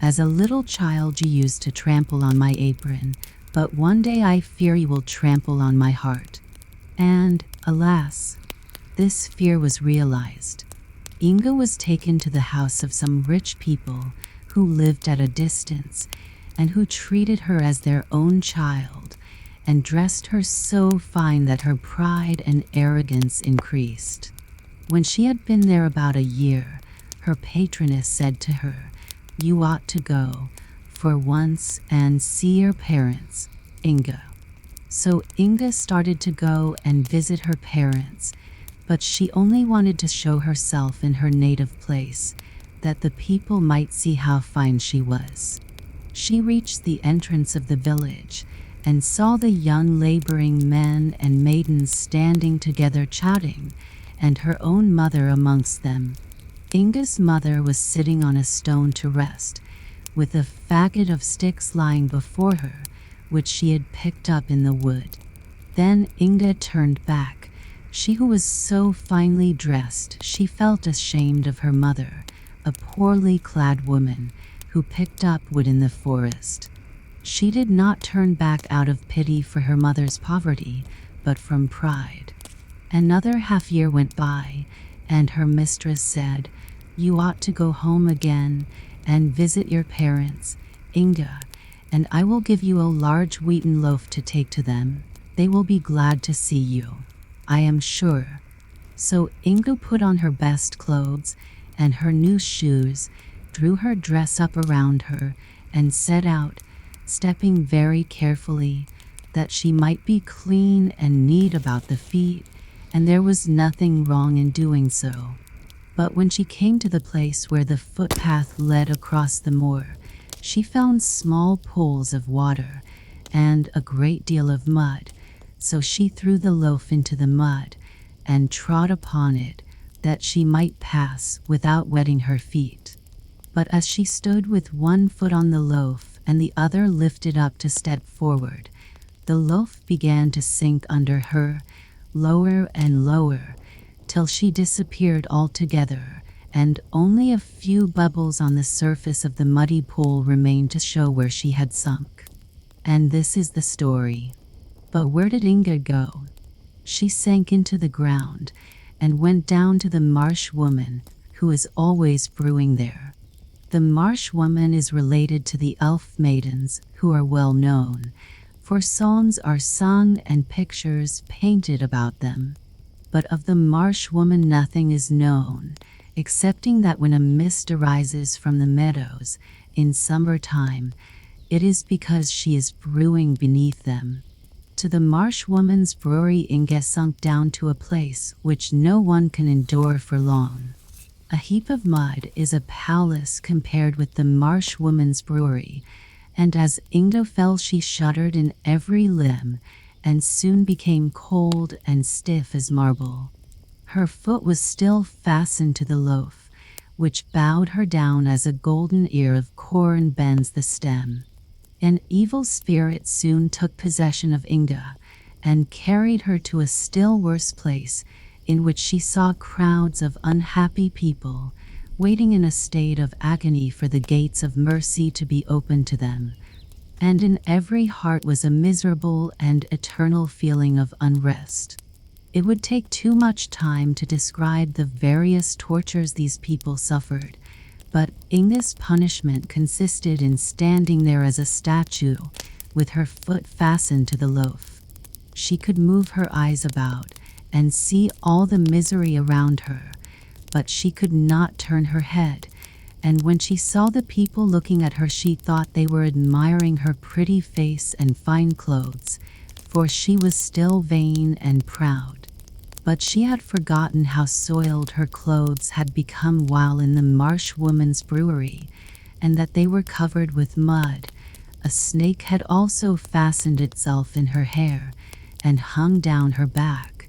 As a little child you used to trample on my apron, but one day I fear you will trample on my heart. And, alas, this fear was realized. Inga was taken to the house of some rich people who lived at a distance and who treated her as their own child and dressed her so fine that her pride and arrogance increased. When she had been there about a year, her patroness said to her, "You ought to go, for once, and see your parents, Inga." So Inga started to go and visit her parents, but she only wanted to show herself in her native place, that the people might see how fine she was. She reached the entrance of the village and saw the young laboring men and maidens standing together chatting, and her own mother amongst them. Inga's mother was sitting on a stone to rest, with a faggot of sticks lying before her, which she had picked up in the wood. Then Inga turned back. She who was so finely dressed, she felt ashamed of her mother, a poorly clad woman who picked up wood in the forest. She did not turn back out of pity for her mother's poverty, but from pride. Another half year went by, and her mistress said, "You ought to go home again and visit your parents, Inga, and I will give you a large wheaten loaf to take to them. They will be glad to see you, I am sure." So Inga put on her best clothes and her new shoes, drew her dress up around her, and set out, stepping very carefully, that she might be clean and neat about the feet, and there was nothing wrong in doing so. But when she came to the place where the footpath led across the moor, she found small pools of water and a great deal of mud, so she threw the loaf into the mud and trod upon it, that she might pass without wetting her feet. But as she stood with one foot on the loaf and the other lifted up to step forward, the loaf began to sink under her, lower and lower, till she disappeared altogether, and only a few bubbles on the surface of the muddy pool remained to show where she had sunk. And this is the story. But where did Inga go? She sank into the ground and went down to the marsh woman, who is always brewing there. The marsh woman is related to the elf maidens, who are well known, for songs are sung and pictures painted about them. But of the marsh woman nothing is known, excepting that when a mist arises from the meadows in summertime, it is because she is brewing beneath them. To the marsh woman's brewery Inga sunk down to a place which no one can endure for long. A heap of mud is a palace compared with the marsh woman's brewery, and as Inga fell she shuddered in every limb, and soon became cold and stiff as marble. Her foot was still fastened to the loaf, which bowed her down as a golden ear of corn bends the stem. An evil spirit soon took possession of Inga, and carried her to a still worse place, in which she saw crowds of unhappy people, waiting in a state of agony for the gates of mercy to be opened to them. And in every heart was a miserable and eternal feeling of unrest. It would take too much time to describe the various tortures these people suffered, but Inga's punishment consisted in standing there as a statue, with her foot fastened to the loaf. She could move her eyes about and see all the misery around her, but she could not turn her head, and when she saw the people looking at her she thought they were admiring her pretty face and fine clothes, for she was still vain and proud. But she had forgotten how soiled her clothes had become while in the marsh woman's brewery, and that they were covered with mud. A snake had also fastened itself in her hair and hung down her back,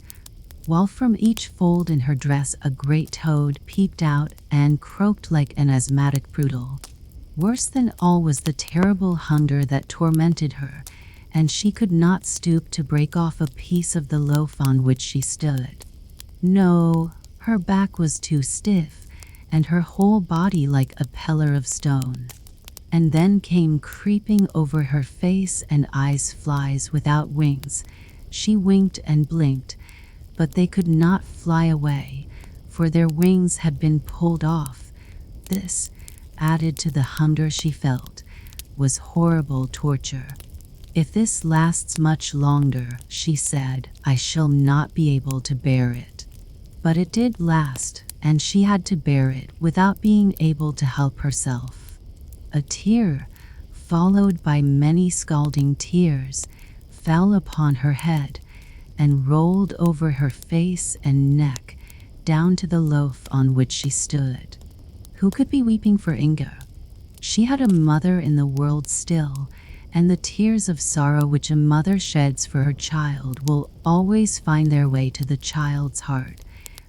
while from each fold in her dress a great toad peeped out and croaked like an asthmatic poodle. Worse than all was the terrible hunger that tormented her, and she could not stoop to break off a piece of the loaf on which she stood. No, her back was too stiff, and her whole body like a pillar of stone. And then came creeping over her face and eyes flies without wings. She winked and blinked, but they could not fly away, for their wings had been pulled off. This, added to the hunger she felt, was horrible torture. "If this lasts much longer," she said, "I shall not be able to bear it." But it did last, and she had to bear it without being able to help herself. A tear, followed by many scalding tears, fell upon her head and rolled over her face and neck down to the loaf on which she stood. Who could be weeping for Inga? She had a mother in the world still, and the tears of sorrow which a mother sheds for her child will always find their way to the child's heart,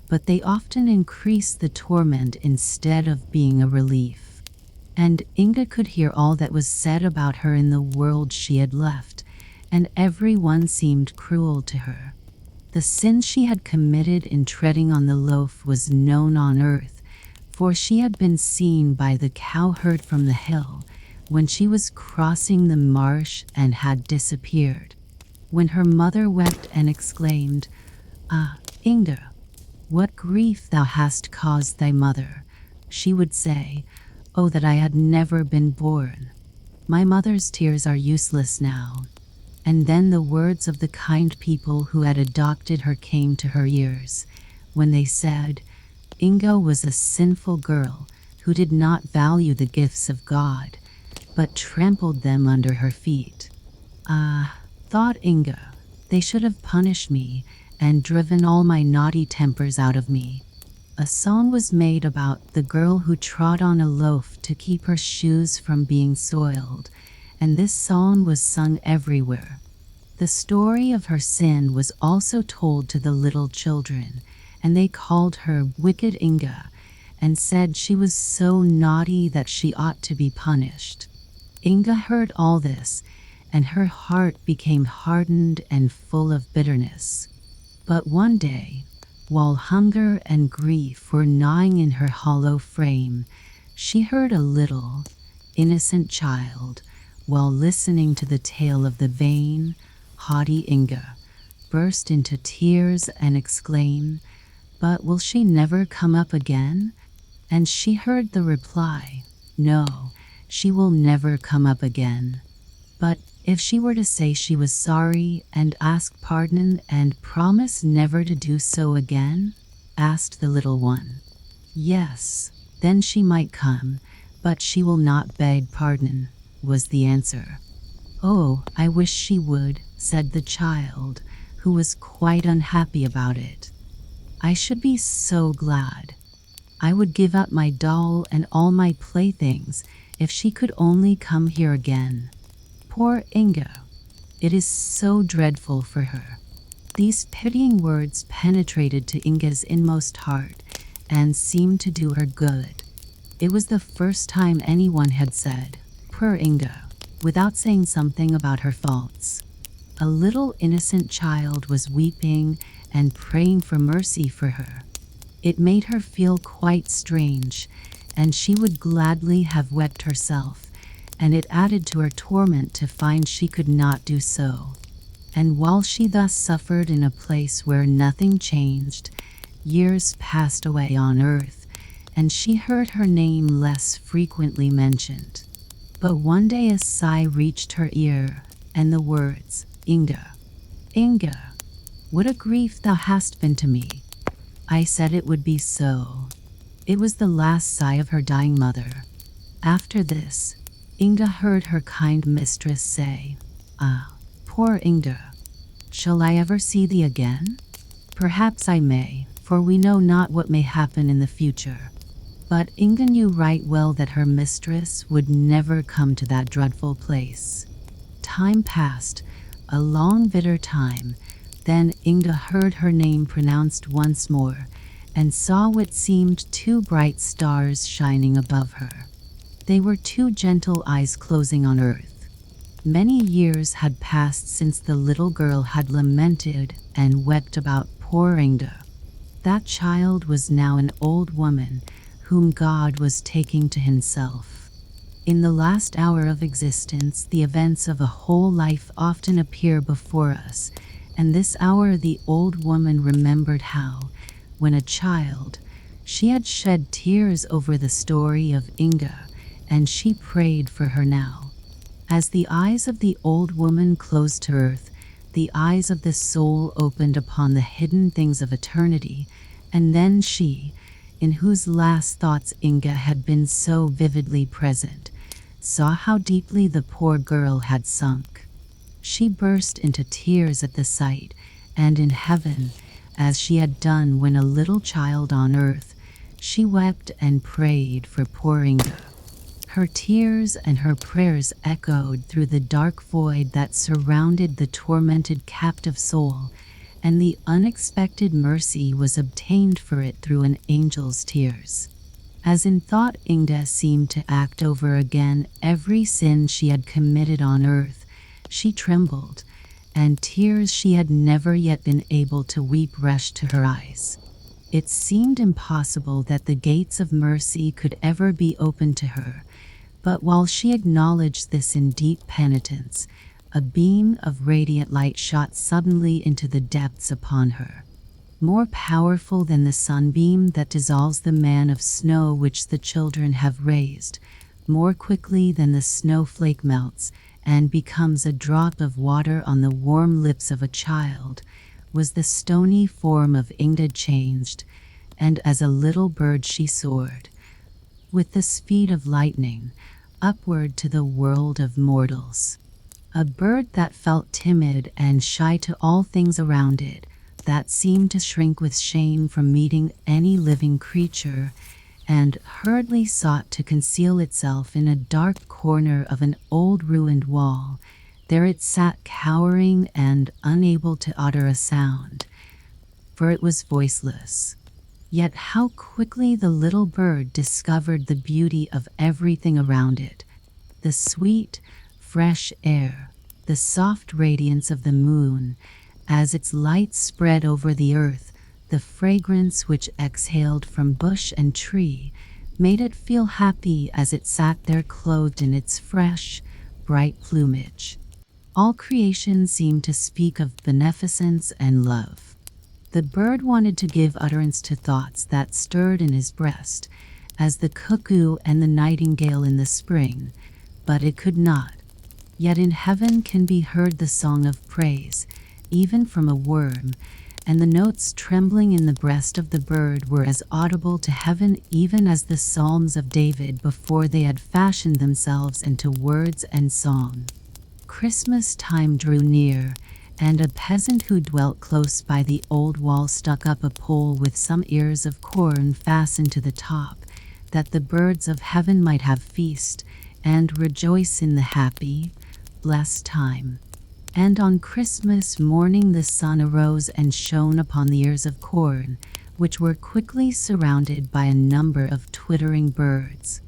but they often increase the torment instead of being a relief. And Inga could hear all that was said about her in the world she had left, and everyone seemed cruel to her. The sin she had committed in treading on the loaf was known on earth, for she had been seen by the cowherd from the hill when she was crossing the marsh and had disappeared. When her mother wept and exclaimed, "Ah, Inga, what grief thou hast caused thy mother," she would say, "Oh, that I had never been born. My mother's tears are useless now." And then the words of the kind people who had adopted her came to her ears, when they said, Inga was a sinful girl who did not value the gifts of God, but trampled them under her feet. "Ah," thought Inga, "they should have punished me and driven all my naughty tempers out of me." A song was made about the girl who trod on a loaf to keep her shoes from being soiled, and this song was sung everywhere. The story of her sin was also told to the little children, and they called her Wicked Inga and said she was so naughty that she ought to be punished. Inga heard all this, and her heart became hardened and full of bitterness. But one day, while hunger and grief were gnawing in her hollow frame, she heard a little, innocent child, while listening to the tale of the vain, haughty Inga, burst into tears and exclaim, "But will she never come up again?" And she heard the reply, "No, she will never come up again." But if she were to say she was sorry and ask pardon and promise never to do so again? Asked the little one. "Yes, then she might come, but she will not beg pardon," was the answer. "Oh, I wish she would," said the child, who was quite unhappy about it. "I should be so glad. I would give up my doll and all my playthings if she could only come here again. Poor Inga. It is so dreadful for her." These pitying words penetrated to Inga's inmost heart and seemed to do her good. It was the first time anyone had said, "Poor Inga," without saying something about her faults. A little innocent child was weeping and praying for mercy for her. It made her feel quite strange, and she would gladly have wept herself, and it added to her torment to find she could not do so. And while she thus suffered in a place where nothing changed, years passed away on earth, and she heard her name less frequently mentioned. But one day a sigh reached her ear, and the words, "Inga, Inga, what a grief thou hast been to me." I said it would be so. It was the last sigh of her dying mother. After this, Inga heard her kind mistress say, "Ah, poor Inga, shall I ever see thee again? Perhaps I may, for we know not what may happen in the future." But Inga knew right well that her mistress would never come to that dreadful place. Time passed, a long bitter time. Then Inga heard her name pronounced once more, and saw what seemed two bright stars shining above her. They were two gentle eyes closing on earth. Many years had passed since the little girl had lamented and wept about poor Inga. That child was now an old woman whom God was taking to himself. In the last hour of existence, the events of a whole life often appear before us, and this hour the old woman remembered how, when a child, she had shed tears over the story of Inga, and she prayed for her now. As the eyes of the old woman closed to earth, the eyes of the soul opened upon the hidden things of eternity, and then she, in whose last thoughts Inga had been so vividly present, saw how deeply the poor girl had sunk. She burst into tears at the sight, and in heaven, as she had done when a little child on earth, she wept and prayed for poor Inga. Her tears and her prayers echoed through the dark void that surrounded the tormented captive soul, and the unexpected mercy was obtained for it through an angel's tears. As in thought Inga seemed to act over again every sin she had committed on earth, she trembled, and tears she had never yet been able to weep rushed to her eyes. It seemed impossible that the gates of mercy could ever be opened to her, but while she acknowledged this in deep penitence, a beam of radiant light shot suddenly into the depths upon her. More powerful than the sunbeam that dissolves the man of snow which the children have raised, more quickly than the snowflake melts and becomes a drop of water on the warm lips of a child, was the stony form of Inga changed, and as a little bird she soared, with the speed of lightning, upward to the world of mortals. A bird that felt timid and shy to all things around it, that seemed to shrink with shame from meeting any living creature, and hurriedly sought to conceal itself in a dark corner of an old ruined wall. There it sat cowering and unable to utter a sound, for it was voiceless. Yet how quickly the little bird discovered the beauty of everything around it. The sweet, fresh air, the soft radiance of the moon, as its light spread over the earth, the fragrance which exhaled from bush and tree, made it feel happy as it sat there clothed in its fresh, bright plumage. All creation seemed to speak of beneficence and love. The bird wanted to give utterance to thoughts that stirred in his breast, as the cuckoo and the nightingale in the spring, but it could not. Yet in heaven can be heard the song of praise, even from a worm, and the notes trembling in the breast of the bird were as audible to heaven even as the psalms of David before they had fashioned themselves into words and song. Christmas time drew near, and a peasant who dwelt close by the old wall stuck up a pole with some ears of corn fastened to the top, that the birds of heaven might have feast and rejoice in the happy, blessed time. And on Christmas morning the sun arose and shone upon the ears of corn, which were quickly surrounded by a number of twittering birds.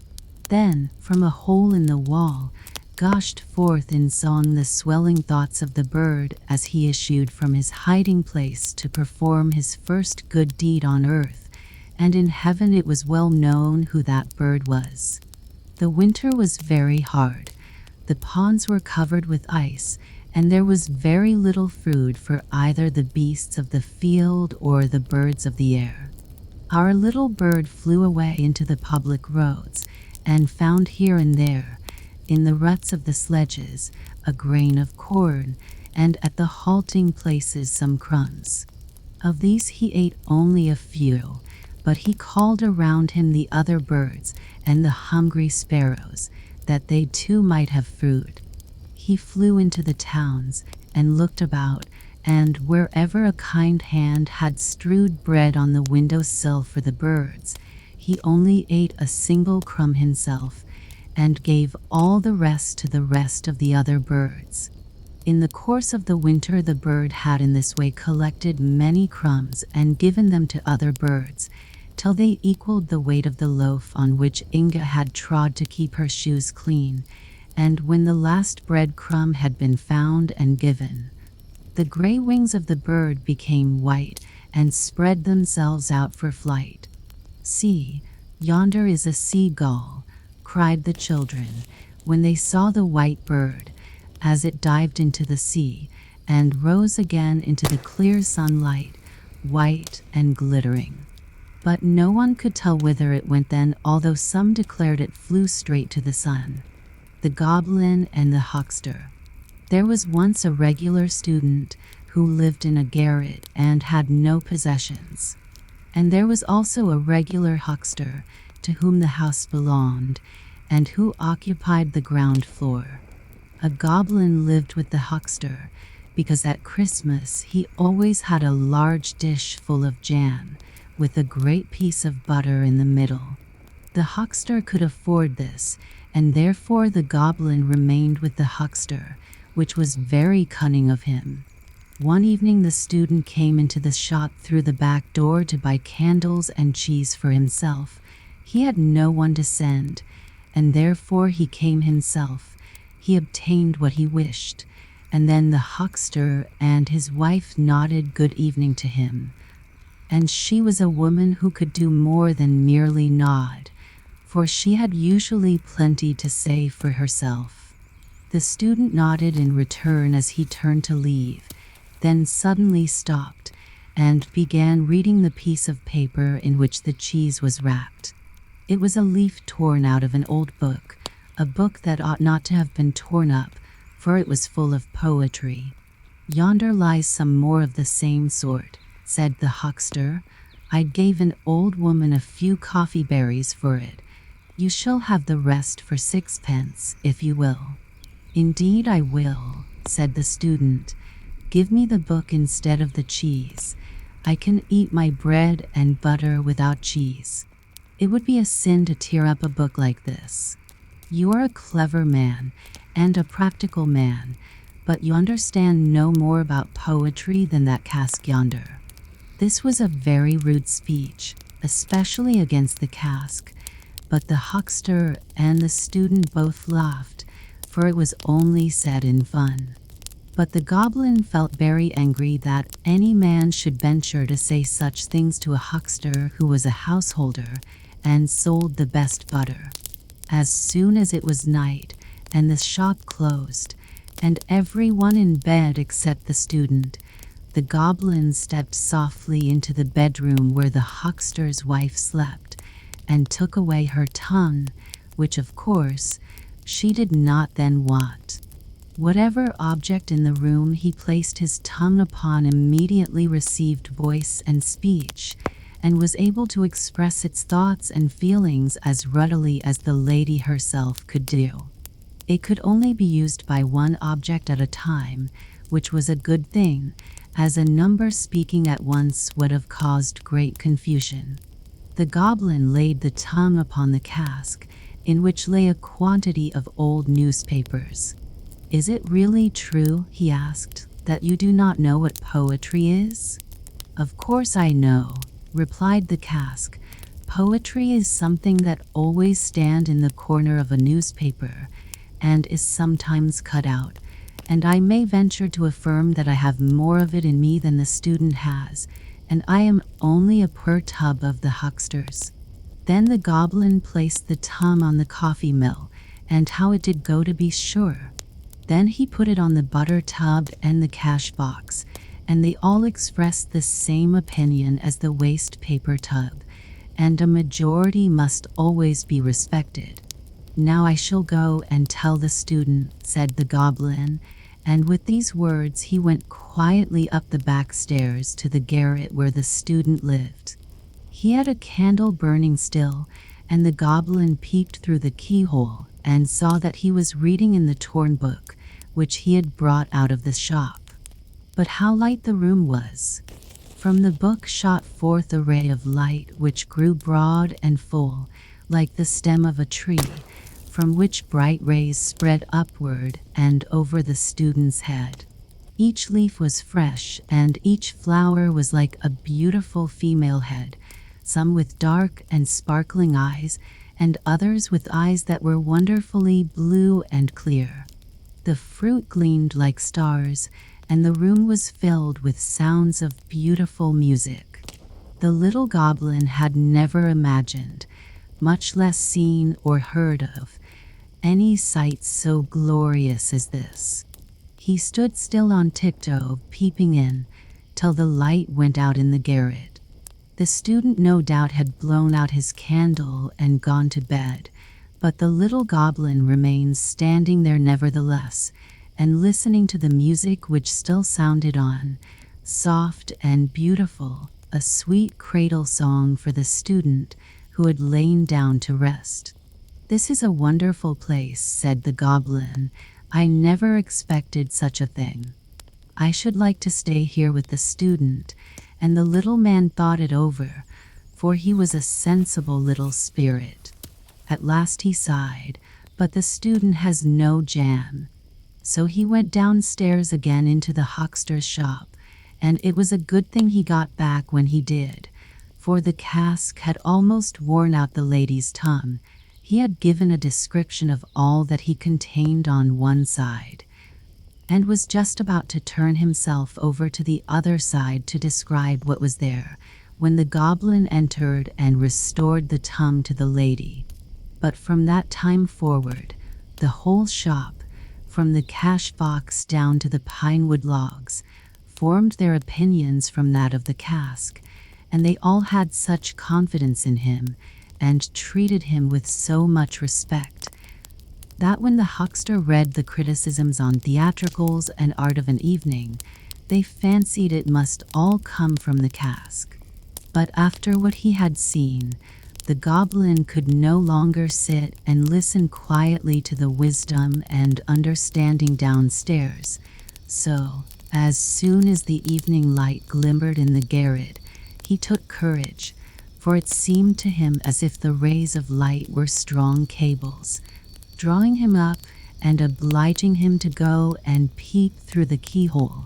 Then, from a hole in the wall, gushed forth in song the swelling thoughts of the bird as he issued from his hiding place to perform his first good deed on earth, and in heaven it was well known who that bird was. The winter was very hard. The ponds were covered with ice, and there was very little food for either the beasts of the field or the birds of the air. Our little bird flew away into the public roads, and found here and there, in the ruts of the sledges, a grain of corn, and at the halting places some crumbs. Of these he ate only a few, but he called around him the other birds and the hungry sparrows, that they too might have food. He flew into the towns and looked about, and wherever a kind hand had strewed bread on the window-sill for the birds, he only ate a single crumb himself, and gave all the rest to the rest of the other birds. In the course of the winter the bird had in this way collected many crumbs and given them to other birds, till they equaled the weight of the loaf on which Inga had trod to keep her shoes clean, And when the last breadcrumb had been found and given, the gray wings of the bird became white and spread themselves out for flight. "See, yonder is a seagull," cried the children when they saw the white bird as it dived into the sea and rose again into the clear sunlight, white and glittering. But no one could tell whither it went then, although some declared it flew straight to the sun. The Goblin and the Huckster. There was once a regular student who lived in a garret and had no possessions. And there was also a regular huckster to whom the house belonged and who occupied the ground floor. A goblin lived with the huckster because at Christmas he always had a large dish full of jam with a great piece of butter in the middle. The huckster could afford this, and therefore the goblin remained with the huckster, which was very cunning of him. One evening the student came into the shop through the back door to buy candles and cheese for himself. He had no one to send, and therefore he came himself. He obtained what he wished, and then the huckster and his wife nodded good evening to him. And she was a woman who could do more than merely nod, for she had usually plenty to say for herself. The student nodded in return as he turned to leave, then suddenly stopped and began reading the piece of paper in which the cheese was wrapped. It was a leaf torn out of an old book, a book that ought not to have been torn up, for it was full of poetry. "Yonder lies some more of the same sort," said the huckster. "I gave an old woman a few coffee berries for it. You shall have the rest for 6 pence, if you will." "Indeed I will," said the student. "Give me the book instead of the cheese. I can eat my bread and butter without cheese. It would be a sin to tear up a book like this. You are a clever man and a practical man, but you understand no more about poetry than that cask yonder." This was a very rude speech, especially against the cask, but the huckster and the student both laughed, for it was only said in fun. But the goblin felt very angry that any man should venture to say such things to a huckster who was a householder and sold the best butter. As soon as it was night and the shop closed, and everyone in bed except the student, the goblin stepped softly into the bedroom where the huckster's wife slept and took away her tongue, which of course she did not then want. Whatever object in the room he placed his tongue upon immediately received voice and speech, and was able to express its thoughts and feelings as readily as the lady herself could do. It could only be used by one object at a time, which was a good thing, as a number speaking at once would have caused great confusion. The goblin laid the tongue upon the cask, in which lay a quantity of old newspapers. "Is it really true," he asked, "that you do not know what poetry is?" "Of course I know," replied the cask. "Poetry is something that always stands in the corner of a newspaper, and is sometimes cut out, and I may venture to affirm that I have more of it in me than the student has, and I am only a poor tub of the hucksters." Then the goblin placed the tongue on the coffee mill, and how it did go, to be sure. Then he put it on the butter tub and the cash box, and they all expressed the same opinion as the waste paper tub, and a majority must always be respected. "Now I shall go and tell the student," said the goblin, and with these words he went quietly up the back stairs to the garret where the student lived. He had a candle burning still, and the goblin peeped through the keyhole and saw that he was reading in the torn book, which he had brought out of the shop. But how light the room was! From the book shot forth a ray of light which grew broad and full, like the stem of a tree, from which bright rays spread upward and over the student's head. Each leaf was fresh, and each flower was like a beautiful female head, some with dark and sparkling eyes, and others with eyes that were wonderfully blue and clear. The fruit gleamed like stars, and the room was filled with sounds of beautiful music. The little goblin had never imagined, much less seen or heard of, any sight so glorious as this. He stood still on tiptoe, peeping in, till the light went out in the garret. The student no doubt had blown out his candle and gone to bed, but the little goblin remained standing there nevertheless, and listening to the music which still sounded on, soft and beautiful, a sweet cradle song for the student who had lain down to rest. "This is a wonderful place," said the goblin. "I never expected such a thing. I should like to stay here with the student." And the little man thought it over, for he was a sensible little spirit. At last he sighed, "But the student has no jam." So he went downstairs again into the huckster's shop, and it was a good thing he got back when he did, for the cask had almost worn out the lady's tongue. He had given a description of all that he contained on one side, and was just about to turn himself over to the other side to describe what was there, when the goblin entered and restored the tongue to the lady. But from that time forward, the whole shop, from the cash box down to the pinewood logs, formed their opinions from that of the cask, and they all had such confidence in him, and treated him with so much respect, that when the huckster read the criticisms on theatricals and art of an evening, they fancied it must all come from the cask. But after what he had seen, the goblin could no longer sit and listen quietly to the wisdom and understanding downstairs. So, as soon as the evening light glimmered in the garret, he took courage, for it seemed to him as if the rays of light were strong cables, drawing him up and obliging him to go and peep through the keyhole,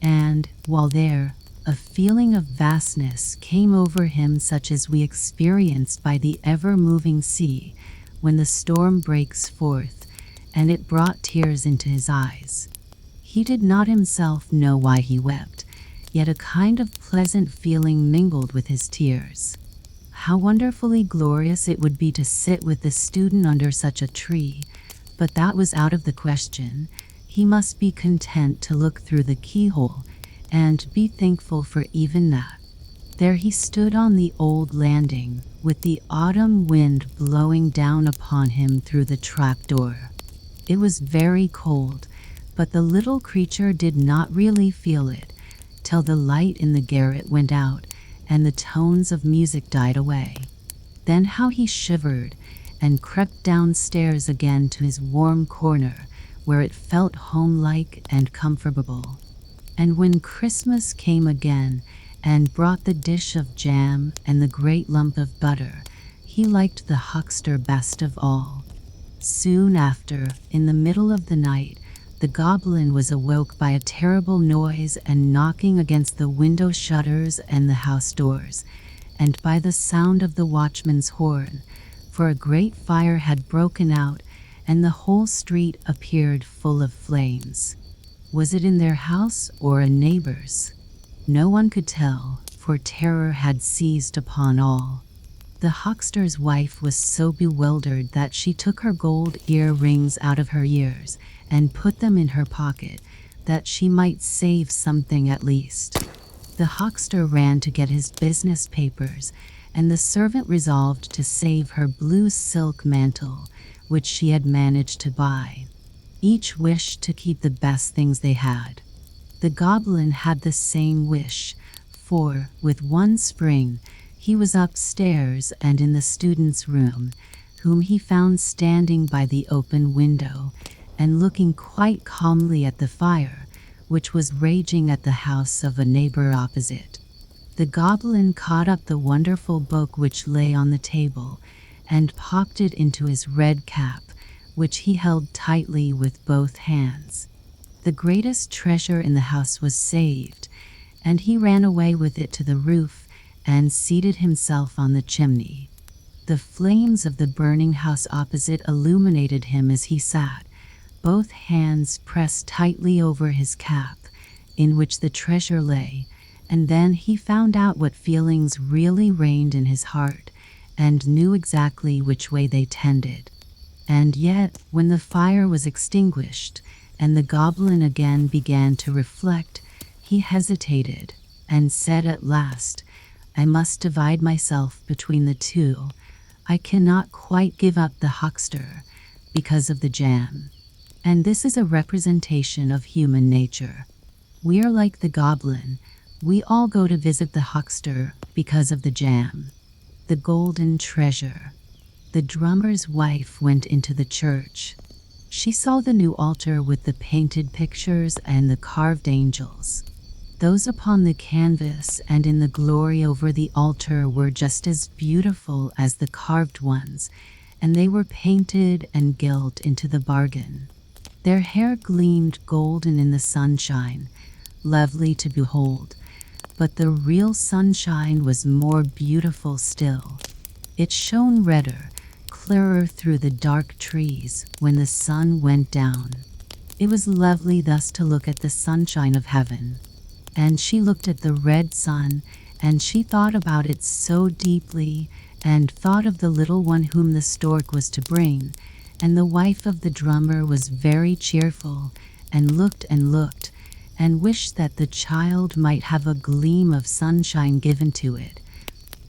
and, while there, a feeling of vastness came over him such as we experience by the ever-moving sea when the storm breaks forth, and it brought tears into his eyes. He did not himself know why he wept, yet a kind of pleasant feeling mingled with his tears. How wonderfully glorious it would be to sit with the student under such a tree, but that was out of the question. He must be content to look through the keyhole, and be thankful for even that. There he stood on the old landing, with the autumn wind blowing down upon him through the trapdoor. It was very cold, but the little creature did not really feel it, till the light in the garret went out, and the tones of music died away. Then how he shivered, and crept downstairs again to his warm corner, where it felt homelike and comfortable. And when Christmas came again, and brought the dish of jam and the great lump of butter, he liked the huckster best of all. Soon after, in the middle of the night, the goblin was awoke by a terrible noise and knocking against the window shutters and the house doors, and by the sound of the watchman's horn, for a great fire had broken out, and the whole street appeared full of flames. Was it in their house or a neighbor's? No one could tell, for terror had seized upon all. The huckster's wife was so bewildered that she took her gold ear-rings out of her ears and put them in her pocket, that she might save something at least. The huckster ran to get his business papers, and the servant resolved to save her blue silk mantle, which she had managed to buy. Each wished to keep the best things they had. The goblin had the same wish, for, with one spring, he was upstairs and in the student's room, whom he found standing by the open window, and looking quite calmly at the fire, which was raging at the house of a neighbor opposite. The goblin caught up the wonderful book which lay on the table, and popped it into his red cap, which he held tightly with both hands. The greatest treasure in the house was saved, and he ran away with it to the roof, and seated himself on the chimney. The flames of the burning house opposite illuminated him as he sat, both hands pressed tightly over his cap, in which the treasure lay, and then he found out what feelings really reigned in his heart, and knew exactly which way they tended. And yet, when the fire was extinguished, and the goblin again began to reflect, he hesitated, and said at last, "I must divide myself between the two. I cannot quite give up the huckster, because of the jam." And this is a representation of human nature. We are like the goblin. We all go to visit the huckster because of the jam. The golden treasure. The drummer's wife went into the church. She saw the new altar with the painted pictures and the carved angels. Those upon the canvas and in the glory over the altar were just as beautiful as the carved ones, and they were painted and gilt into the bargain. Their hair gleamed golden in the sunshine, lovely to behold, but the real sunshine was more beautiful still. It shone redder, clearer through the dark trees when the sun went down. It was lovely thus to look at the sunshine of heaven. And she looked at the red sun, and she thought about it so deeply, and thought of the little one whom the stork was to bring, and the wife of the drummer was very cheerful, and looked, and wished that the child might have a gleam of sunshine given to it,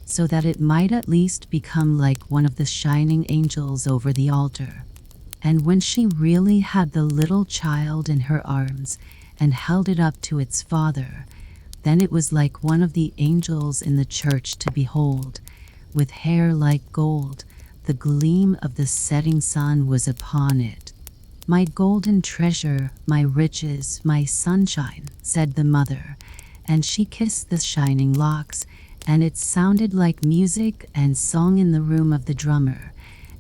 so that it might at least become like one of the shining angels over the altar. And when she really had the little child in her arms, and held it up to its father, then it was like one of the angels in the church to behold, with hair like gold. The gleam of the setting sun was upon it. "My golden treasure, my riches, my sunshine," said the mother, and she kissed the shining locks, and it sounded like music and song in the room of the drummer,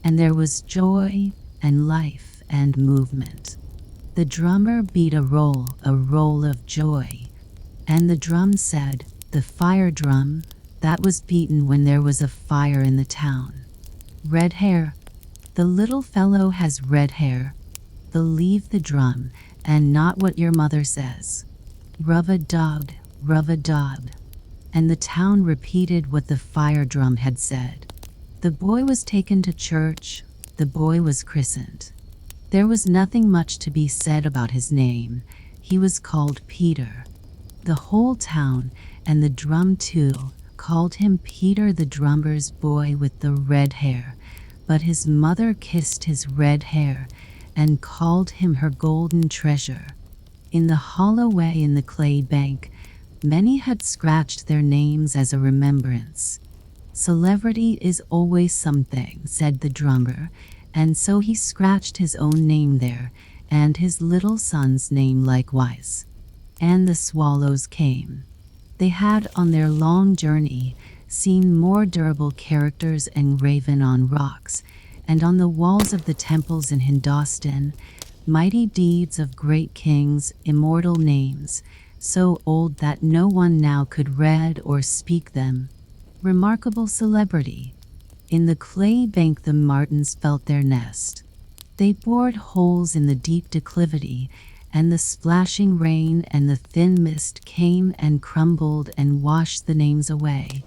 and there was joy and life and movement. The drummer beat a roll of joy, and the drum said, "The fire drum, that was beaten when there was a fire in the town." Red hair. The little fellow has red hair. Believe the drum, and not what your mother says. Rub-a-dub, rub-a-dub. And the town repeated what the fire drum had said. The boy was taken to church. The boy was christened. There was nothing much to be said about his name. He was called Peter. The whole town, and the drum too, called him Peter, the drummer's boy with the red hair, but his mother kissed his red hair and called him her golden treasure. In the hollow way in the clay bank, many had scratched their names as a remembrance. "Celebrity is always something," said the drummer, and so he scratched his own name there, and his little son's name likewise. And the swallows came. They had, on their long journey, seen more durable characters engraven on rocks, and on the walls of the temples in Hindostan, mighty deeds of great kings, immortal names, so old that no one now could read or speak them. Remarkable celebrity. In the clay bank the martins felt their nest. They bored holes in the deep declivity, and the splashing rain and the thin mist came and crumbled and washed the names away,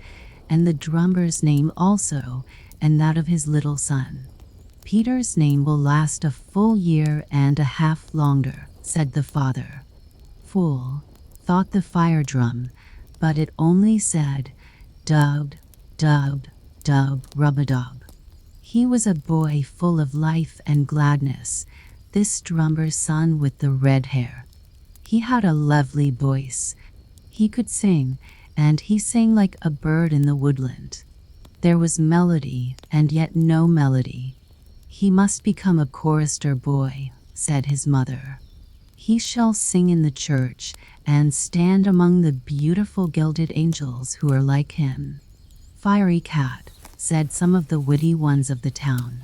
and the drummer's name also, and that of his little son. "Peter's name will last a full year and a half longer," said the father. "Fool," thought the fire drum, but it only said, "Dub, dub, dub, rub-a-dub." He was a boy full of life and gladness, this drummer's son with the red hair. He had a lovely voice. He could sing, and he sang like a bird in the woodland. There was melody, and yet no melody. "He must become a chorister boy," said his mother. "He shall sing in the church, and stand among the beautiful gilded angels who are like him." "Fiery cat," said some of the witty ones of the town.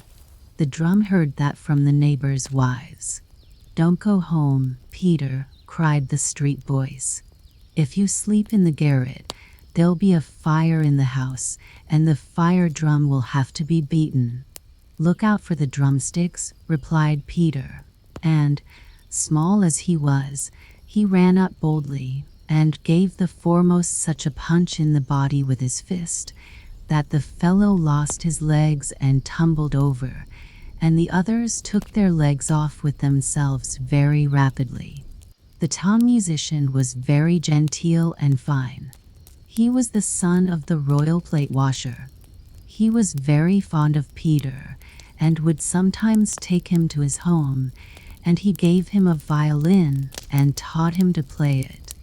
The drum heard that from the neighbors' wives. "Don't go home, Peter," cried the street boys. "If you sleep in the garret, there'll be a fire in the house, and the fire drum will have to be beaten." "Look out for the drumsticks," replied Peter. And, small as he was, he ran up boldly and gave the foremost such a punch in the body with his fist that the fellow lost his legs and tumbled over, and the others took their legs off with themselves very rapidly. The town musician was very genteel and fine. He was the son of the royal plate washer. He was very fond of Peter and would sometimes take him to his home, and he gave him a violin and taught him to play it.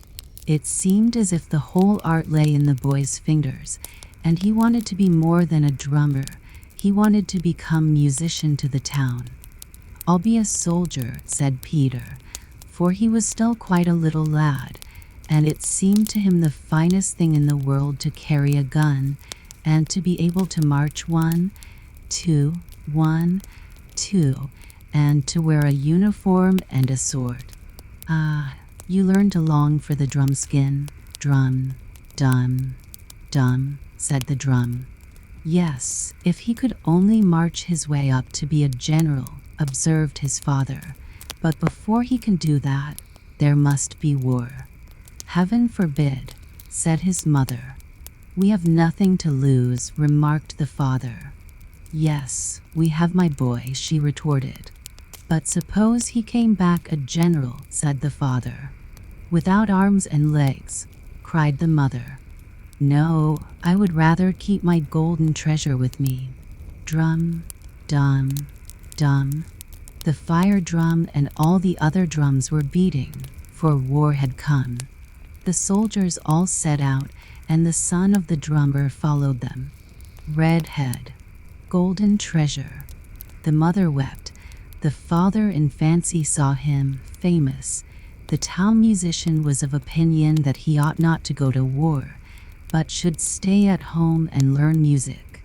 It seemed as if the whole art lay in the boy's fingers, and he wanted to be more than a drummer. He wanted to become musician to the town. "I'll be a soldier," said Peter, for he was still quite a little lad, and it seemed to him the finest thing in the world to carry a gun and to be able to march 1, 2, 1, 2, and to wear a uniform and a sword. "Ah, you learn to long for the drum skin. Drum, dum, dum," said the drum. "Yes, if he could only march his way up to be a general," observed his father. "But before he can do that, there must be war." "Heaven forbid," said his mother. "We have nothing to lose," remarked the father. "Yes, we have, my boy," she retorted. "But suppose he came back a general," said the father. "Without arms and legs," cried the mother. "No, I would rather keep my golden treasure with me." Drum, dum, dum. The fire drum and all the other drums were beating, for war had come. The soldiers all set out, and the son of the drummer followed them. Red head, golden treasure. The mother wept. The father in fancy saw him famous. The town musician was of opinion that he ought not to go to war, but should stay at home and learn music.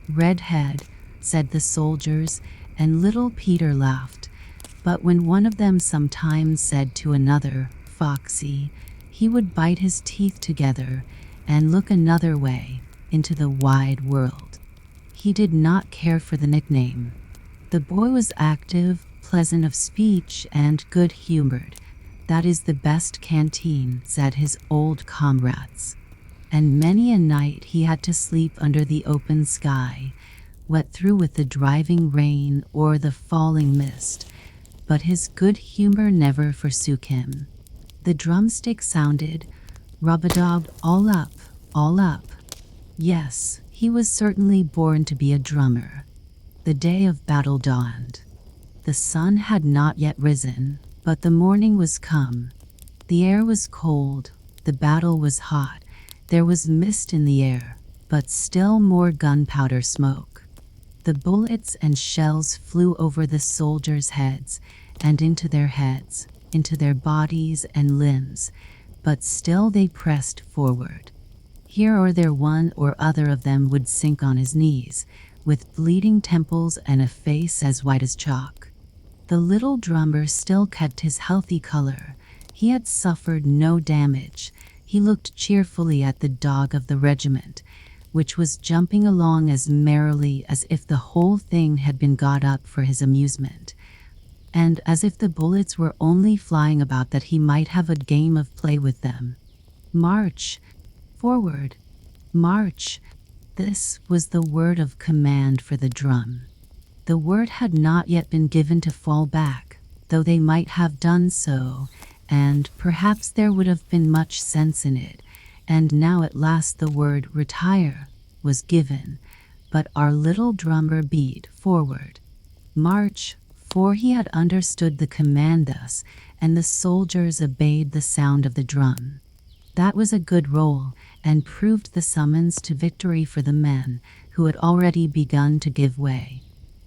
"Red head," said the soldiers, and little Peter laughed. But when one of them sometimes said to another, "Foxy," he would bite his teeth together and look another way into the wide world. He did not care for the nickname. The boy was active, pleasant of speech, and good-humored. "That is the best canteen," said his old comrades. And many a night he had to sleep under the open sky, wet through with the driving rain or the falling mist, but his good humor never forsook him. The drumstick sounded, rub-a-dub, all up, all up. Yes, he was certainly born to be a drummer. The day of battle dawned. The sun had not yet risen, but the morning was come. The air was cold, the battle was hot, there was mist in the air, but still more gunpowder smoke. The bullets and shells flew over the soldiers' heads, and into their heads, into their bodies and limbs, but still they pressed forward. Here or there one or other of them would sink on his knees, with bleeding temples and a face as white as chalk. The little drummer still kept his healthy color. He had suffered no damage. He looked cheerfully at the dog of the regiment, which was jumping along as merrily as if the whole thing had been got up for his amusement, and as if the bullets were only flying about that he might have a game of play with them. "March! Forward! March!" This was the word of command for the drum. The word had not yet been given to fall back, though they might have done so, and perhaps there would have been much sense in it, and now at last the word "retire" was given, but our little drummer beat forward. March, for he had understood the command thus, and the soldiers obeyed the sound of the drum. That was a good roll, and proved the summons to victory for the men, who had already begun to give way.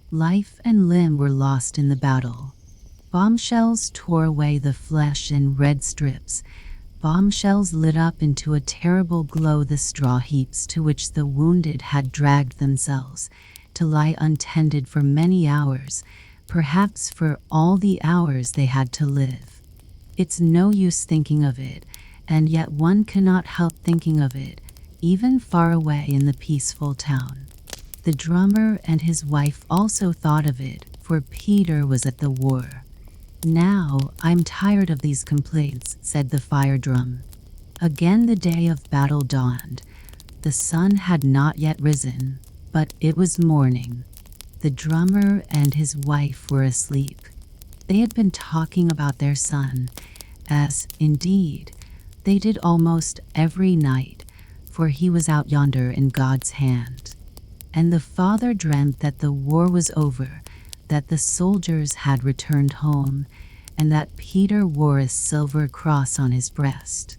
Life and limb were lost in the battle. Bombshells tore away the flesh in red strips. Bombshells lit up into a terrible glow the straw heaps to which the wounded had dragged themselves, to lie untended for many hours, perhaps for all the hours they had to live. It's no use thinking of it, and yet one cannot help thinking of it. even far away in the peaceful town. The drummer and his wife also thought of it, for Peter was at the war. "Now, I'm tired of these complaints," said the fire drum. Again the day of battle dawned. The sun had not yet risen, but it was morning. The drummer and his wife were asleep. They had been talking about their son, as, indeed, they did almost every night, for he was out yonder in God's hand. And the father dreamt that the war was over, that the soldiers had returned home, and that Peter wore a silver cross on his breast.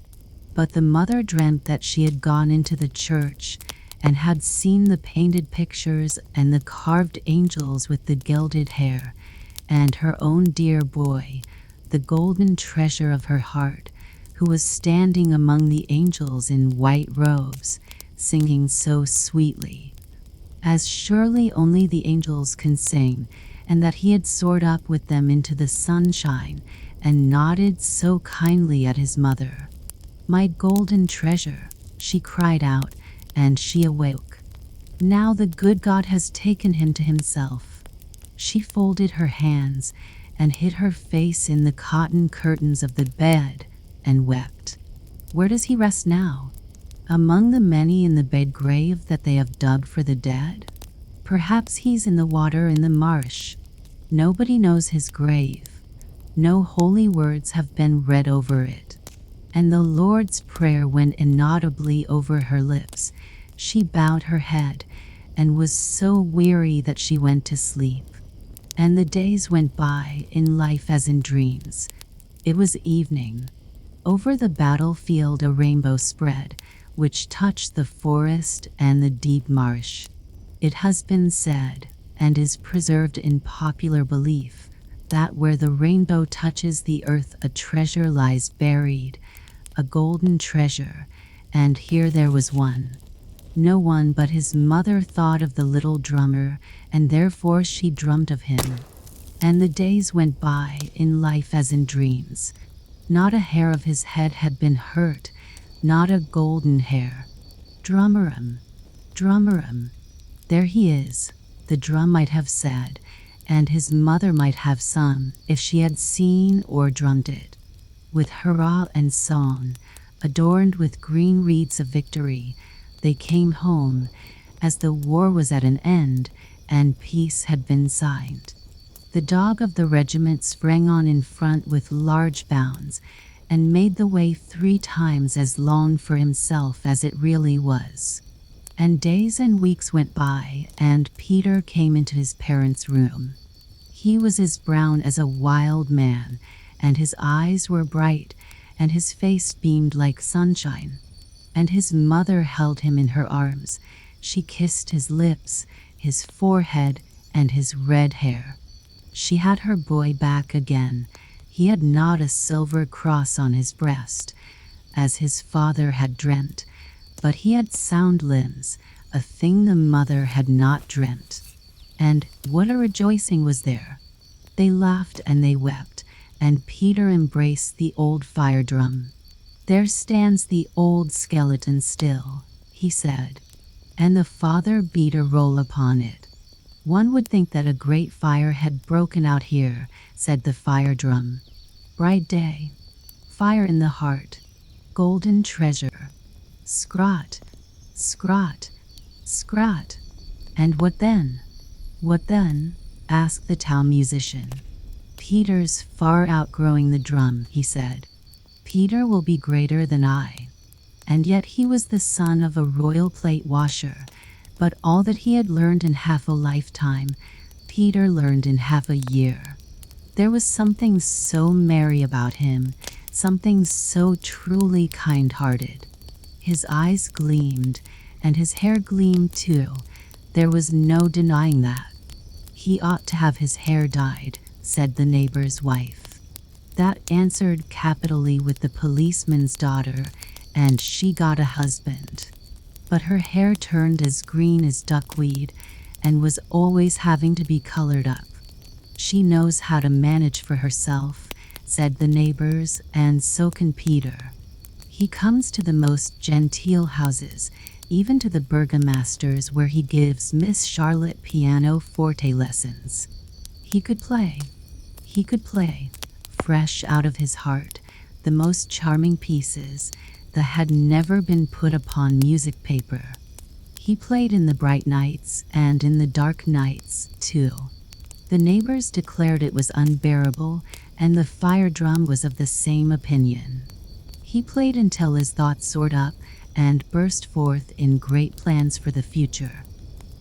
But the mother dreamt that she had gone into the church and had seen the painted pictures and the carved angels with the gilded hair, and her own dear boy, the golden treasure of her heart, who was standing among the angels in white robes, singing so sweetly, as surely only the angels can sing, and that he had soared up with them into the sunshine and nodded so kindly at his mother. "My golden treasure," she cried out, and she awoke. Now the good God has taken him to himself. She folded her hands and hid her face in the cotton curtains of the bed and wept. Where does he rest now? Among the many in the bed grave that they have dug for the dead? Perhaps he's in the water in the marsh. Nobody knows his grave. No holy words have been read over it. And the Lord's Prayer went inaudibly over her lips. She bowed her head and was so weary that she went to sleep. And the days went by in life as in dreams. It was evening. Over the battlefield a rainbow spread, which touched the forest and the deep marsh. It has been said, and is preserved in popular belief, that where the rainbow touches the earth a treasure lies buried, a golden treasure, and here there was one. No one but his mother thought of the little drummer, and therefore she drummed of him. And the days went by in life as in dreams. Not a hair of his head had been hurt, not a golden hair. "Drummerum, drummerum, there he is," the drum might have said, and his mother might have sung if she had seen or drummed it. With hurrah and song, adorned with green wreaths of victory, they came home, as the war was at an end and peace had been signed. The dog of the regiment sprang on in front with large bounds, and made the way 3 times as long for himself as it really was. And days and weeks went by, and Peter came into his parents' room. He was as brown as a wild man, and his eyes were bright, and his face beamed like sunshine. And his mother held him in her arms. She kissed his lips, his forehead, and his red hair. She had her boy back again. He had not a silver cross on his breast, as his father had dreamt, but he had sound limbs, a thing the mother had not dreamt. And what a rejoicing was there! They laughed and they wept, and Peter embraced the old fire drum. "There stands the old skeleton still," he said, and the father beat a roll upon it. "One would think that a great fire had broken out here," said the fire drum. "Bright day, fire in the heart, golden treasure. Scrot, scrot, scrot. And what then? What then?" asked the town musician. "Peter's far outgrowing the drum," he said. "Peter will be greater than I." And yet he was the son of a royal plate washer, but all that he had learned in half a lifetime, Peter learned in half a year. There was something so merry about him, something so truly kind-hearted. His eyes gleamed, and his hair gleamed too. There was no denying that. "He ought to have his hair dyed," said the neighbor's wife. That answered capitally with the policeman's daughter, and she got a husband. But her hair turned as green as duckweed, and was always having to be colored up. "She knows how to manage for herself," said the neighbors, "and so can Peter. He comes to the most genteel houses, even to the burgomaster's, where he gives Miss Charlotte pianoforte lessons. He could play, fresh out of his heart, the most charming pieces that had never been put upon music paper. He played in the bright nights and in the dark nights, too. The neighbors declared it was unbearable, and the fire drum was of the same opinion. He played until his thoughts soared up and burst forth in great plans for the future.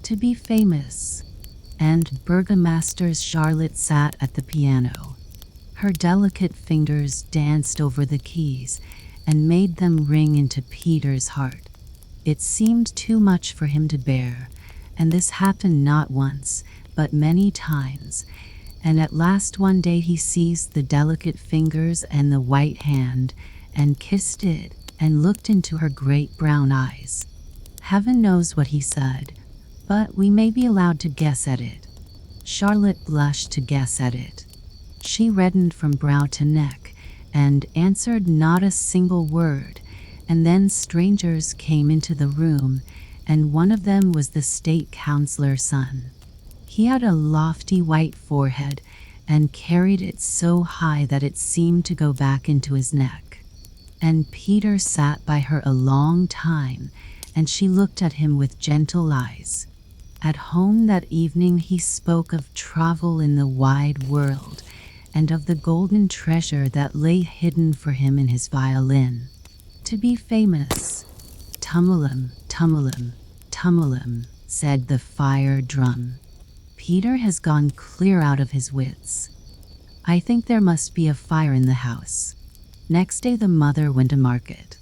To be famous. And Burgomaster Charlotte sat at the piano. Her delicate fingers danced over the keys and made them ring into Peter's heart. It seemed too much for him to bear, and this happened not once, but many times, and at last one day he seized the delicate fingers and the white hand, and kissed it, and looked into her great brown eyes. Heaven knows what he said, but we may be allowed to guess at it. Charlotte blushed to guess at it. She reddened from brow to neck, and answered not a single word, and then strangers came into the room, and one of them was the state councillor's son. He had a lofty white forehead, and carried it so high that it seemed to go back into his neck. And Peter sat by her a long time, and she looked at him with gentle eyes. At home that evening he spoke of travel in the wide world, and of the golden treasure that lay hidden for him in his violin. To be famous. Tumulum, tumulum, tumulum, said the fire drum. Peter has gone clear out of his wits. I think there must be a fire in the house. Next day the mother went to market.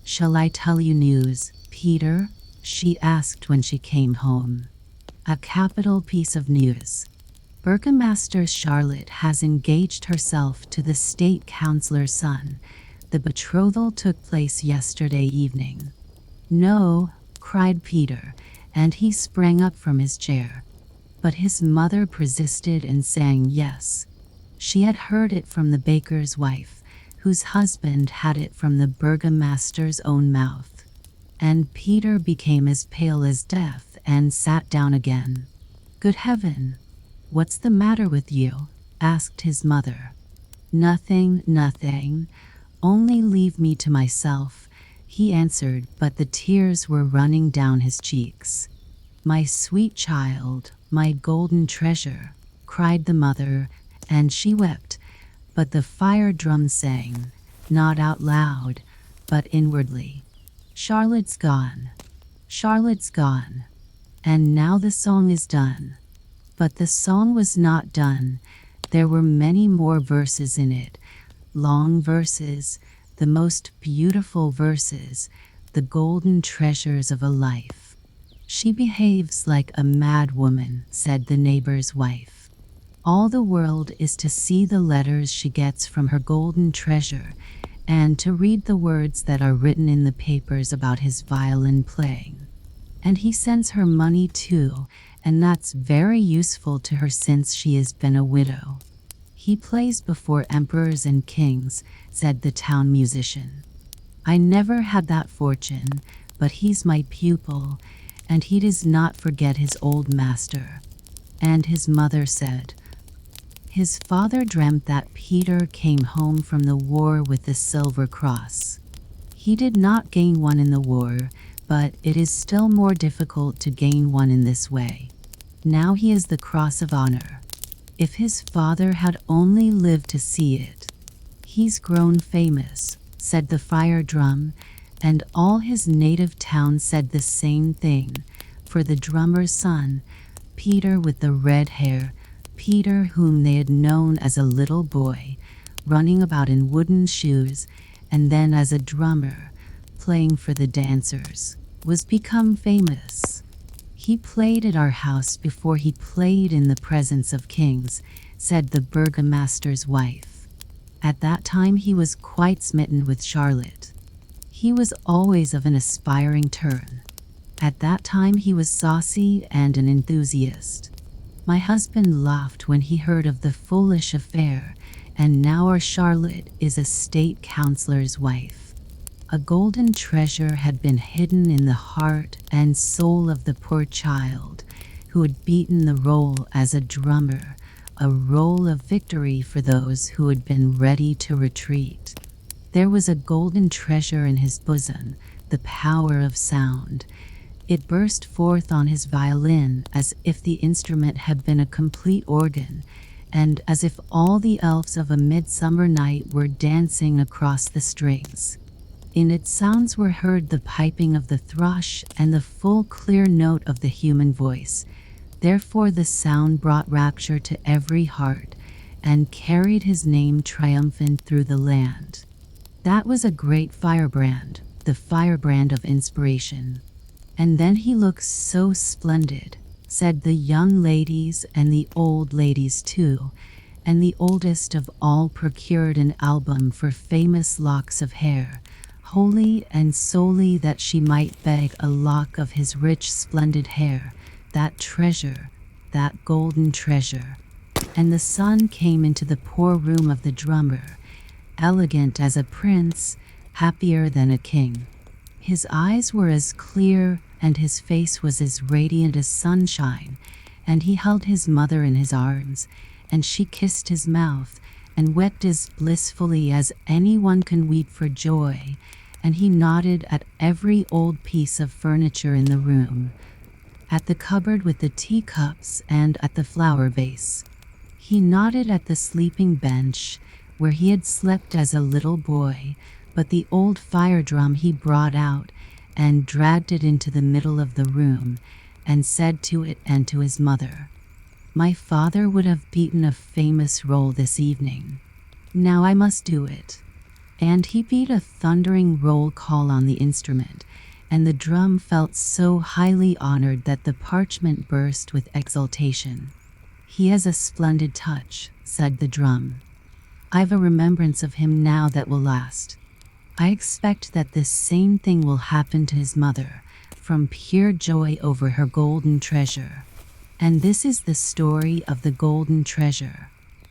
Shall I tell you news, Peter? She asked when she came home. A capital piece of news. Burgomaster Charlotte has engaged herself to the state councillor's son. The betrothal took place yesterday evening. No, cried Peter, and he sprang up from his chair. But his mother persisted in saying yes. She had heard it from the baker's wife, whose husband had it from the burgomaster's own mouth. And Peter became as pale as death and sat down again. Good heaven! What's the matter with you? Asked his mother. Nothing, nothing. Only leave me to myself, he answered, but the tears were running down his cheeks. My sweet child, my golden treasure, cried the mother, and she wept, but the fire drum sang, not out loud, but inwardly. Charlotte's gone. Charlotte's gone. And now the song is done. But the song was not done. There were many more verses in it, long verses, the most beautiful verses, the golden treasures of a life. She behaves like a mad woman, said the neighbor's wife. All the world is to see the letters she gets from her golden treasure, and to read the words that are written in the papers about his violin playing. And he sends her money too, and that's very useful to her since she has been a widow. He plays before emperors and kings, said the town musician. I never had that fortune, but he's my pupil, and he does not forget his old master. And his mother said, his father dreamt that Peter came home from the war with the silver cross. He did not gain one in the war, but it is still more difficult to gain one in this way. Now he is the cross of honor. If his father had only lived to see it. He's grown famous, said the fire drum, and all his native town said the same thing, for the drummer's son, Peter with the red hair, Peter whom they had known as a little boy, running about in wooden shoes, and then as a drummer, playing for the dancers, was become famous. He played at our house before he played in the presence of kings, said the burgomaster's wife. At that time he was quite smitten with Charlotte. He was always of an aspiring turn. At that time he was saucy and an enthusiast. My husband laughed when he heard of the foolish affair, and now our Charlotte is a state councillor's wife. A golden treasure had been hidden in the heart and soul of the poor child who had beaten the roll as a drummer, a roll of victory for those who had been ready to retreat. There was a golden treasure in his bosom, the power of sound. It burst forth on his violin as if the instrument had been a complete organ, and as if all the elves of a midsummer night were dancing across the strings. In its sounds were heard the piping of the thrush and the full clear note of the human voice. Therefore the sound brought rapture to every heart and carried his name triumphant through the land. That was a great firebrand, the firebrand of inspiration. And then he looks so splendid, said the young ladies and the old ladies too, and the oldest of all procured an album for famous locks of hair, wholly and solely that she might beg a lock of his rich splendid hair, that treasure, that golden treasure. And the sun came into the poor room of the drummer, elegant as a prince, happier than a king. His eyes were as clear and his face was as radiant as sunshine, and he held his mother in his arms, and she kissed his mouth and wept as blissfully as anyone can weep for joy, and he nodded at every old piece of furniture in the room, at the cupboard with the teacups and at the flower vase. He nodded at the sleeping bench where he had slept as a little boy, but the old fire drum he brought out and dragged it into the middle of the room and said to it and to his mother, "My father would have beaten a famous roll this evening. Now I must do it." And he beat a thundering roll call on the instrument, and the drum felt so highly honored that the parchment burst with exultation. "He has a splendid touch," said the drum. "I've a remembrance of him now that will last." I expect that this same thing will happen to his mother, from pure joy over her golden treasure. And this is the story of the golden treasure.